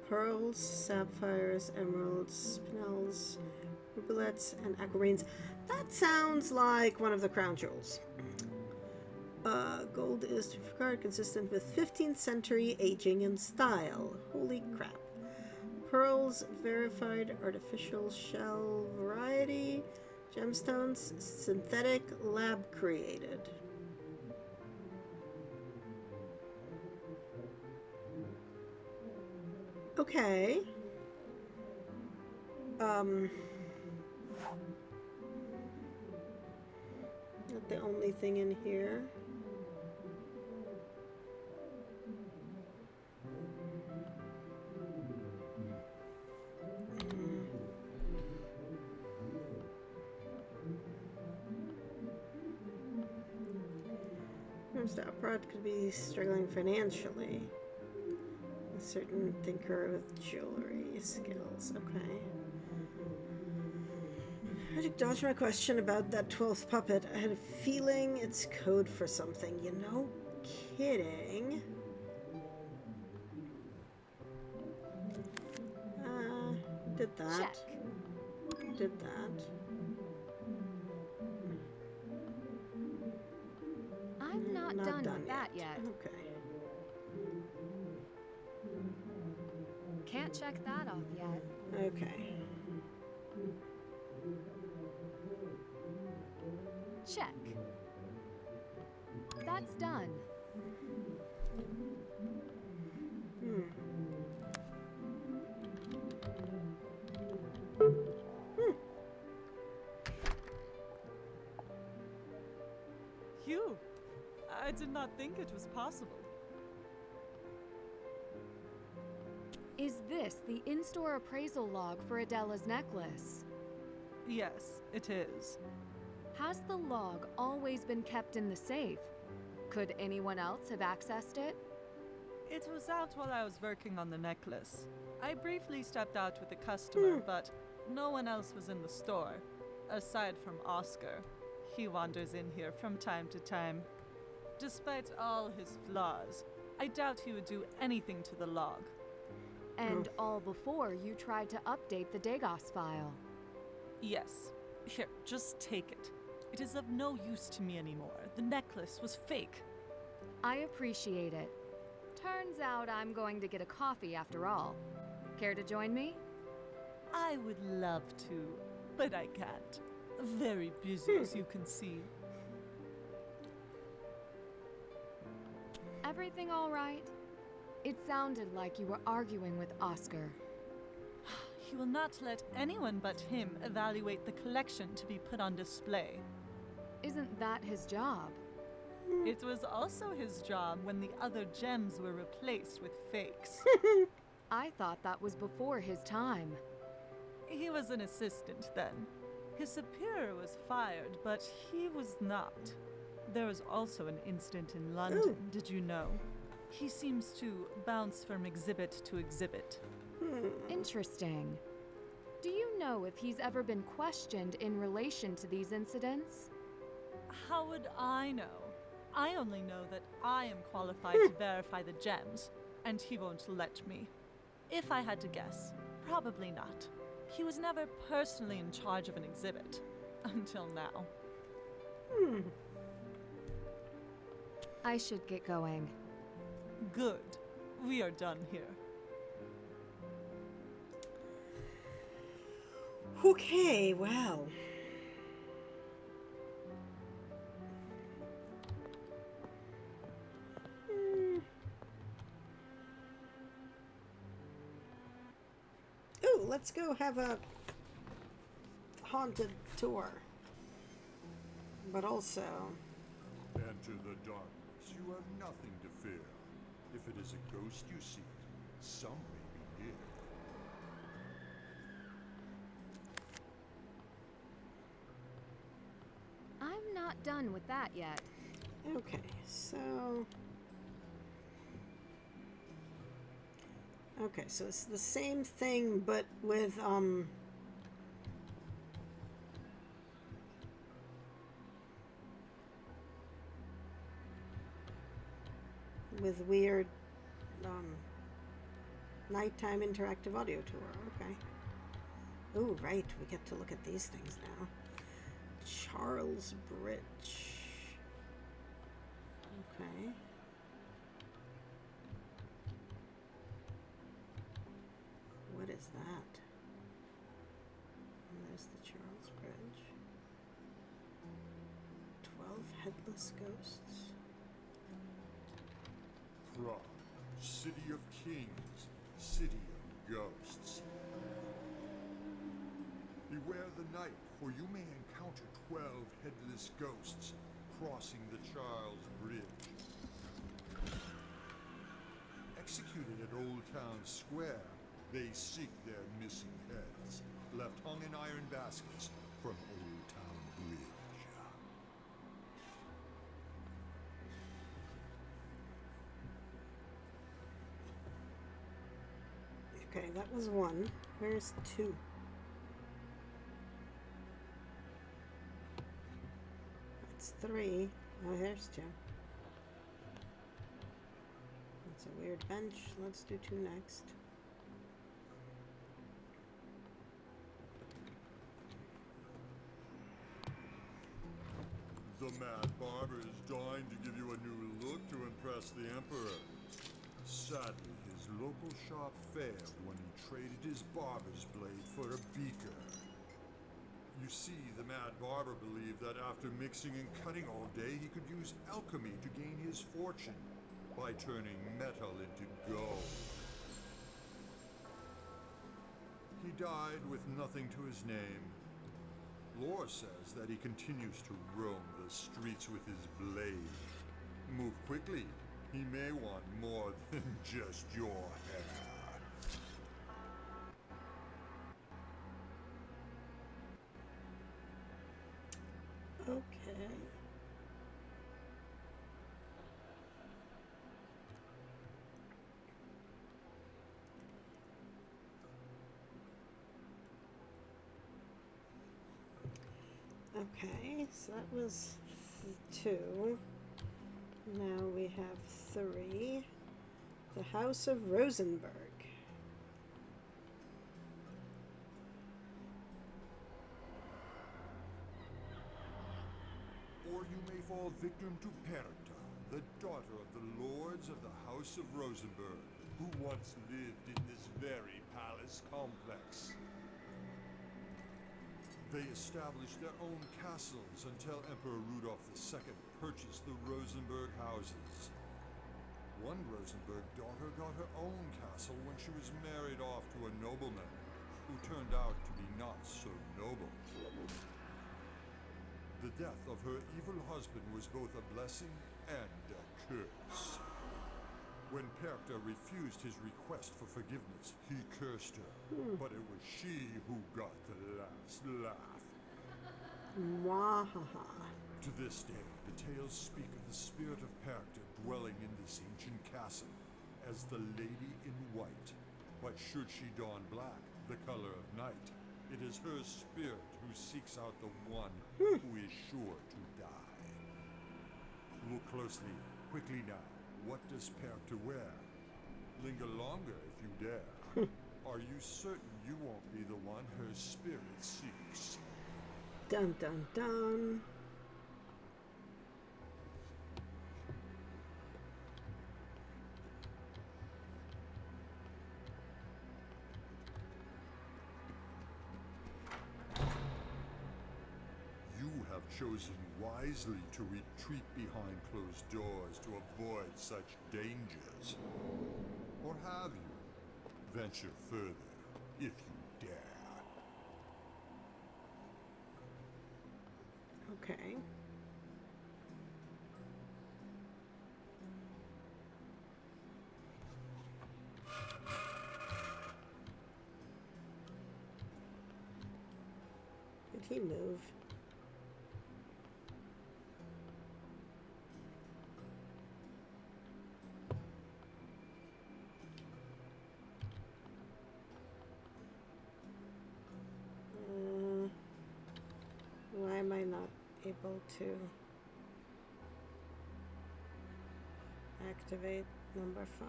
Speaker 1: pearls, sapphires, emeralds, spinels, rubelettes, and aquamarines. That sounds like one of the crown jewels. Gold is to be regarded consistent with 15th century aging and style. Holy crap. Pearls, verified artificial shell variety. Gemstones, synthetic, lab created. Okay. Not the only thing in here. The upright could be struggling financially. A certain thinker with jewelry skills. Okay. Reddick dodged my question about that 12th puppet. I had a feeling it's code for something. You know, kidding. Did that.
Speaker 2: Check.
Speaker 1: Did that.
Speaker 2: I'm not done with that yet.
Speaker 1: Okay.
Speaker 2: Can't check that off yet.
Speaker 1: Okay.
Speaker 2: Check. That's done.
Speaker 14: Phew! I did not think it was possible.
Speaker 2: Is this the in-store appraisal log for Adela's necklace?
Speaker 14: Yes, it is.
Speaker 2: Has the log always been kept in the safe? Could anyone else have accessed it?
Speaker 14: It was out while I was working on the necklace. I briefly stepped out with a customer, but no one else was in the store, aside from Oscar. He wanders in here from time to time. Despite all his flaws, I doubt he would do anything to the log.
Speaker 2: And all before you tried to update the Dagos file.
Speaker 14: Yes. Here, just take it. It is of no use to me anymore. The necklace was fake.
Speaker 2: I appreciate it. Turns out I'm going to get a coffee after all. Care to join me?
Speaker 14: I would love to, but I can't. Very busy, as you can see.
Speaker 2: Everything all right? It sounded like you were arguing with Oscar.
Speaker 14: He will not let anyone but him evaluate the collection to be put on display.
Speaker 2: Isn't that his job?
Speaker 14: It was also his job when the other gems were replaced with fakes.
Speaker 2: I thought that was before his time.
Speaker 14: He was an assistant then. His superior was fired, but he was not. There was also an incident in London, did you know? He seems to bounce from exhibit to exhibit.
Speaker 2: Interesting. Do you know if he's ever been questioned in relation to these incidents?
Speaker 14: How would I know? I only know that I am qualified to verify the gems, and he won't let me. If I had to guess, probably not. He was never personally in charge of an exhibit, until now.
Speaker 2: I should get going.
Speaker 14: Good. We are done here.
Speaker 1: Okay, well. Ooh, let's go have a haunted tour. But also...
Speaker 6: Enter the darkness. You have nothing to fear. If it is a ghost you seek, some may be near.
Speaker 2: I'm not done with that yet.
Speaker 1: Okay, so... Okay, so it's the same thing, but with, with weird, nighttime interactive audio tour. Okay. Oh, right, we get to look at these things now. Charles Bridge. Okay. What is that? And there's the Charles Bridge. 12 headless ghosts.
Speaker 6: Prague, city of kings, city of ghosts. Beware the night, for you may encounter 12 headless ghosts crossing the Charles Bridge. Executed at Old Town Square, they seek their missing heads, left hung in iron baskets from Old Town Bridge.
Speaker 1: Okay, that was one. Where's two? That's three. Oh, there's two. That's a weird bench. Let's do two next.
Speaker 6: The Mad Barber is dying to give you a new look to impress the Emperor. Sadly, his local shop failed when he traded his barber's blade for a beaker.
Speaker 9: You see, the mad barber believed that after mixing and cutting all day, he could use alchemy to gain his fortune by turning metal into gold. He died with nothing to his name. Lore says that he continues to roam the streets with his blade. Move quickly. He may want more than just your hair.
Speaker 1: Okay. Okay, so that was 2. Now we have 3. The House of Rosenberg.
Speaker 9: Or you may fall victim to Perta, the daughter of the lords of the House of Rosenberg, who once lived in this very palace complex. They established their own castles until Emperor Rudolph II purchased the Rosenberg houses. One Rosenberg daughter got her own castle when she was married off to a nobleman, who turned out to be not so noble. The death of her evil husband was both a blessing and a curse. When Perta refused his request for forgiveness, he cursed her. But it was she who got the last laugh.
Speaker 1: Mwahaha.
Speaker 9: To this day, the tales speak of the spirit of Perta dwelling in this ancient castle as the Lady in White. But should she don black, the color of night, it is her spirit who seeks out the one who is sure to die. Look closely, quickly now. What does Perta wear? Linger longer if you dare. Are you certain you won't be the one her spirit seeks?
Speaker 1: Dun dun dun.
Speaker 9: You have chosen wisely to retreat behind closed doors to avoid such dangers. Or have you? Venture further, if you dare.
Speaker 1: Okay. Did he move? Why am I not able to activate number 5?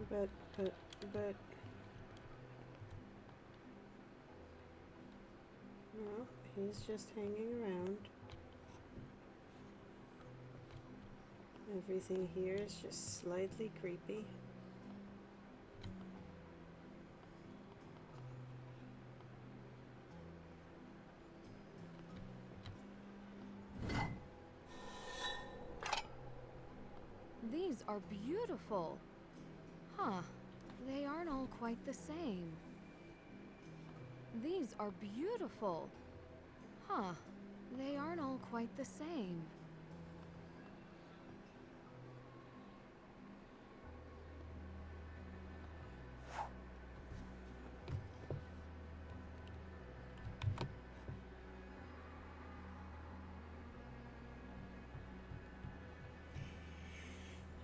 Speaker 1: But no, he's just hanging around. Everything here is just slightly creepy.
Speaker 2: These are beautiful. Huh. They aren't all quite the same. These are beautiful. Huh. They aren't all quite the same.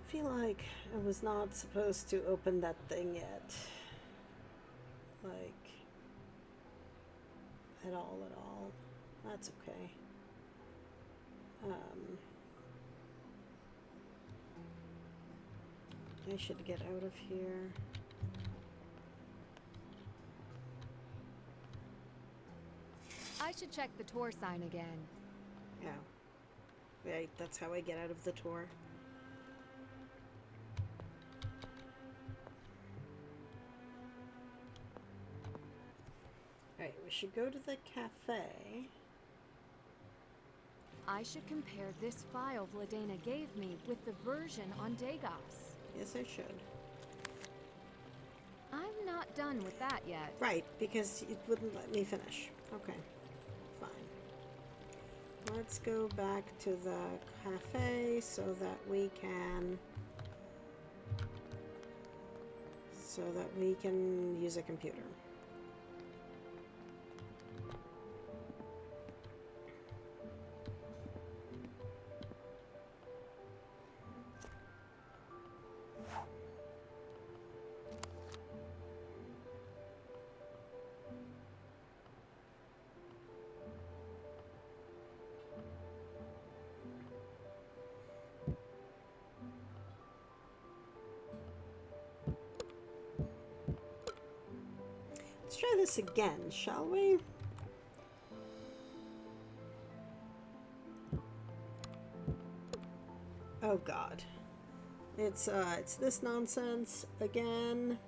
Speaker 1: I feel like I was not supposed to open that thing yet. Like, at all. That's okay. I should get out of here.
Speaker 2: I should check the tour sign again.
Speaker 1: Yeah. Right, that's how I get out of the tour. Alright, we should go to the cafe.
Speaker 2: I should compare this file Vladena gave me with the version on Dagos.
Speaker 1: Yes, I should.
Speaker 2: I'm not done with that yet.
Speaker 1: Right, because it wouldn't let me finish. Okay, fine. Let's go back to the cafe so that we can use a computer. Let's try this again, shall we? Oh God. It's this nonsense again.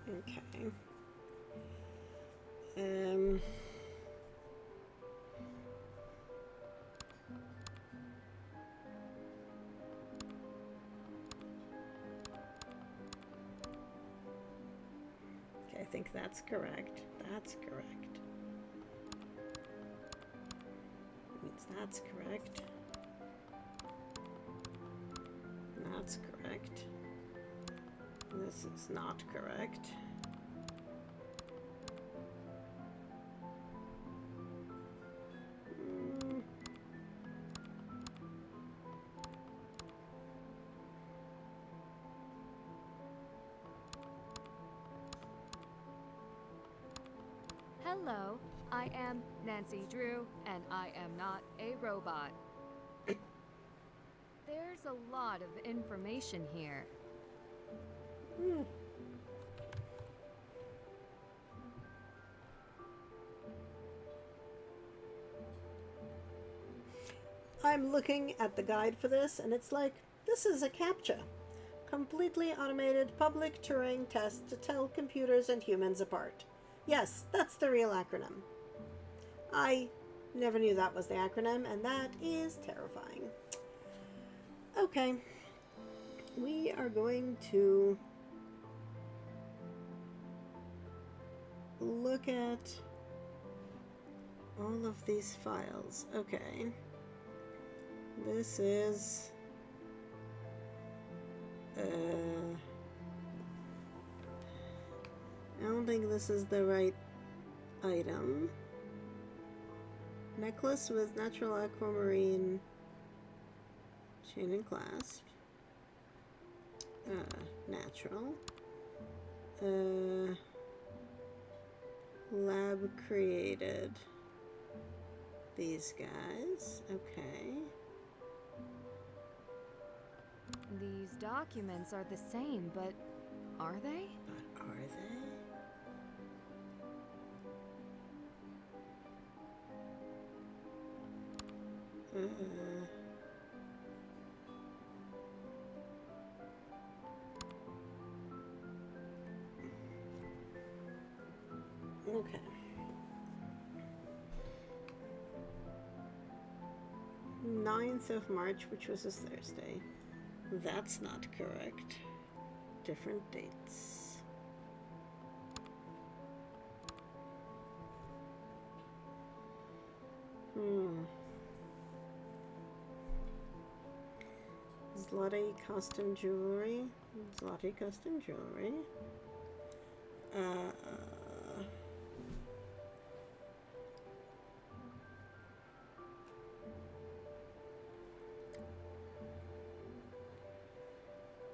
Speaker 1: Okay. Okay, I think that's correct. That's correct. Means that's correct. That's correct. This is not correct.
Speaker 2: Hello, I am Nancy Drew, and I am not a robot. There's a lot of information here.
Speaker 1: I'm looking at the guide for this, and it's like, this is a CAPTCHA. Completely automated public Turing test to tell computers and humans apart. Yes, that's the real acronym. I never knew that was the acronym, and that is terrifying. Okay. We are going to look at all of these files. Okay. This is I don't think this is the right item. Necklace with natural aquamarine chain and clasp. Natural. Lab created these guys. Okay.
Speaker 2: These documents are the same, but are they?
Speaker 1: But are they? Okay. 9th of March, which was a Thursday. That's not correct. Different dates. Zloty custom jewelry. Zloty custom jewelry.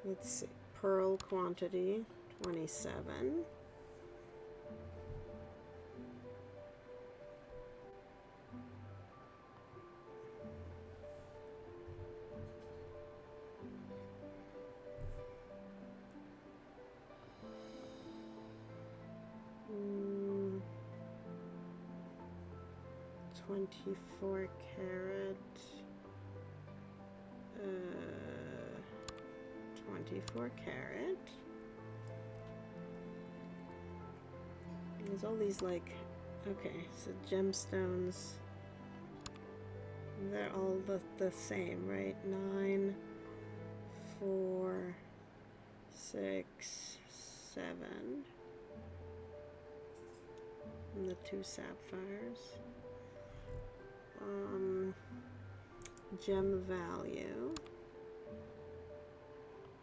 Speaker 1: Let's see. Pearl quantity, 27. Mm, 24 carat. 24 carat. There's all these like, okay, so gemstones. They're all the same, right? 9, 4, 6, 7. And the 2 sapphires. Gem value.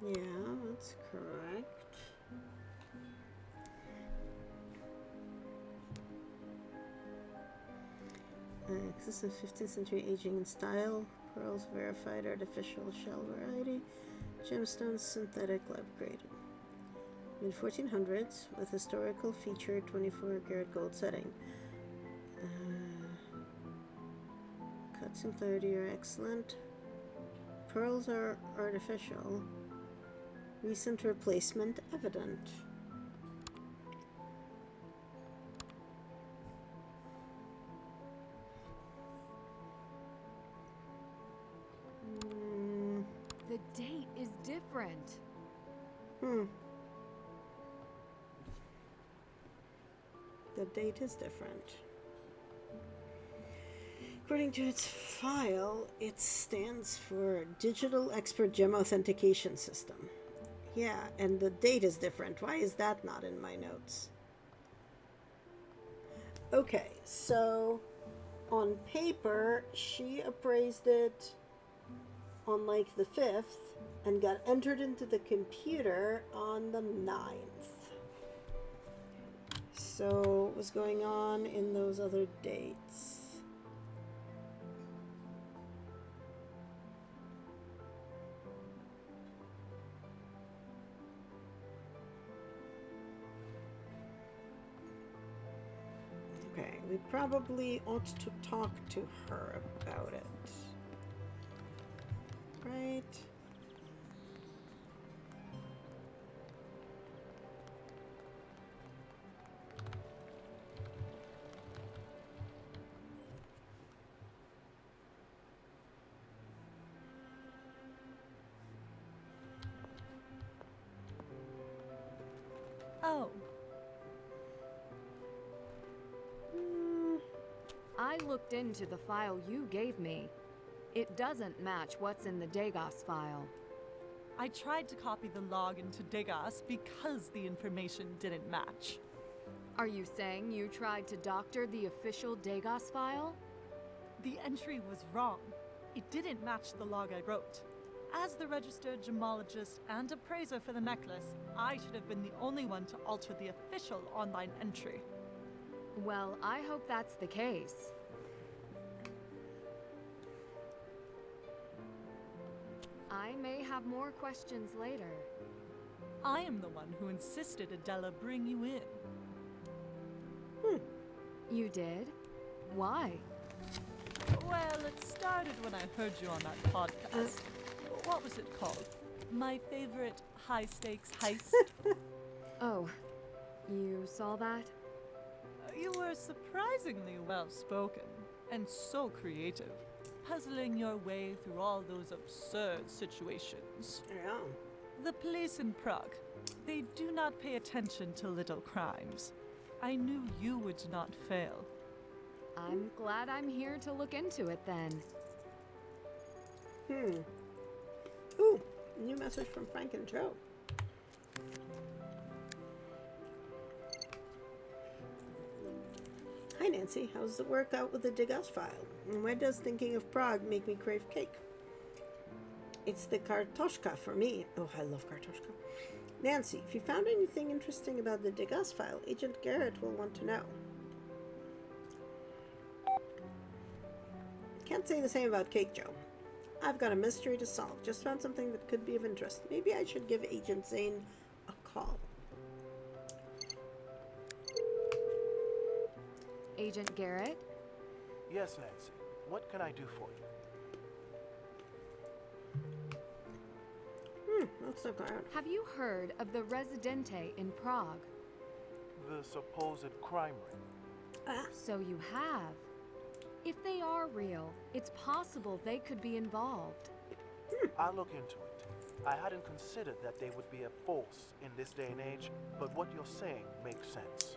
Speaker 1: Yeah, that's correct. Existence 15th century aging and style. Pearls verified artificial shell variety. Gemstones synthetic lab graded. Mid 1400s with historical feature 24 karat gold setting. Cuts and clarity are excellent. Pearls are artificial. Recent replacement evident.
Speaker 2: The date is different.
Speaker 1: The date is different. According to its file, it stands for Digital Expert Gem Authentication System. Yeah, and the date is different. Why is that not in my notes? Okay, so on paper, she appraised it on like the 5th and got entered into the computer on the 9th. So what was going on in those other dates? Okay, we probably ought to talk to her about it. Right?
Speaker 14: Oh.
Speaker 2: I looked into the file you gave me. It doesn't match what's in the Degas file.
Speaker 14: I tried to copy the log into Degas because the information didn't match.
Speaker 2: Are you saying you tried to doctor the official Degas file?
Speaker 14: The entry was wrong. It didn't match the log I wrote. As the registered gemologist and appraiser for the necklace, I should have been the only one to alter the official online entry.
Speaker 2: Well, I hope that's the case. I may have more questions later.
Speaker 14: I am the one who insisted Adela bring you in.
Speaker 2: You did? Why?
Speaker 14: Well, it started when I heard you on that podcast. What was it called? My favorite high-stakes heist?
Speaker 2: Oh, you saw that?
Speaker 14: You were surprisingly well-spoken and so creative, puzzling your way through all those absurd situations.
Speaker 1: Yeah.
Speaker 14: The police in Prague, they do not pay attention to little crimes. I knew you would not fail.
Speaker 2: I'm glad I'm here to look into it then.
Speaker 1: Ooh, new message from Frank and Joe. Hi Nancy, how's the work out with the Degas file? And why does thinking of Prague make me crave cake? It's the kartoshka for me. Oh, I love kartoshka. Nancy, if you found anything interesting about the Degas file, Agent Garrett will want to know. Can't say the same about cake, Joe. I've got a mystery to solve. Just found something that could be of interest. Maybe I should give Agent Zane a call.
Speaker 2: Agent Garrett?
Speaker 8: Yes, Nancy. What can I do for you?
Speaker 1: Looks so good.
Speaker 2: Have you heard of the Residente in Prague?
Speaker 8: The supposed crime ring.
Speaker 2: So you have. If they are real, it's possible they could be involved.
Speaker 8: I'll look into it. I hadn't considered that they would be a force in this day and age, but what you're saying makes sense.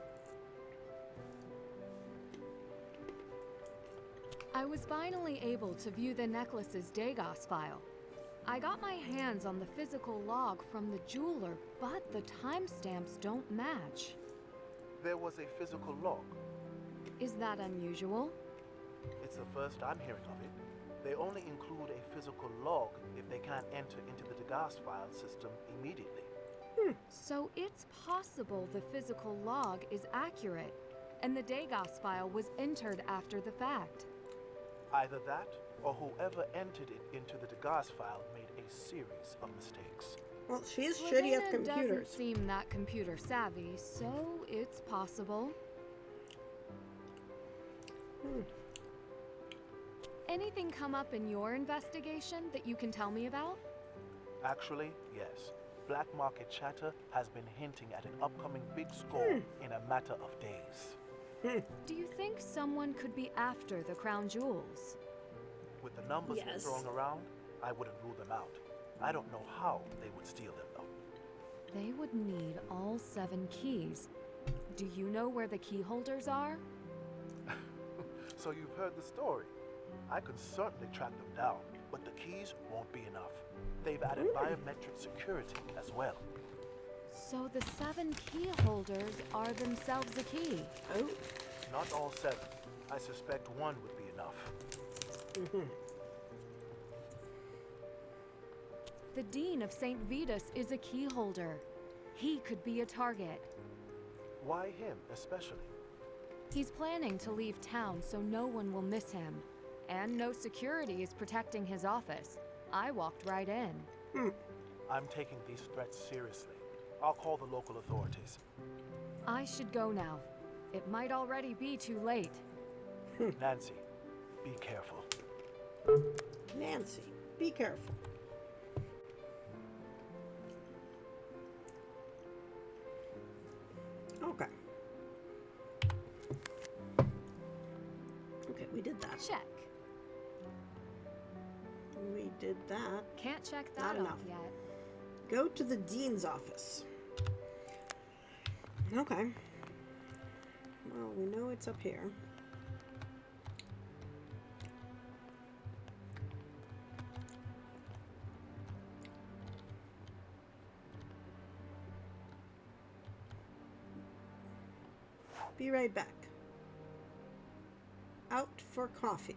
Speaker 2: I was finally able to view the necklace's Dagos file. I got my hands on the physical log from the jeweler, but the timestamps don't match.
Speaker 8: There was a physical log.
Speaker 2: Is that unusual?
Speaker 8: It's the first I'm hearing of it. They only include a physical log if they can't enter into the Degas file system immediately.
Speaker 2: So it's possible the physical log is accurate, and the Dagos file was entered after the fact.
Speaker 8: Either that, or whoever entered it into the Degas file made a series of mistakes.
Speaker 1: Well, she is shitty at
Speaker 2: Levena
Speaker 1: computers.
Speaker 2: doesn't seem that computer savvy, so it's possible. Anything come up in your investigation that you can tell me about?
Speaker 8: Actually, yes. Black market chatter has been hinting at an upcoming big score in a matter of days.
Speaker 2: Do you think someone could be after the crown jewels?
Speaker 8: With the numbers they're throwing around, I wouldn't rule them out. I don't know how they would steal them, though.
Speaker 2: They would need all 7 keys. Do you know where the key holders are?
Speaker 8: So you've heard the story. I could certainly track them down, but the keys won't be enough. They've added biometric security as well.
Speaker 2: So the 7 key holders are themselves a key.
Speaker 1: Oh.
Speaker 8: Not all 7. I suspect 1 would be enough.
Speaker 2: The Dean of St. Vitus is a key holder. He could be a target.
Speaker 8: Why him, especially?
Speaker 2: He's planning to leave town so no one will miss him. And no security is protecting his office. I walked right in.
Speaker 8: I'm taking these threats seriously. I'll call the local authorities.
Speaker 2: I should go now. It might already be too late.
Speaker 8: Nancy, be careful.
Speaker 1: Nancy, be careful. Okay. Okay, we did that.
Speaker 2: Check.
Speaker 1: We did that.
Speaker 2: Can't check
Speaker 1: Not
Speaker 2: that off
Speaker 1: enough.
Speaker 2: yet.
Speaker 1: Go to the dean's office. Okay. Well, we know it's up here. Be right back. Out for coffee.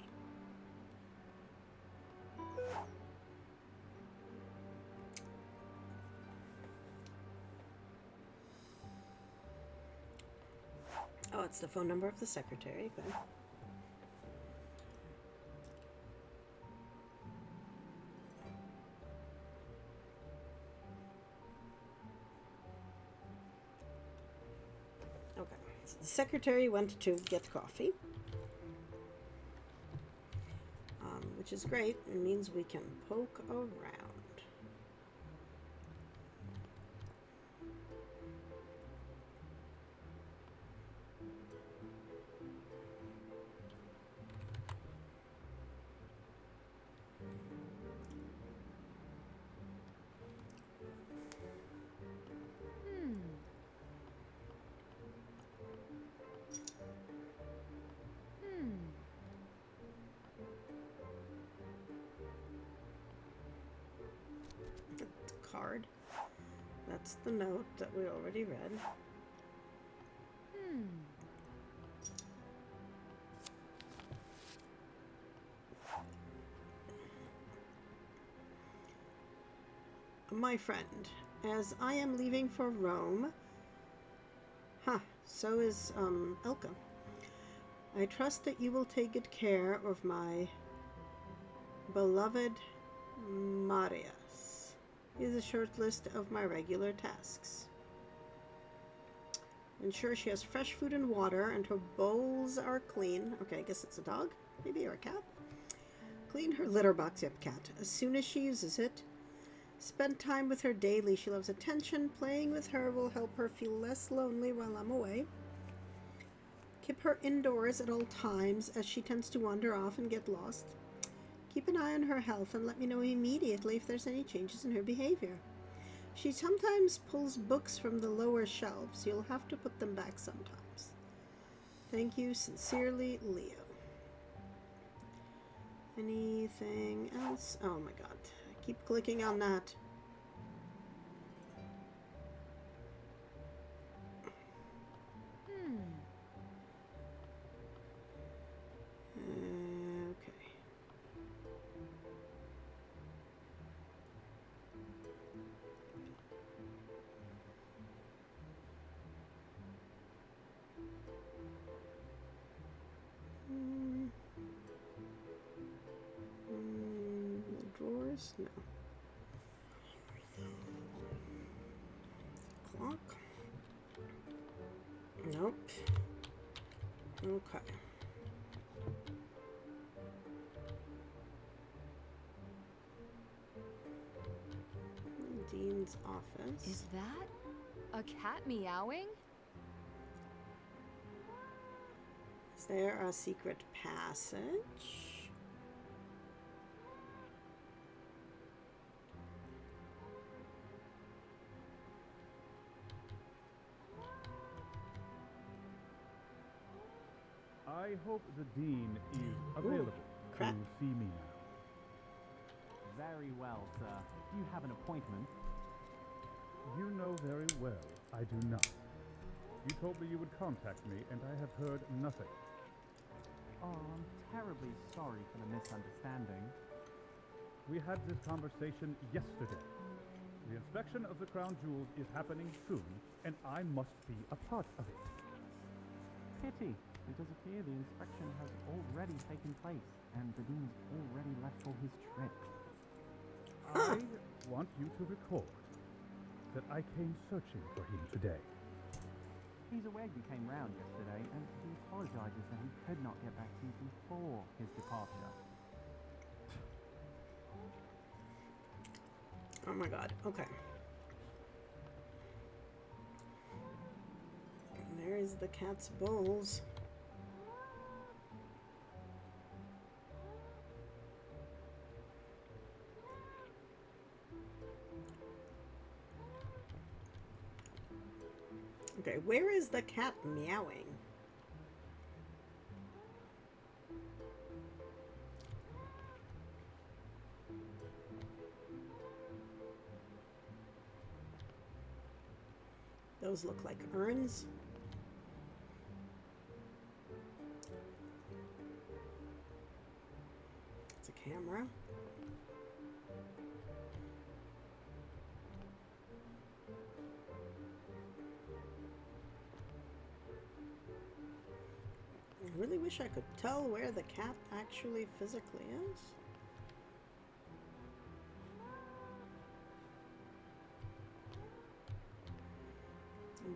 Speaker 1: Oh, it's the phone number of the secretary. Okay. Okay. So the secretary went to get coffee. Which is great. It means we can poke around. Card. That's the note that we already read. My friend, as I am leaving for Rome, so is Elka. I trust that you will take good care of my beloved Marias. Here's a short list of my regular tasks. Ensure she has fresh food and water and her bowls are clean. Okay, I guess it's a dog, maybe, or a cat. Clean her litter box. Yep, cat. As soon as she uses it. Spend time with her daily. She loves attention. Playing with her will help her feel less lonely while I'm away. Keep her indoors at all times as she tends to wander off and get lost. Keep an eye on her health and let me know immediately if there's any changes in her behavior. She sometimes pulls books from the lower shelves. You'll have to put them back sometimes. Thank you, sincerely, Leo. Anything else? Oh my god. I keep clicking on that. Okay. Drawers? No. Clock? Nope. Okay. Dean's office.
Speaker 2: Is that a cat meowing?
Speaker 1: Is there a secret passage?
Speaker 4: I hope the Dean is available to see me now.
Speaker 21: Very well, sir. You have an appointment.
Speaker 4: You know very well I do not. You told me you would contact me, and I have heard nothing.
Speaker 21: Oh, I'm terribly sorry for the misunderstanding.
Speaker 4: We had this conversation yesterday. The inspection of the crown jewels is happening soon, and I must be a part of it.
Speaker 21: Pity. It does appear the inspection has already taken place, and the Dean's already left for his trip.
Speaker 4: I want you to record that I came searching for him today.
Speaker 21: He's aware you came round yesterday, and he apologizes that he could not get back to you before his departure.
Speaker 1: Oh my god, okay. And there is the cat's bowls. Okay, where is the cat meowing? Those look like urns. It's a camera. I really wish I could tell where the cat actually physically is.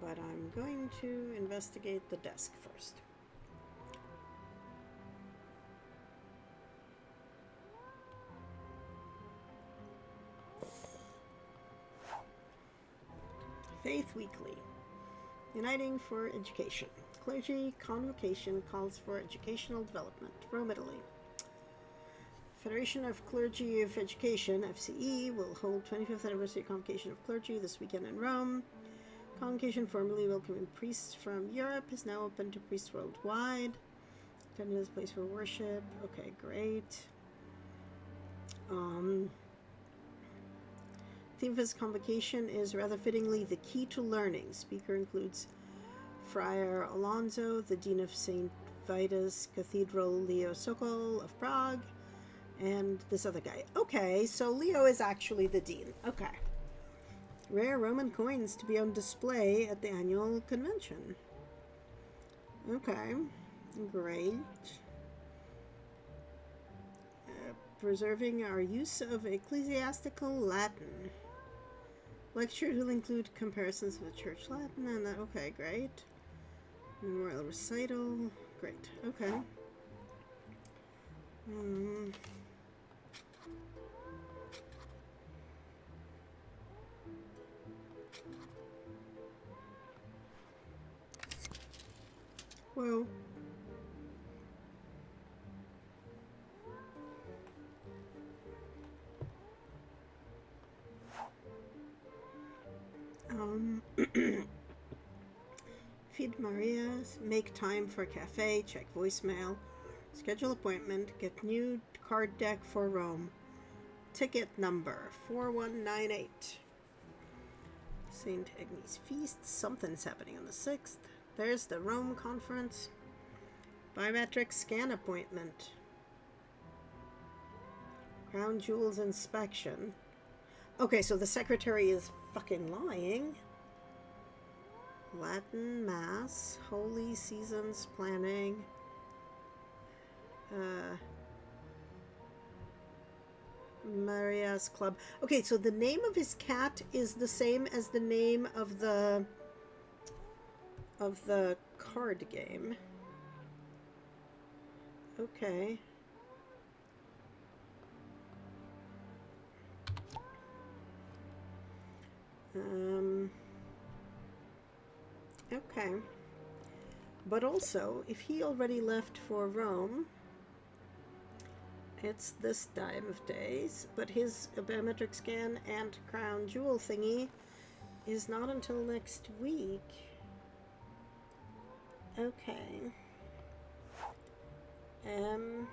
Speaker 1: But I'm going to investigate the desk first. Faith Weekly. Uniting for Education. Clergy Convocation calls for educational development. Rome, Italy. Federation of Clergy of Education, FCE, will hold 25th Anniversary Convocation of Clergy this weekend in Rome. Convocation, formerly welcoming priests from Europe, is now open to priests worldwide. Attended as a place for worship. Okay, great. Theme of this convocation is rather fittingly the key to learning. Speaker includes Friar Alonso, the Dean of St. Vitus Cathedral, Leo Sokol of Prague, and this other guy. Okay, so Leo is actually the Dean. Okay. Rare Roman coins to be on display at the annual convention. Okay, great. preserving our use of ecclesiastical Latin. Lecture will include comparisons with Church Latin and that. Okay, great. Memorial recital. Great. Okay. Well. Feed Maria, make time for cafe, check voicemail, schedule appointment, get new card deck for Rome. Ticket number 4198. St. Agnes Feast, something's happening on the 6th. There's the Rome conference. Biometric scan appointment. Crown Jewels inspection. Okay, so the secretary is fucking lying. Latin Mass, Holy Seasons planning. Maria's Club. Okay, so the name of his cat is the same as the name of the card game. Okay. Okay. But also, if he already left for Rome, it's this time of days, but his biometric scan and crown jewel thingy is not until next week. Okay.
Speaker 10: Hello,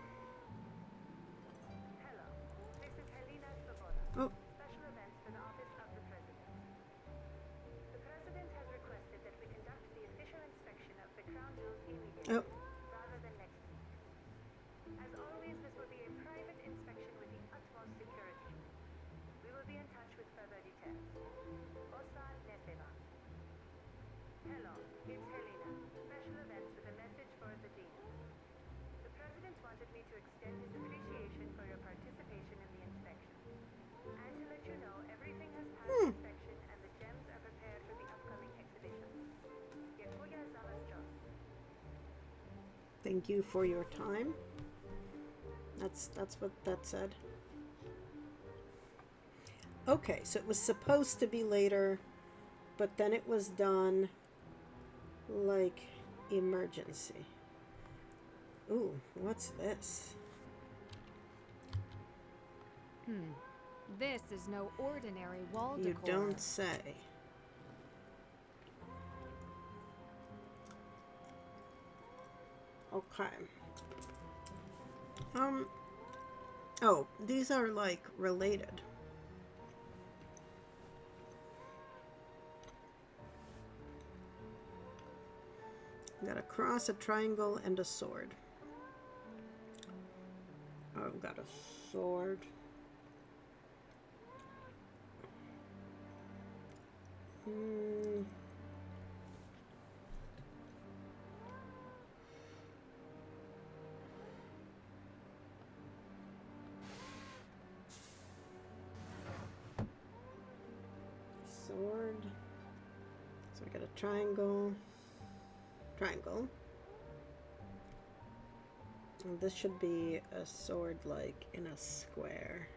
Speaker 10: this is Helena Svoboda.
Speaker 1: Oh.
Speaker 10: Special events for the Office of the President. The President has requested that we conduct the official inspection of the crown jewels immediately, rather than next week. As always, this will be a private inspection with the utmost security. We will be in touch with further details. Osa Neseva. Hello, it's Helena. Special events with a message for the Dean. The President wanted me to extend his appreciation for your participation in the inspection. And to let you know, everything has passed inspection and the gems are prepared for the upcoming exhibition. Dziękuję za wasz czas.
Speaker 1: Thank you for your time. That's what that said. Okay, so it was supposed to be later, but then it was done like emergency. Ooh, what's this?
Speaker 2: This is no ordinary wall
Speaker 1: You
Speaker 2: decor.
Speaker 1: don't say. Okay. Oh, these are like related. Got a cross, a triangle, and a sword. Oh, got a sword. Sword. So I got a triangle. Triangle. And this should be a sword like in a square.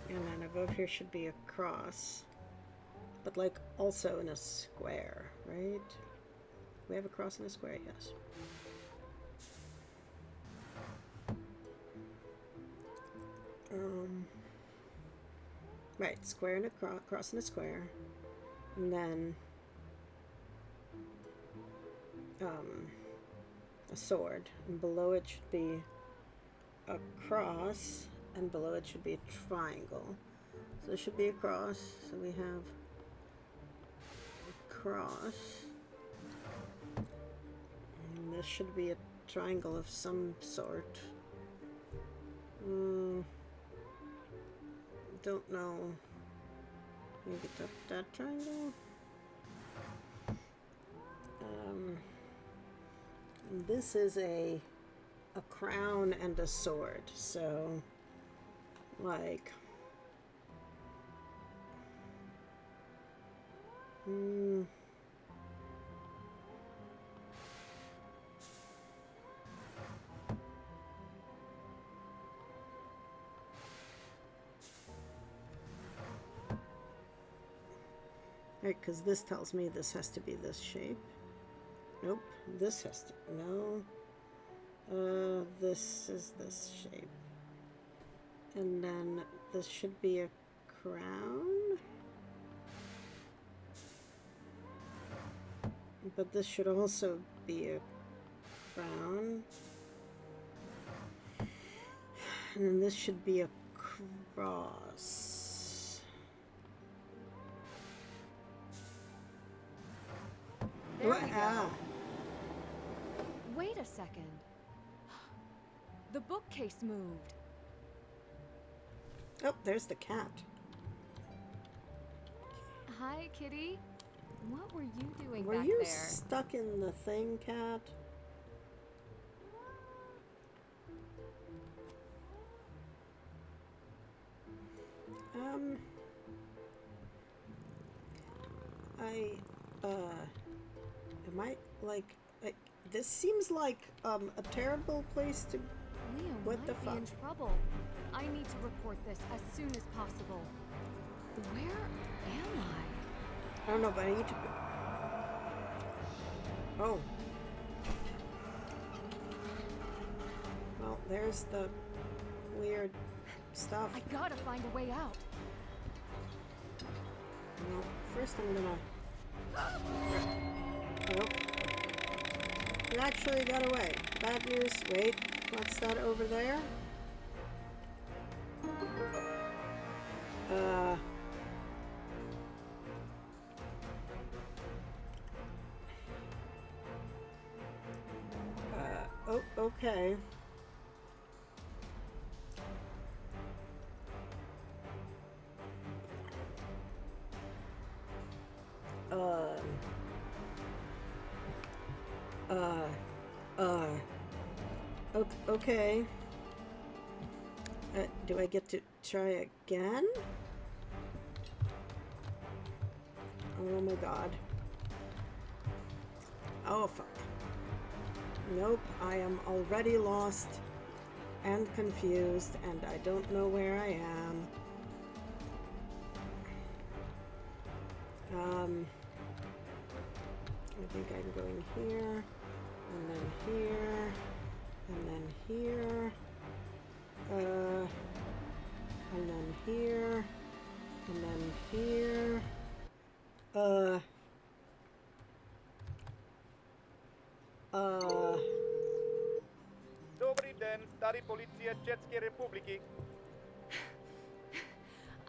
Speaker 1: And then above here should be a cross. But like also in a square, right? We have a cross in a square, yes. Right, square and a cross and a square. And then a sword, and below it should be a cross, and below it should be a triangle. So it should be a cross, so we have a cross, and this should be a triangle of some sort. Don't know. Maybe that triangle. And this is a a crown and a sword, so like right, because this tells me this has to be this shape. Nope, this has to, no. This is this shape. And then this should be a crown. But this should also be a crown. And then this should be a cross.
Speaker 2: There we go. Wait a second. The bookcase moved.
Speaker 1: Oh, there's the cat.
Speaker 2: Hi, kitty. What were you doing
Speaker 1: Were
Speaker 2: back
Speaker 1: you
Speaker 2: there?
Speaker 1: stuck in the thing, cat? Am I, like, this seems like, a terrible place to...
Speaker 2: Leo
Speaker 1: What the
Speaker 2: might
Speaker 1: fuck?
Speaker 2: be in trouble. I need to report this as soon as possible. Where am I?
Speaker 1: I don't know, but I need to... Oh. Well, there's the weird stuff.
Speaker 2: I gotta find a way out.
Speaker 1: Well, first I'm gonna... Oh. It actually got away. Bad news. Wait, what's that over there? Oh, okay. Okay. Do I get to try again? Oh my god. Oh fuck. Nope, I am already lost and confused and I don't know where I am. I think I'm going here, and then here, and then here, and then here, and then here,
Speaker 5: Dobry den, Stary Policja Czechskiej Republiki.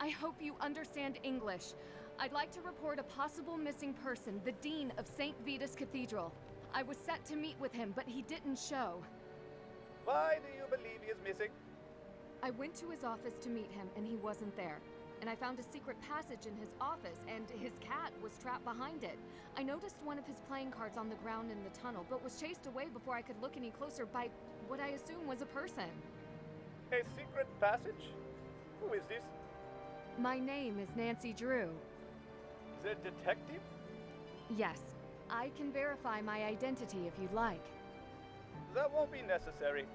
Speaker 2: I hope you understand English. I'd like to report a possible missing person, the Dean of St. Vitus Cathedral. I was set to meet with him, but he didn't show.
Speaker 5: Why do you believe he is missing?
Speaker 2: I went to his office to meet him, and he wasn't there. And I found a secret passage in his office, and his cat was trapped behind it. I noticed one of his playing cards on the ground in the tunnel, but was chased away before I could look any closer by what I assume was a person.
Speaker 5: A secret passage? Who is this?
Speaker 2: My name is Nancy Drew.
Speaker 5: The detective?
Speaker 2: Yes, I can verify my identity if you'd like.
Speaker 5: That won't be necessary.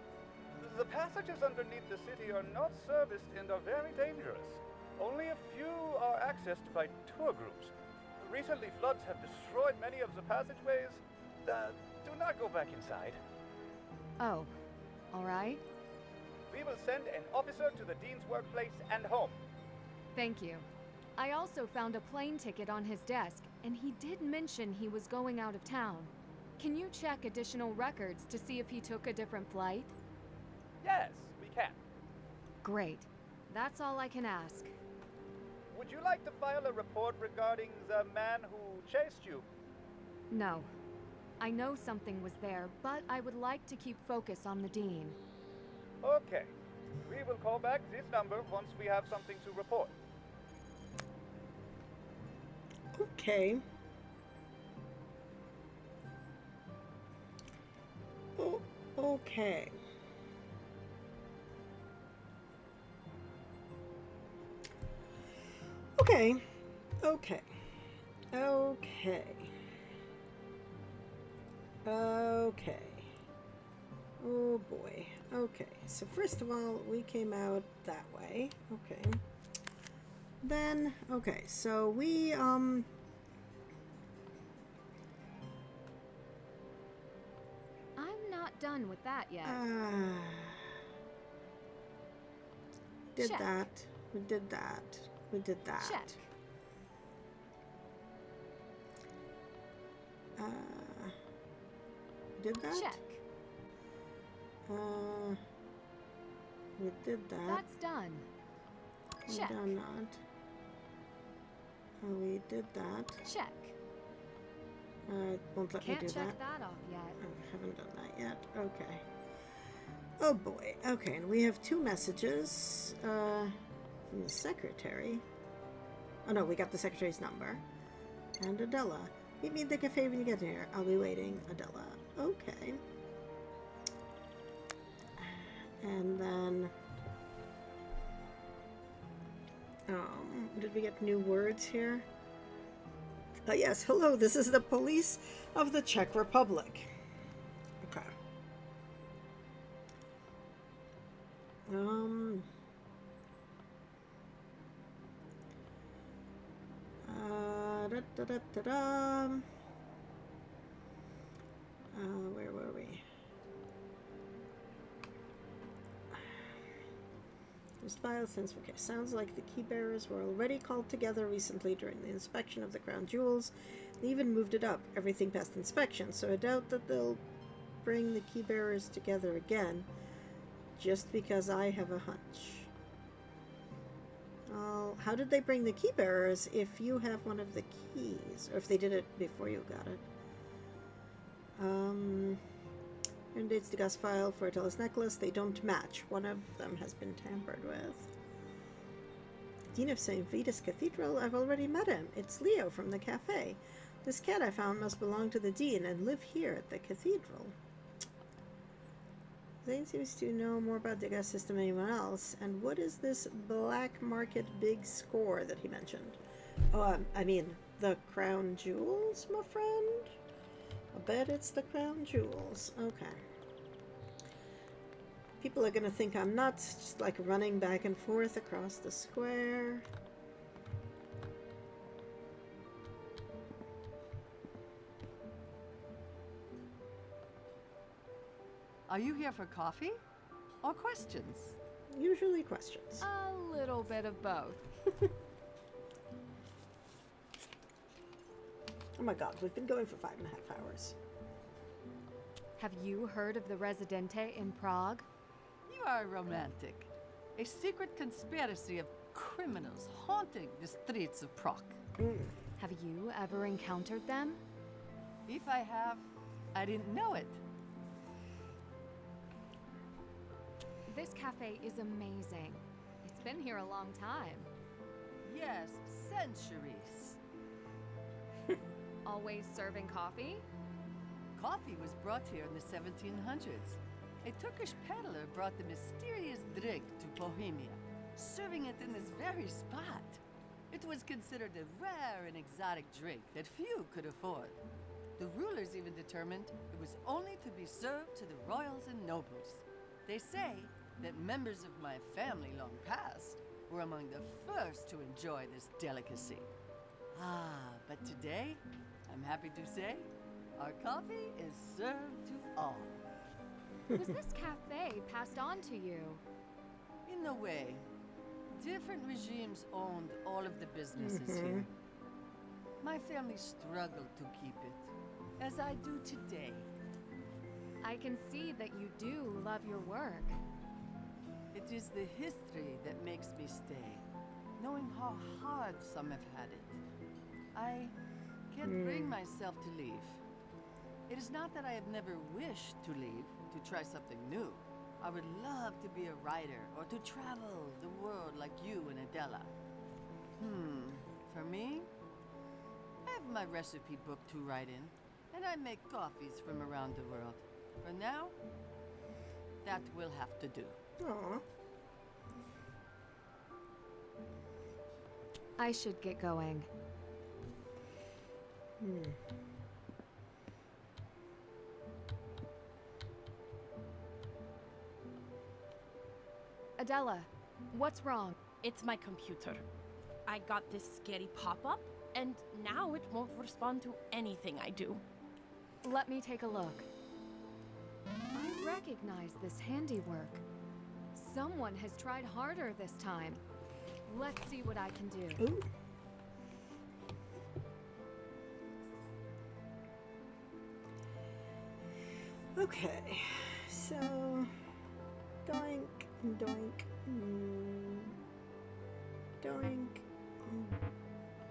Speaker 5: The passages underneath the city are not serviced and are very dangerous. Only a few are accessed by tour groups. Recently, floods have destroyed many of the passageways. Do not go back inside.
Speaker 2: Oh, all right.
Speaker 5: We will send an officer to the Dean's workplace and home.
Speaker 2: Thank you. I also found a plane ticket on his desk, and he did mention he was going out of town. Can you check additional records to see if he took a different flight?
Speaker 5: Yes, we can.
Speaker 2: Great. That's all I can ask.
Speaker 5: Would you like to file a report regarding the man who chased you?
Speaker 2: No. I know something was there, but I would like to keep focus on the Dean.
Speaker 5: Okay. We will call back this number once we have something to report.
Speaker 1: Okay. Oh, okay. Okay. Okay. Okay. Okay. Oh boy. Okay. So first of all, we came out that way. Okay. Then, okay, so we,
Speaker 2: I'm not done with that yet.
Speaker 1: did
Speaker 2: Check.
Speaker 1: that. We did that. We did that.
Speaker 2: Check.
Speaker 1: Did that?
Speaker 2: Check.
Speaker 1: We did that.
Speaker 2: That's done. Check.
Speaker 1: We done that. We did that.
Speaker 2: Check.
Speaker 1: It won't let
Speaker 2: Can't
Speaker 1: me do
Speaker 2: check
Speaker 1: that.
Speaker 2: that off yet.
Speaker 1: I haven't done that yet. Okay. Oh boy. Okay, and we have 2 messages from the secretary. Oh no, we got the secretary's number. And Adela. Meet me at the cafe when you get here. I'll be waiting. Adela. Okay. And then... did we get new words here? Yes, hello, this is the police of the Czech Republic. Okay. Where were we? This file since okay, sounds like the key bearers were already called together recently during the inspection of the crown jewels. They even moved it up, everything past inspection, so I doubt that they'll bring the key bearers together again, just because I have a hunch. How did they bring the key bearers if you have one of the keys? Or if they did it before you got it? And it's the gas file for Adela's necklace. They don't match. One of them has been tampered with. Dean of St. Vitus Cathedral, I've already met him. It's Leo from the cafe. This cat I found must belong to the Dean and live here at the cathedral. Zane seems to know more about the gas system than anyone else. And what is this black market big score that he mentioned? Oh, I mean, the crown jewels, my friend? I bet it's the crown jewels. Okay. People are gonna think I'm nuts, just like running back and forth across the square.
Speaker 3: Are you here for coffee or questions?
Speaker 1: Usually questions.
Speaker 2: A little bit of both.
Speaker 1: Oh my god, we've been going for 5.5 hours.
Speaker 2: Have you heard of the Residente in Prague?
Speaker 3: You are romantic. A secret conspiracy of criminals haunting the streets of Prague.
Speaker 2: Have you ever encountered them?
Speaker 3: If I have, I didn't know it.
Speaker 2: This cafe is amazing. It's been here a long time.
Speaker 3: Yes, centuries.
Speaker 2: Always serving coffee?
Speaker 3: Coffee was brought here in the 1700s. A Turkish peddler brought the mysterious drink to Bohemia, serving it in this very spot. It was considered a rare and exotic drink that few could afford. The rulers even determined it was only to be served to the royals and nobles. They say that members of my family long past were among the first to enjoy this delicacy. But today, I'm happy to say, our coffee is served to all.
Speaker 2: Was this cafe passed on to you?
Speaker 3: In a way. Different regimes owned all of the businesses here. My family struggled to keep it, as I do today.
Speaker 2: I can see that you do love your work.
Speaker 3: It is the history that makes me stay, knowing how hard some have had it. I can't bring myself to leave. It is not that I have never wished to leave, to try something new. I would love to be a writer or to travel the world like you and Adela. For me, I have my recipe book to write in, and I make coffees from around the world. For now, that will have to do.
Speaker 1: Aww.
Speaker 2: I should get going. Adela, what's wrong?
Speaker 16: It's my computer. I got this scary pop-up, and now it won't respond to anything I do.
Speaker 2: Let me take a look. I recognize this handiwork. Someone has tried harder this time. Let's see what I can do.
Speaker 1: Ooh. Okay, so doink, doink, doink,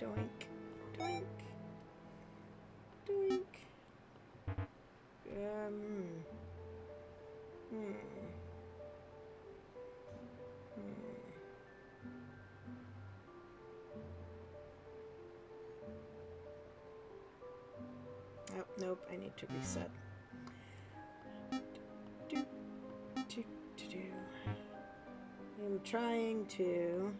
Speaker 1: doink, doink, doink. Oh, nope, I need to reset. I'm trying to.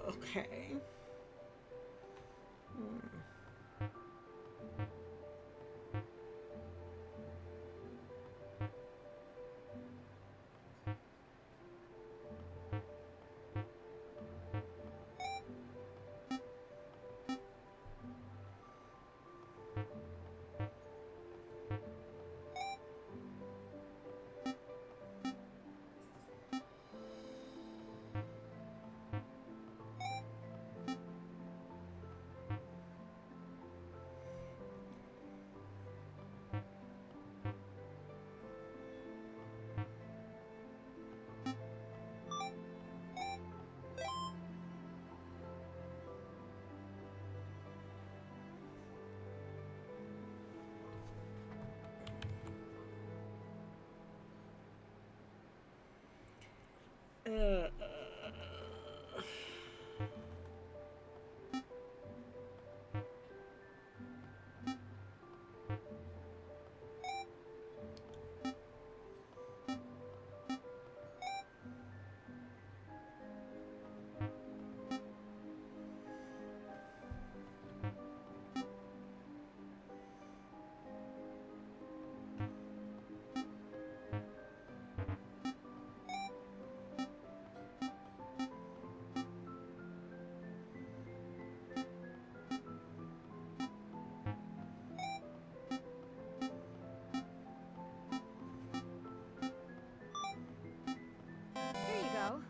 Speaker 1: Okay.
Speaker 2: Here you go.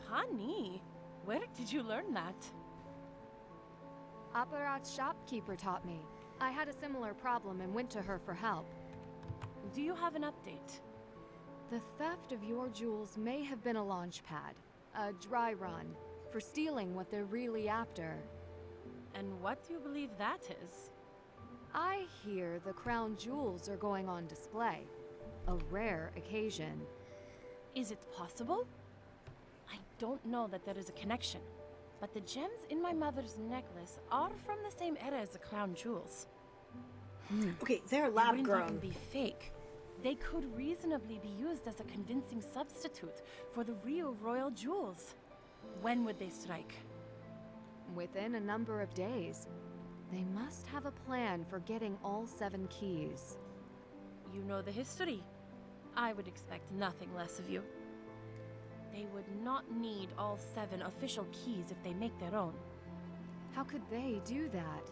Speaker 16: Honey, where did you learn that?
Speaker 2: Apparat's shopkeeper taught me. I had a similar problem and went to her for help.
Speaker 16: Do you have an update?
Speaker 2: The theft of your jewels may have been a launch pad, a dry run, for stealing what they're really after.
Speaker 16: And what do you believe that is?
Speaker 2: I hear the crown jewels are going on display. A rare occasion.
Speaker 16: Is it possible? I don't know that there is a connection, but the gems in my mother's necklace are from the same era as the crown jewels.
Speaker 1: Okay, they're
Speaker 16: They
Speaker 1: lab
Speaker 16: wouldn't
Speaker 1: grown.
Speaker 16: even be fake. They could reasonably be used as a convincing substitute for the real royal jewels. When would they strike?
Speaker 2: Within a number of days. They must have a plan for getting all 7 keys.
Speaker 16: You know the history. I would expect nothing less of you. They would not need all 7 official keys if they make their own.
Speaker 2: How could they do that?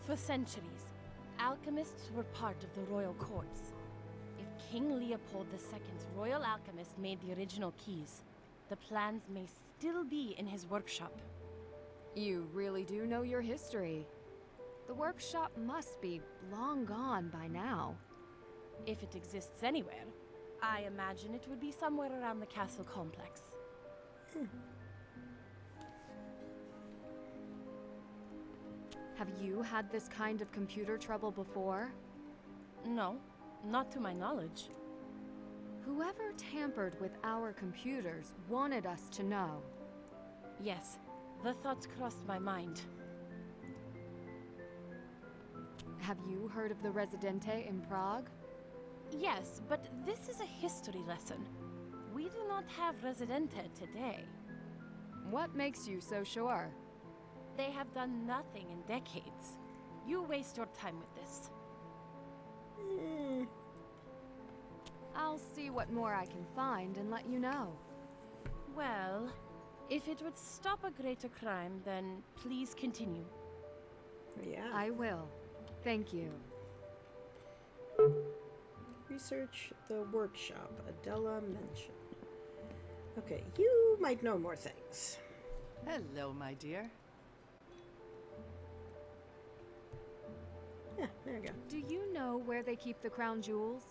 Speaker 16: For centuries, alchemists were part of the royal courts. If King Leopold II's royal alchemist made the original keys, the plans may still be in his workshop.
Speaker 2: You really do know your history. The workshop must be long gone by now.
Speaker 16: If it exists anywhere, I imagine it would be somewhere around the castle complex.
Speaker 2: Have you had this kind of computer trouble before?
Speaker 16: No, not to my knowledge.
Speaker 2: Whoever tampered with our computers wanted us to know.
Speaker 16: Yes, the thoughts crossed my mind.
Speaker 2: Have you heard of the Residente in Prague?
Speaker 16: Yes, but this is a history lesson. We do not have Residente today.
Speaker 2: What makes you so sure?
Speaker 16: They have done nothing in decades. You waste your time with this.
Speaker 2: I'll see what more I can find and let you know.
Speaker 16: Well, if it would stop a greater crime, then please continue.
Speaker 1: Yeah.
Speaker 2: I will. Thank you.
Speaker 1: Research the workshop, Adela mentioned. Okay, you might know more things.
Speaker 3: Hello, my dear.
Speaker 1: Yeah, there you go.
Speaker 2: Do you know where they keep the crown jewels?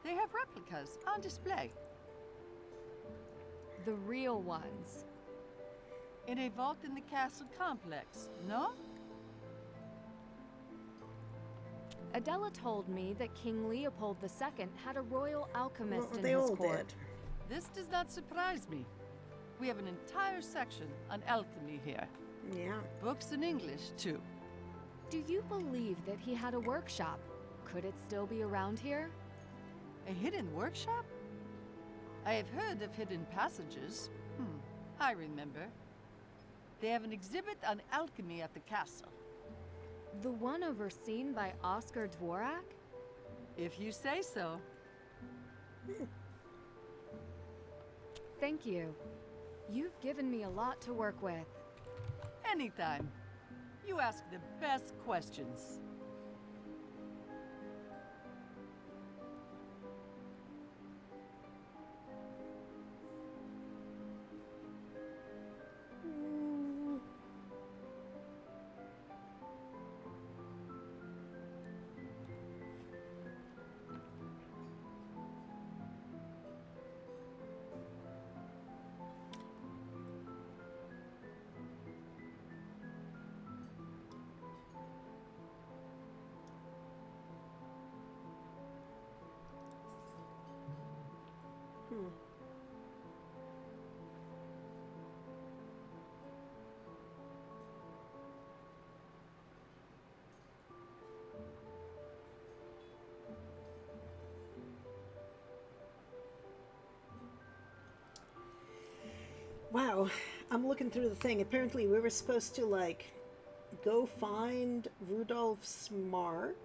Speaker 3: They have replicas on display.
Speaker 2: The real ones.
Speaker 3: In a vault in the castle complex, no?
Speaker 2: Adela told me that King Leopold II had a royal alchemist in
Speaker 1: they
Speaker 2: his
Speaker 1: all
Speaker 2: court.
Speaker 1: did.
Speaker 3: This does not surprise me. We have an entire section on alchemy here.
Speaker 1: Yeah.
Speaker 3: Books in English, too.
Speaker 2: Do you believe that he had a workshop? Could it still be around here?
Speaker 3: A hidden workshop? I have heard of hidden passages. I remember. They have an exhibit on alchemy at the castle.
Speaker 2: The one overseen by Oscar Dvorak?
Speaker 3: If you say so.
Speaker 2: Thank you. You've given me a lot to work with.
Speaker 3: Anytime. You ask the best questions.
Speaker 1: Wow, I'm looking through the thing. Apparently we were supposed to, like, go find Rudolph's mark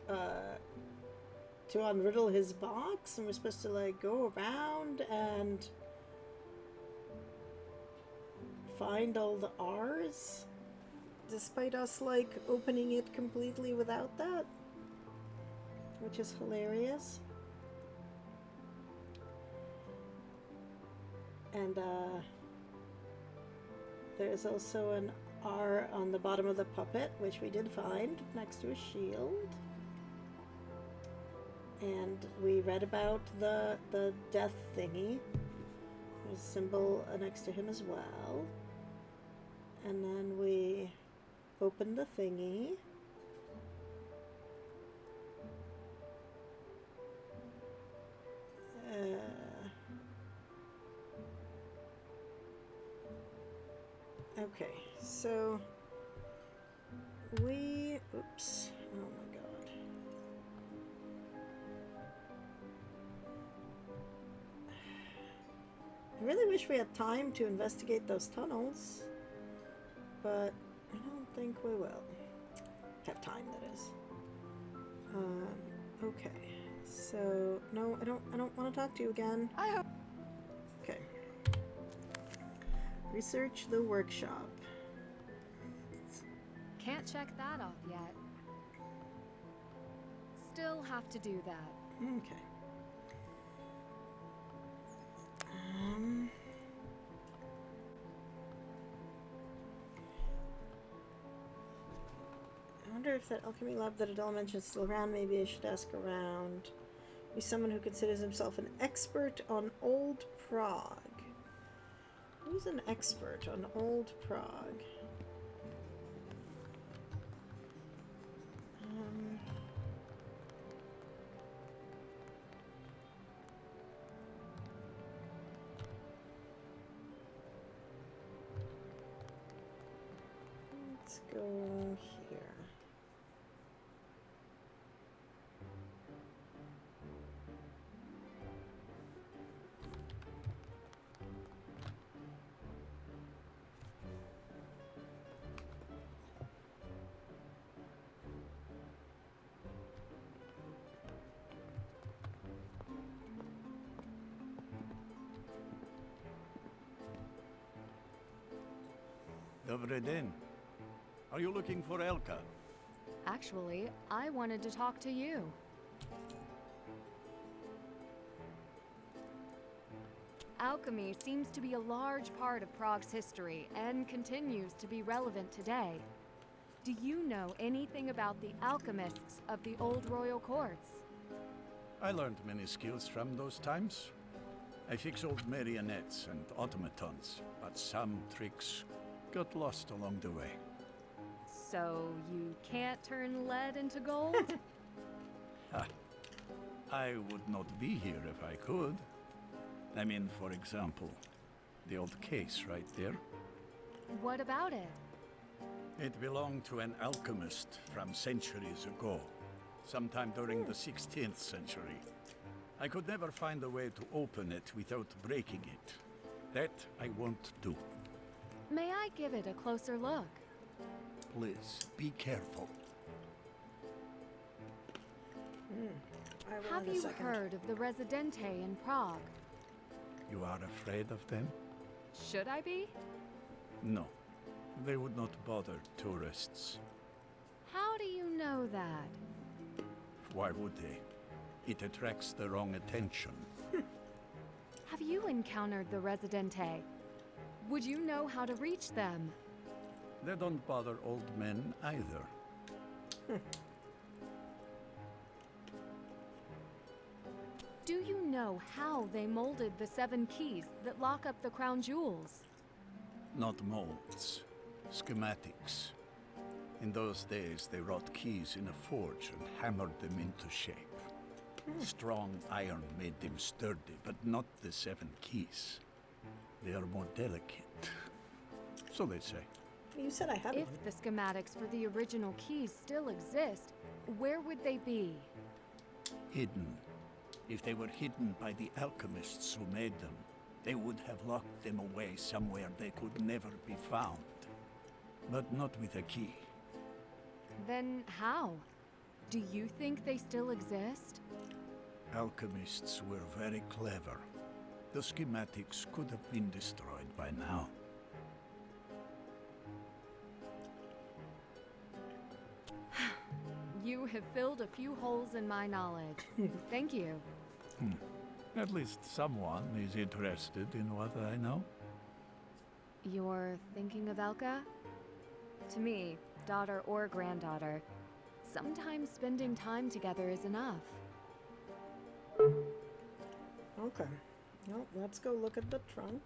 Speaker 1: to unriddle his box, and we're supposed to, like, go around and find all the R's, despite us, like, opening it completely without that, which is hilarious. And there's also an R on the bottom of the puppet, which we did find next to a shield. And we read about the death thingy. There's a symbol next to him as well. And then we opened the thingy. Okay, so we, oops, oh my god. I really wish we had time to investigate those tunnels, but I don't think we will. Have time, that is. Okay, so, no, I don't want to talk to you again.
Speaker 3: I hope.
Speaker 1: Okay. Research the workshop.
Speaker 2: Can't check that off yet. Still have to do that.
Speaker 1: Okay. wonder if that alchemy lab that Adele mentioned is still around. Maybe I should ask around. Be someone who considers himself an expert on Old Prague. Who's an expert on Old Prague? Let's go here.
Speaker 18: Dobry den. Are you looking for Elka?
Speaker 2: Actually, I wanted to talk to you. Alchemy seems to be a large part of Prague's history and continues to be relevant today. Do you know anything about the alchemists of the old royal courts?
Speaker 18: I learned many skills from those times. I fixed old marionettes and automatons, but some tricks got lost along the way.
Speaker 2: So you can't turn lead into gold?
Speaker 18: I would not be here if I could. I mean, for example, the old case right there.
Speaker 2: What about it?
Speaker 18: It belonged to an alchemist from centuries ago, sometime during the 16th century. I could never find a way to open it without breaking it. That I won't do.
Speaker 2: May I give it a closer look?
Speaker 18: Please, be careful.
Speaker 2: Have you heard of the Residente in Prague?
Speaker 18: You are afraid of them?
Speaker 2: Should I be?
Speaker 18: No. They would not bother tourists.
Speaker 2: How do you know that?
Speaker 18: Why would they? It attracts the wrong attention.
Speaker 2: Have you encountered the Residente? Would you know how to reach them?
Speaker 18: They don't bother old men either.
Speaker 2: Do you know how they molded the 7 keys that lock up the crown jewels?
Speaker 18: Not molds, schematics. In those days, they wrought keys in a forge and hammered them into shape. Strong iron made them sturdy, but not the 7 keys. They are more delicate. So they say.
Speaker 1: You said I had
Speaker 2: If
Speaker 1: one.
Speaker 2: the schematics for the original keys still exist, where would they be?
Speaker 18: Hidden. If they were hidden by the alchemists who made them, they would have locked them away somewhere they could never be found. But not with a key.
Speaker 2: Then how? Do you think they still exist?
Speaker 18: Alchemists were very clever. The schematics could have been destroyed by now.
Speaker 2: You have filled a few holes in my knowledge. Thank you.
Speaker 18: At least someone is interested in what I know.
Speaker 2: You're thinking of Elka? To me, daughter or granddaughter, sometimes spending time together is enough.
Speaker 1: Okay. Well, let's go look at the trunk.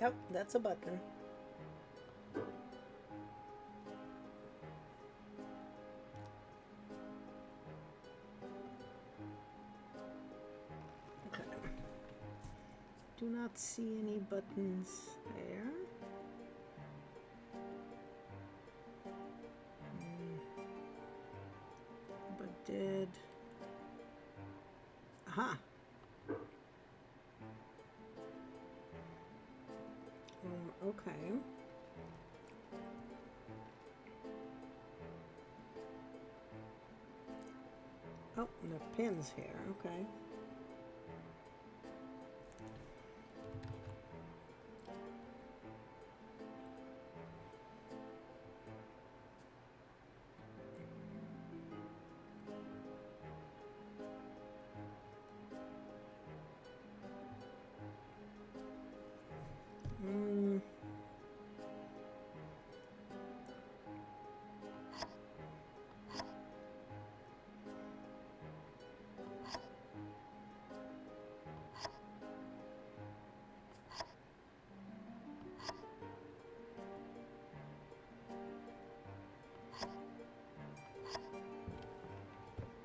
Speaker 1: Yep, that's a button. Okay. Do not see any buttons there. But did... Aha! Okay. Oh, no pins here. Okay.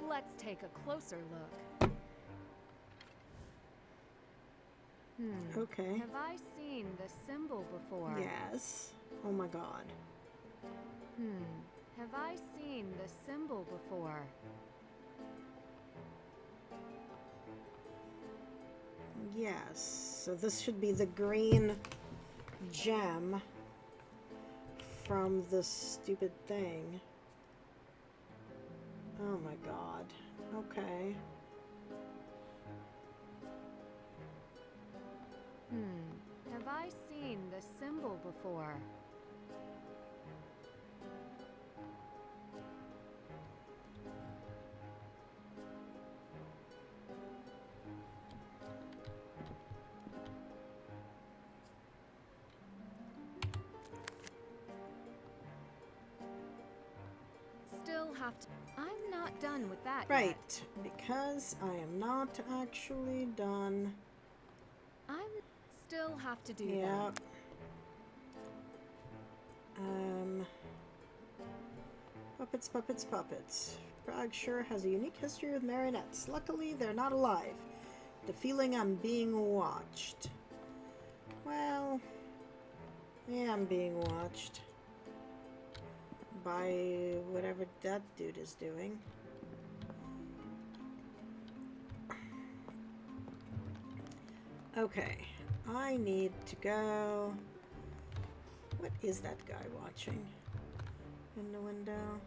Speaker 2: Let's take a closer look.
Speaker 1: Okay.
Speaker 2: Have I seen the symbol before?
Speaker 1: Yes. Oh my god.
Speaker 2: Have I seen the symbol before?
Speaker 1: Yes. So this should be the green gem from the stupid thing. Oh my god. Okay.
Speaker 2: Have I seen the symbol before? Still have to. I'm not done with that
Speaker 1: Right,
Speaker 2: yet.
Speaker 1: because I am not actually done.
Speaker 2: Still have to do
Speaker 1: Yep.
Speaker 2: that.
Speaker 1: Puppets, puppets, puppets. Prague sure has a unique history with marionettes. Luckily, they're not alive. The feeling I'm being watched. Well, yeah, I'm being watched. By whatever that dude is doing. Okay, I need to go. What is that guy watching in the window?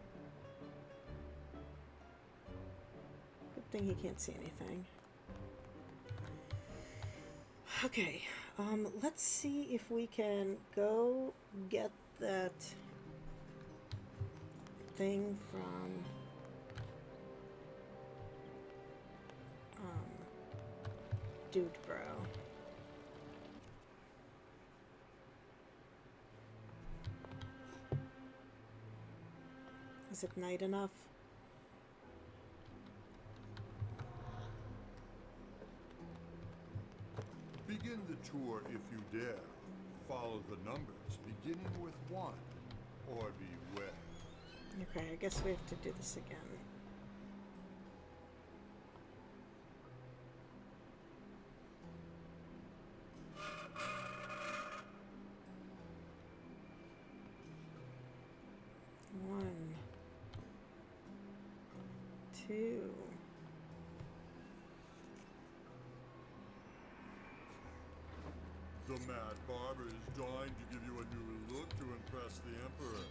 Speaker 1: Good thing he can't see anything. Okay, let's see if we can go get that thing from Dude Bro. Is it night enough?
Speaker 9: Begin the tour if you dare. Follow the numbers, beginning with 1, or beware.
Speaker 1: Okay, I guess we have to do this again. One, 2.
Speaker 9: The Mad Barber is dying to give you a new look to impress the Emperor.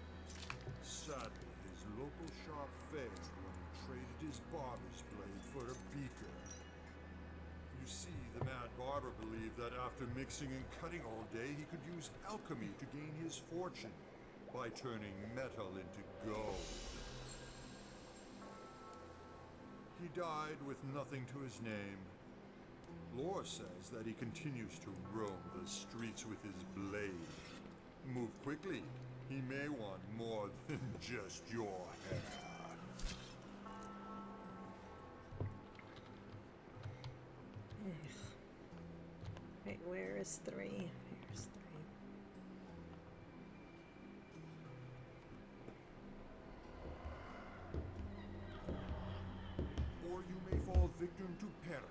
Speaker 9: Sadly, his local shop failed when he traded his barber's blade for a beaker. You see, the Mad Barber believed that after mixing and cutting all day, he could use alchemy to gain his fortune by turning metal into gold. He died with nothing to his name. Lore says that he continues to roam the streets with his blade. Move quickly. He may want more than just your hair.
Speaker 1: Wait, where is 3? Here's 3.
Speaker 9: Or you may fall victim to Perta,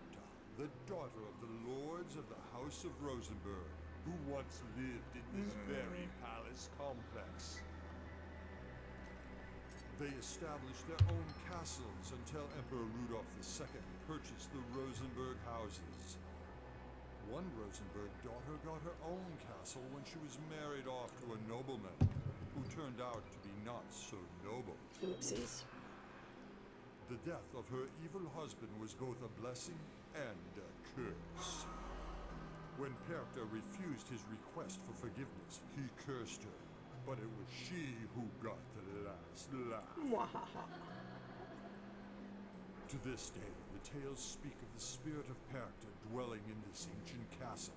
Speaker 9: the daughter of the lords of the House of Rosenberg, who once lived in this very palace complex. They established their own castles until Emperor Rudolf II purchased the Rosenberg houses. One Rosenberg daughter got her own castle when she was married off to a nobleman, who turned out to be not so noble.
Speaker 1: Oopsies.
Speaker 9: The death of her evil husband was both a blessing and a curse. When Perkta refused his request for forgiveness, he cursed her. But it was she who got the last laugh. To this day, the tales speak of the spirit of Perkta dwelling in this ancient castle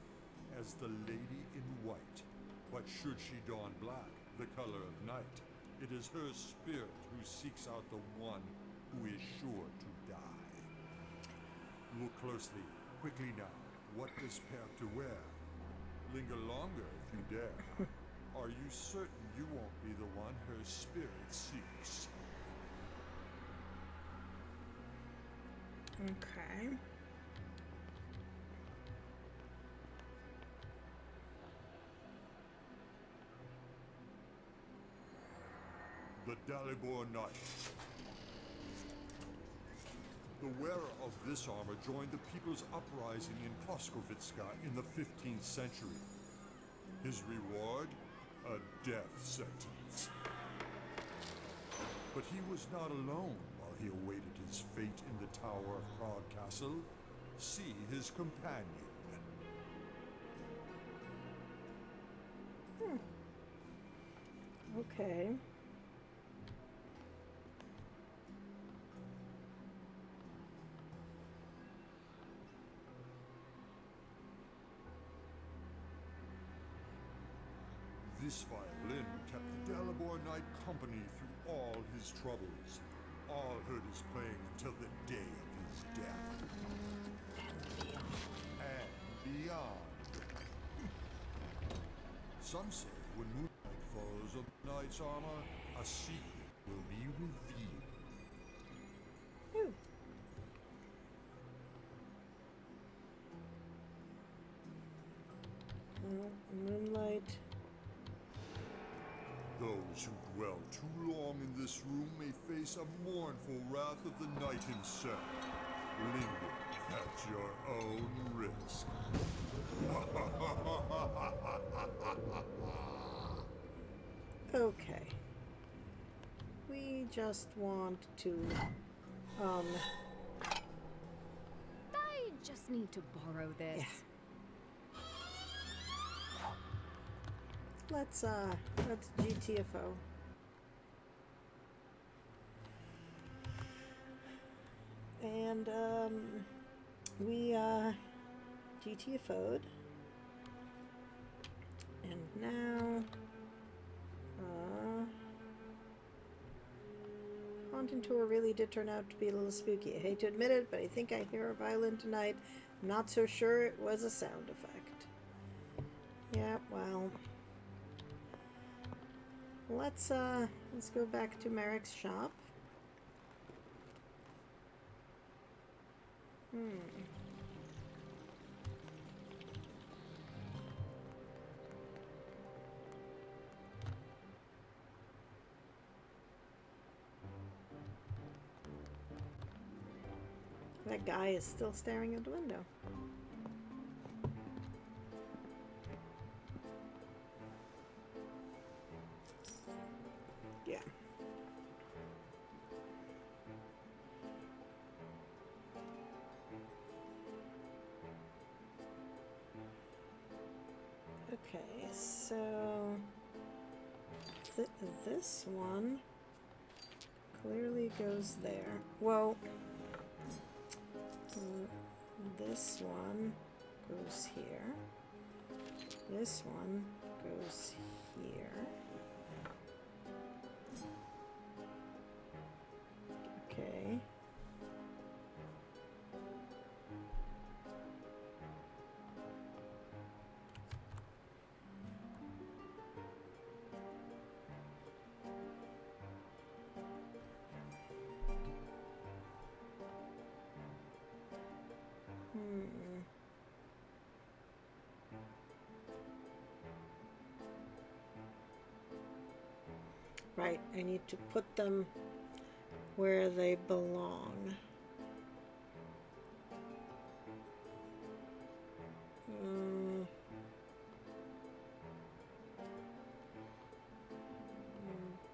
Speaker 9: as the Lady in White. But should she don black, the color of night, it is her spirit who seeks out the one who is sure to die. Look closely, quickly now. What does Perkta wear? Linger longer if you dare. Are you certain you won't be the one her spirit seeks?
Speaker 1: Okay.
Speaker 9: The Dalibor Knight. The wearer of this armor joined the People's Uprising in Koskovitska in the 15th century. His reward? A death sentence. But he was not alone while he awaited his fate in the Tower of Prague Castle. See his companion.
Speaker 1: Okay.
Speaker 9: This violin kept the Dalibor Knight company through all his troubles. All heard his playing until the day of his death. And beyond. Some say when moonlight falls on the knight's armor, a secret will be revealed.
Speaker 1: Moonlight.
Speaker 9: Those who dwell too long in this room may face a mournful wrath of the knight himself. Linger at your own risk.
Speaker 1: Okay. We just want to,
Speaker 2: I just need to borrow this.
Speaker 1: Yeah. Let's GTFO. And, we, GTFO'd. And now, Haunting Tour really did turn out to be a little spooky. I hate to admit it, but I think I hear a violin tonight. I'm not so sure it was a sound effect. Yeah, well... Let's go back to Merrick's shop. That guy is still staring at the window. Yeah. Okay, so this one clearly goes there. Well, this one goes here. This one goes here. Okay. Right, I need to put them where they belong.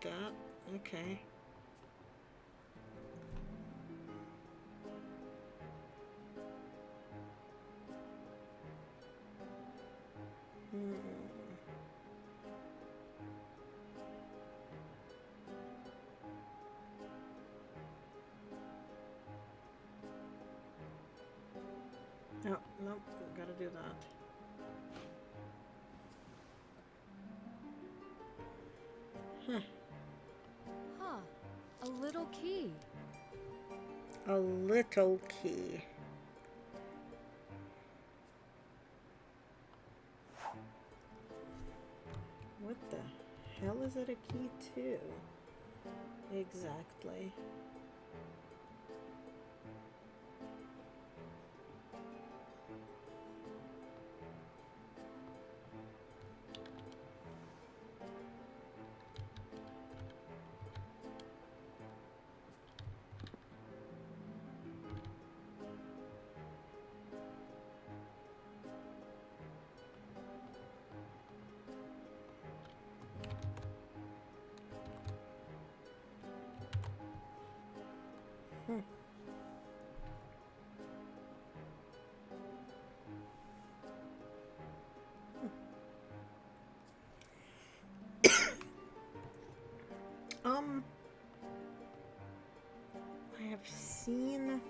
Speaker 1: That, okay. Oh, nope, gotta do that.
Speaker 2: Huh. A little key.
Speaker 1: A little key. What the hell is it a key to? Exactly. I have seen...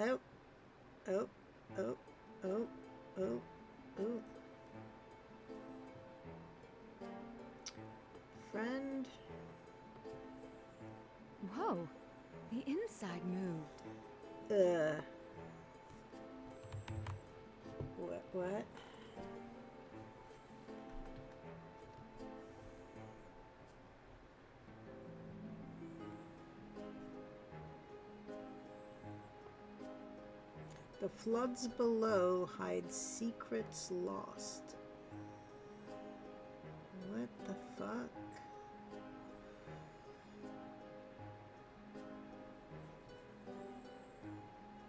Speaker 1: Oh, oh, oh, oh, oh, oh. Friend.
Speaker 2: Whoa, the inside moved.
Speaker 1: What? The floods below hide secrets lost. What the fuck?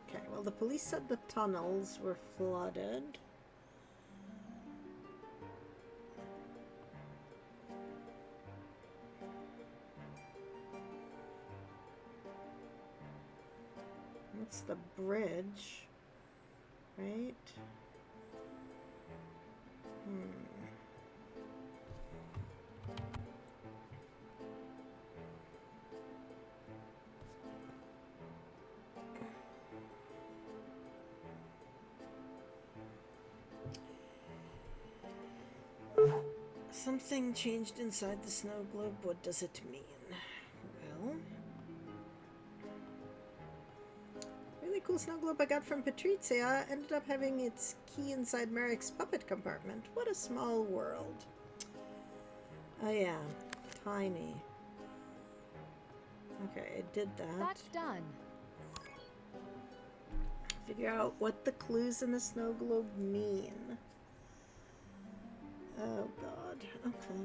Speaker 1: Okay, well, the police said the tunnels were flooded. That's the bridge, right? Something changed inside the snow globe. What does it mean? Well... really cool snow globe I got from Patrizia ended up having its key inside Merrick's puppet compartment. What a small world. Oh yeah, tiny. Okay, I did that.
Speaker 2: That's done.
Speaker 1: Figure out what the clues in the snow globe mean. Oh god, okay.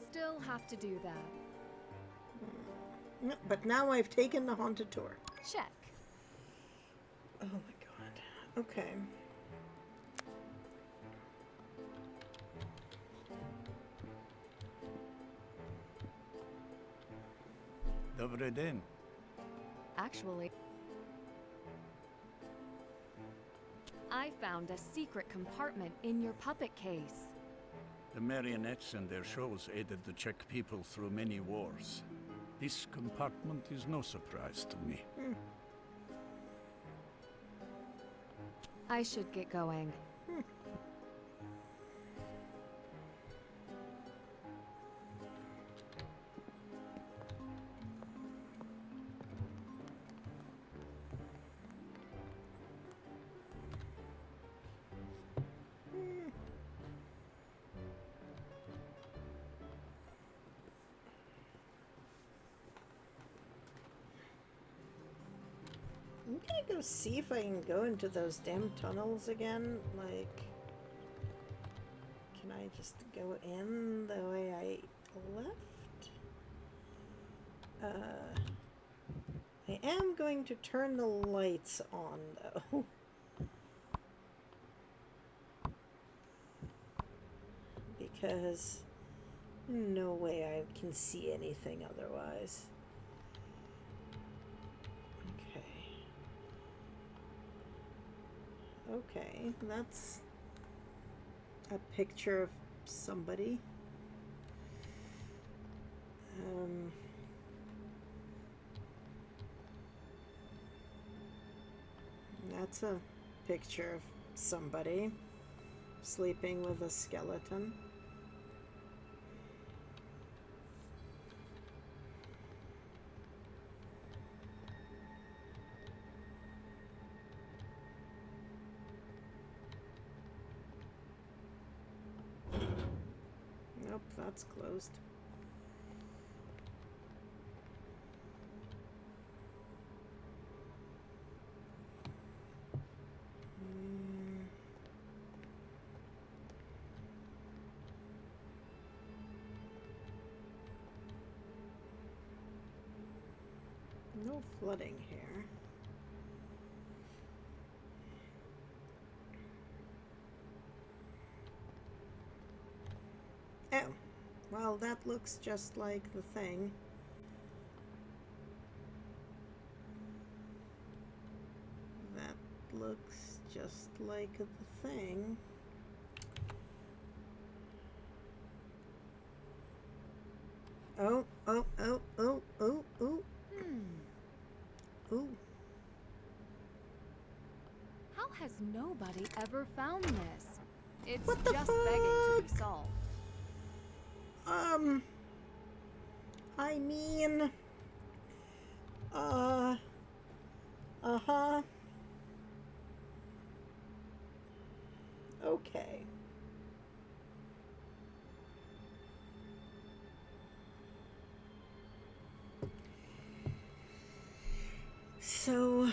Speaker 2: Still have to do that.
Speaker 1: No, but now I've taken the haunted tour.
Speaker 2: Check.
Speaker 1: Oh my god. Okay.
Speaker 18: Dobry den.
Speaker 2: Actually, I found a secret compartment in your puppet case.
Speaker 18: The marionettes and their shows aided the Czech people through many wars. This compartment is no surprise to me.
Speaker 2: I should get going.
Speaker 1: I'm gonna go see if I can go into those damn tunnels again. Like, can I just go in the way I left? I am going to turn the lights on, though. Because no way I can see anything otherwise. Okay. Okay, that's a picture of somebody. That's a picture of somebody sleeping with a skeleton. Nope, that's closed. No flooding here. Oh, well, that looks just like the thing. That looks just like the thing. Oh, oh, oh, oh, oh, oh. Ooh.
Speaker 2: How has nobody ever found this? It's
Speaker 1: What the
Speaker 2: just begging to be solved.
Speaker 1: I mean, uh-huh. Okay. So,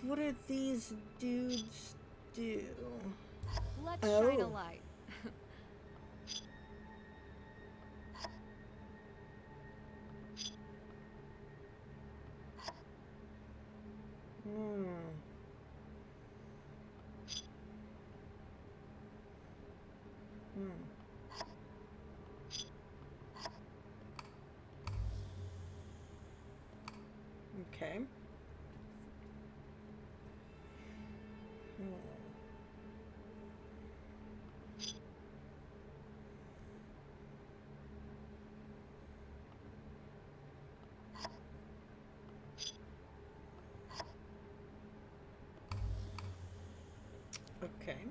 Speaker 1: what do these dudes do?
Speaker 2: Let's shine a
Speaker 1: Oh.
Speaker 2: light.
Speaker 1: Okay. Okay.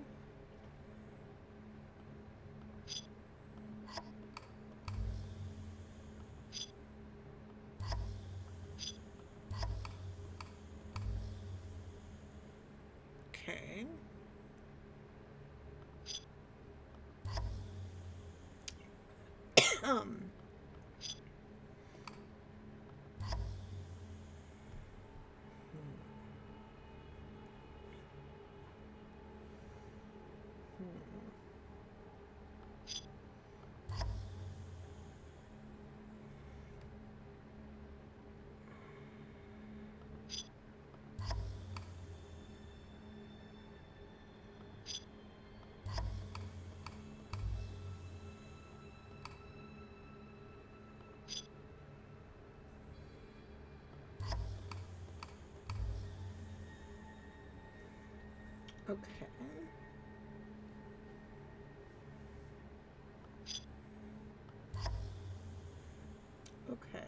Speaker 1: Okay. Okay. Okay.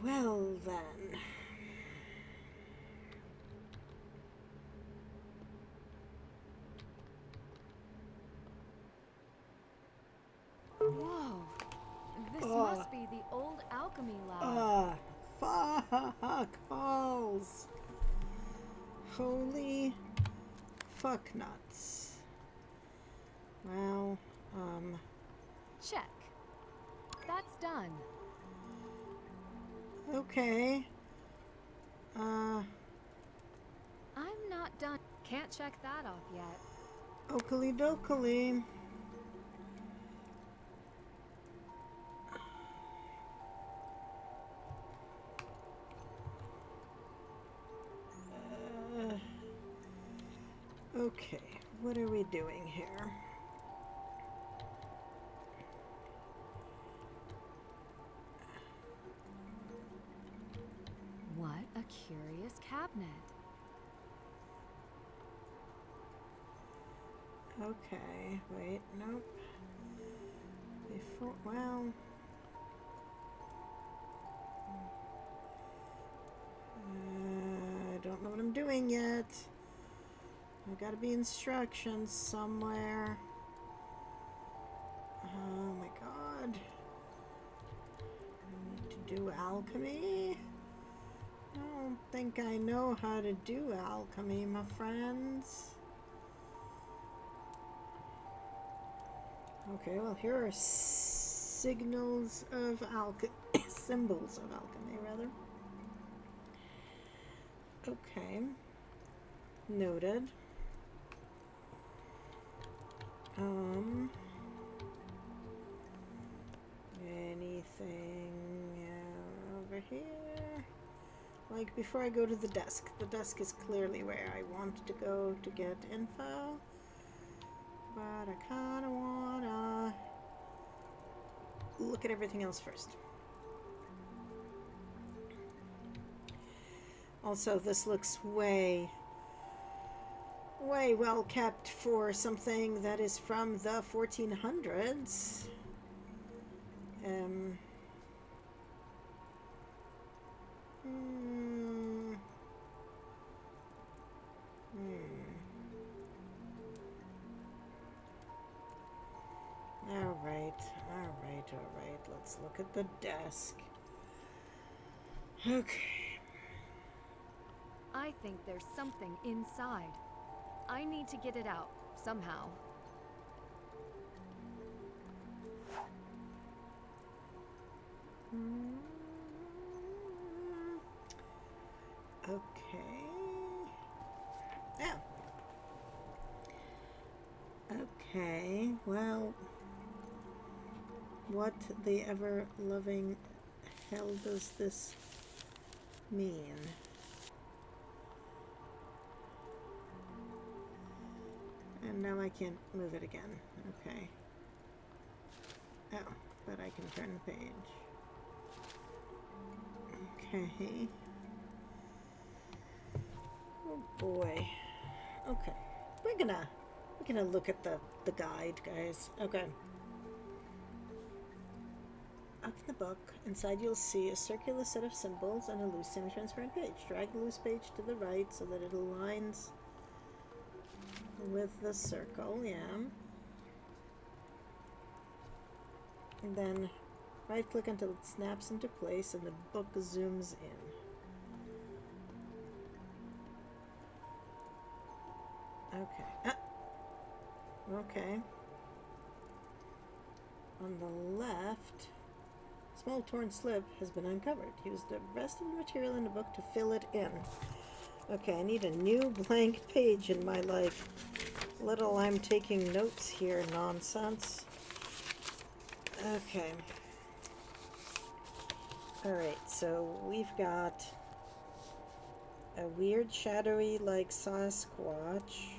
Speaker 1: Well then.
Speaker 2: Whoa. This must be the old alchemy lab.
Speaker 1: Fuck balls. Holy fuck nuts. Well,
Speaker 2: Check. That's done.
Speaker 1: Okay.
Speaker 2: I'm not done. Can't check that off yet.
Speaker 1: Oakley dokley. Okay, what are we doing here?
Speaker 2: What a curious cabinet.
Speaker 1: Okay, wait, nope. Before, well... I don't know what I'm doing yet. There gotta be instructions somewhere. Oh my god. I need to do alchemy? I don't think I know how to do alchemy, my friends. Okay, well here are signals of alchemy, symbols of alchemy, rather. Okay. Noted. Anything over here? Like, before I go to the desk is clearly where I want to go to get info. But I kinda wanna look at everything else first. Also, this looks way well kept for something that is from the 1400s. All right. Let's look at the desk. Okay.
Speaker 2: I think there's something inside. I need to get it out, somehow.
Speaker 1: Okay. Yeah. Okay, well, what the ever-loving hell does this mean? And now I can't move it again. Okay. Oh, but I can turn the page. Okay. Oh boy. Okay. We're gonna look at the guide, guys. Okay. Up in the book, inside you'll see a circular set of symbols and a loose semi-transparent page. Drag the loose page to the right so that it aligns with the circle, yeah. And then right-click until it snaps into place and the book zooms in. Okay. Okay. On the left, a small torn slip has been uncovered. Use the rest of the material in the book to fill it in. Okay, I need a new blank page in my, like, little I'm taking notes here nonsense. Okay. Alright, so we've got a weird shadowy like Sasquatch,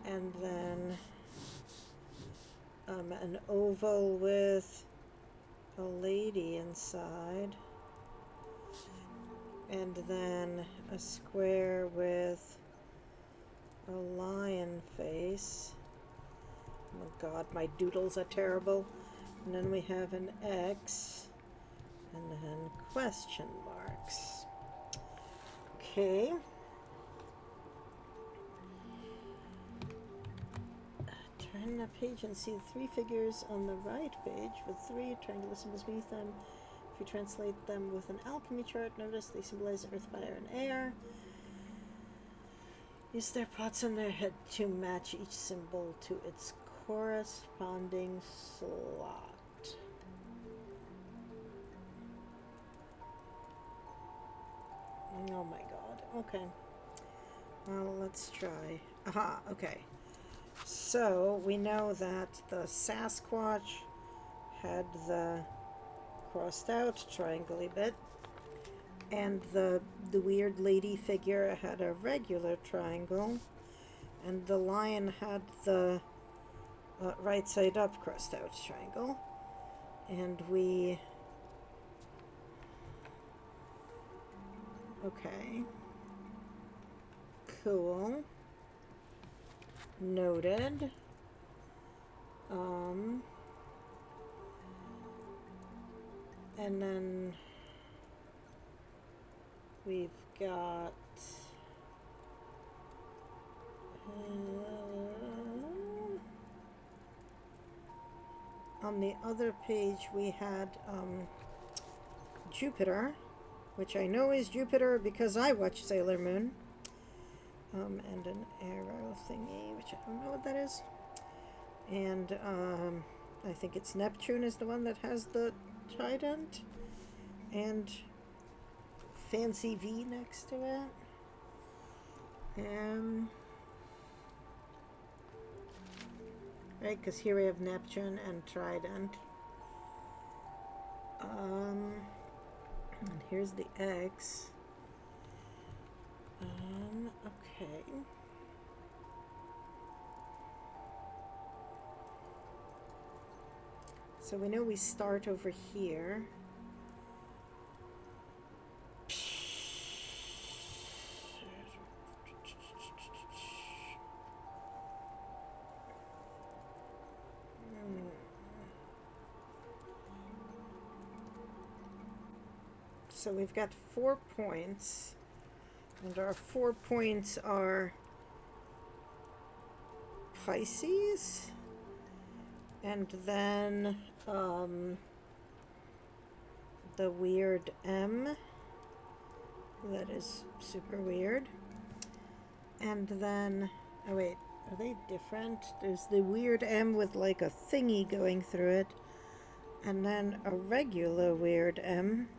Speaker 1: and then an oval with a lady inside, and then a square with a lion face. Oh god, my doodles are terrible. And then we have an X, and then question marks. Okay. Turn the page and see the three figures on the right page with three triangular symbols beneath them. If you translate them with an alchemy chart, notice they symbolize earth, fire, and air. Use their pots on their head to match each symbol to its corresponding slot. Oh my god. Okay. Well, let's try. Aha, okay. So, we know that the Sasquatch had the crossed out triangle-y bit, and the weird lady figure had a regular triangle, and the lion had the right side up crossed out triangle. And we... Okay. Cool. Noted. And then we've got on the other page we had Jupiter, which I know is Jupiter because I watched Sailor Moon, and an arrow thingy, which I don't know what that is, and I think it's Neptune is the one that has the trident, and fancy V next to it. Right, because here we have Neptune and trident. And here's the X. Okay. So we know we start over here. So we've got 4 points, and our 4 points are Pisces, and then the weird M, that is super weird, and then, oh wait, are they different? There's the weird M with like a thingy going through it, and then a regular weird M,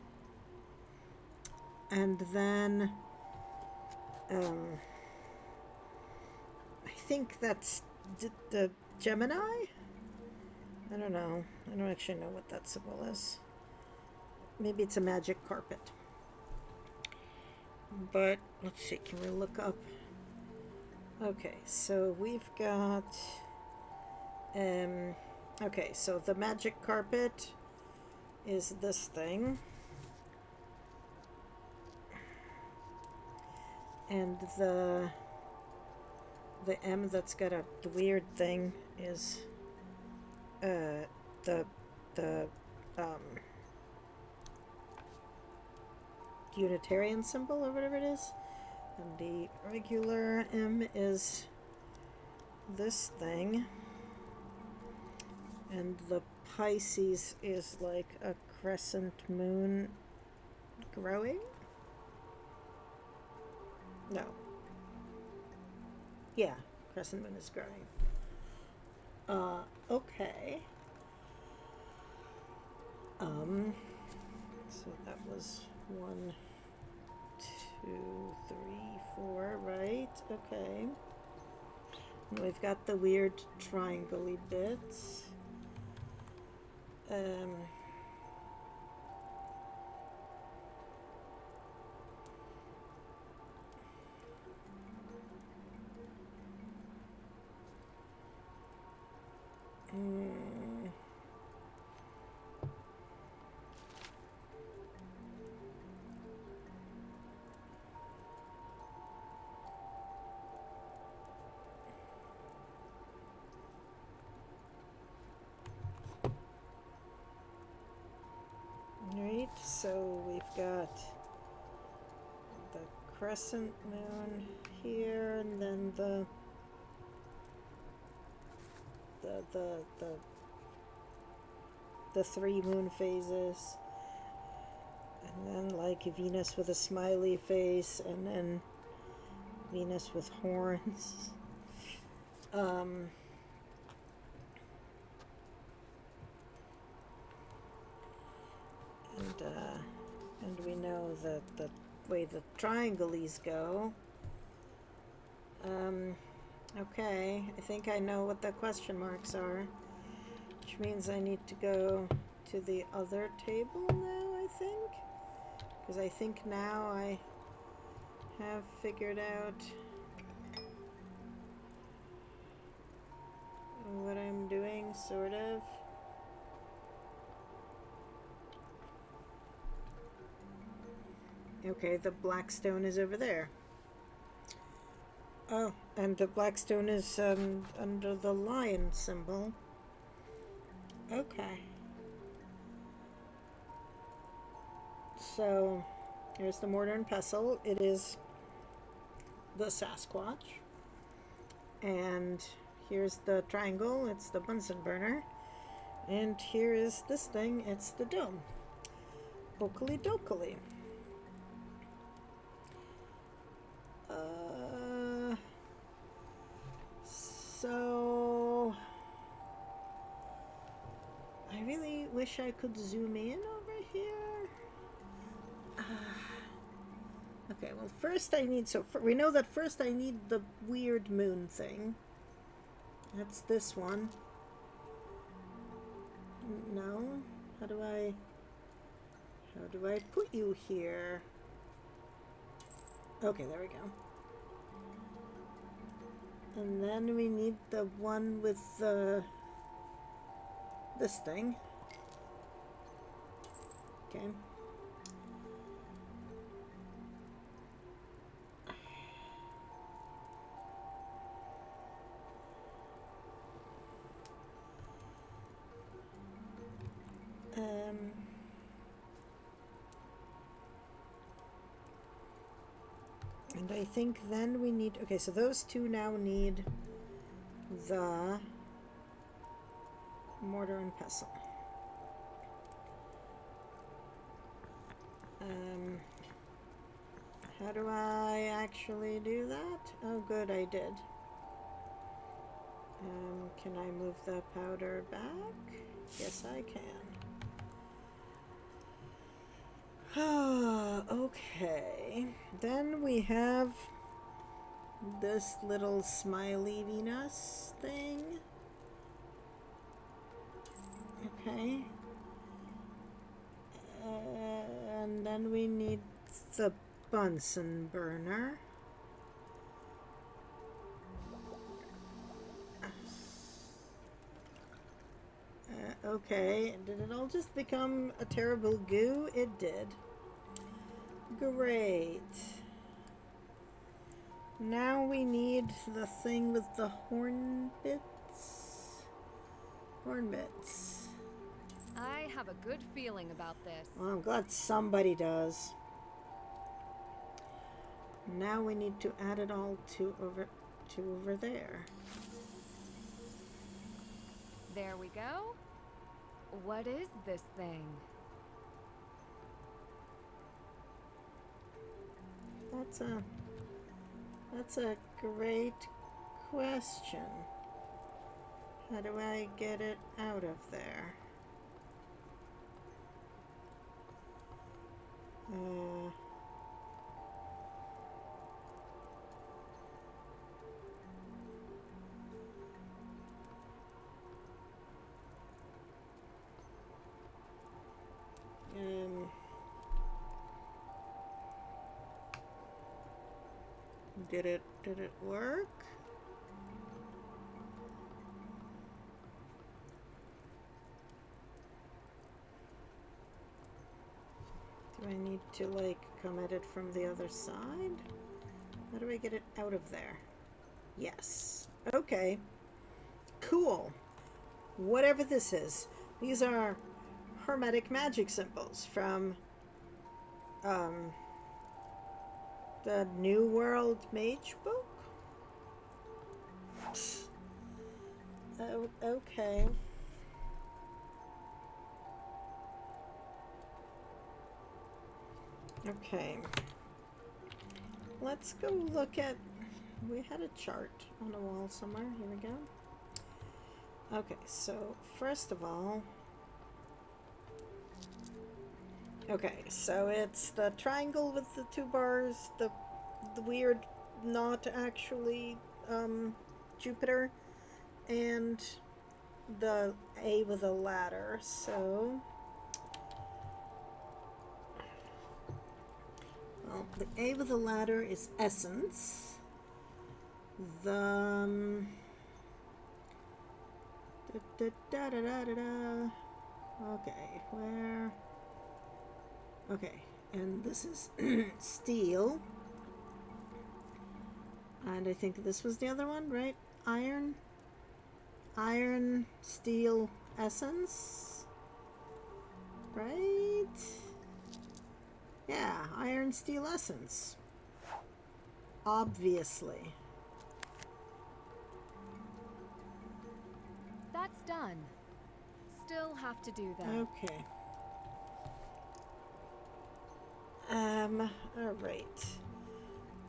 Speaker 1: and then I think that's the Gemini? I don't know. I don't actually know what that symbol is. Maybe it's a magic carpet. But let's see, can we look up? Okay, so we've got okay, so the magic carpet is this thing. And the M that's got a weird thing is the Unitarian symbol or whatever it is. And the regular M is this thing. And the Pisces is like a crescent moon growing? No. Yeah, crescent moon is growing. Okay. So that was 1, 2, 3, 4, right? Okay. And we've got the weird triangle-y bits. Right, so we've got the crescent moon here, and then the 3 moon phases, and then like Venus with a smiley face, and then Venus with horns. And we know that the way the triangles go. Okay, I think I know what the question marks are, which means I need to go to the other table now, I think, because I think now I have figured out what I'm doing, sort of. Okay, the black stone is over there. Oh, and the black stone is under the lion symbol. Okay. So, here's the mortar and pestle. It is the Sasquatch. And here's the triangle. It's the Bunsen burner. And here is this thing. It's the dome. Okily dokily. So I really wish I could zoom in over here. Okay, well, first I need, we know that first I need the weird moon thing. That's this one. No? How do I put you here? Okay, there we go. And then we need the one with this thing. Okay. And I think then we need, okay, so those two now need the mortar and pestle. How do I actually do that? Oh, good, I did. Can I move the powder back? Yes, I can. Okay. Then we have this little smiley Venus thing. Okay. And then we need the Bunsen burner. Okay, did it all just become a terrible goo? It did. Great. Now we need the thing with the horn bits. Horn bits.
Speaker 2: I have a good feeling about this.
Speaker 1: Well, I'm glad somebody does. Now we need to add it all to over there.
Speaker 2: There we go. What is this thing?
Speaker 1: That's a great question. How do I get it out of there? Did it work? Do I need to like come at it from the other side? How do I get it out of there? Yes. Okay. Cool. Whatever this is. These are hermetic magic symbols from the New World Mage book? Oh, okay. Okay. Let's go look at... We had a chart on a wall somewhere. Here we go. Okay, so first of all... Okay, so it's the triangle with the two bars, the weird, not actually Jupiter, and the A with a ladder. So, well, the A with a ladder is essence. The Da, da, da, da, da, da. Okay, where? Okay, and this is steel. And I think this was the other one, right? Iron? Iron, steel, essence? Right? Yeah, iron, steel, essence. Obviously.
Speaker 2: That's done. Still have to do that.
Speaker 1: Okay. Alright.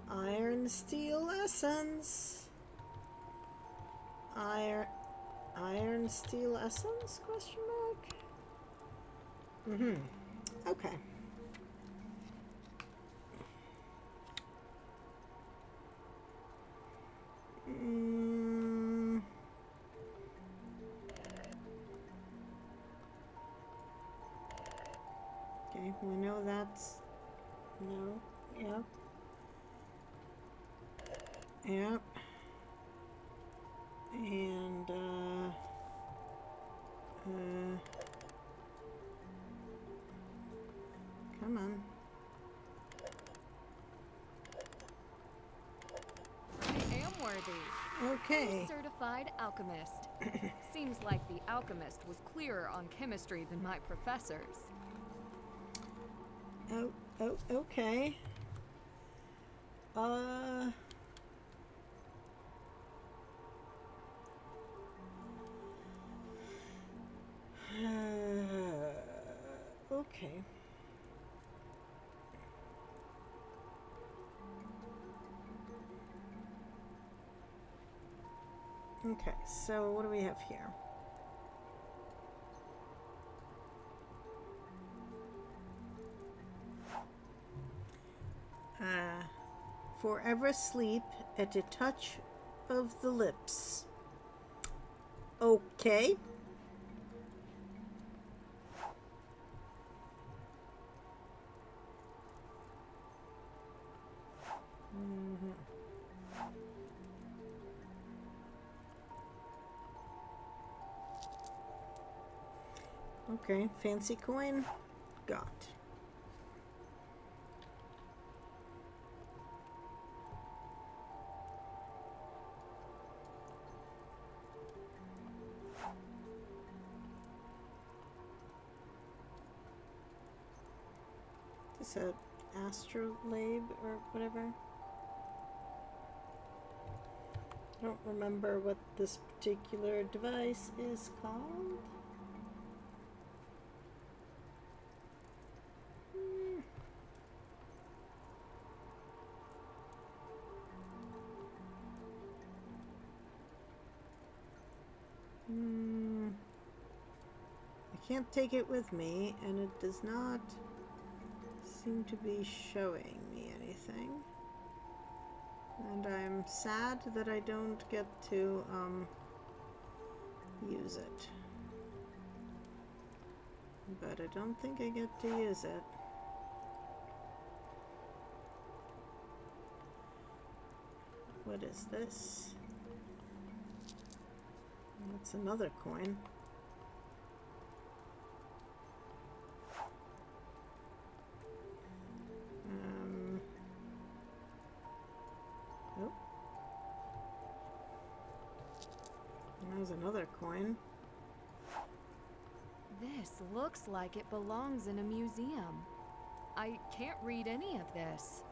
Speaker 1: Iron, steel, essence. Iron, steel, essence? Question mark? Okay. Okay, we know that's... No. Yep. Yep. And, come on.
Speaker 2: I am worthy.
Speaker 1: Okay.
Speaker 2: I'm certified alchemist. Seems like the alchemist was clearer on chemistry than my professors.
Speaker 1: Oh, okay. Okay. Okay, so what do we have here? Forever sleep at a touch of the lips. Okay. Okay, fancy coin. Got. Is this a astrolabe or whatever? I don't remember what this particular device is called. I can't take it with me, and it does not seem to be showing me anything. And I'm sad that I don't get to use it. But I don't think I get to use it. What is this? That's another coin. Oh. There's another coin.
Speaker 2: This looks like it belongs in a museum. I can't read any of this.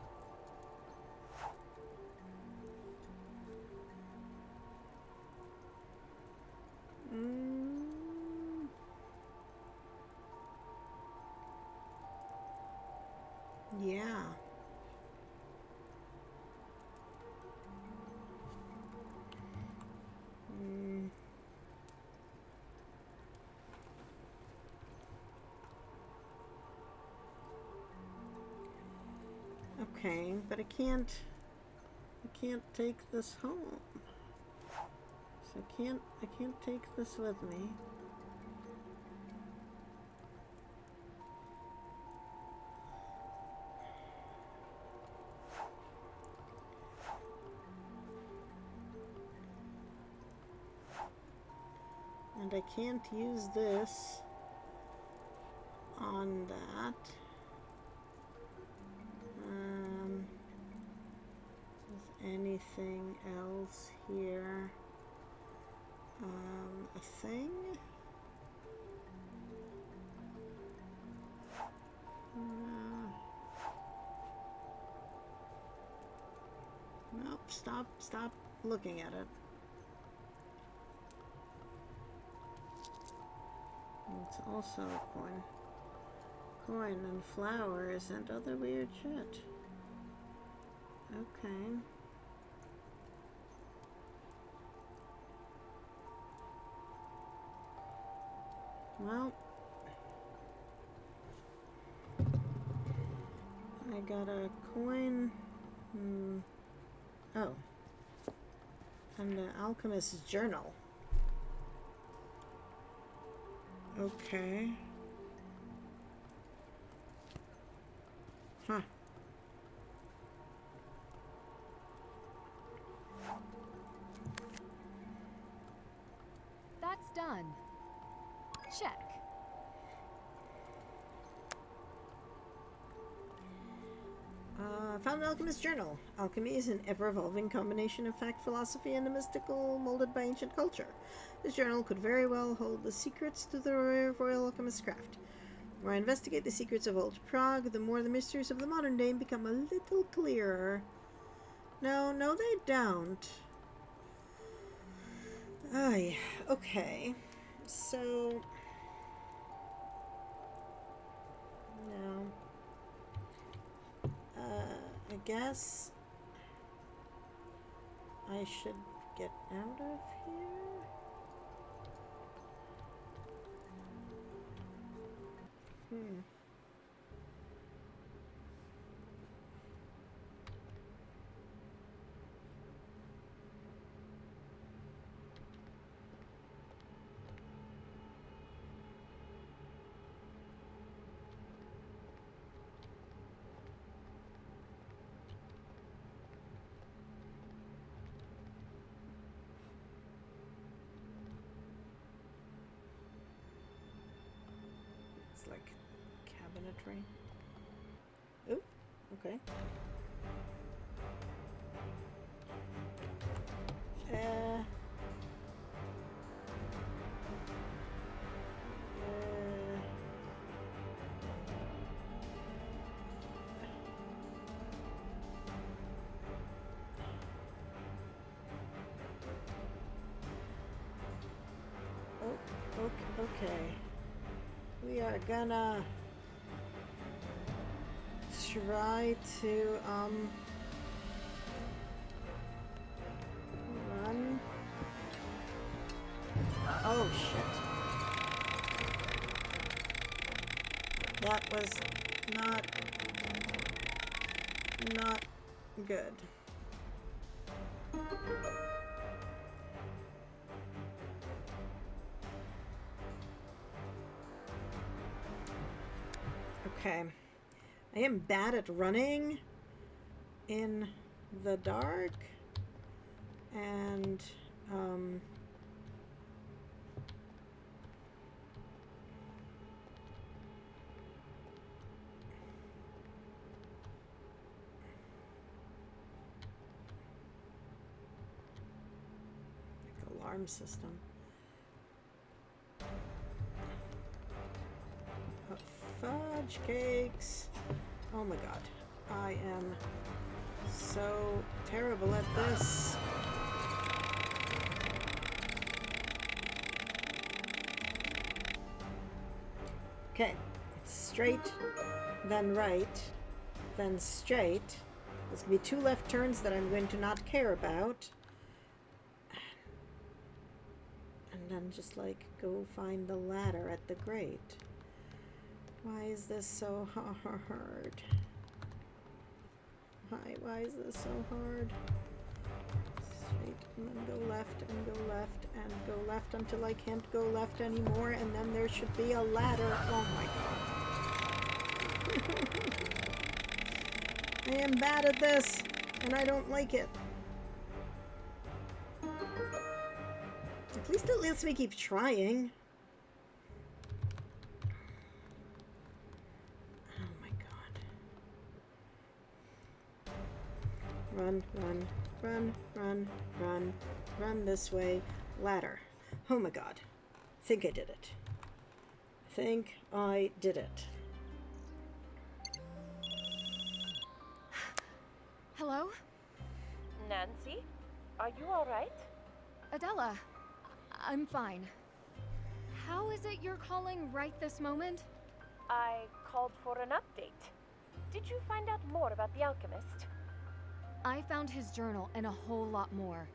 Speaker 1: Yeah. Okay, but I can't take this home. So I can't take this with me. And I can't use this on that. Is anything else here? A thing? Nope, stop looking at it. It's also a coin. Coin and flowers and other weird shit. Okay. Well, I got a coin. Oh. And the alchemist's journal. Okay. Huh.
Speaker 2: That's done. Check.
Speaker 1: Found an alchemist's journal. Alchemy is an ever-evolving combination of fact, philosophy, and the mystical molded by ancient culture. This journal could very well hold the secrets to the Royal Alchemist's craft. The more I investigate the secrets of old Prague, the more the mysteries of the modern day become a little clearer. No, they don't. Aye, okay. So... No. I guess I should get out of here. It's like cabinetry. Oh, okay. Okay. We are gonna try to run. Oh shit. That was not good. Okay. I am bad at running in the dark, and like alarm system. Fudge cakes. Oh my god. I am so terrible at this. Okay. Straight, then right, then straight. There's going to be 2 left turns that I'm going to not care about. And then just like go find the ladder at the grate. Why is this so hard? Why is this so hard? Straight, and then go left, and go left, and go left until I can't go left anymore, and then there should be a ladder. Oh my god. I am bad at this, and I don't like it. At least it lets me keep trying. Oh my god. Run, run, run, run, run, run this way. Ladder. Oh my god. Think I did it. Think I did it.
Speaker 2: Hello?
Speaker 16: Nancy? Are you alright?
Speaker 2: Adela, I'm fine. How is it you're calling right this moment?
Speaker 16: I called for an update. Did you find out more about the alchemist?
Speaker 2: I found his journal and a whole lot more.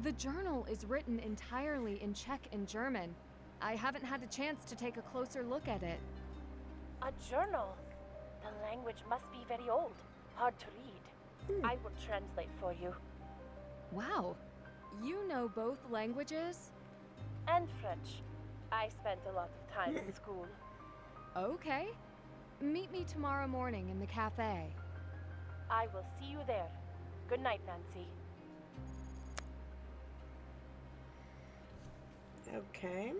Speaker 2: The journal is written entirely in Czech and German. I haven't had a chance to take a closer look at it.
Speaker 16: A journal? The language must be very old, hard to read. I will translate for you.
Speaker 2: Wow, you know both languages?
Speaker 16: And French. I spent a lot of time in school.
Speaker 2: Okay. Meet me tomorrow morning in the cafe.
Speaker 16: I will see you there. Good night, Nancy.
Speaker 1: Okay.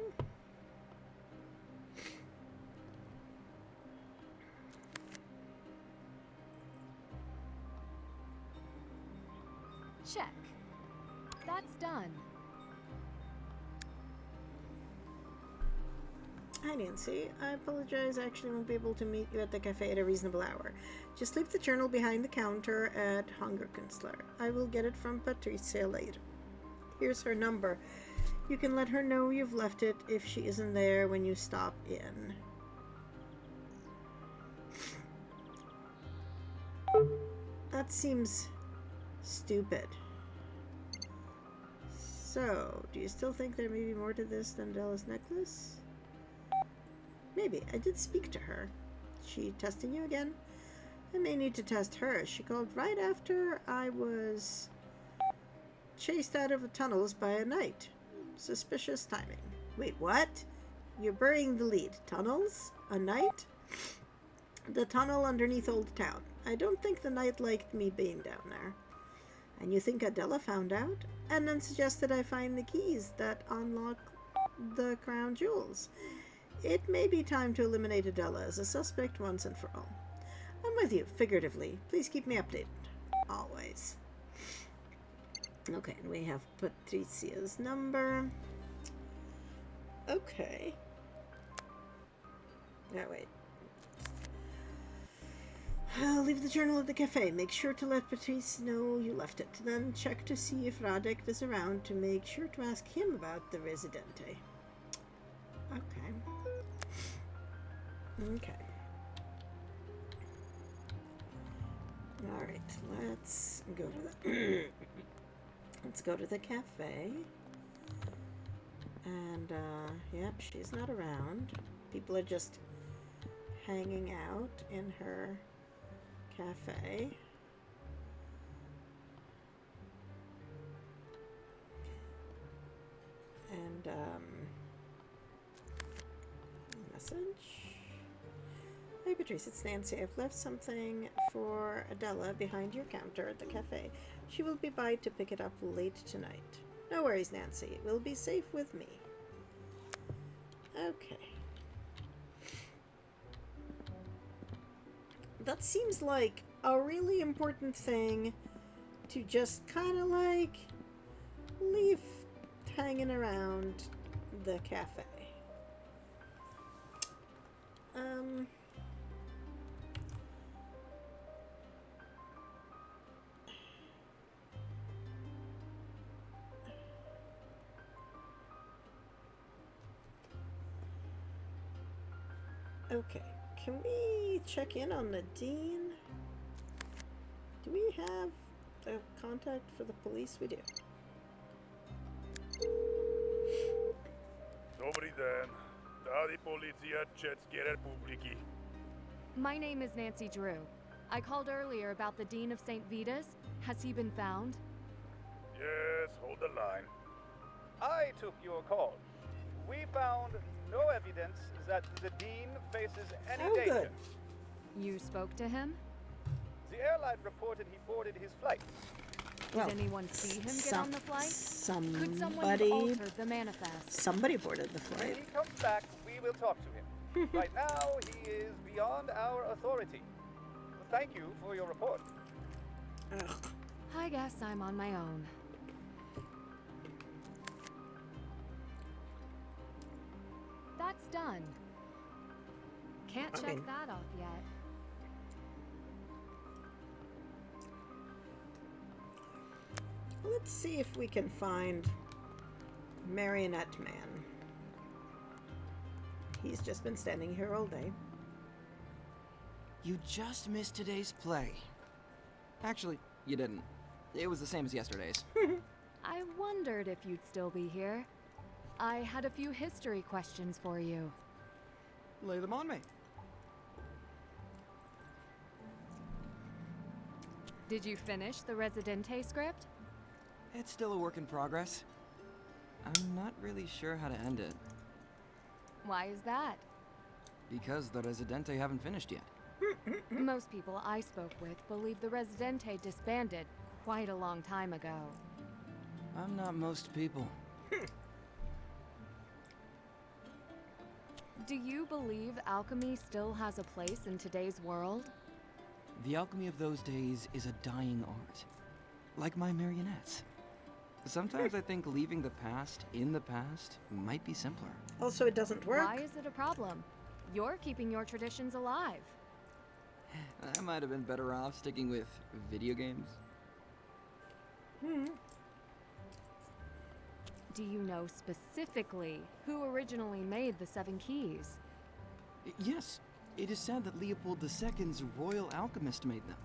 Speaker 2: Check. That's done.
Speaker 1: Hi Nancy, I apologize, I actually won't be able to meet you at the cafe at a reasonable hour. Just leave the journal behind the counter at Hungerkünstler. I will get it from Patricia later. Here's her number. You can let her know you've left it if she isn't there when you stop in. That seems stupid. So, do you still think there may be more to this than Della's necklace? Maybe. I did speak to her. She testing you again? I may need to test her. She called right after I was chased out of the tunnels by a knight. Suspicious timing. Wait, what? You're burying the lead. Tunnels? A knight? The tunnel underneath Old Town. I don't think the knight liked me being down there. And you think Adela found out? And then suggested I find the keys that unlock the crown jewels. It may be time to eliminate Adela as a suspect once and for all. I'm with you, figuratively. Please keep me updated. Always. Okay, and we have Patricia's number. Okay. Oh, wait. I'll leave the journal at the cafe. Make sure to let Patrice know you left it. Then check to see if Radek is around to make sure to ask him about the Residente. Okay. Okay. Alright, let's go to the let's go to the cafe. And yep, she's not around. People are just hanging out in her cafe. And message. Hey Patrice, it's Nancy. I've left something for Adela behind your counter at the cafe. She will be by to pick it up late tonight. No worries, Nancy. It will be safe with me. Okay. That seems like a really important thing to just kind of like leave hanging around the cafe. Okay, can we check in on the dean? Do we have the contact for the police? We do.
Speaker 15: Dobrý den. Tady policia České republiky.
Speaker 2: My name is Nancy Drew. I called earlier about the Dean of St. Vitus. Has he been found?
Speaker 15: Yes, hold the line.
Speaker 5: I took your call. We found no evidence that the Dean faces any danger.
Speaker 2: You spoke to him?
Speaker 5: The airline reported he boarded his flight.
Speaker 1: Well,
Speaker 2: anyone see him get on the flight? Could someone have
Speaker 1: somebody,
Speaker 2: altered the manifest?
Speaker 1: somebody boarded the
Speaker 5: When
Speaker 1: flight.
Speaker 5: he comes back, we will talk to him. Right now, he is beyond our authority. Thank you for your report.
Speaker 1: Ugh.
Speaker 2: I guess I'm on my own. That's done. Can't
Speaker 1: I
Speaker 2: check
Speaker 1: mean-
Speaker 2: that off yet.
Speaker 1: Let's see if we can find Marionette Man. He's just been standing here all day.
Speaker 20: You just missed today's play. Actually, you didn't. It was the same as yesterday's.
Speaker 2: I wondered if you'd still be here. I had a few history questions for you.
Speaker 20: Lay them on me.
Speaker 2: Did you finish the Residente script?
Speaker 20: It's still a work in progress. I'm not really sure how to end it.
Speaker 2: Why is that?
Speaker 20: Because the Residente haven't finished yet.
Speaker 2: Most people I spoke with believe the Residente disbanded quite a long time ago.
Speaker 20: I'm not most people.
Speaker 2: Do you believe alchemy still has a place in today's world?
Speaker 20: The alchemy of those days is a dying art. Like my marionettes. Sometimes I think leaving the past in the past might be simpler.
Speaker 1: Also, it doesn't work.
Speaker 2: Why is it a problem? You're keeping your traditions alive.
Speaker 20: I might have been better off sticking with video games.
Speaker 2: Do you know specifically who originally made the Seven Keys?
Speaker 20: Yes, it is said that Leopold II's royal alchemist made them.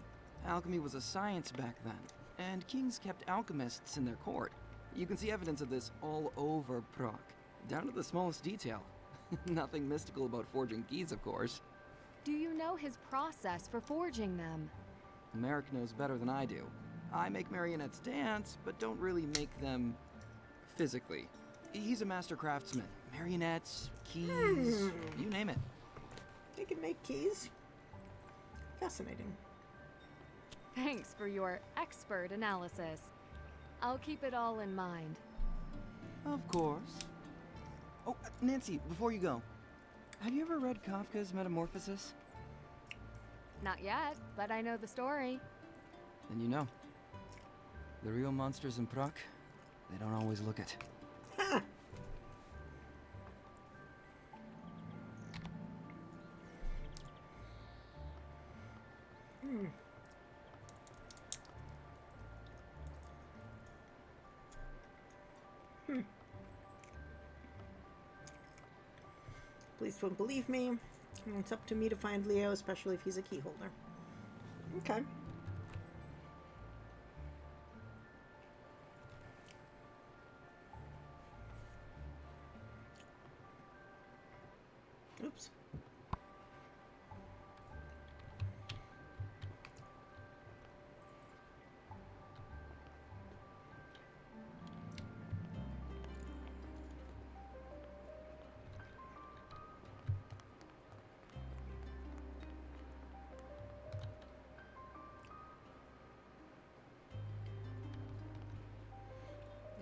Speaker 20: Alchemy was a science back then, and kings kept alchemists in their court. You can see evidence of this all over Prague, down to the smallest detail. Nothing mystical about forging keys, of course.
Speaker 2: Do you know his process for forging them?
Speaker 20: Merrick knows better than I do. I make marionettes dance, but don't really make them physically. He's a master craftsman. Marionettes, keys, you name it.
Speaker 1: They can make keys. Fascinating.
Speaker 2: Thanks for your expert analysis. I'll keep it all in mind.
Speaker 20: Of course. Oh, Nancy, before you go, have you ever read Kafka's Metamorphosis?
Speaker 2: Not yet, but I know the story.
Speaker 20: Then you know. The real monsters in Prague, they don't always look it.
Speaker 1: Police won't believe me. It's up to me to find Leo, especially if he's a key holder. Okay. Oops.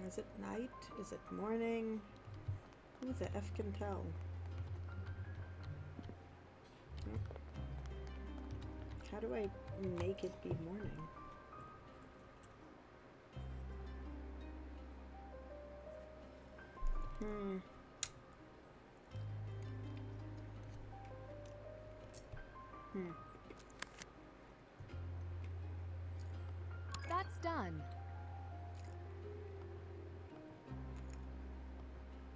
Speaker 1: Is it night? Is it morning? Who the F can tell? How do I make it be morning?
Speaker 2: That's done.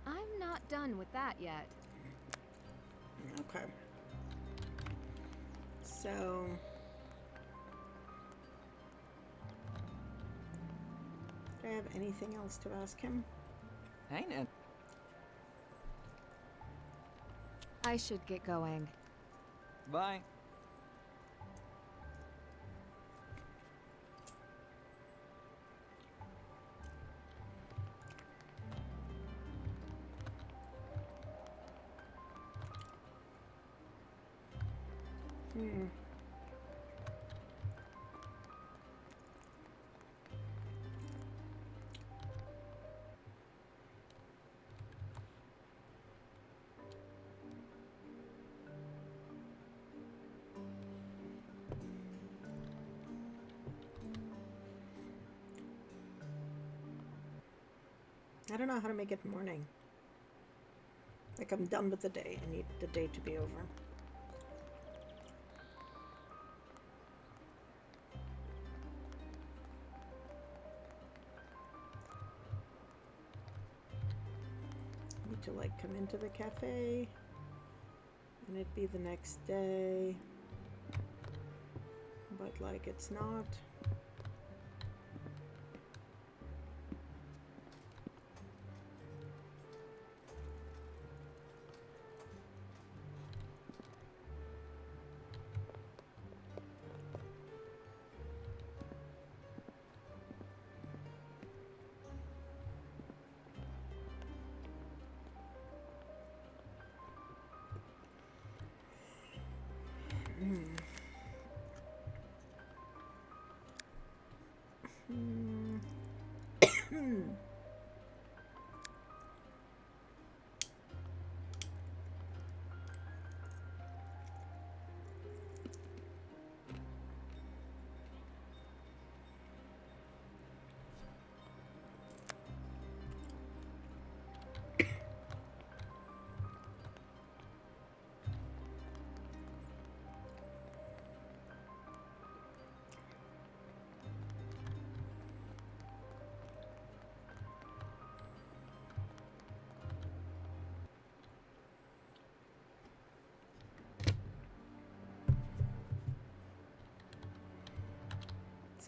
Speaker 2: I'm not done with that yet.
Speaker 1: Okay. So... do I have anything else to ask him?
Speaker 20: Hey, Nan.
Speaker 2: I should get going.
Speaker 20: Bye.
Speaker 1: I don't know how to make it morning. Like, I'm done with the day. I need the day to be over. Need to, like, come into the cafe and it be the next day. But, like, it's not.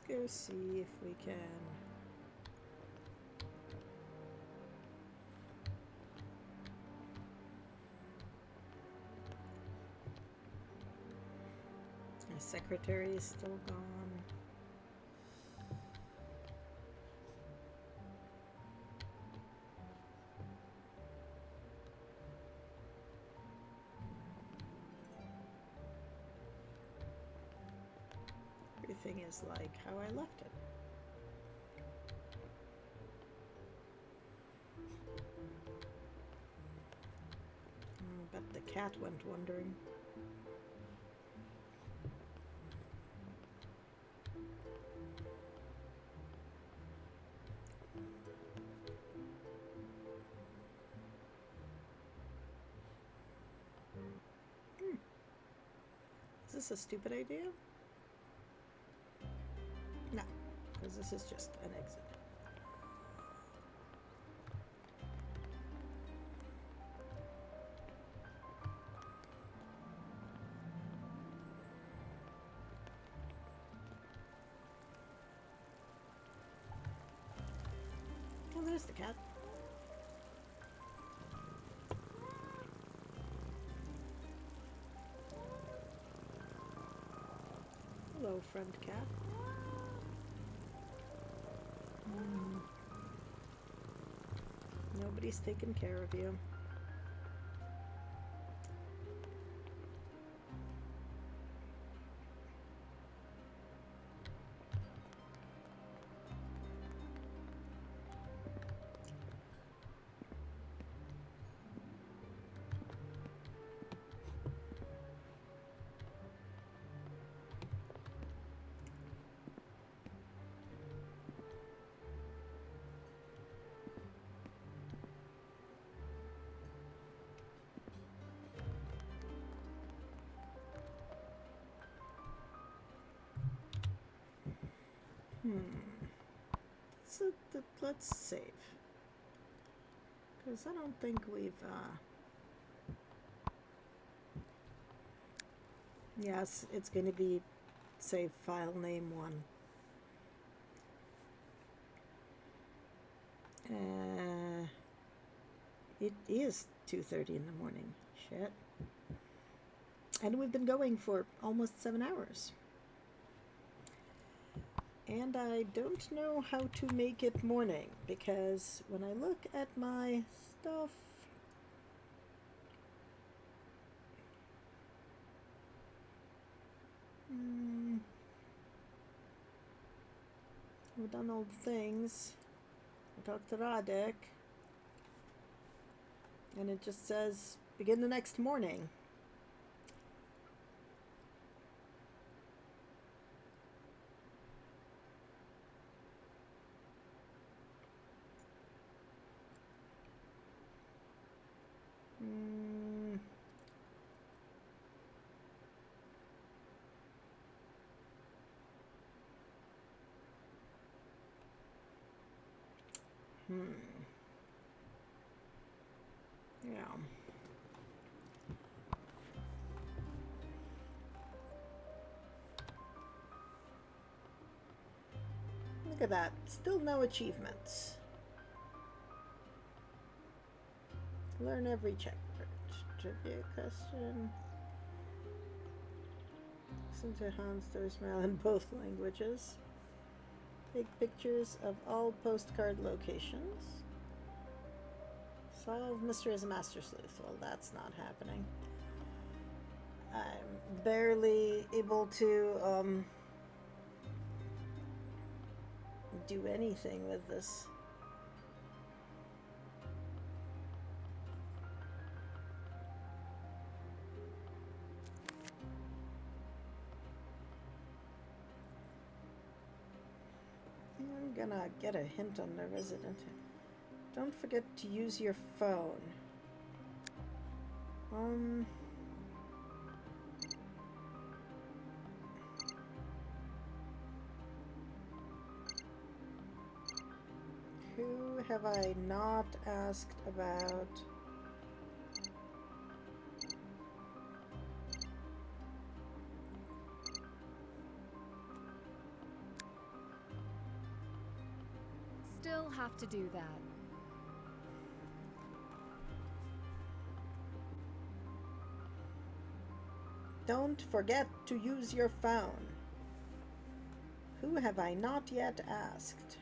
Speaker 1: Go see if we can my secretary is still gone. Everything is like how I left it. Bet the cat went wandering. Is this a stupid idea? No, because this is just an exit. Oh, there's the cat. Hello, friend cat. Nobody's taking care of you. So let's save. Because I don't think we've, yes, it's going to be save file name 1. It is 2:30 in the morning. Shit. And we've been going for almost 7 hours. And I don't know how to make it morning, because when I look at my stuff, we've done all the things. I talked to Radek, and it just says begin the next morning. Yeah. Look at that. Still no achievements. Learn every check. Trivia question. Listen to Hans Thursmail in both languages. Take pictures of all postcard locations. Solve mystery as a master sleuth. Well, that's not happening. I'm barely able to do anything with this. I'm gonna get a hint on the resident. Don't forget to use your phone. Who have I not asked about?
Speaker 2: Still have to do that.
Speaker 1: Don't forget to use your phone. Who have I not yet asked?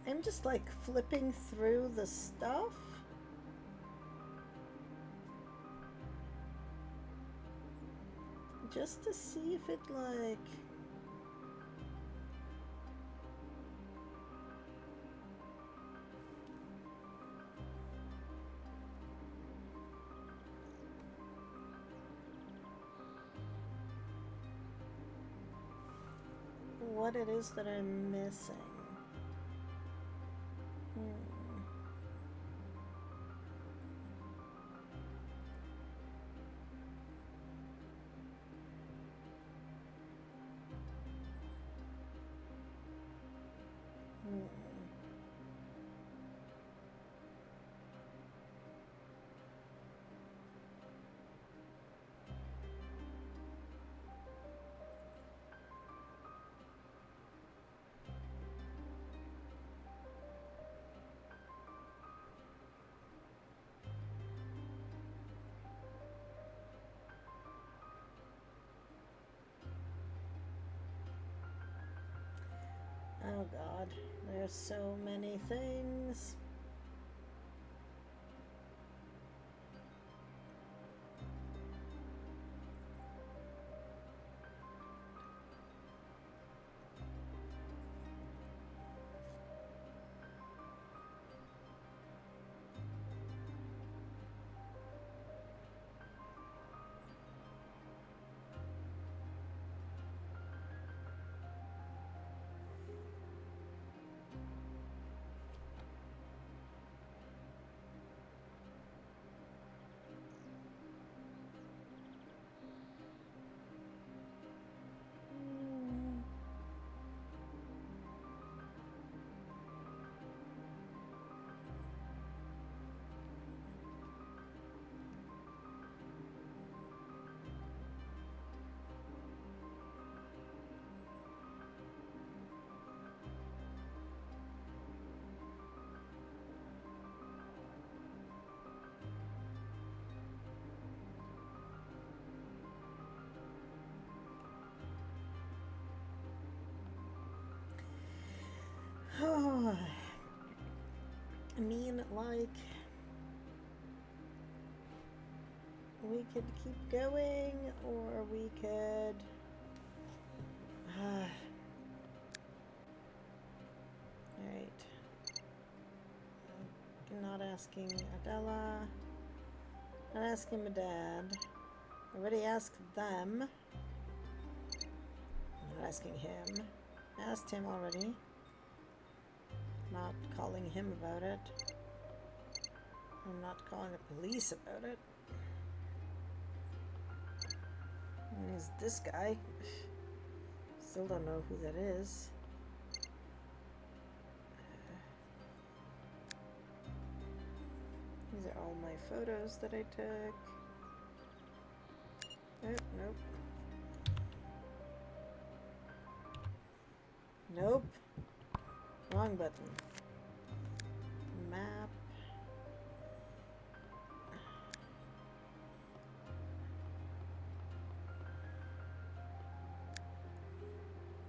Speaker 1: I'm just like flipping through the stuff. Just to see if it like... what it is that I'm missing. Oh God, there's so many things. I mean, like, we could keep going, or we could... Alright. I'm not asking Adela. Not asking my dad. I already asked them. I'm not asking him. I asked him already. Not calling him about it. I'm not calling the police about it. There's this guy. Still don't know who that is. These are all my photos that I took. Oh, nope. Nope. Wrong button. Map.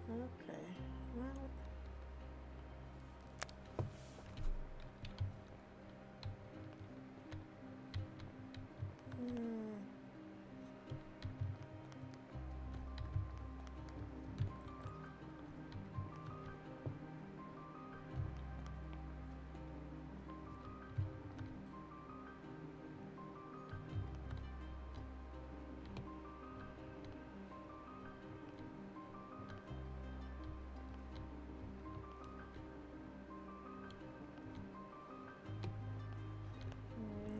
Speaker 1: Okay, well...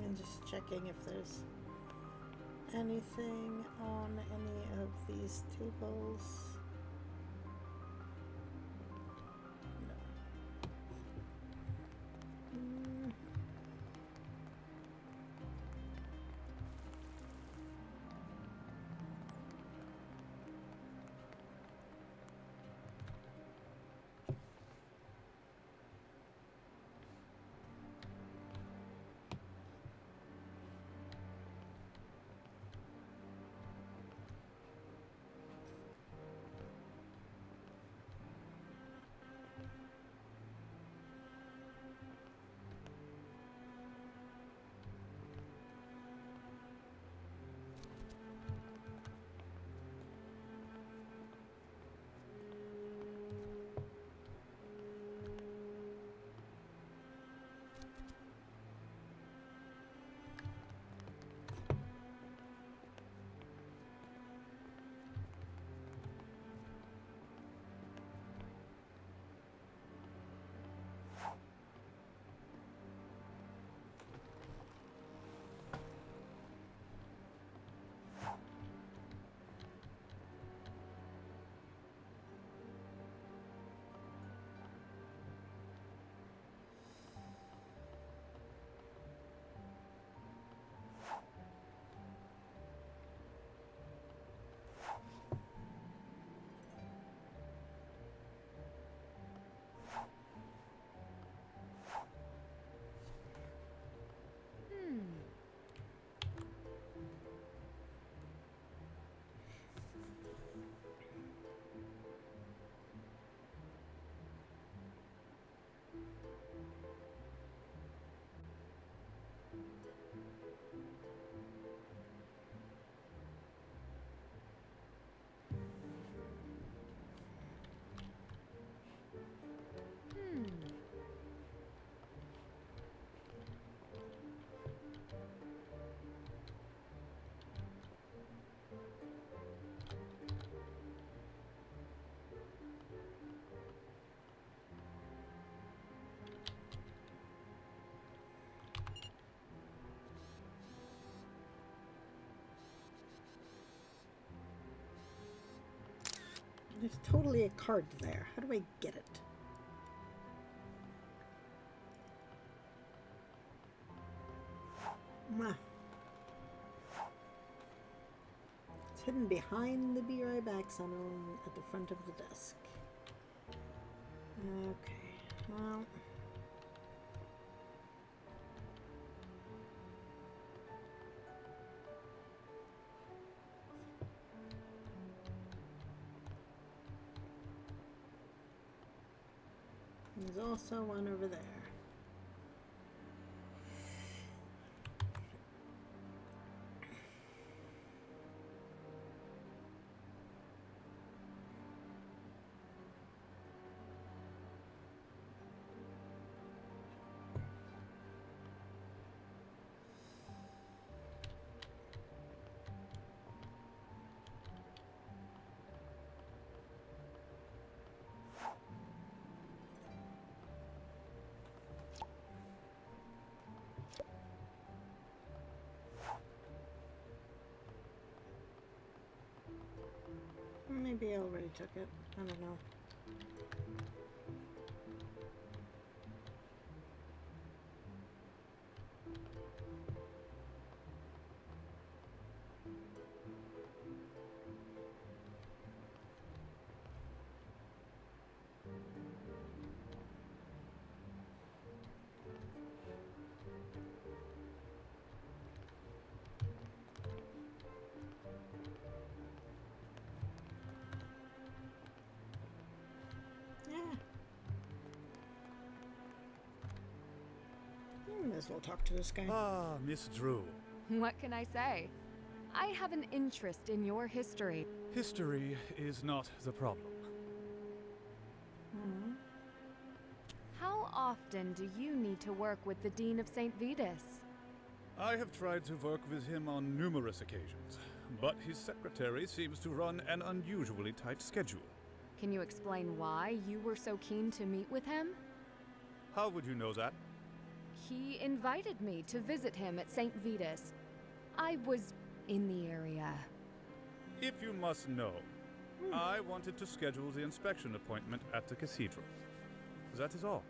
Speaker 1: And just checking if there's anything on any of these tables. No. There's totally a card there. How do I get it? It's hidden behind the Be Right Back sign at the front of the desk. Okay, well... There's also one over there. Maybe I already took it. I don't know. May as well talk to this guy.
Speaker 13: Ah, Miss Drew.
Speaker 2: What can I say? I have an interest in your history.
Speaker 13: History is not the problem.
Speaker 2: How often do you need to work with the Dean of St. Vitus?
Speaker 13: I have tried to work with him on numerous occasions, but his secretary seems to run an unusually tight schedule.
Speaker 2: Can you explain why you were so keen to meet with him?
Speaker 13: How would you know that?
Speaker 2: He invited me to visit him at St. Vitus. I was in the area.
Speaker 13: If you must know, I wanted to schedule the inspection appointment at the cathedral. That is all.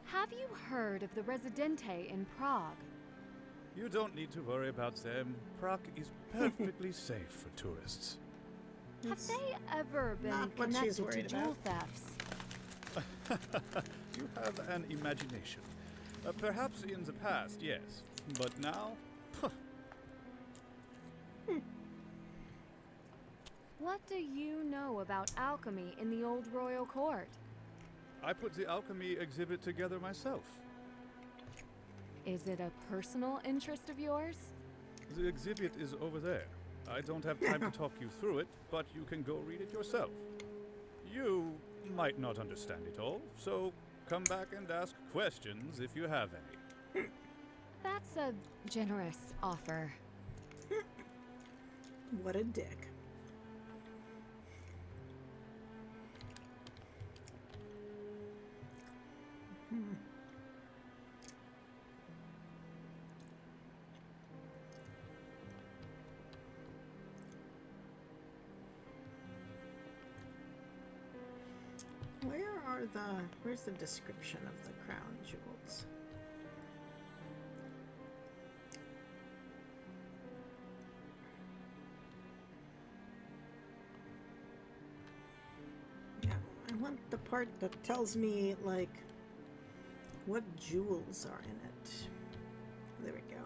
Speaker 2: Have you heard of the Residente in Prague?
Speaker 13: You don't need to worry about them. Prague is perfectly safe for tourists.
Speaker 2: Have they ever been
Speaker 1: not what she's
Speaker 2: connected to
Speaker 1: worried
Speaker 2: jewel
Speaker 1: about.
Speaker 2: thefts?
Speaker 13: You have an imagination. Perhaps in the past, yes. But now?
Speaker 2: What do you know about alchemy in the old royal court?
Speaker 13: I put the alchemy exhibit together myself.
Speaker 2: Is it a personal interest of yours?
Speaker 13: The exhibit is over there. I don't have time to talk you through it, but you can go read it yourself. You might not understand it all, so come back and ask questions if you have any.
Speaker 2: That's a generous offer.
Speaker 1: What a dick. Where's the description of the crown jewels? Yeah, I want the part that tells me, like, what jewels are in it. There we go.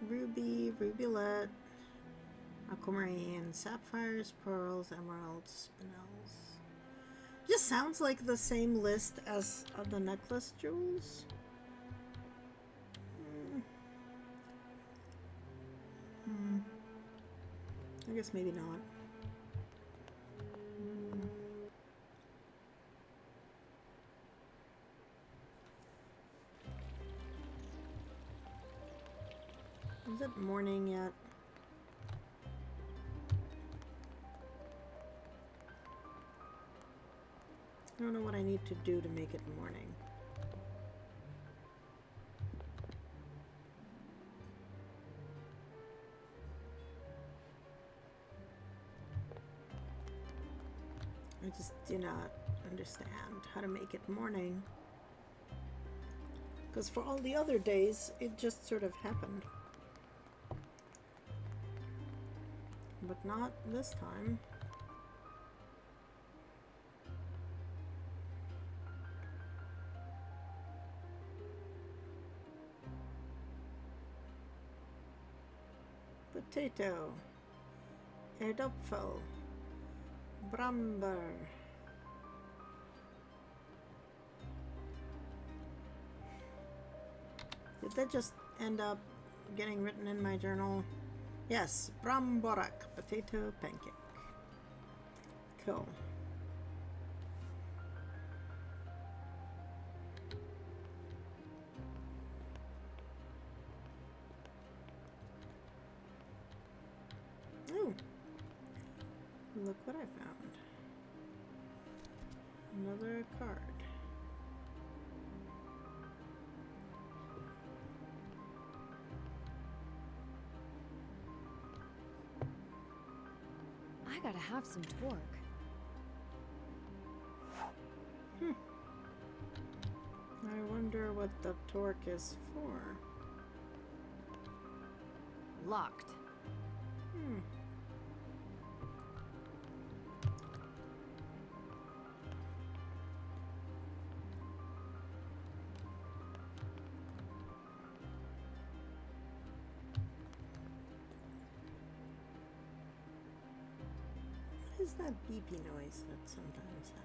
Speaker 1: Ruby, rubylette, aquamarine, sapphires, pearls, emeralds, spinels. Just sounds like the same list as the necklace jewels. I guess maybe not. Is it morning yet? I don't know what I need to do to make it morning. I just do not understand how to make it morning. Because for all the other days, it just sort of happened. But not this time. Potato, erdopfel, bramber. Did that just end up getting written in my journal? Yes, bramborak, potato pancake. Cool. Ooh. Look what I found. another card.
Speaker 2: I gotta have some torque.
Speaker 1: I wonder what the torque is for.
Speaker 2: Locked.
Speaker 1: What is that beepy noise that sometimes happens?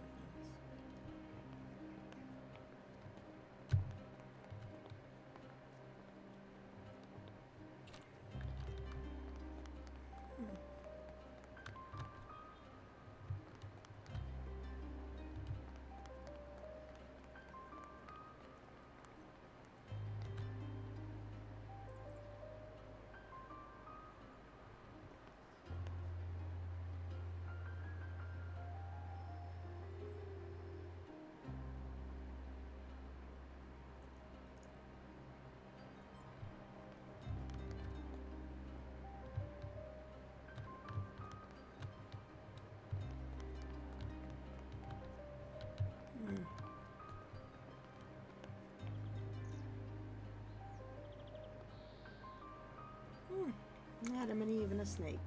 Speaker 1: Adam and Eve and a snake.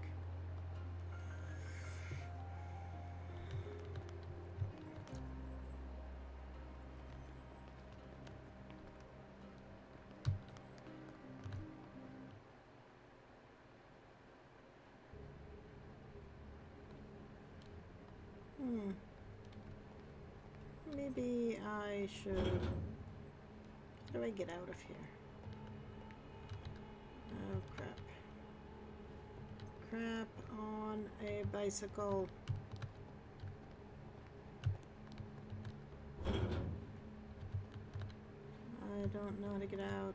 Speaker 1: Maybe I should... How do I get out of here? Oh, crap. Crap on a bicycle. I don't know how to get out.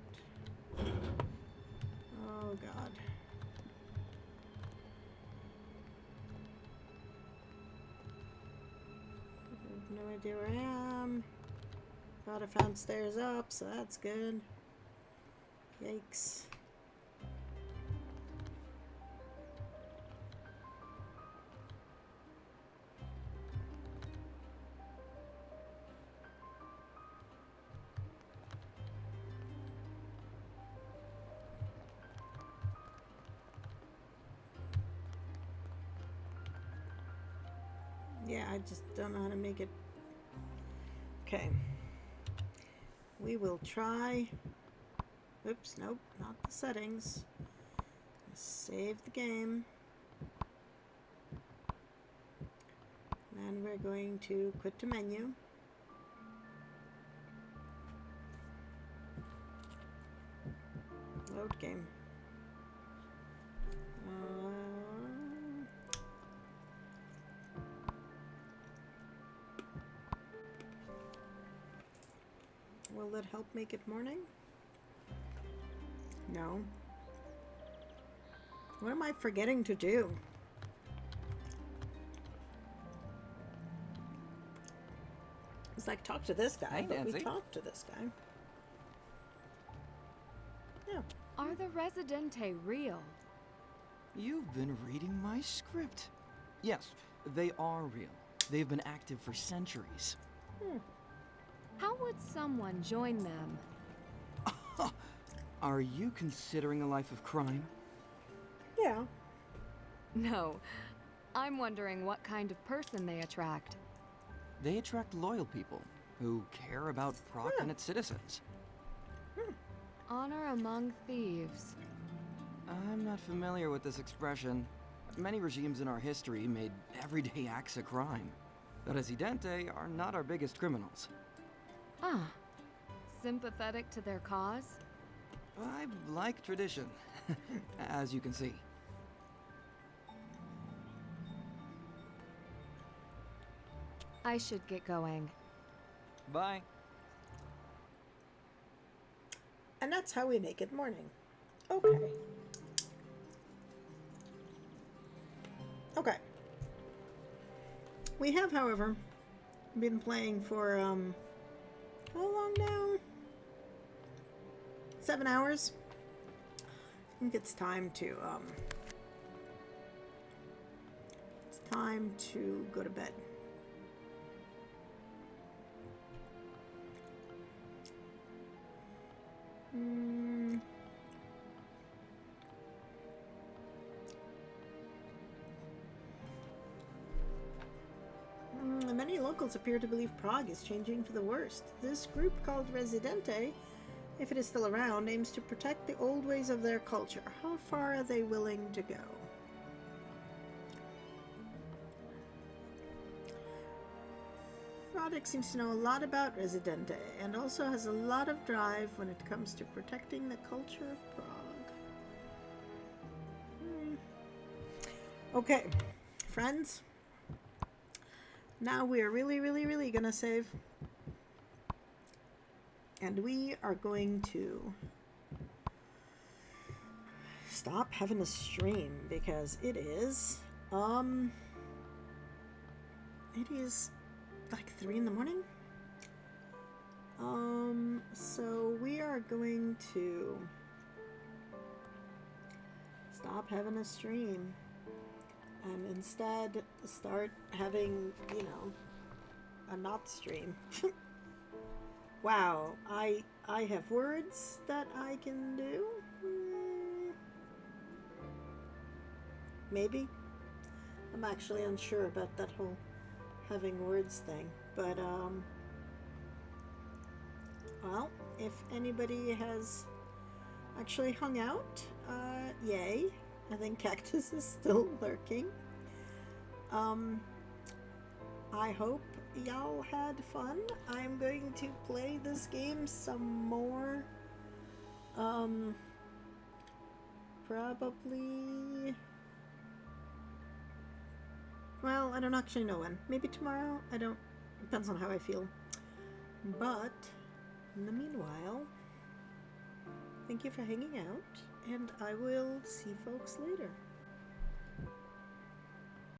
Speaker 1: Oh, God. I have no idea where I am. Thought I found stairs up, so that's good. Yikes. Yeah, I just don't know how to make it. Okay. We will try. Oops, nope, not the settings. Save the game. And we're going to quit to menu. Load game. Will that help make it morning? No. What am I forgetting to do? It's like, talk to this guy,
Speaker 20: Hey,
Speaker 1: but we
Speaker 20: Nancy.
Speaker 1: talked to this guy. Yeah.
Speaker 2: Are the Residente real?
Speaker 20: You've been reading my script. Yes, they are real. They've been active for centuries.
Speaker 2: How would someone join them?
Speaker 20: Are you considering a life of crime?
Speaker 1: Yeah.
Speaker 2: No. I'm wondering what kind of person they attract.
Speaker 20: They attract loyal people who care about Proc and its citizens.
Speaker 2: Honor among thieves.
Speaker 20: I'm not familiar with this expression. Many regimes in our history made everyday acts a crime. The Residente are not our biggest criminals.
Speaker 2: Ah. Sympathetic to their cause?
Speaker 20: I like tradition, as you can see.
Speaker 2: I should get going.
Speaker 20: Bye.
Speaker 1: And that's how we make it morning. Okay. Okay. We have, however, Been playing for, how long now? 7 hours? I think it's time to, it's time to go to bed. Many locals appear to believe Prague is changing for the worst. This group called Residente, if it is still around, aims to protect the old ways of their culture. How far are they willing to go? Roddick seems to know a lot about Residente, and also has a lot of drive when it comes to protecting the culture of Prague. Okay, friends. Now we are really gonna save. And we are going to stop having a stream because it is like 3 in the morning. So we are going to stop having a stream and instead start having, you know, a not stream. Wow, I have words that I can do? Maybe? I'm actually unsure about that whole having words thing, but well, if anybody has actually hung out, yay. I think Cactus is still lurking. I hope y'all had fun. I'm going to play this game some more. Probably... Well, I don't actually know when. Maybe tomorrow? I don't... Depends on how I feel. But, in the meanwhile, thank you for hanging out, and I will see folks later.